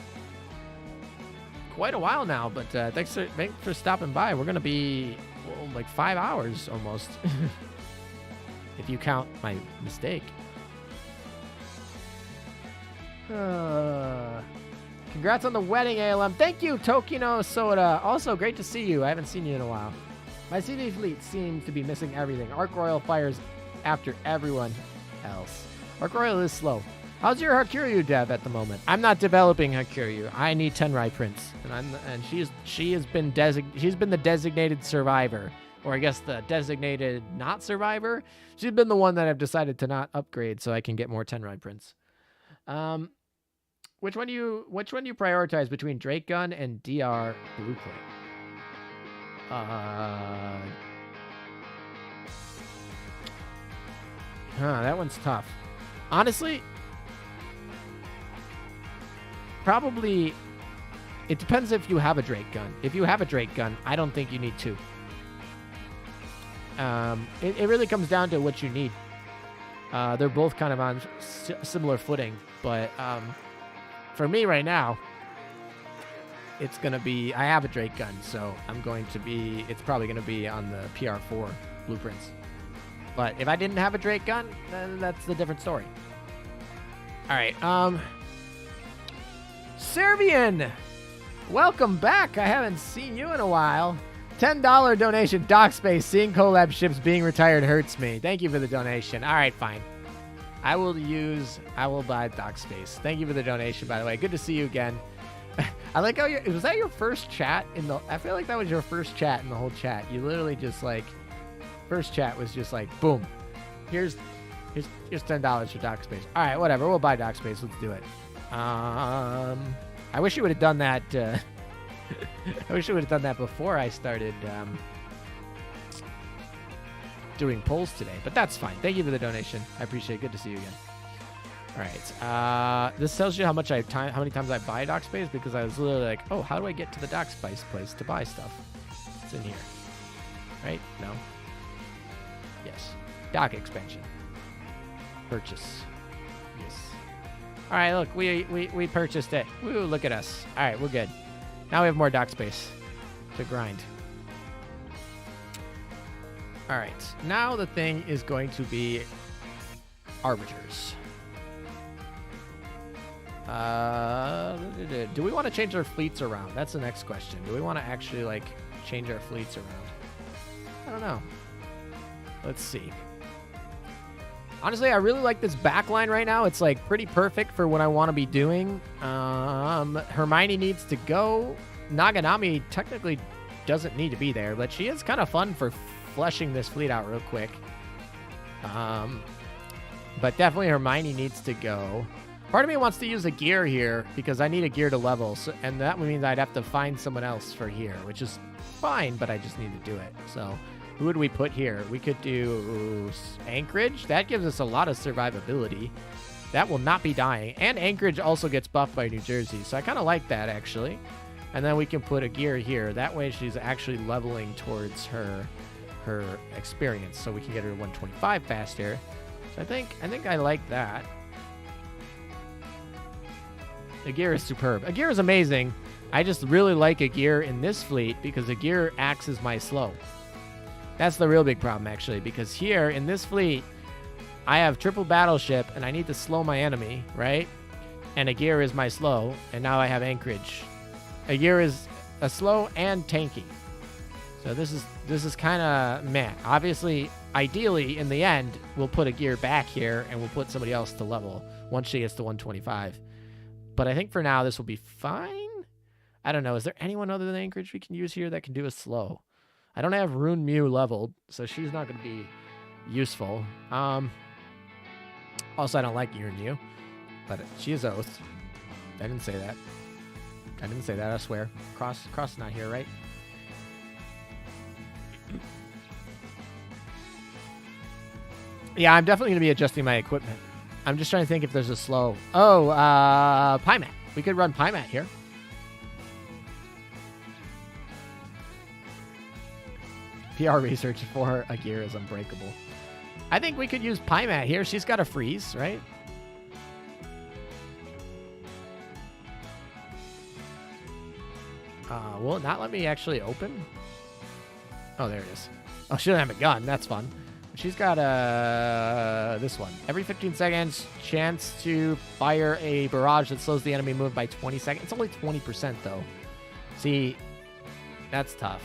quite a while now, but thanks for stopping by. We're gonna be like 5 hours almost, if you count my mistake. Congrats on the wedding, ALM. Thank you, Tokino Soda. Also, great to see you. I haven't seen you in a while. My CD fleet seems to be missing everything. Arc Royal fires after everyone else. Arc Royal is slow. How's your Hakuryu dev at the moment? I'm not developing Hakuryu. I need Tenrai Prince, and she's been the designated survivor, or I guess the designated not survivor. She's been the one that I've decided to not upgrade so I can get more Tenrai Prince. Which one do you prioritize between Drake Gun and DR Blueprint? That one's tough. Honestly, probably it depends if you have a Drake Gun. If you have a Drake Gun, I don't think you need two. It really comes down to what you need. They're both kind of on similar footing, but for me right now, it's going to be, I have a Drake Gun, so it's probably going to be on the PR4 blueprints. But if I didn't have a Drake Gun, then that's a different story. All right. Serbian, welcome back. I haven't seen you in a while. $10 donation, dock space. Seeing collab ships being retired hurts me. Thank you for the donation. All right, fine. I will buy dock space. Thank you for the donation, by the way. Good to see you again. I like how was that your first chat I feel like that was your first chat in the whole chat. You literally just like, first chat was just like, boom. Here's $10 for dock space. All right, whatever. We'll buy dock space. Let's do it. I wish you would have done that. I wish you would have done that before I started doing polls today, but that's fine. Thank you for the donation. I appreciate it. Good to see you again. All right. This tells you how many times I buy dock space, because I was literally like, oh, how do I get to the dock space place to buy stuff? It's in here. Right? No. Yes. Dock expansion. Purchase. Yes. All right, look, we purchased it. Woo, look at us. All right, we're good. Now we have more dock space to grind. All right, now the thing is going to be arbiters. Do we want to change our fleets around? That's the next question. Do we want to actually like change our fleets around? I don't know. Let's see. Honestly, I really like this backline right now. It's like pretty perfect for what I want to be doing. Hermione needs to go. Naganami technically doesn't need to be there, but she is kind of fun for fleshing this fleet out real quick. But definitely Hermione needs to go. Part of me wants to use a gear here because I need a gear to level. So, and that would mean I'd have to find someone else for here, which is fine, but I just need to do it. So who would we put here? We could do Anchorage. That gives us a lot of survivability. That will not be dying. And Anchorage also gets buffed by New Jersey. So I kind of like that, actually. And then we can put a gear here. That way she's actually leveling towards her experience. So we can get her to 125 faster. So I think I like that. The gear is superb. A gear is amazing. I just really like a gear in this fleet because a gear acts as my slow. That's the real big problem, actually, because here in this fleet, I have triple battleship and I need to slow my enemy, right? And a gear is my slow, and now I have Anchorage. A gear is a slow and tanky. So this is kind of meh. Obviously, ideally, in the end, we'll put a gear back here and we'll put somebody else to level once she gets to 125. But I think for now, this will be fine. I don't know. Is there anyone other than Anchorage we can use here that can do a slow? I don't have Rune Mew leveled, so she's not going to be useful. Also, I don't like Rune Mew, but she is Oath. I didn't say that. I swear. Cross is not here, right? Yeah, I'm definitely going to be adjusting my equipment. I'm just trying to think if there's a slow. Oh, Pymat. We could run Pymat here. PR research for a gear is unbreakable. I think we could use Pymat here. She's got a freeze, right? Will it not let me actually open? Oh, there it is. Oh, she doesn't have a gun. That's fun. She's got this one. Every 15 seconds, chance to fire a barrage that slows the enemy move by 20 seconds. It's only 20%, though. See, that's tough.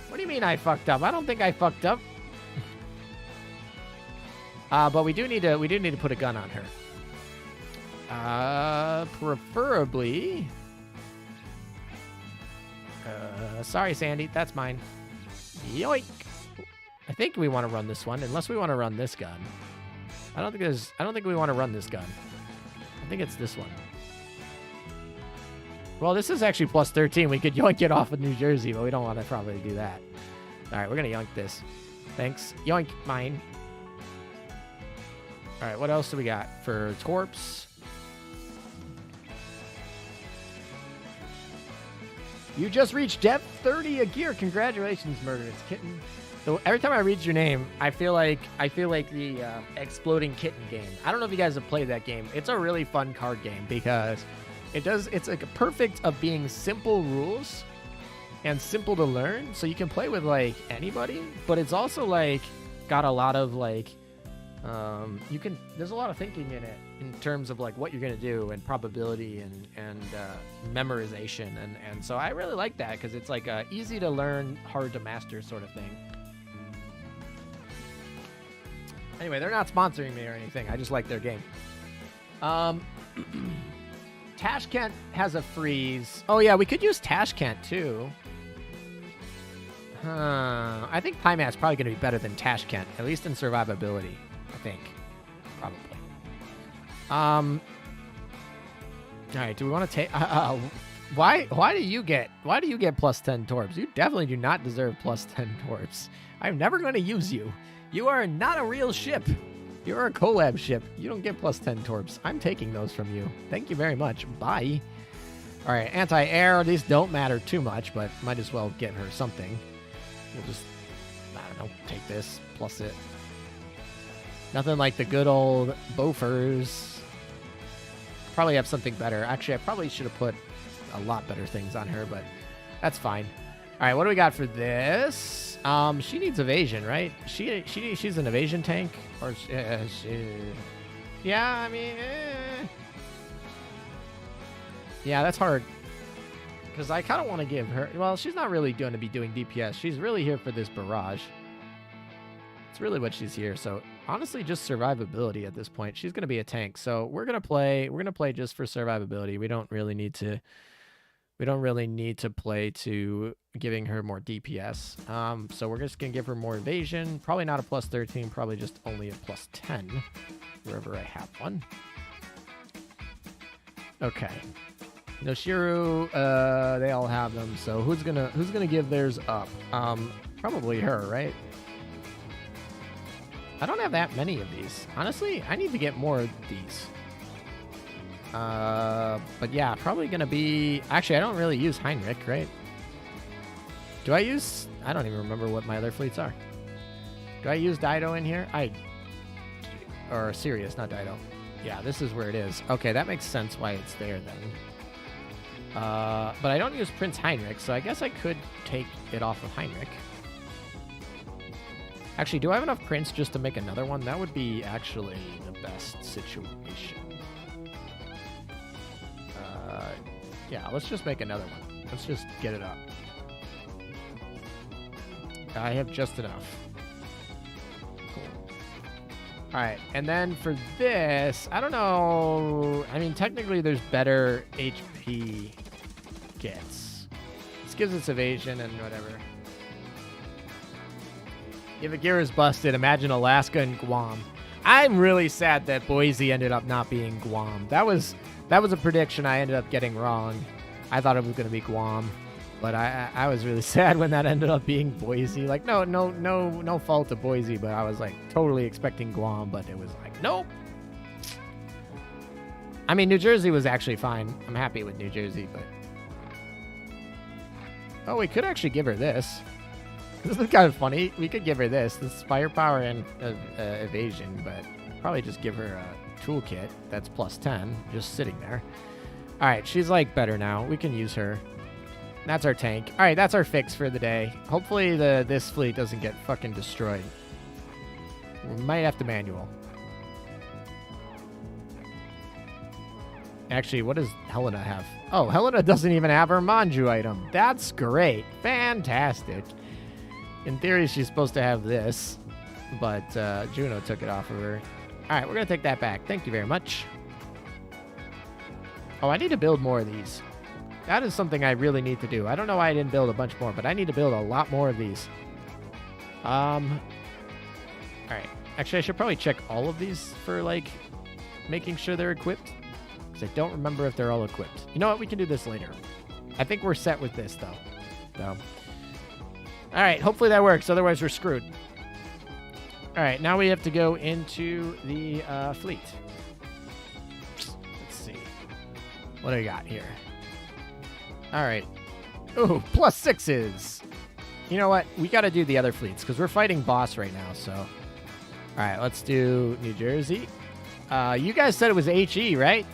What do you mean I fucked up? I don't think I fucked up. But we do need to put a gun on her. Preferably. Sorry, Sandy. That's mine. Yoink. I think we want to run this one, unless we want to run this gun. I don't think we want to run this gun. I think it's this one. Well, this is actually plus 13. We could yoink it off of New Jersey, but we don't want to probably do that. All right, we're going to yoink this. Thanks. Yoink, mine. All right, what else do we got for Torps? You just reached depth 30 a gear. Congratulations, Murderous Kitten. So every time I read your name, I feel like the Exploding Kitten game. I don't know if you guys have played that game. It's a really fun card game because it's like a perfect of being simple rules and simple to learn. So you can play with like anybody, but it's also like got a lot of like there's a lot of thinking in it in terms of like what you're gonna do and probability and memorization and so I really like that because it's like a easy to learn, hard to master sort of thing. Anyway, they're not sponsoring me or anything. I just like their game. Tashkent has a freeze. Oh yeah, we could use Tashkent too. I think Pymat's probably going to be better than Tashkent, at least in survivability. I think, probably. All right. Do we want to take? Why do you get plus 10 torps? You definitely do not deserve plus 10 torps. I'm never going to use you. You are not a real ship. You're a collab ship. You don't get plus 10 torps. I'm taking those from you. Thank you very much. Bye. All right. Anti-air. These don't matter too much, but might as well get her something. We'll just, I don't know, take this, plus it. Nothing like the good old Bofers. Probably have something better. Actually, I probably should have put a lot better things on her, but that's fine. All right, what do we got for this? She needs evasion, right? She's an evasion tank, or yeah, I mean, yeah, that's hard. Because I kind of want to give her... Well, she's not really going to be doing DPS. She's really here for this barrage. It's really what she's here. So, honestly, just survivability at this point. She's going to be a tank. So, we're going to play just for survivability. We don't really need to We don't really need to play to giving her more DPS. So we're just going to give her more evasion. Probably not a plus 13, probably just only a plus 10, wherever I have one. Okay. Noshiru, they all have them. So who's gonna give theirs up? Probably her, right? I don't have that many of these. Honestly, I need to get more of these. But yeah, probably gonna be... Actually, I don't really use Heinrich, right? Do I use... I don't even remember what my other fleets are. Do I use Dido in here? Or Sirius, not Dido. Yeah, this is where it is. Okay, that makes sense why it's there then. But I don't use Prince Heinrich, so I guess I could take it off of Heinrich. Actually, do I have enough Prince just to make another one? That would be actually the best situation. Yeah, let's just make another one. Let's just get it up. I have just enough. Cool. All right, and then for this, I don't know. I mean, technically, there's better HP gets. This gives us evasion and whatever. If Agira's busted, imagine Alaska and Guam. I'm really sad that Boise ended up not being Guam. That was a prediction I ended up getting wrong. I thought it was going to be Guam, but I was really sad when that ended up being Boise. Like, no fault to Boise, but I was like totally expecting Guam, but it was like, nope. I mean, New Jersey was actually fine. I'm happy with New Jersey, but... Oh, we could actually give her this. This is kind of funny. We could give her this. This is firepower and evasion, but probably just give her a toolkit that's plus 10, just sitting there. All right, she's like better now. We can use her. That's our tank. All right, that's our fix for the day. Hopefully this fleet doesn't get fucking destroyed. We might have to manual. Actually, what does Helena have? Oh, Helena doesn't even have her Manju item. That's great. Fantastic. In theory, she's supposed to have this, but Juno took it off of her. All right, we're going to take that back. Thank you very much. Oh, I need to build more of these. That is something I really need to do. I don't know why I didn't build a bunch more, but I need to build a lot more of these. All right. Actually, I should probably check all of these for, like, making sure they're equipped. Because I don't remember if they're all equipped. You know what? We can do this later. I think we're set with this, though. So... All right, hopefully that works. Otherwise, we're screwed. All right, now we have to go into the fleet. Let's see. What do we got here? All right. Ooh, plus 6s. You know what? We got to do the other fleets because we're fighting boss right now. So, all right, let's do New Jersey. You guys said it was HE, right?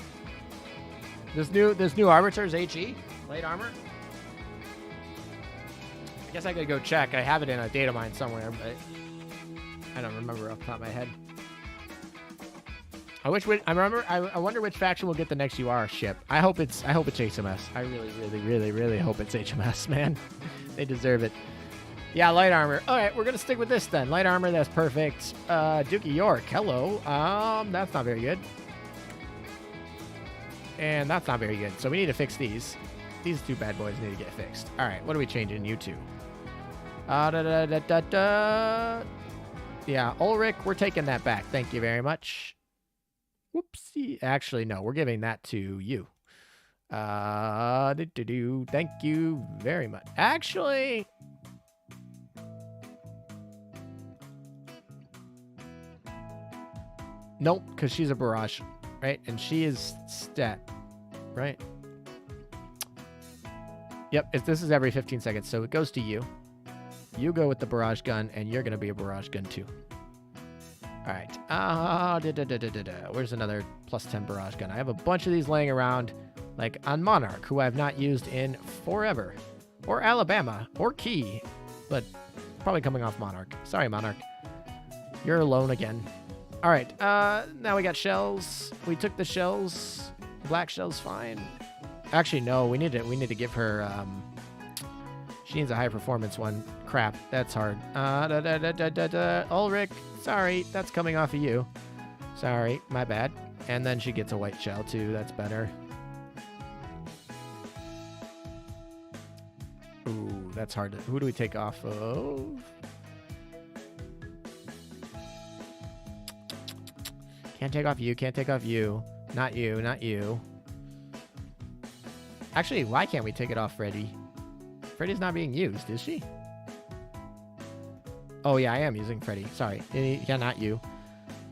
This new Arbiter's HE? Light armor? I guess I could go check. I have it in a data mine somewhere, but I don't remember off the top of my head. I wonder which faction will get the next UR ship. I hope it's HMS. I really hope it's HMS, man. They deserve it. Yeah, light armor. All right, we're gonna stick with this then. Light armor, that's perfect. Duke of York, hello. That's not very good. And that's not very good. So we need to fix these. These two bad boys need to get fixed. All right, what are we changing you to? Yeah, Ulrich, we're taking that back. Thank you very much. Whoopsie. Actually, no, we're giving that to you. Thank you very much. Actually... Nope, because she's a barrage, right? And she is stat, right? Yep, this is every 15 seconds, so it goes to you. You go with the barrage gun, and you're going to be a barrage gun, too. All right. Where's another plus 10 barrage gun? I have a bunch of these laying around, like on Monarch, who I've not used in forever. Or Alabama, or Key, but probably coming off Monarch. Sorry, Monarch. You're alone again. All right, now we got shells. We took the shells. Black shells, fine. Actually, no, we need to give her, she needs a high performance one. Crap, that's hard. Ulrich, sorry, that's coming off of you. Sorry, my bad. And then she gets a white shell too, that's better. Ooh, that's hard. Who do we take off of? Can't take off you. Can't take off you. Not you. Not you. Actually, why can't we take it off Freddy? Freddy's not being used, is she? Oh, yeah, I am using Freddy. Sorry. Yeah, not you.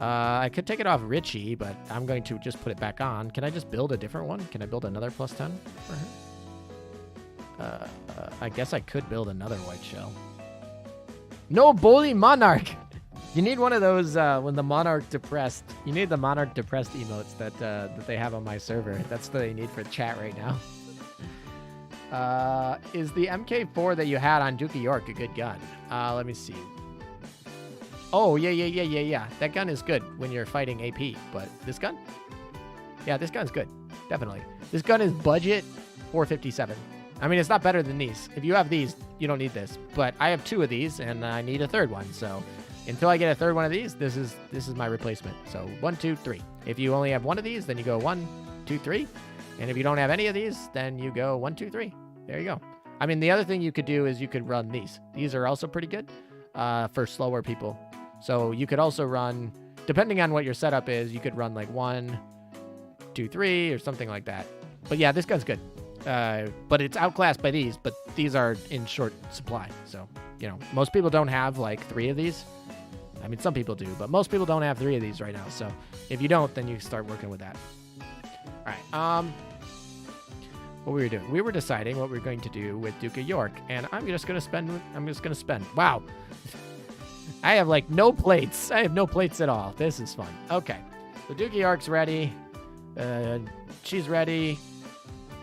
I could take it off Richie, but I'm going to just put it back on. Can I just build a different one? Can I build another +10 for her? I guess I could build another white shell. No bully monarch! You need one of those when the monarch depressed. You need the monarch depressed emotes that they have on my server. That's what they need for chat right now. Is the MK4 that you had on Duke of York a good gun? Let me see. Oh, yeah. That gun is good when you're fighting AP, but this gun? Yeah, this gun's good. Definitely. This gun is budget 457. I mean, it's not better than these. If you have these, you don't need this. But I have 2 of these, and I need a 3rd one. So until I get a 3rd one of these, this is my replacement. So 1, 2, 3. If you only have 1 of these, then you go 1, 2, 3. And if you don't have any of these, then you go 1, 2, 3. There you go. I mean, the other thing you could do is you could run these. These are also pretty good for slower people. So you could also run, depending on what your setup is, you could run like 1, 2, 3 or something like that. But yeah, this gun's good. But it's outclassed by these, but these are in short supply. So, you know, most people don't have like 3 of these. I mean, some people do, but most people don't have 3 of these right now. So if you don't, then you start working with that. All right. What we were doing? We were deciding what we were going to do with Duke of York, and I'm just gonna spend. Wow. I have like no plates. I have no plates at all. This is fun. Okay. So Duke of York's ready. She's ready.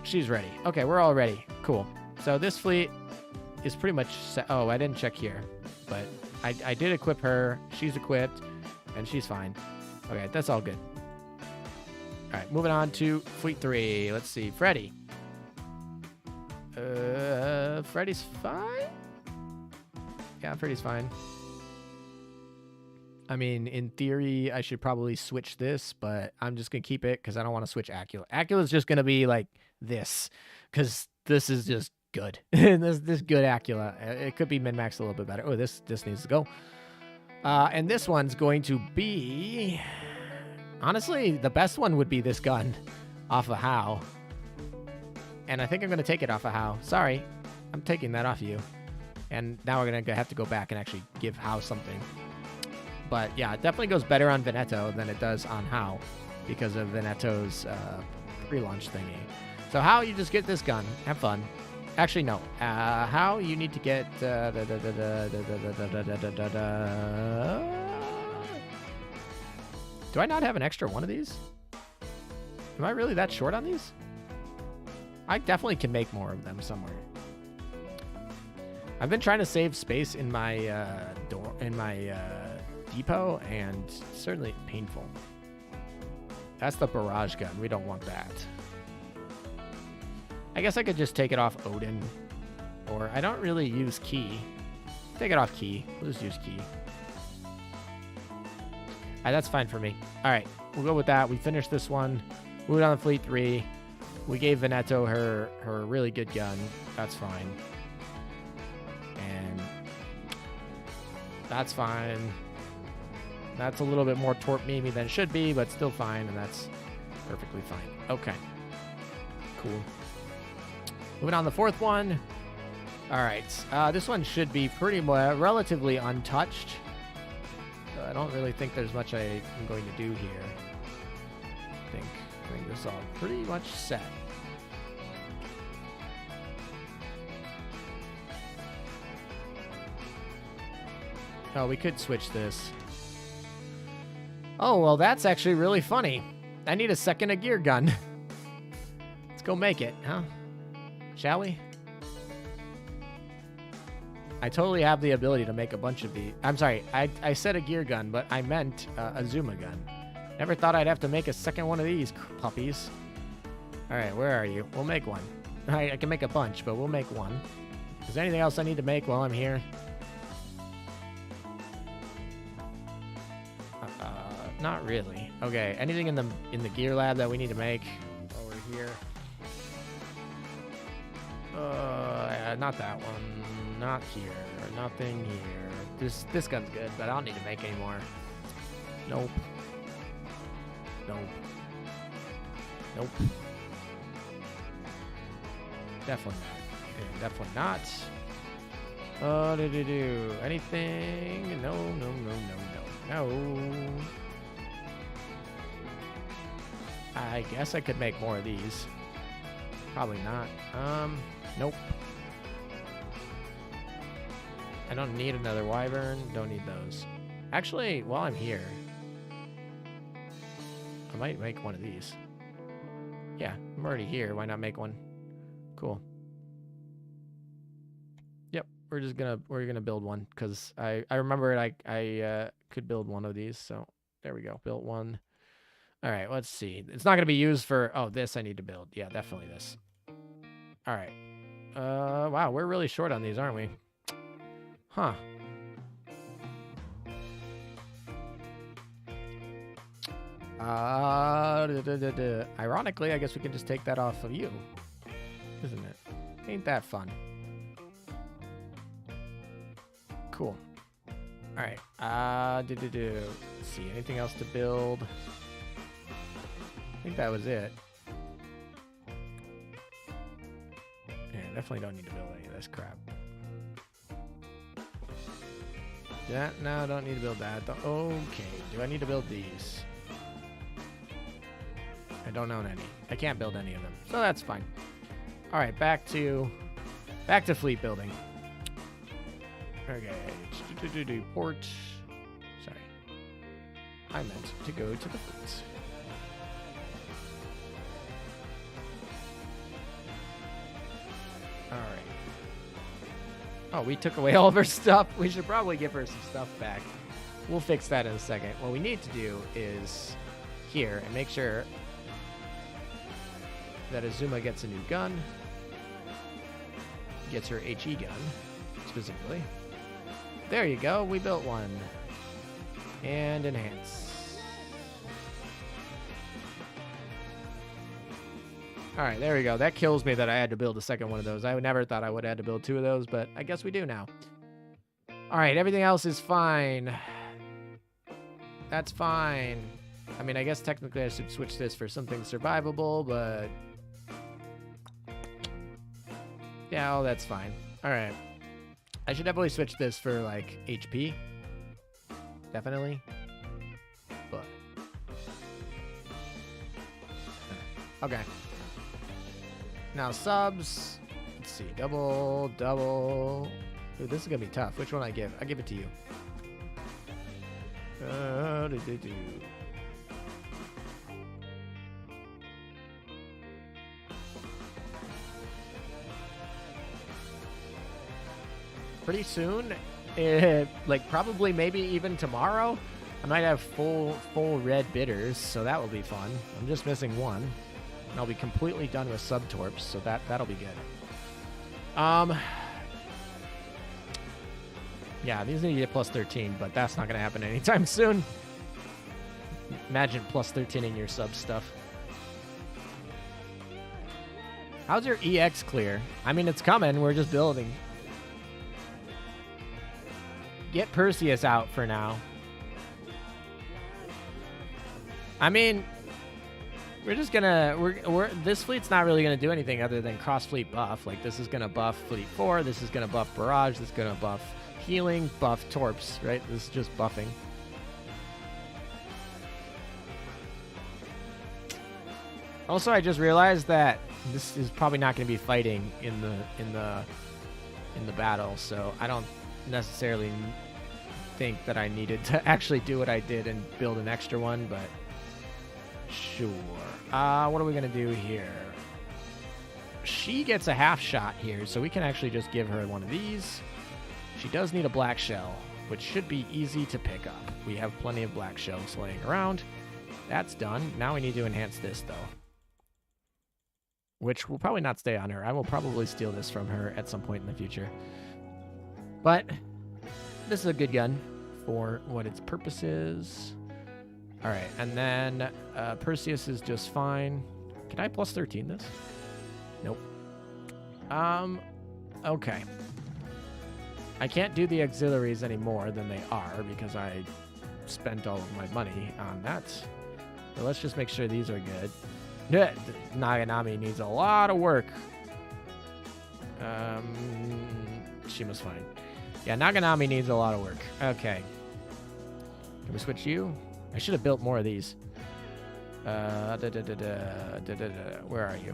She's ready. Okay, we're all ready. Cool. So this fleet is pretty much set. Oh, I didn't check here, but I did equip her. She's equipped, and she's fine. Okay, that's all good. All right, moving on to Fleet 3. Let's see. Freddy. Freddy's fine? Yeah, Freddy's fine. I mean, in theory, I should probably switch this, but I'm just going to keep it because I don't want to switch Acula. Acula's just going to be like this because this is just good. this good Acula. It could be min-maxed a little bit better. Oh, this needs to go. And this one's going to be... Honestly, the best one would be this gun off of How. And I think I'm going to take it off of How. Sorry, I'm taking that off of you. And now we're going to have to go back and actually give How something. But yeah, it definitely goes better on Veneto than it does on How because of Veneto's pre-launch thingy. So How, you just get this gun. Have fun. Actually, no. How, you need to get... Do I not have an extra one of these? Am I really that short on these? I definitely can make more of them somewhere. I've been trying to save space in my depot, and it's certainly painful. That's the barrage gun. We don't want that. I guess I could just take it off Odin, or I don't really use Key. Take it off Key. We'll just use Key. That's fine for me. All right, we'll go with that. We finished this one. Moved on to Fleet 3. We gave Veneto her really good gun. That's fine. And that's fine. That's a little bit more torp-memey than it should be, but still fine, and that's perfectly fine. Okay. Cool. Moving on to the fourth one. All right. This one should be pretty relatively untouched. I don't really think there's much I'm going to do here. I think this is all pretty much set. Oh, we could switch this. Oh, well, that's actually really funny. I need a second a gear gun. Let's go make it, huh? Shall we? I totally have the ability to make a bunch of these. I'm sorry, I said a gear gun, but I meant a Zuma gun. Never thought I'd have to make a second one of these puppies. All right, where are you? We'll make one. I can make a bunch, but we'll make one. Is there anything else I need to make while I'm here? Not really. Okay, anything in the gear lab that we need to make while we're here? Not that one. Not here. Nothing here. This gun's good, but I don't need to make any more. Nope. Nope. Nope. Definitely not. Yeah, definitely not. Anything? No, no, no, no, no, no. I guess I could make more of these. Probably not. Nope. I don't need another wyvern. Don't need those. Actually, while I'm here, I might make one of these. Yeah, I'm already here. Why not make one? Cool. Yep, we're gonna build one because I remember I could build one of these. So there we go. Built one. All right, let's see. It's not gonna be used for. Oh, this I need to build. Yeah, definitely this. All right. Wow, we're really short on these, aren't we? Huh. Ironically, I guess we can just take that off of you, isn't it? Ain't that fun? Cool. All right. Let's see. Anything else to build? I think that was it. Yeah, definitely don't need to build any of this crap. No, don't need to build that. Okay. Do I need to build these? I don't own any. I can't build any of them, so that's fine. All right, back to fleet building. Okay, port. Sorry, I meant to go to the fleet. All right. Oh, we took away all of her stuff. We should probably give her some stuff back. We'll fix that in a second. What we need to do is here and make sure that Azuma gets a new gun. Gets her HE gun, specifically. There you go. We built one. And enhance. All right, there we go. That kills me that I had to build a second one of those. I never thought I would have had to build two of those, but I guess we do now. All right, everything else is fine. That's fine. I mean, I guess technically I should switch this for something survivable, but... yeah, oh, that's fine. All right. I should definitely switch this for, like, HP. Definitely. But... okay. Now, subs. Let's see. Double. Ooh, this is going to be tough. Which one I give? I give it to you. Pretty soon, like probably maybe even tomorrow, I might have full red bitters, so that will be fun. I'm just missing one, and I'll be completely done with subtorps, so that'll be good. Yeah, these need to get plus 13, but that's not going to happen anytime soon. Imagine plus 13 your sub stuff. How's your EX clear? I mean, it's coming. We're just building. Get Perseus out for now. I mean, we're just gonna this fleet's not really gonna do anything other than cross fleet buff. Like this is gonna buff fleet 4. This is gonna buff barrage. This is gonna buff healing, buff torps. Right? This is just buffing. Also, I just realized that this is probably not gonna be fighting in the battle, so I don't necessarily think that I needed to actually do what I did and build an extra one, but sure. What are we gonna do here? She gets a half shot here, so we can actually just give her one of these. She does need a black shell, which should be easy to pick up. We have plenty of black shells laying around. That's done. Now we need to enhance this, though, which will probably not stay on her. I will probably steal this from her at some point in the future. But this is a good gun for what its purpose is. All right, and then Perseus is just fine. Can I plus 13 this? Nope. Okay. I can't do the auxiliaries any more than they are because I spent all of my money on that. So let's just make sure these are good. Naganami needs a lot of work. Shima's fine. Yeah, Naganami needs a lot of work. Okay. Can we switch you? I should have built more of these. Where are you?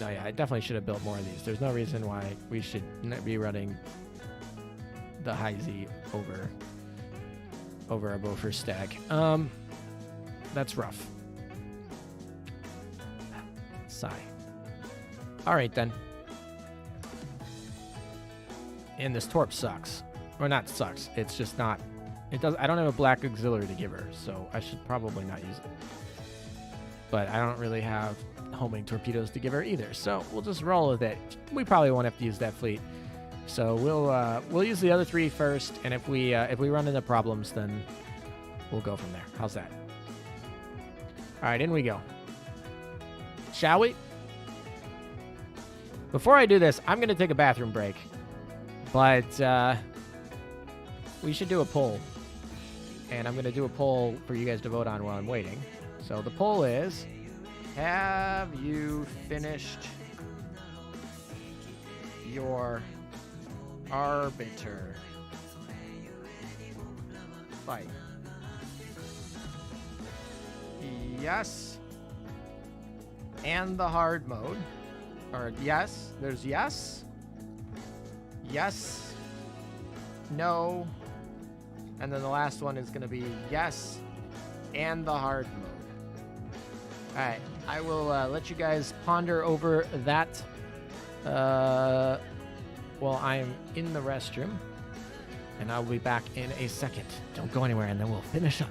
No, yeah, I definitely should have built more of these. There's no reason why we should not be running the high Z over a Bofur stack. That's rough. Sigh. All right then. And this Torp sucks. Or not sucks. It's just not. It does. I don't have a black auxiliary to give her, so I should probably not use it. But I don't really have homing torpedoes to give her either, so we'll just roll with it. We probably won't have to use that fleet, so we'll use the other 3 first, and if we run into problems, then we'll go from there. How's that? All right, in we go. Shall we? Before I do this, I'm gonna take a bathroom break, but we should do a poll, and I'm gonna do a poll for you guys to vote on while I'm waiting. So the poll is, have you finished your arbiter fight? Yes. And the hard mode. Or yes. There's yes. Yes. No. And then the last one is going to be yes and the hard mode. All right. I will let you guys ponder over that while I'm in the restroom. And I'll be back in a second. Don't go anywhere, and then we'll finish up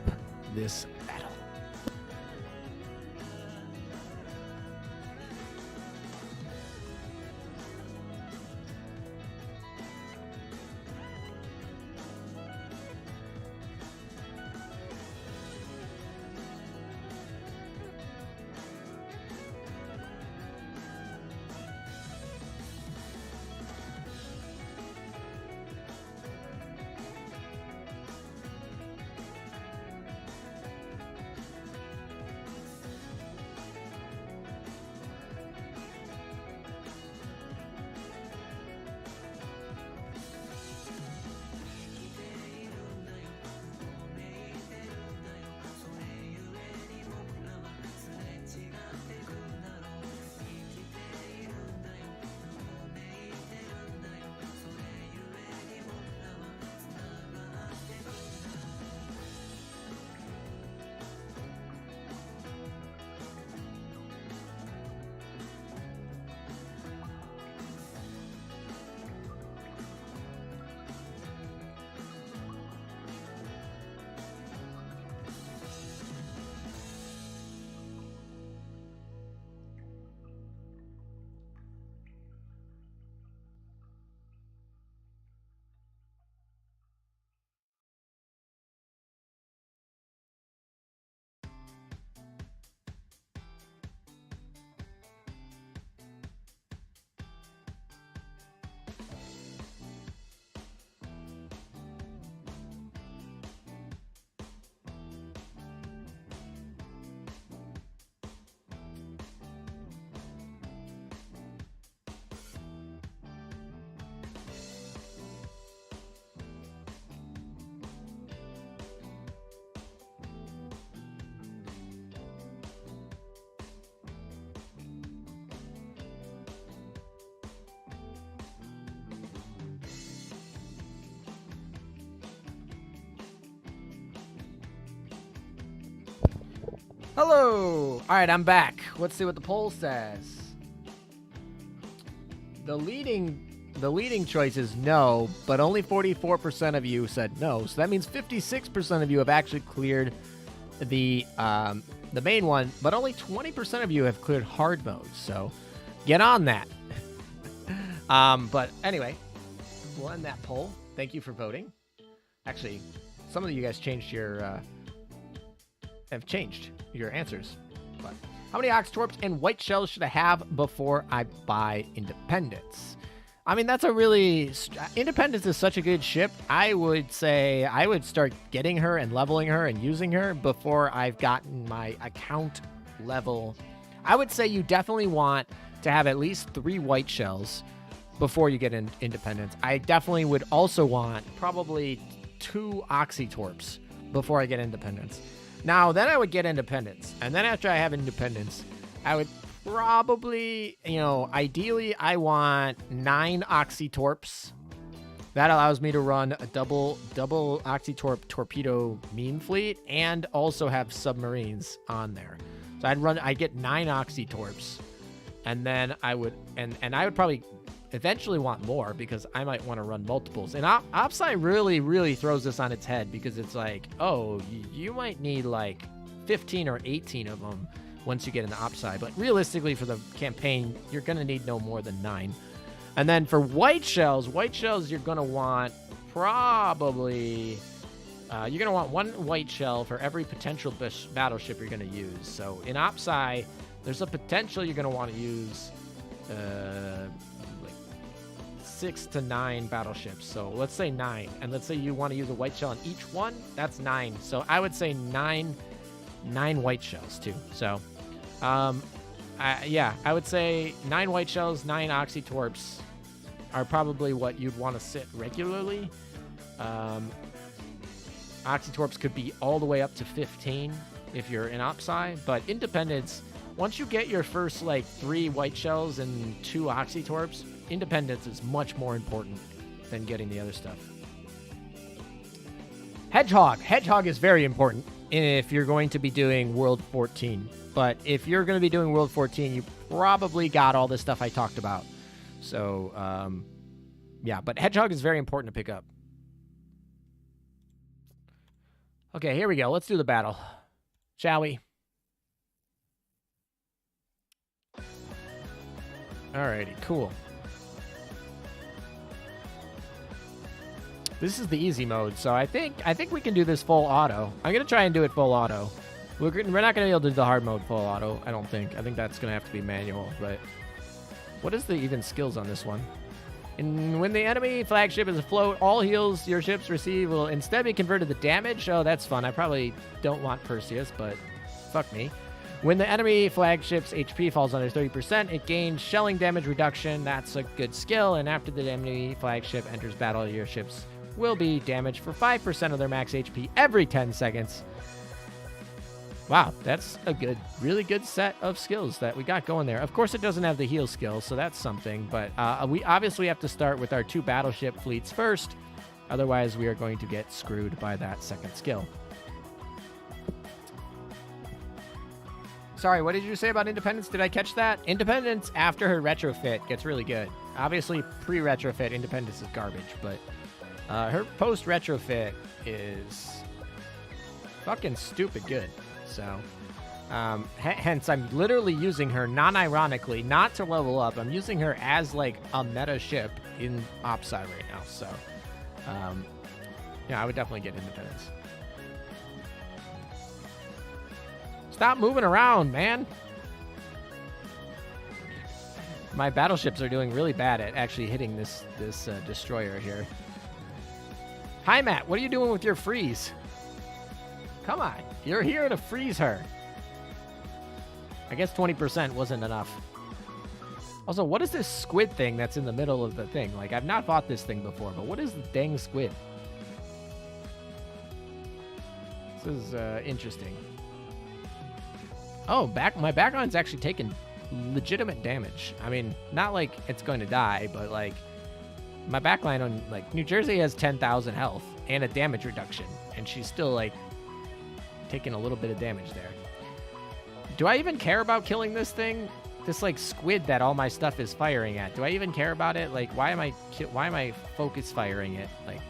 this battle. Hello! Alright, I'm back. Let's see what the poll says. The leading choice is no, but only 44% of you said no. So that means 56% of you have actually cleared the main one, but only 20% of you have cleared hard mode. So get on that. But anyway, we'll end that poll. Thank you for voting. Actually, some of you guys changed your answers. But how many ox torps and white shells should I have before I buy independence? I mean, that's a really... Independence is such a good ship. I would say I would start getting her and leveling her and using her before I've gotten my account level. I would say you definitely want to have at least 3 white shells before you get in Independence. I definitely would also want probably 2 Oxytorps before I get Independence. Now, then I would get Independence. And then after I have Independence, I would probably, ideally I want 9 Oxytorps. That allows me to run a double Oxytorp torpedo meme fleet and also have submarines on there. So I'd get 9 Oxytorps. And then I would, and I would probably eventually want more because I might want to run multiples. And OpSci really, really throws this on its head because it's like, oh, you might need like 15 or 18 of them once you get into OpSci. But realistically for the campaign, you're going to need no more than 9. And then for white shells, you're going to want probably, you're going to want 1 white shell for every potential battleship you're going to use. So in OpSci, there's a potential you're going to want to use 6 to 9 battleships. So let's say 9. And let's say you want to use a white shell on each one. That's 9. So I would say 9 white shells too. So, I would say 9 white shells, 9 Oxytorps are probably what you'd want to sit regularly. Oxytorps could be all the way up to 15 if you're in OpSci, but Independence, once you get your first like 3 white shells and 2 Oxytorps, Independence is much more important than getting the other stuff. Hedgehog is very important if you're going to be doing World 14. But if you're going to be doing World 14, you probably got all the stuff I talked about. So, but Hedgehog is very important to pick up. Okay, here we go. Let's do the battle. Shall we? Alrighty, cool. This is the easy mode, so I think we can do this full auto. I'm going to try and do it full auto. We're not going to be able to do the hard mode full auto, I don't think. I think that's going to have to be manual, but... What is the even skills on this one? And when the enemy flagship is afloat, all heals your ships receive will instead be converted to damage. Oh, that's fun. I probably don't want Perseus, but fuck me. When the enemy flagship's HP falls under 30%, it gains shelling damage reduction. That's a good skill. And after the enemy flagship enters battle, your ships will be damaged for 5% of their max HP every 10 seconds. Wow, that's a really good set of skills that we got going there. Of course, it doesn't have the heal skill, so that's something. But we obviously have to start with our 2 battleship fleets first. Otherwise, we are going to get screwed by that second skill. Sorry, what did you say about Independence? Did I catch that? Independence, after her retrofit, gets really good. Obviously, pre-retrofit, Independence is garbage, but her post-retrofit is fucking stupid good. So, hence, I'm literally using her non-ironically, not to level up. I'm using her as, like, a meta ship in OpSci right now. So, I would definitely get Independence. Stop moving around, man. My battleships are doing really bad at actually hitting this destroyer here. Hi, Matt. What are you doing with your freeze? Come on. You're here to freeze her. I guess 20% wasn't enough. Also, what is this squid thing that's in the middle of the thing? Like, I've not fought this thing before, but what is the dang squid? This is interesting. Oh, my backline's actually taking legitimate damage. I mean, not like it's going to die, but like my backline on like New Jersey has 10,000 health and a damage reduction, and she's still like taking a little bit of damage there. Do I even care about killing this thing? This like squid that all my stuff is firing at. Do I even care about it? Like, why am I focus firing it? Like,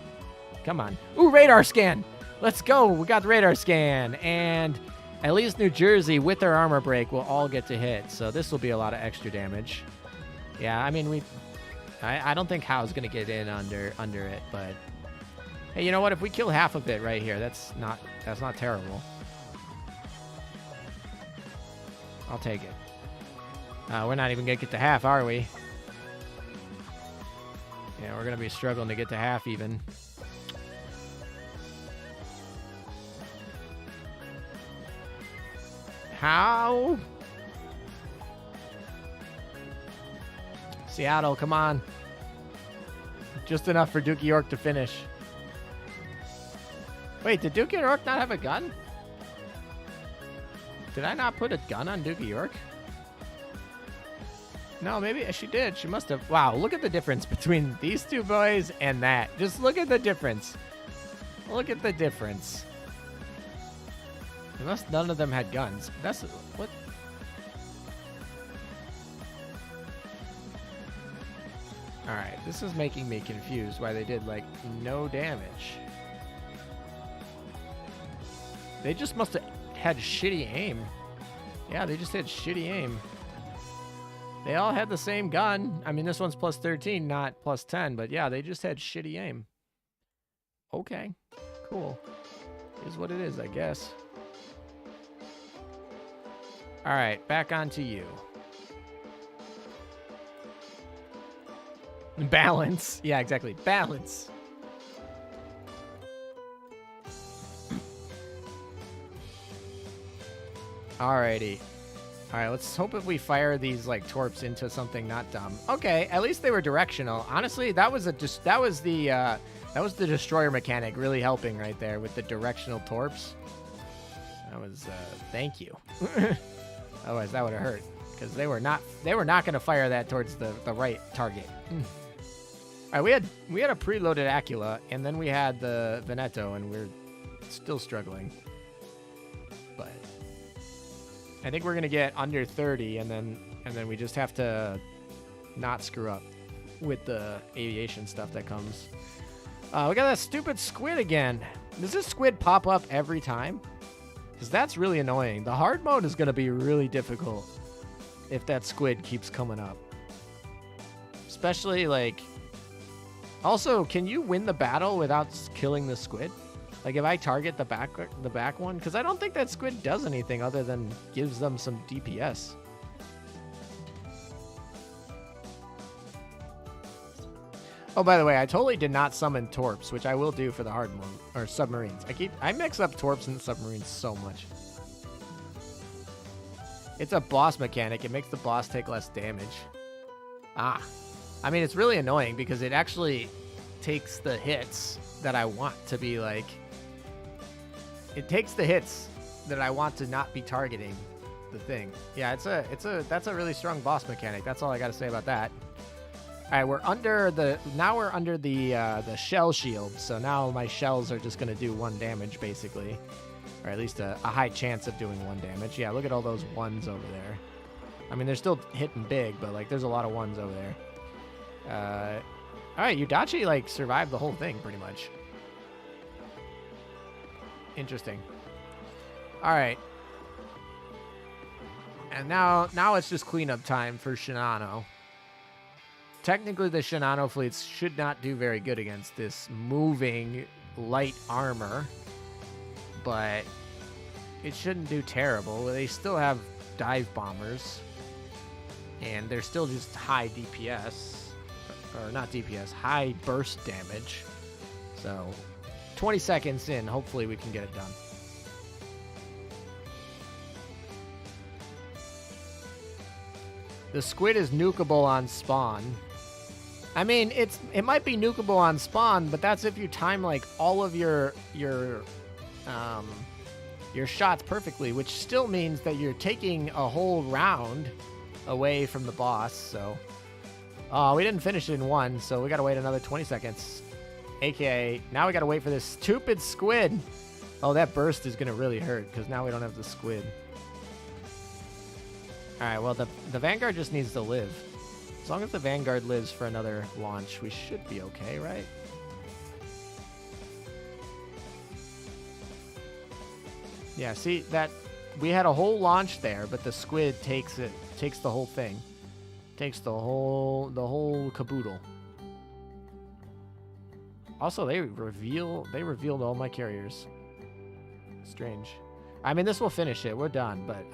come on. Ooh, radar scan. Let's go. We got the radar scan, and at least New Jersey with their armor break will all get to hit. So this will be a lot of extra damage. Yeah, I mean I don't think Howe's gonna get in under it, but hey, you know what? If we kill half of it right here, that's not terrible. I'll take it. We're not even gonna get to half, are we? Yeah, we're gonna be struggling to get to half even. How? Seattle, come on. Just enough for Dookie York to finish. Wait, did Dookie York not have a gun? Did I not put a gun on Dookie York? No, maybe she did. She must have. Wow, look at the difference between these two boys and that. Just look at the difference. Look at the difference. Unless none of them had guns. That's what. All right, this is making me confused why they did like no damage. They just must have had shitty aim. Yeah, they just had shitty aim. They all had the same gun. I mean, this one's plus 13, not plus 10, but yeah, they just had shitty aim. Okay, cool. Is what it is, I guess. All right, back onto you. Balance. Yeah, exactly. Balance. Alrighty. Alright, let's hope if we fire these like torps into something not dumb. Okay, at least they were directional. Honestly, that was the destroyer mechanic really helping right there with the directional torps. That was thank you. Otherwise that would have hurt. Because they were not gonna fire that towards the right target. Alright, we had a preloaded Acula, and then we had the Veneto, and we're still struggling. But I think we're gonna get under 30, and then we just have to not screw up with the aviation stuff that comes. We got that stupid squid again. Does this squid pop up every time? Because that's really annoying. The hard mode is gonna be really difficult if that squid keeps coming up. Especially like. Also, can you win the battle without killing the squid? Like if I target the back one, because I don't think that squid does anything other than gives them some DPS. Oh, by the way, I totally did not summon torps, which I will do for the hard mode or submarines. I mix up torps and submarines so much. It's a boss mechanic. It makes the boss take less damage. Ah. I mean, it's really annoying because it actually takes the hits that I want to be like... It takes the hits that I want to not be targeting the thing. Yeah, that's a really strong boss mechanic. That's all I got to say about that. All right, we're under the shell shield. So now my shells are just going to do 1 damage basically. Or at least a high chance of doing 1 damage. Yeah, look at all those 1s over there. I mean, they're still hitting big, but like there's a lot of 1s over there. All right, Yudachi like survived the whole thing pretty much. Interesting. All right, and now it's just cleanup time for Shinano. Technically, the Shinano fleets should not do very good against this moving light armor, but it shouldn't do terrible. They still have dive bombers, and they're still just high DPS. Or not DPS, high burst damage. So 20 seconds in, hopefully we can get it done. The squid is nukeable on spawn. I mean, it might be nukeable on spawn, but that's if you time like all of your shots perfectly, which still means that you're taking a whole round away from the boss. So we didn't finish it in 1, so we gotta wait another 20 seconds. AKA, now we gotta wait for this stupid squid. Oh, that burst is gonna really hurt, because now we don't have the squid. Alright, well, the Vanguard just needs to live. As long as the Vanguard lives for another launch, we should be okay, right? Yeah, see, that we had a whole launch there, but the squid takes the whole thing. Takes the whole caboodle. Also, they revealed all my carriers. Strange. I mean, this will finish it. We're done. But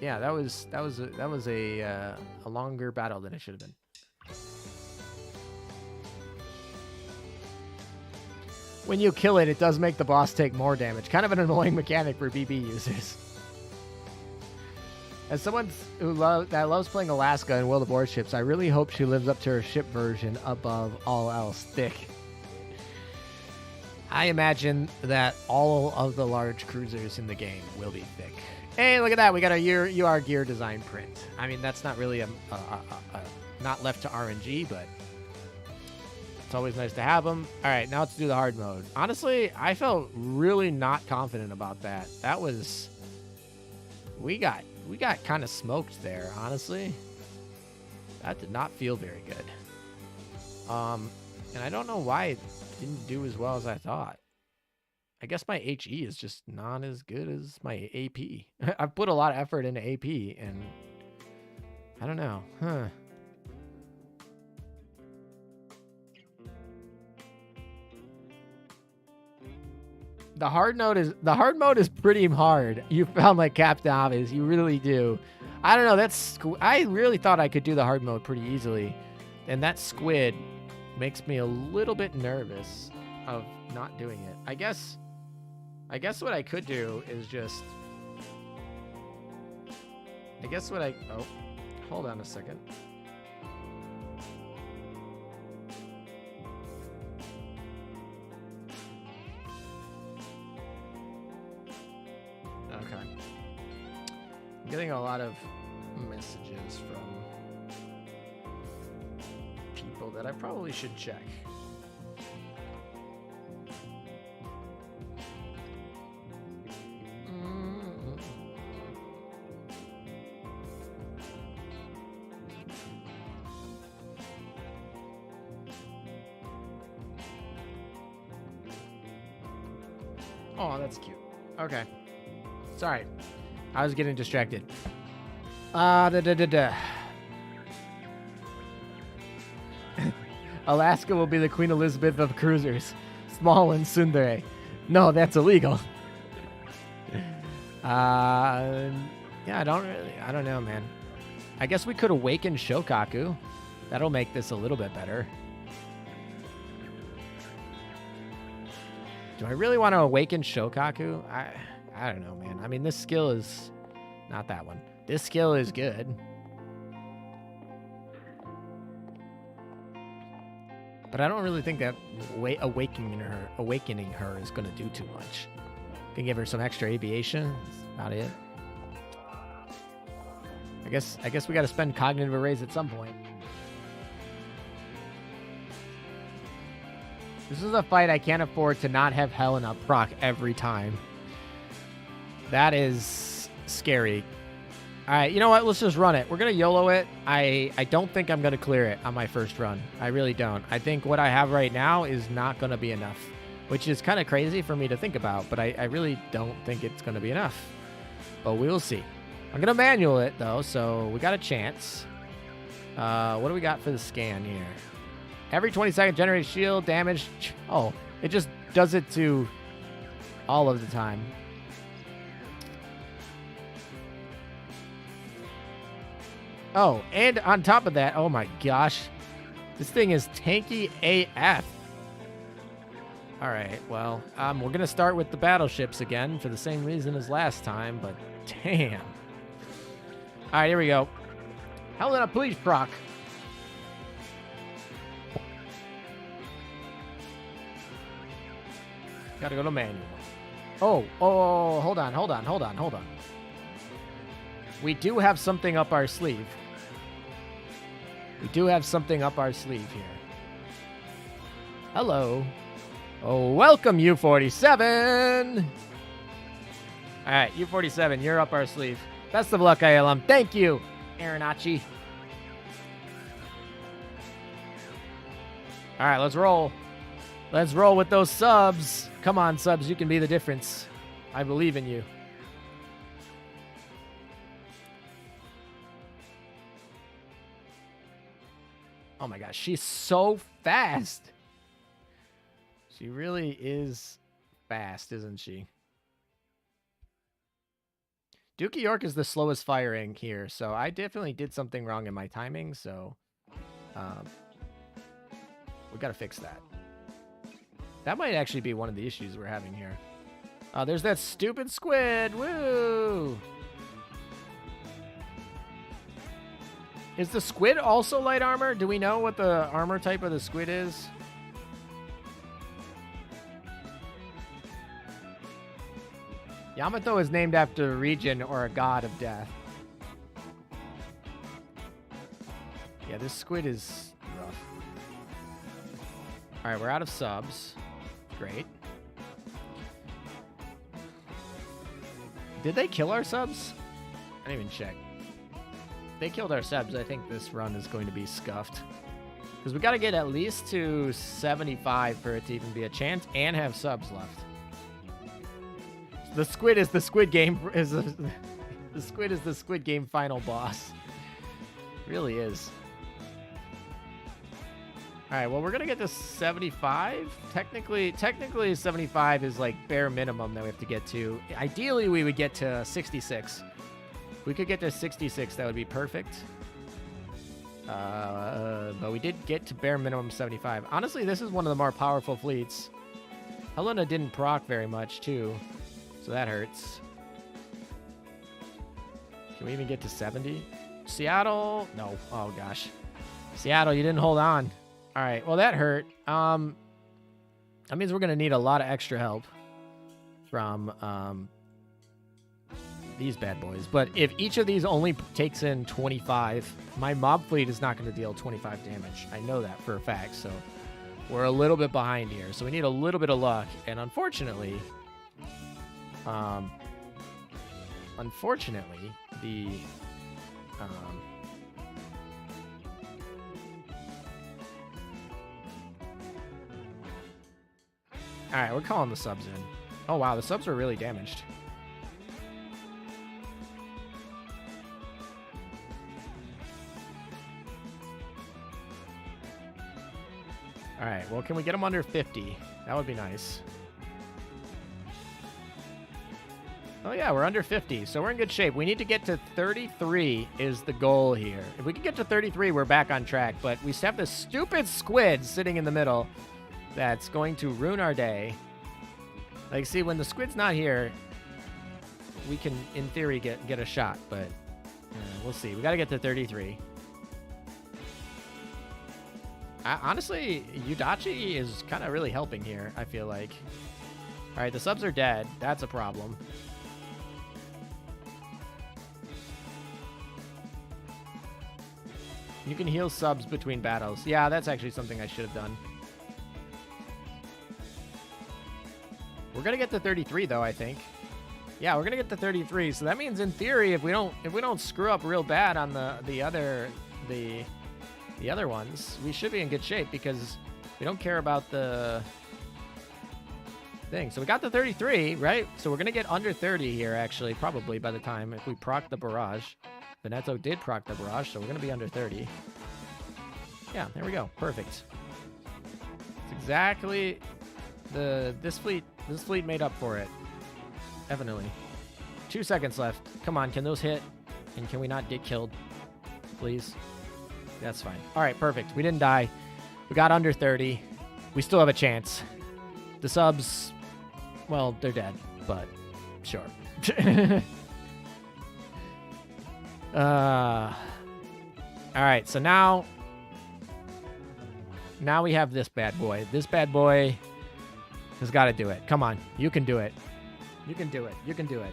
yeah, that was a longer battle than it should have been. when you kill it, it does make the boss take more damage. Kind of an annoying mechanic for BB users. As someone that loves playing Alaska and World of Warships, I really hope she lives up to her ship version above all else. Thick. I imagine that all of the large cruisers in the game will be thick. Hey, look at that. We got a UR gear design print. I mean, that's not really not left to RNG, but it's always nice to have them. All right, now let's do the hard mode. Honestly, I felt really not confident about that. That was... We got kind of smoked there, honestly. That did not feel very good. And I don't know why it didn't do as well as I thought. I guess my HE is just not as good as my AP. I've put a lot of effort into AP, and I don't know. Huh. The hard mode is pretty hard. You found like Captain Obvious. You really do. I don't know. I really thought I could do the hard mode pretty easily. And that squid makes me a little bit nervous of not doing it. I guess what I could do is just... Oh, hold on a second. Okay. I'm getting a lot of messages from people that I probably should check. Oh, that's cute. Okay. Sorry. I was getting distracted. Alaska will be the Queen Elizabeth of cruisers. Small and tsundere. No, that's illegal. Yeah, I don't know, man. I guess we could awaken Shokaku. That'll make this a little bit better. Do I really want to awaken Shokaku? I don't know, man. I mean, this skill is not that one. This skill is good. But I don't really think that awakening her is going to do too much. Can give her some extra aviation. That's about it. I guess we got to spend cognitive arrays at some point. This is a fight I can't afford to not have Helena proc every time. That is scary. All right, you know what? Let's just run it. We're going to YOLO it. I don't think I'm going to clear it on my first run. I really don't. I think what I have right now is not going to be enough, which is kind of crazy for me to think about, but I really don't think it's going to be enough. But we will see. I'm going to manual it, though, so we got a chance. What do we got for the scan here? Every 20 seconds, generate shield damage. Oh, it just does it to all of the time. Oh, and on top of that, oh my gosh. This thing is tanky AF. All right, well, we're going to start with the battleships again for the same reason as last time, but damn. All right, here we go. Helena, please proc. Gotta go to manual. Oh, hold on. We do have something up our sleeve. Here. Hello. Oh, welcome, U47. All right, U47, you're up our sleeve. Best of luck, ILM. Thank you, Aronachi. All right, let's roll. Let's roll with those subs. Come on, subs. You can be the difference. I believe in you. Oh my gosh, she's so fast. She really is fast, isn't she? Dookie York is the slowest firing here, so I definitely did something wrong in my timing, so we got to fix that. That might actually be one of the issues we're having here. Oh, there's that stupid squid. Woo! Is the squid also light armor? Do we know what the armor type of the squid is? Yamato is named after a region or a god of death. Yeah, this squid is rough. All right, we're out of subs. Great. Did they kill our subs? I didn't even check. If they killed our subs, I think this run is going to be scuffed. Because we got to get at least to 75 for it to even be a chance and have subs left. The squid is the Squid Game the squid is the Squid Game final boss. It really is. All right, well, we're going to get to 75. Technically 75 is like bare minimum that we have to get to. Ideally, we would get to 66. If we could get to 66, that would be perfect. But we did get to bare minimum 75. Honestly, this is one of the more powerful fleets. Helena didn't proc very much, too. So that hurts. Can we even get to 70? Seattle? No. Oh, gosh. Seattle, you didn't hold on. All right. Well, that hurt. That means we're going to need a lot of extra help from these bad boys. But if each of these only takes in 25, my mob fleet is not going to deal 25 damage. I know that for a fact. So we're a little bit behind here. So we need a little bit of luck. And unfortunately... the all right, we're calling the subs in. Oh wow, the subs are really damaged. All right, well, can we get them under 50? That would be nice. Oh yeah, we're under 50, so we're in good shape. We need to get to 33 is the goal here. If we can get to 33, we're back on track, but we still have this stupid squid sitting in the middle that's going to ruin our day. Like, see, when the squid's not here, we can, in theory, get a shot, but we'll see. We got to get to 33. Honestly, Yudachi is kind of really helping here, I feel like. All right, the subs are dead. That's a problem. You can heal subs between battles. Yeah, that's actually something I should have done. We're gonna get to 33 though, I think. Yeah, we're gonna get to 33. So that means in theory, if we don't screw up real bad on the other ones, we should be in good shape because we don't care about the thing. So we got the 33, right? So we're gonna get under 30 here actually, probably by the time if we proc the barrage. Veneto did proc the barrage, so we're going to be under 30. Yeah, there we go. Perfect. It's exactly this fleet made up for it. Definitely. 2 seconds left. Come on, can those hit? And can we not get killed? Please? That's fine. All right, perfect. We didn't die. We got under 30. We still have a chance. The subs, well, they're dead, but sure. All right, so now we have this bad boy. This bad boy has got to do it. Come on, you can do it. You can do it. You can do it.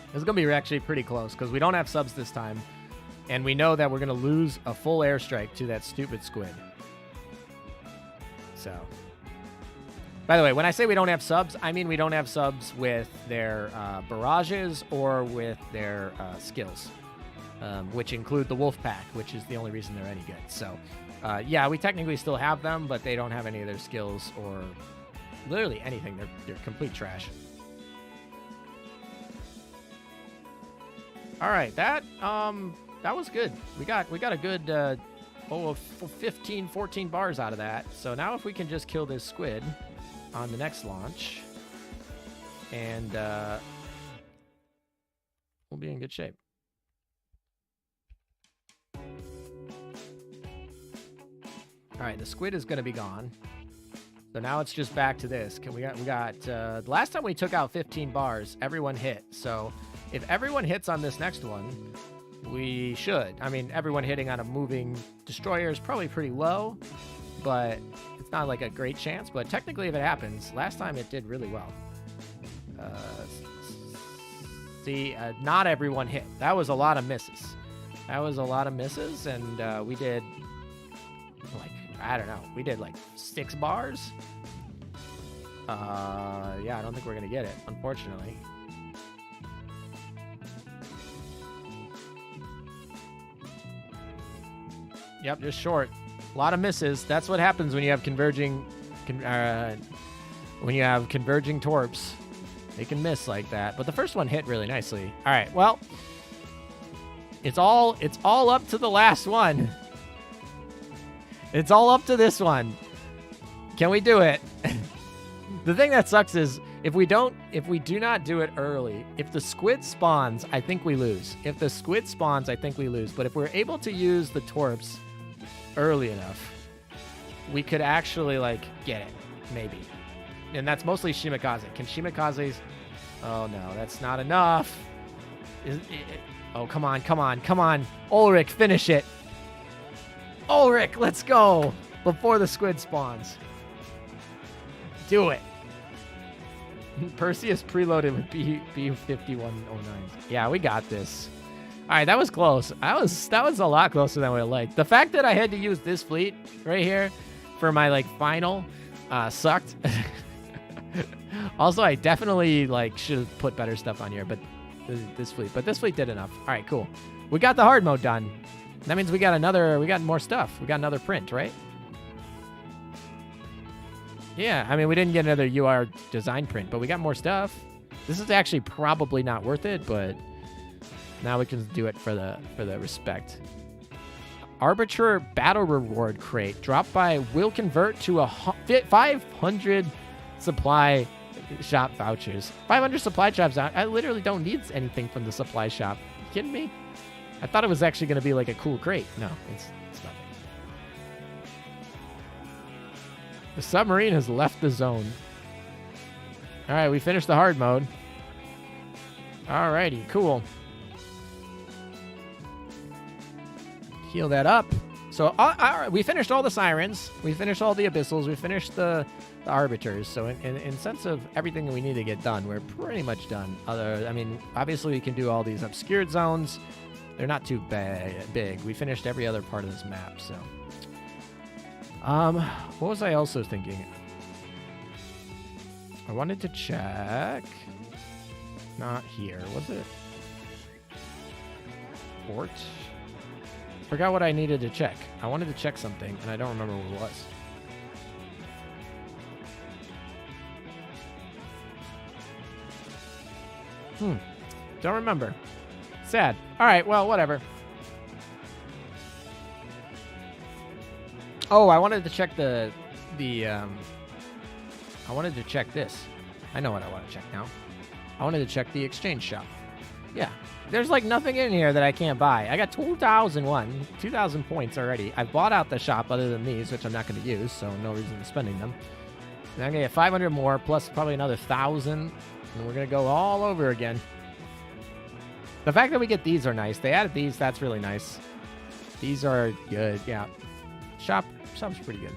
This is going to be actually pretty close because we don't have subs this time. And we know that we're going to lose a full airstrike to that stupid squid. So, by the way, when I say we don't have subs, I mean we don't have subs with their barrages or with their skills. Which include the wolf pack, which is the only reason they're any good. So, yeah, we technically still have them, but they don't have any of their skills or literally anything. They're complete trash. All right, that was good. We got a good 15, 14 bars out of that. So now if we can just kill this squid on the next launch, and we'll be in good shape. All right, the squid is going to be gone. So now it's just back to this. We got last time we took out 15 bars, everyone hit. So if everyone hits on this next one, we should. I mean, everyone hitting on a moving destroyer is probably pretty low, but it's not like a great chance. But technically, if it happens, last time it did really well. Not everyone hit. That was a lot of misses. And we did, like, I don't know. We did, like, 6 bars. Yeah, I don't think we're going to get it, unfortunately. Yep, just short. A lot of misses. That's what happens when you have converging torps. They can miss like that. But the first one hit really nicely. All right, well, it's all up to the last one. It's all up to this one. Can we do it? The thing that sucks is if we do not do it early, if the squid spawns, I think we lose. But if we're able to use the torps early enough, we could actually, like, get it, maybe. And that's mostly Shimikaze. Can Shimikaze's... Oh, no, that's not enough. Oh, come on. Ulrich, finish it. Ulrich, let's go. Before the squid spawns. Do it. Perseus preloaded with B5109s. Yeah, we got this. All right, that was close. That was a lot closer than I would have liked. The fact that I had to use this fleet right here for my, like, final sucked. Also, I definitely, like, should have put better stuff on here, but this fleet did enough. All right, cool. We got the hard mode done. That means we got more stuff. We got another print, right? Yeah, I mean, we didn't get another UR design print, but we got more stuff. This is actually probably not worth it, but now we can do it for the respect. Arbiter battle reward crate dropped by will convert to a 500 supply shop vouchers. 500 supply shops out. I literally don't need anything from the supply shop. You kidding me? I thought it was actually going to be like a cool crate. No, it's nothing. The submarine has left the zone. All right, we finished the hard mode. All righty, cool. Heal that up. So we finished all the sirens. We finished all the abyssals. We finished the arbiters. So in sense of everything we need to get done, we're pretty much done. I mean, obviously we can do all these obscured zones. They're not too big. We finished every other part of this map. So, what was I also thinking? I wanted to check. Not here, was it? Port. Forgot what I needed to check. I wanted to check something, and I don't remember what it was. Don't remember. Sad. All right, well, whatever. Oh, I wanted to check I wanted to check this. I know what I want to check now. I wanted to check the exchange shop. Yeah. There's, like, nothing in here that I can't buy. I got 2,000 points already. I've bought out the shop other than these, which I'm not going to use, so no reason in spending them. And I'm going to get 500 more, plus probably another 1,000, and we're going to go all over again. The fact that we get these are nice. They added these. That's really nice. These are good. Yeah. Shop's pretty good.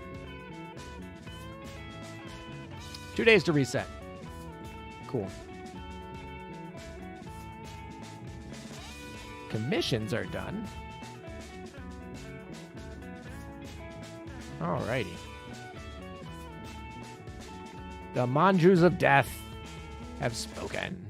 2 days to reset. Cool. Commissions are done. Alrighty. The Manjus of Death have spoken.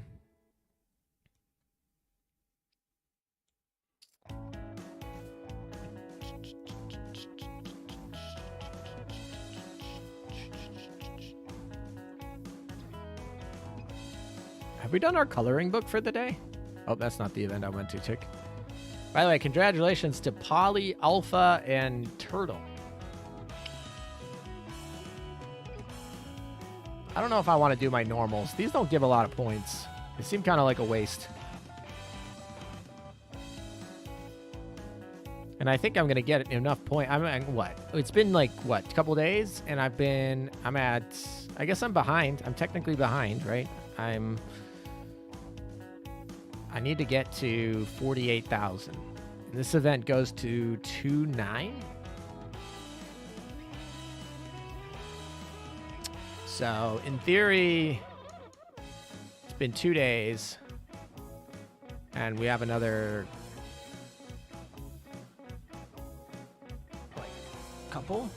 Have we done our coloring book for the day? Oh, that's not the event I went to, Tick. By the way, congratulations to Polly, Alpha, and Turtle. I don't know if I want to do my normals. These don't give a lot of points. They seem kind of like a waste. And I think I'm gonna get enough point. I'm at what? It's been like what, a couple days, and I'm at. I guess I'm behind. I'm technically behind, right? I need to get to 48,000. This event goes to 2.9. So in theory, it's been 2 days, and we have another. Couple.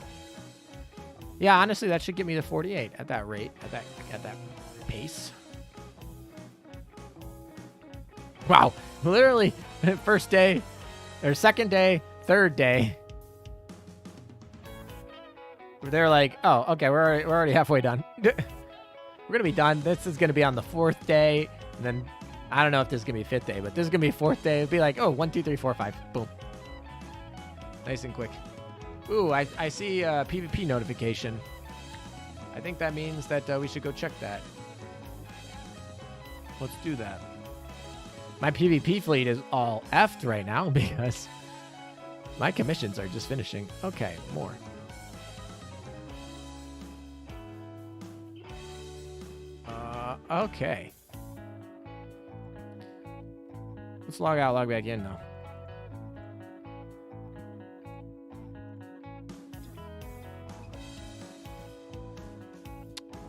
Yeah, honestly, that should get me to 48 at that rate, at that pace. Wow, literally, first day, or second day, third day, they're like, oh, okay, we're already halfway done. We're gonna be done. This is gonna be on the 4th day, and then I don't know if this is gonna be 5th day, but this is gonna be 4th day. It'll be like, oh, 1, 2, 3, 4, 5, boom, nice and quick. Ooh, I see a PvP notification. I think that means that we should go check that. Let's do that. My PvP fleet is all effed right now because my commissions are just finishing. Okay, more. Okay. Let's log out, log back in though.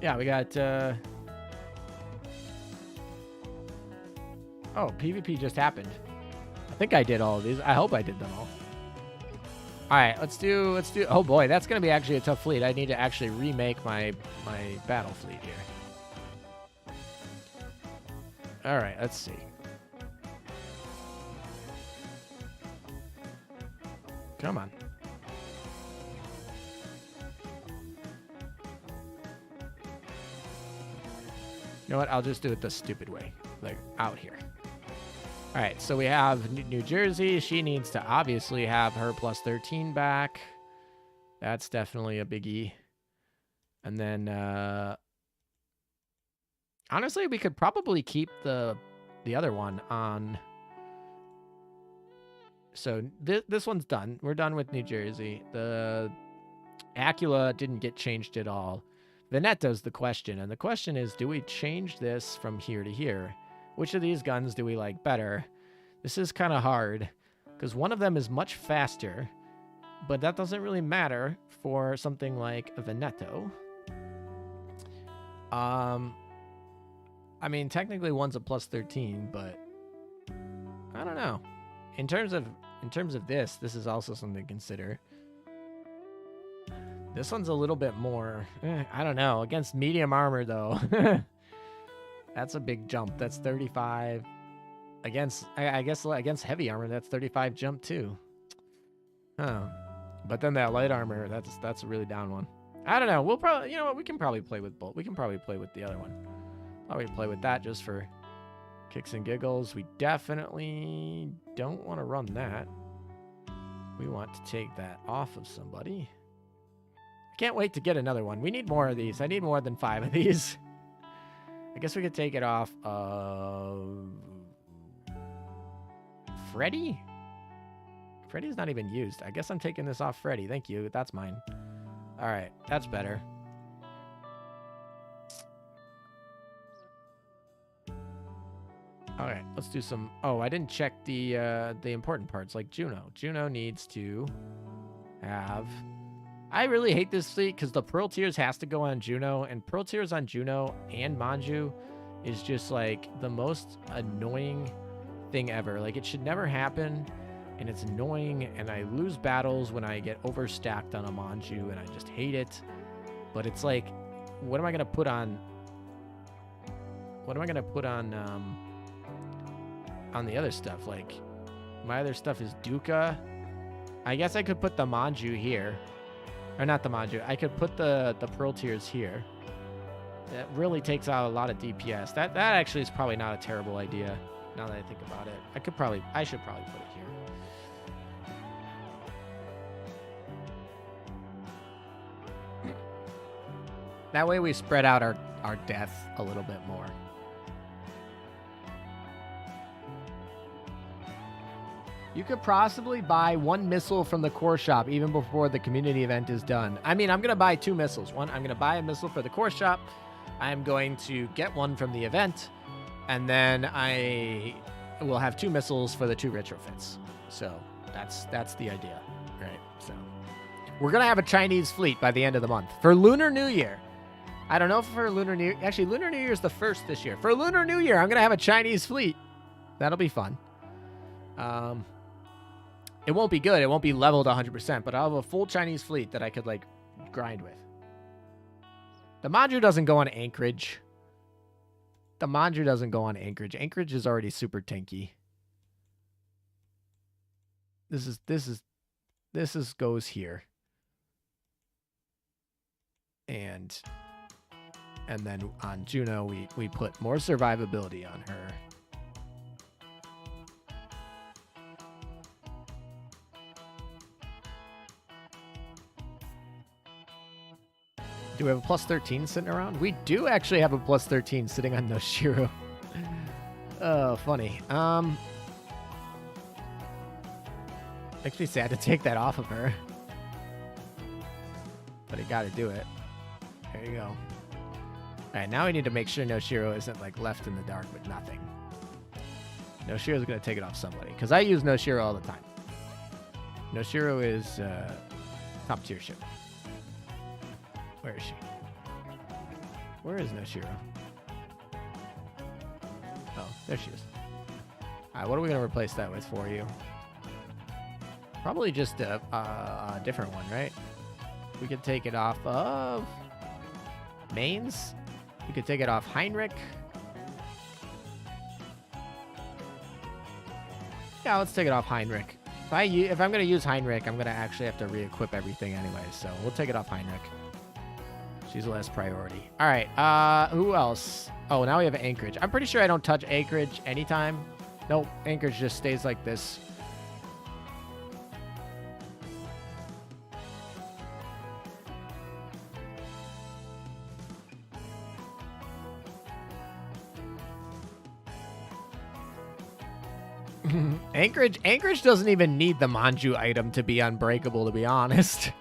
Yeah, we got, oh, PvP just happened. I think I did all of these. I hope I did them all. All right, let's do, oh boy, that's going to be actually a tough fleet. I need to actually remake my battle fleet here. All right, let's see. Come on. You know what? I'll just do it the stupid way, like out here. All right, so we have New Jersey. She needs to obviously have her plus 13 back. That's definitely a biggie. And then, honestly, we could probably keep the other one on. So this one's done. We're done with New Jersey. The Acula didn't get changed at all. Veneto's the question, and the question is, do we change this from here to here? Which of these guns do we like better? This is kind of hard, because one of them is much faster, but that doesn't really matter for something like a Veneto. I mean, technically one's a plus 13, but I don't know. In terms of this is also something to consider. This one's a little bit more, I don't know. Against medium armor, though, that's a big jump. That's 35. Against, I guess, against heavy armor, that's 35 jump, too. Huh. But then that light armor, that's a really down one. I don't know. We'll probably, you know what, we can probably play with both. We can probably play with the other one. Probably play with that just for kicks and giggles. We definitely don't want to run that. We want to take that off of somebody. I can't wait to get another one. We need more of these. I need more than 5 of these. I guess we could take it off of Freddy? Freddy's not even used. I guess I'm taking this off Freddy. Thank you. That's mine. All right. That's better. All right. Let's do some... Oh, I didn't check the important parts, like Juno. Juno needs to have... I really hate this fleet because the Pearl Tiers has to go on Juno, and Pearl Tiers on Juno and Manju is just like the most annoying thing ever. Like, it should never happen, and it's annoying, and I lose battles when I get overstacked on a Manju, and I just hate it. But it's like, what am I gonna put on? What am I gonna put on the other stuff? Like, my other stuff is Duca. I guess I could put the Manju here. Or not the Manju. I could put the Pearl Tiers here. That really takes out a lot of DPS. That actually is probably not a terrible idea, now that I think about it. I should probably put it here. That way we spread out our death a little bit more. You could possibly buy 1 missile from the core shop even before the community event is done. I mean, I'm going to buy 2 missiles. One, I'm going to buy a missile for the core shop. I'm going to get one from the event. And then I will have 2 missiles for the 2 retrofits. So that's the idea, right? So we're going to have a Chinese fleet by the end of the month for Lunar New Year. I don't know for Lunar New Year. Actually, Lunar New Year is the 1st this year. For Lunar New Year, I'm going to have a Chinese fleet. That'll be fun. It won't be good. It won't be leveled 100%, but I'll have a full Chinese fleet that I could, like, grind with. The Manju doesn't go on Anchorage. The Manju doesn't go on Anchorage. Anchorage is already super tanky. This goes here. And then on Juno, we put more survivability on her. Do we have a plus 13 sitting around? We do actually have a plus 13 sitting on Noshiro. Oh, funny. Makes me sad to take that off of her. But I gotta do it. There you go. Alright, now we need to make sure Noshiro isn't like left in the dark with nothing. Noshiro's gonna take it off somebody. Because I use Noshiro all the time. Noshiro is top tier ship. Where is she? Where is Noshiro? Oh, there she is. Alright, what are we going to replace that with for you? Probably just a different one, right? We could take it off of Mains. We could take it off Heinrich. Yeah, let's take it off Heinrich. If I'm going to use Heinrich, I'm going to actually have to re-equip everything anyway, so we'll take it off Heinrich. She's less priority. All right, who else? Oh, now we have Anchorage. I'm pretty sure I don't touch Anchorage anytime. Nope, Anchorage just stays like this. Anchorage doesn't even need the Manju item to be unbreakable, to be honest.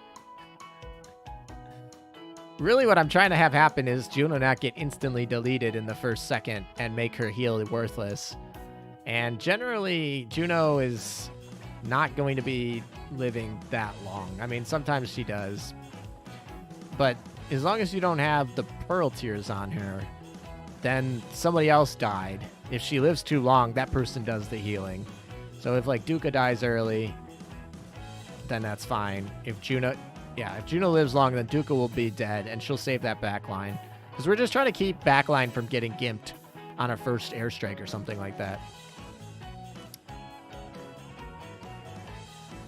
Really what I'm trying to have happen is Juno not get instantly deleted in the first second and make her heal worthless. And generally, Juno is not going to be living that long. I mean, sometimes she does. But as long as you don't have the Pearl Tears on her, then somebody else died. If she lives too long, that person does the healing. So if, like, Duca dies early, then that's fine. If Juno lives long, then Duca will be dead, and she'll save that backline. Because we're just trying to keep backline from getting gimped on a first airstrike or something like that.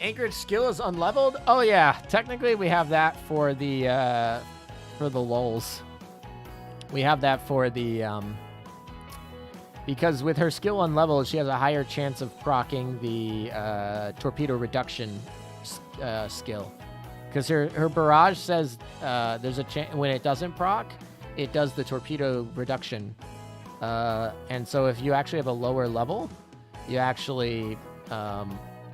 Anchorage skill is unleveled? Oh yeah, technically we have that for the lulz. We have that for the because with her skill unleveled, she has a higher chance of proccing the torpedo reduction skill. Because her barrage says there's a chance when it doesn't proc, it does the torpedo reduction. And so if you actually have a lower level, you actually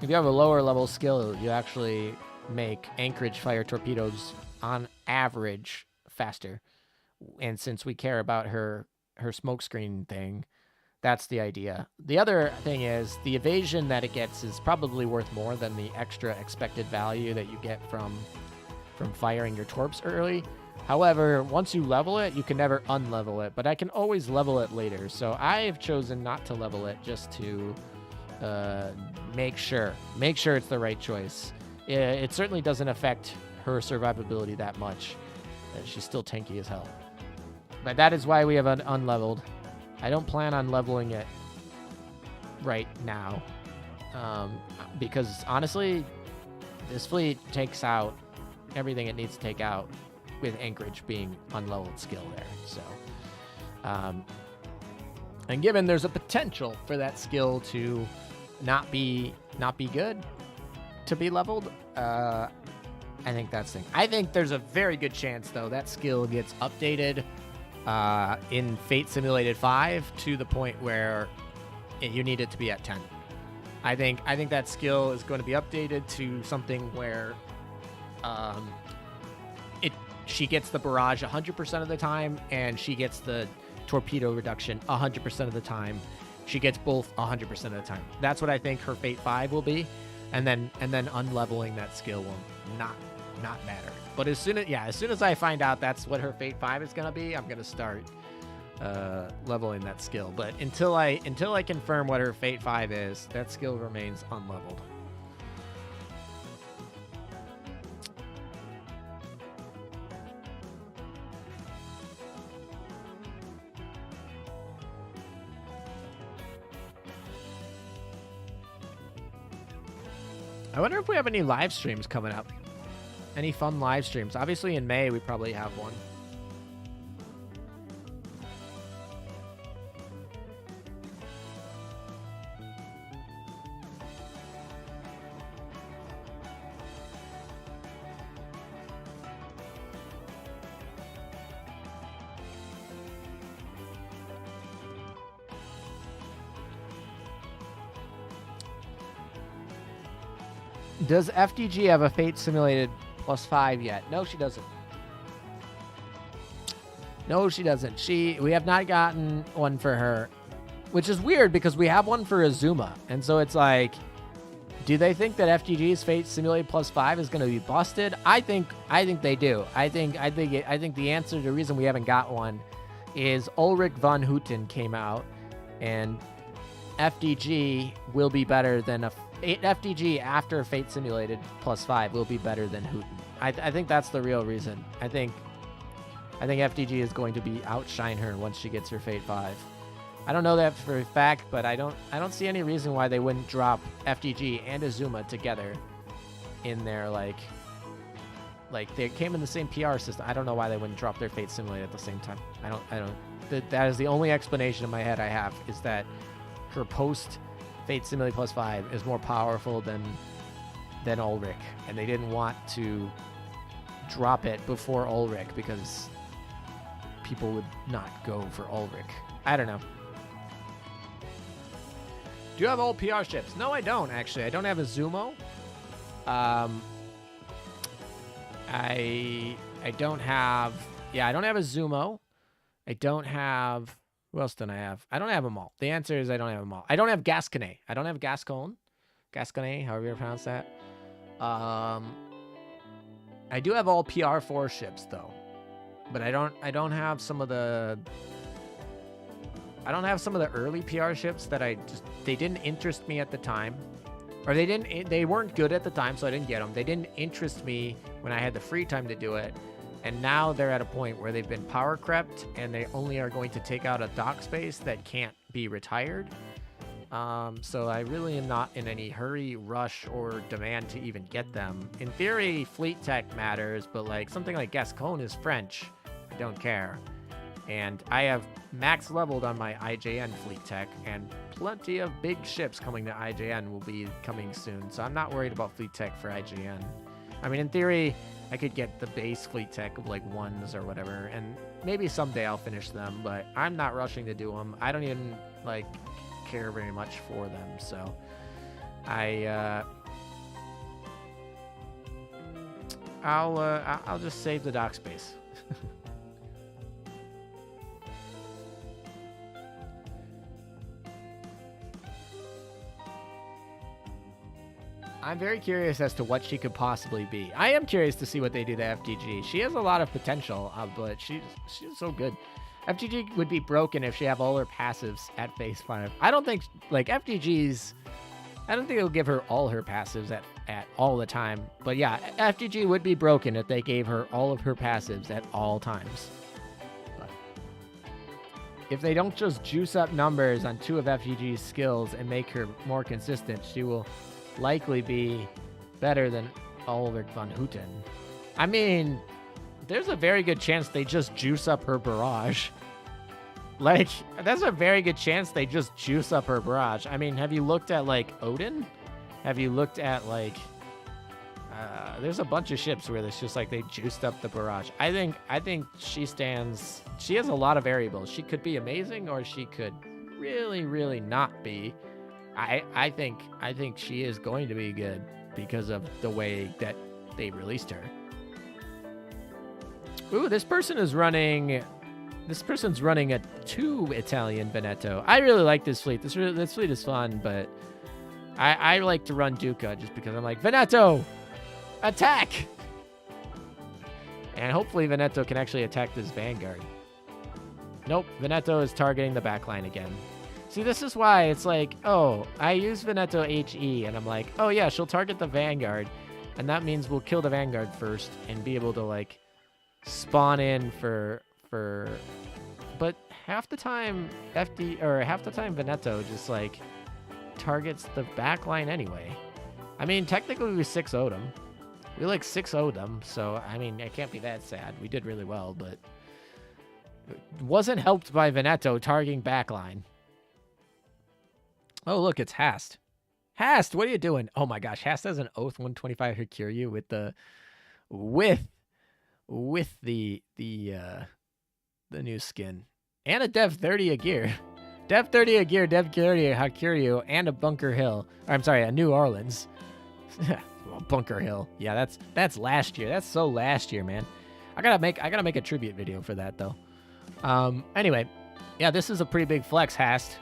if you have a lower level skill, you actually make Anchorage fire torpedoes on average faster. And since we care about her smokescreen thing, that's the idea. The other thing is the evasion that it gets is probably worth more than the extra expected value that you get from firing your torps early. However, once you level it, you can never unlevel it, but I can always level it later. So I've chosen not to level it just to make sure it's the right choice. It certainly doesn't affect her survivability that much. She's still tanky as hell. But that is why we have an unleveled. I don't plan on leveling it right now. Because honestly, this fleet takes out everything it needs to take out with Anchorage being unleveled skill there. So, and given there's a potential for that skill to not be good to be leveled, I think that's the thing. I think there's a very good chance though that skill gets updated in Fate Simulated 5 to the point where you need it to be at 10. I think that skill is going to be updated to something where she gets the barrage 100% of the time, and she gets the torpedo reduction 100% of the time. She gets both 100% of the time. That's what I think her Fate 5 will be, and then unleveling that skill will not matter. But as soon as I find out that's what her Fate 5 is gonna be, I'm gonna start leveling that skill. But until I confirm what her Fate 5 is, that skill remains unleveled. I wonder if we have any live streams coming up. Any fun live streams? Obviously in May we probably have one. Does FDG have a Fate Simulated +5 yet? No, she doesn't. No, she doesn't. We have not gotten one for her, which is weird because we have one for Azuma, and so it's like, do they think that FDG's Fate Simulated +5 is going to be busted? I think they do. I think the answer to the reason we haven't got one is Ulrich von Hutten came out, and FDG will be better than FDG after Fate Simulated +5 will be better than Hutten. I think that's the real reason. I think FDG is going to outshine her once she gets her Fate 5. I don't know that for a fact, but I don't see any reason why they wouldn't drop FDG and Azuma together in their like they came in the same PR system. I don't know why they wouldn't drop their Fate Simulated at the same time. I don't. That is the only explanation in my head I have, is that her post Fate Simulated +5 is more powerful than Ulrich, and they didn't want to drop it before Ulrich because people would not go for Ulrich. I don't know. Do you have old PR ships? No, I don't, actually. I don't have a Zumo. I don't have a Zumo. I don't have... Who else don't I have? I don't have them all. The answer is I don't have them all. I don't have Gasconne. I don't have Gascon. Gasconne, however you pronounce that. I do have all PR4 ships though, but I don't have some of the early PR ships that they didn't interest me at the time, or they weren't good at the time, so I didn't get them. They didn't interest me when I had the free time to do it. And now they're at a point where they've been power crept, and they only are going to take out a dock space that can't be retired. So I really am not in any hurry, rush, or demand to even get them. In theory, fleet tech matters, but like something like Gascon is French. I don't care. And I have max leveled on my IJN fleet tech, and plenty of big ships coming to IJN will be coming soon. So I'm not worried about fleet tech for IJN. I mean, in theory, I could get the base fleet tech of like 1s or whatever, and maybe someday I'll finish them, but I'm not rushing to do them. I don't even like care very much for them, so I'll just save the dock space. I'm very curious as to what she could possibly be. I am curious to see what they do to FDG. She has a lot of potential, but she's so good. FDG would be broken if she have all her passives at phase 5. I don't think, like, FDG's... I don't think it'll give her all her passives at all the time. But yeah, FDG would be broken if they gave her all of her passives at all times. But if they don't just juice up numbers on 2 of FDG's skills and make her more consistent, she will likely be better than Ulrich von Hutten. I mean, there's a very good chance they just juice up her barrage. Like, that's a very good chance they just juice up her barrage. I mean, have you looked at, like, Odin? Have you looked at, like... there's a bunch of ships where it's just, like, they juiced up the barrage. I think she stands... She has a lot of variables. She could be amazing, or she could really, really not be. I think she is going to be good because of the way that they released her. Ooh, this person's running a 2 Italian Veneto. I really like this fleet. This fleet is fun, but I like to run Duca just because I'm like, Veneto, attack! And hopefully Veneto can actually attack this Vanguard. Nope, Veneto is targeting the backline again. See, this is why it's like, oh, I use Veneto HE, and I'm like, oh yeah, she'll target the Vanguard, and that means we'll kill the Vanguard first and be able to, like, spawn in for... But half the time, half the time Veneto just, like, targets the backline anyway. I mean, technically we 6-0'd them. We, like, 6-0'd them, so, I mean, it can't be that sad. We did really well, but... wasn't helped by Veneto targeting backline. Oh, look, it's Hast. Hast, what are you doing? Oh my gosh, Hast has an Oath 125 Hikiryu with the new skin. And a Dev 30 a gear. Dev 30 a gear, Dev 30 a Hikiryu, and a Bunker Hill. Or, I'm sorry, a New Orleans. Well, Bunker Hill. Yeah, that's last year. That's so last year, man. I gotta make a tribute video for that though. Anyway, yeah, this is a pretty big flex, Hast.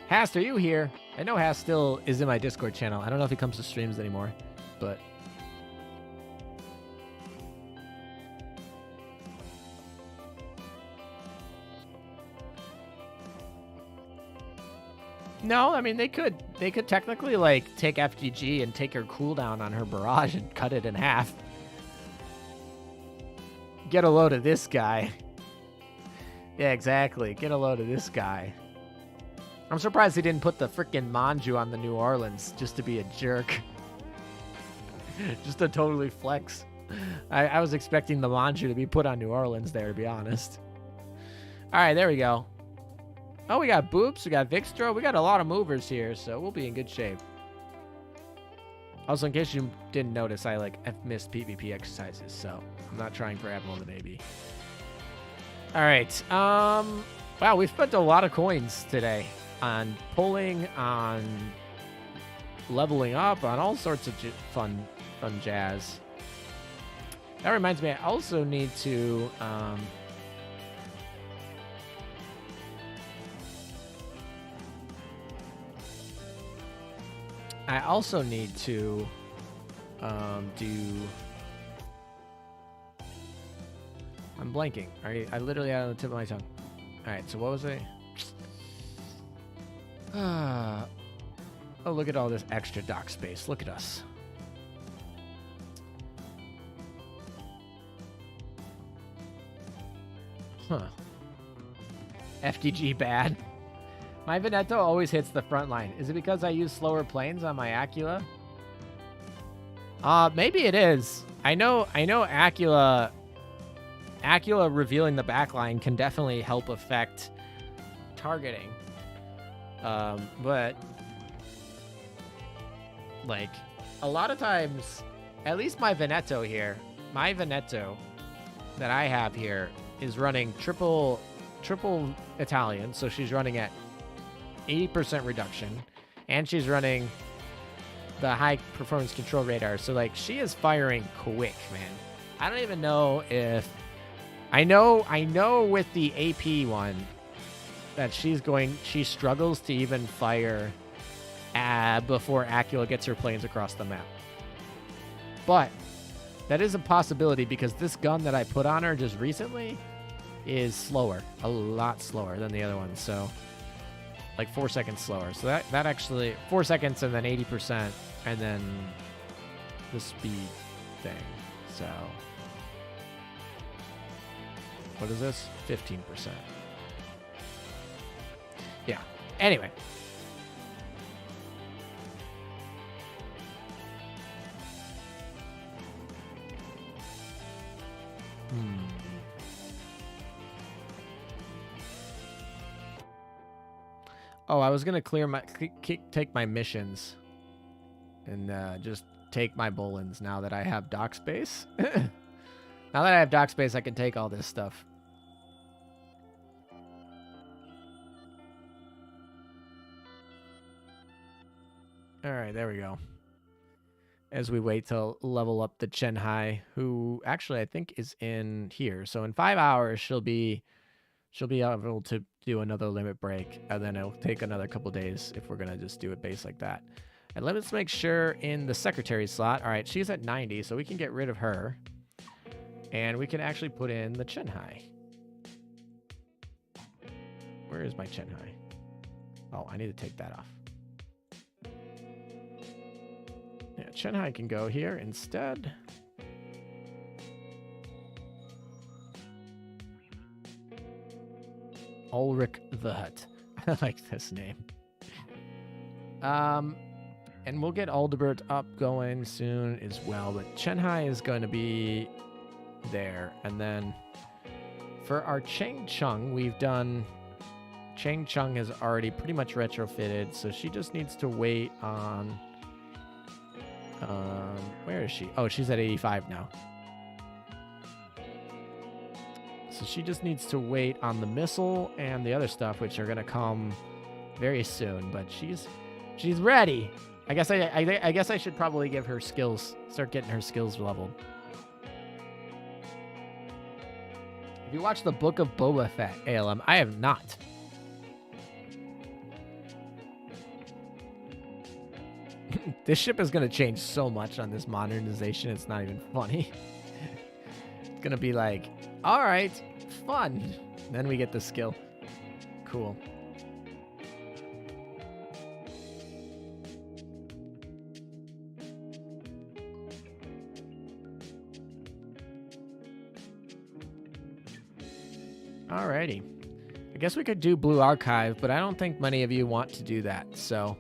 Hast, are you here? I know Hast still is in my Discord channel. I don't know if he comes to streams anymore, but... No, I mean, they could technically, like, take FGG and take her cooldown on her barrage and cut it in half. Get a load of this guy. Yeah, exactly. Get a load of this guy. I'm surprised he didn't put the frickin' Manju on the New Orleans just to be a jerk. Just to totally flex. I was expecting the Manju to be put on New Orleans there, to be honest. All right, there we go. Oh, we got Boops, we got Vixtro, we got a lot of movers here, so we'll be in good shape. Also, in case you didn't notice, I've missed PvP exercises, so I'm not trying for Admiral the Navy. All right. Wow, we've spent a lot of coins today on pulling, on leveling up, on all sorts of fun jazz. That reminds me, I also need to do... I'm blanking. I literally had it on the tip of my tongue. All right, so what was I? Oh, look at all this extra dock space. Look at us. Huh. FDG bad. My Veneto always hits the front line. Is it because I use slower planes on my Acula? Maybe it is. I know Acula revealing the backline can definitely help affect targeting. But like a lot of times, at least my Veneto that I have here is running triple Italian, so she's running at 80% reduction, and she's running the high performance control radar. So like she is firing quick, man. I don't even know if I know with the AP one that she struggles to even fire before Acula gets her planes across the map. But that is a possibility because this gun that I put on her just recently is slower, a lot slower than the other one. So like 4 seconds slower. So that actually 4 seconds and then 80% and then the speed thing. So what is this? 15%. Yeah. Anyway. Oh, I was gonna take my missions and just take my Bolins now that I have dock space. Now that I have dock space, I can take all this stuff. All right, there we go. As we wait to level up the Chenhai, who actually I think is in here. So in 5 hours, she'll be able to do another limit break, and then it'll take another couple days if we're gonna just do it base like that. And let's make sure in the secretary slot. All right, she's at 90, so we can get rid of her, and we can actually put in the Chenhai. Where is my Chenhai? Oh, I need to take that off. Yeah, Chenhai can go here instead. Ulrich the Hutt. I like this name. And we'll get Aldebert up going soon as well, but Chenhai is going to be there. And then for our Cheng Chung, we've done... Cheng Chung is already pretty much retrofitted, so she just needs to wait on... where is she? Oh, she's at 85 now. So she just needs to wait on the missile and the other stuff, which are going to come very soon, but she's ready. I guess I should probably give her skills, start getting her skills leveled. If you watch the Book of Boba Fett, ALM, I have not. This ship is going to change so much on this modernization, it's not even funny. It's going to be like, all right, fun. Then we get the skill. Cool. Alrighty. I guess we could do Blue Archive, but I don't think many of you want to do that, so...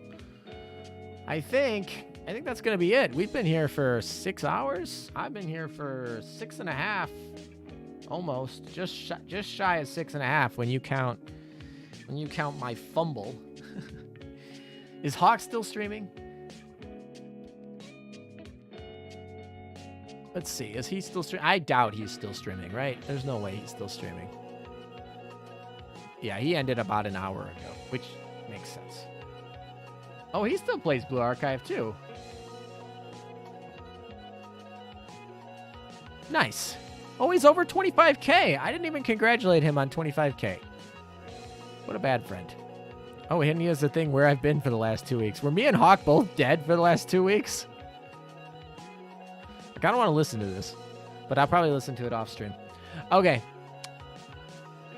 I think that's going to be it. We've been here for 6 hours. I've been here for 6.5, almost. Just shy of 6.5 when you count my fumble. Is Hawk still streaming? Let's see. Is he still streaming? I doubt he's still streaming, right? There's no way he's still streaming. Yeah, he ended about an hour ago, which makes sense. Oh, he still plays Blue Archive, too. Nice. Oh, he's over 25K. I didn't even congratulate him on 25K. What a bad friend. Oh, and he has the thing where I've been for the last 2 weeks. Were me and Hawk both dead for the last 2 weeks? I kind of want to listen to this, but I'll probably listen to it off stream. Okay.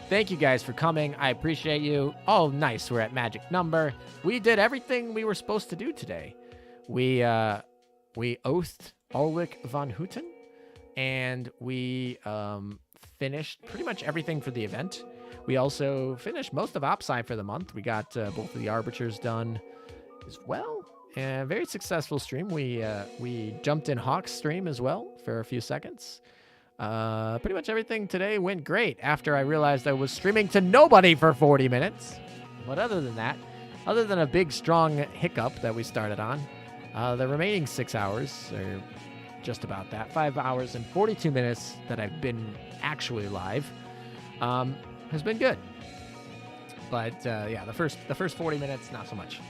Thank you guys for coming. I appreciate you. Oh, nice. We're at magic number. We did everything we were supposed to do today. We oathed Ulrich von Hutten, and we finished pretty much everything for the event. We also finished most of OpSci for the month. We got both of the arbiters done as well. Very successful stream. We jumped in Hawk's stream as well for a few seconds. Pretty much everything today went great after I realized I was streaming to nobody for 40 minutes. But other than that, other than a big, strong hiccup that we started on, the remaining 6 hours, or just about that, 5 hours and 42 minutes that I've been actually live, has been good. But, yeah, the first 40 minutes, not so much.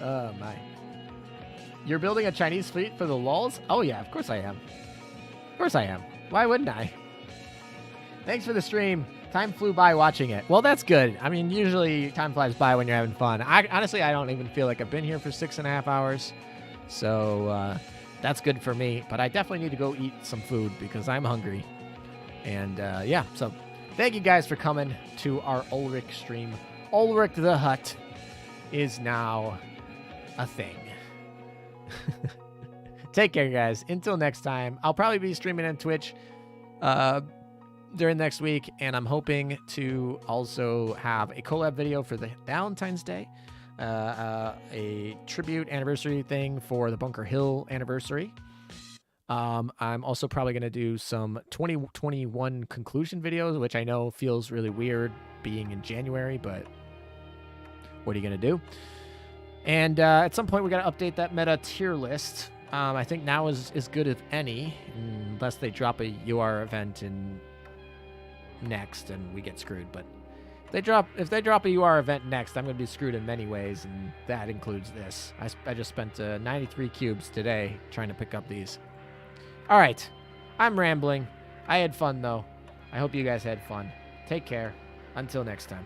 Oh, my. You're building a Chinese fleet for the lulz? Oh, yeah, of course I am. Of course I am. Why wouldn't I? Thanks for the stream. Time flew by watching it. Well, that's good. I mean, usually time flies by when you're having fun. Honestly, I don't even feel like I've been here for 6.5 hours. So that's good for me. But I definitely need to go eat some food because I'm hungry. And yeah, so thank you guys for coming to our Ulrich stream. Ulrich the Hutt is now a thing. Take care, guys. Until next time, I'll probably be streaming on Twitch during next week, and I'm hoping to also have a collab video for the Valentine's Day, a tribute anniversary thing for the Bunker Hill anniversary. I'm also probably going to do some 2021 conclusion videos, which I know feels really weird being in January, but what are you going to do? And at some point, we got to update that meta tier list. I think now is as good as any, unless they drop a UR event in next and we get screwed. But If they drop a UR event next, I'm gonna be screwed in many ways, and that includes this. I just spent 93 cubes today trying to pick up these. All right, I'm rambling. I had fun though. I hope you guys had fun. Take care. Until next time.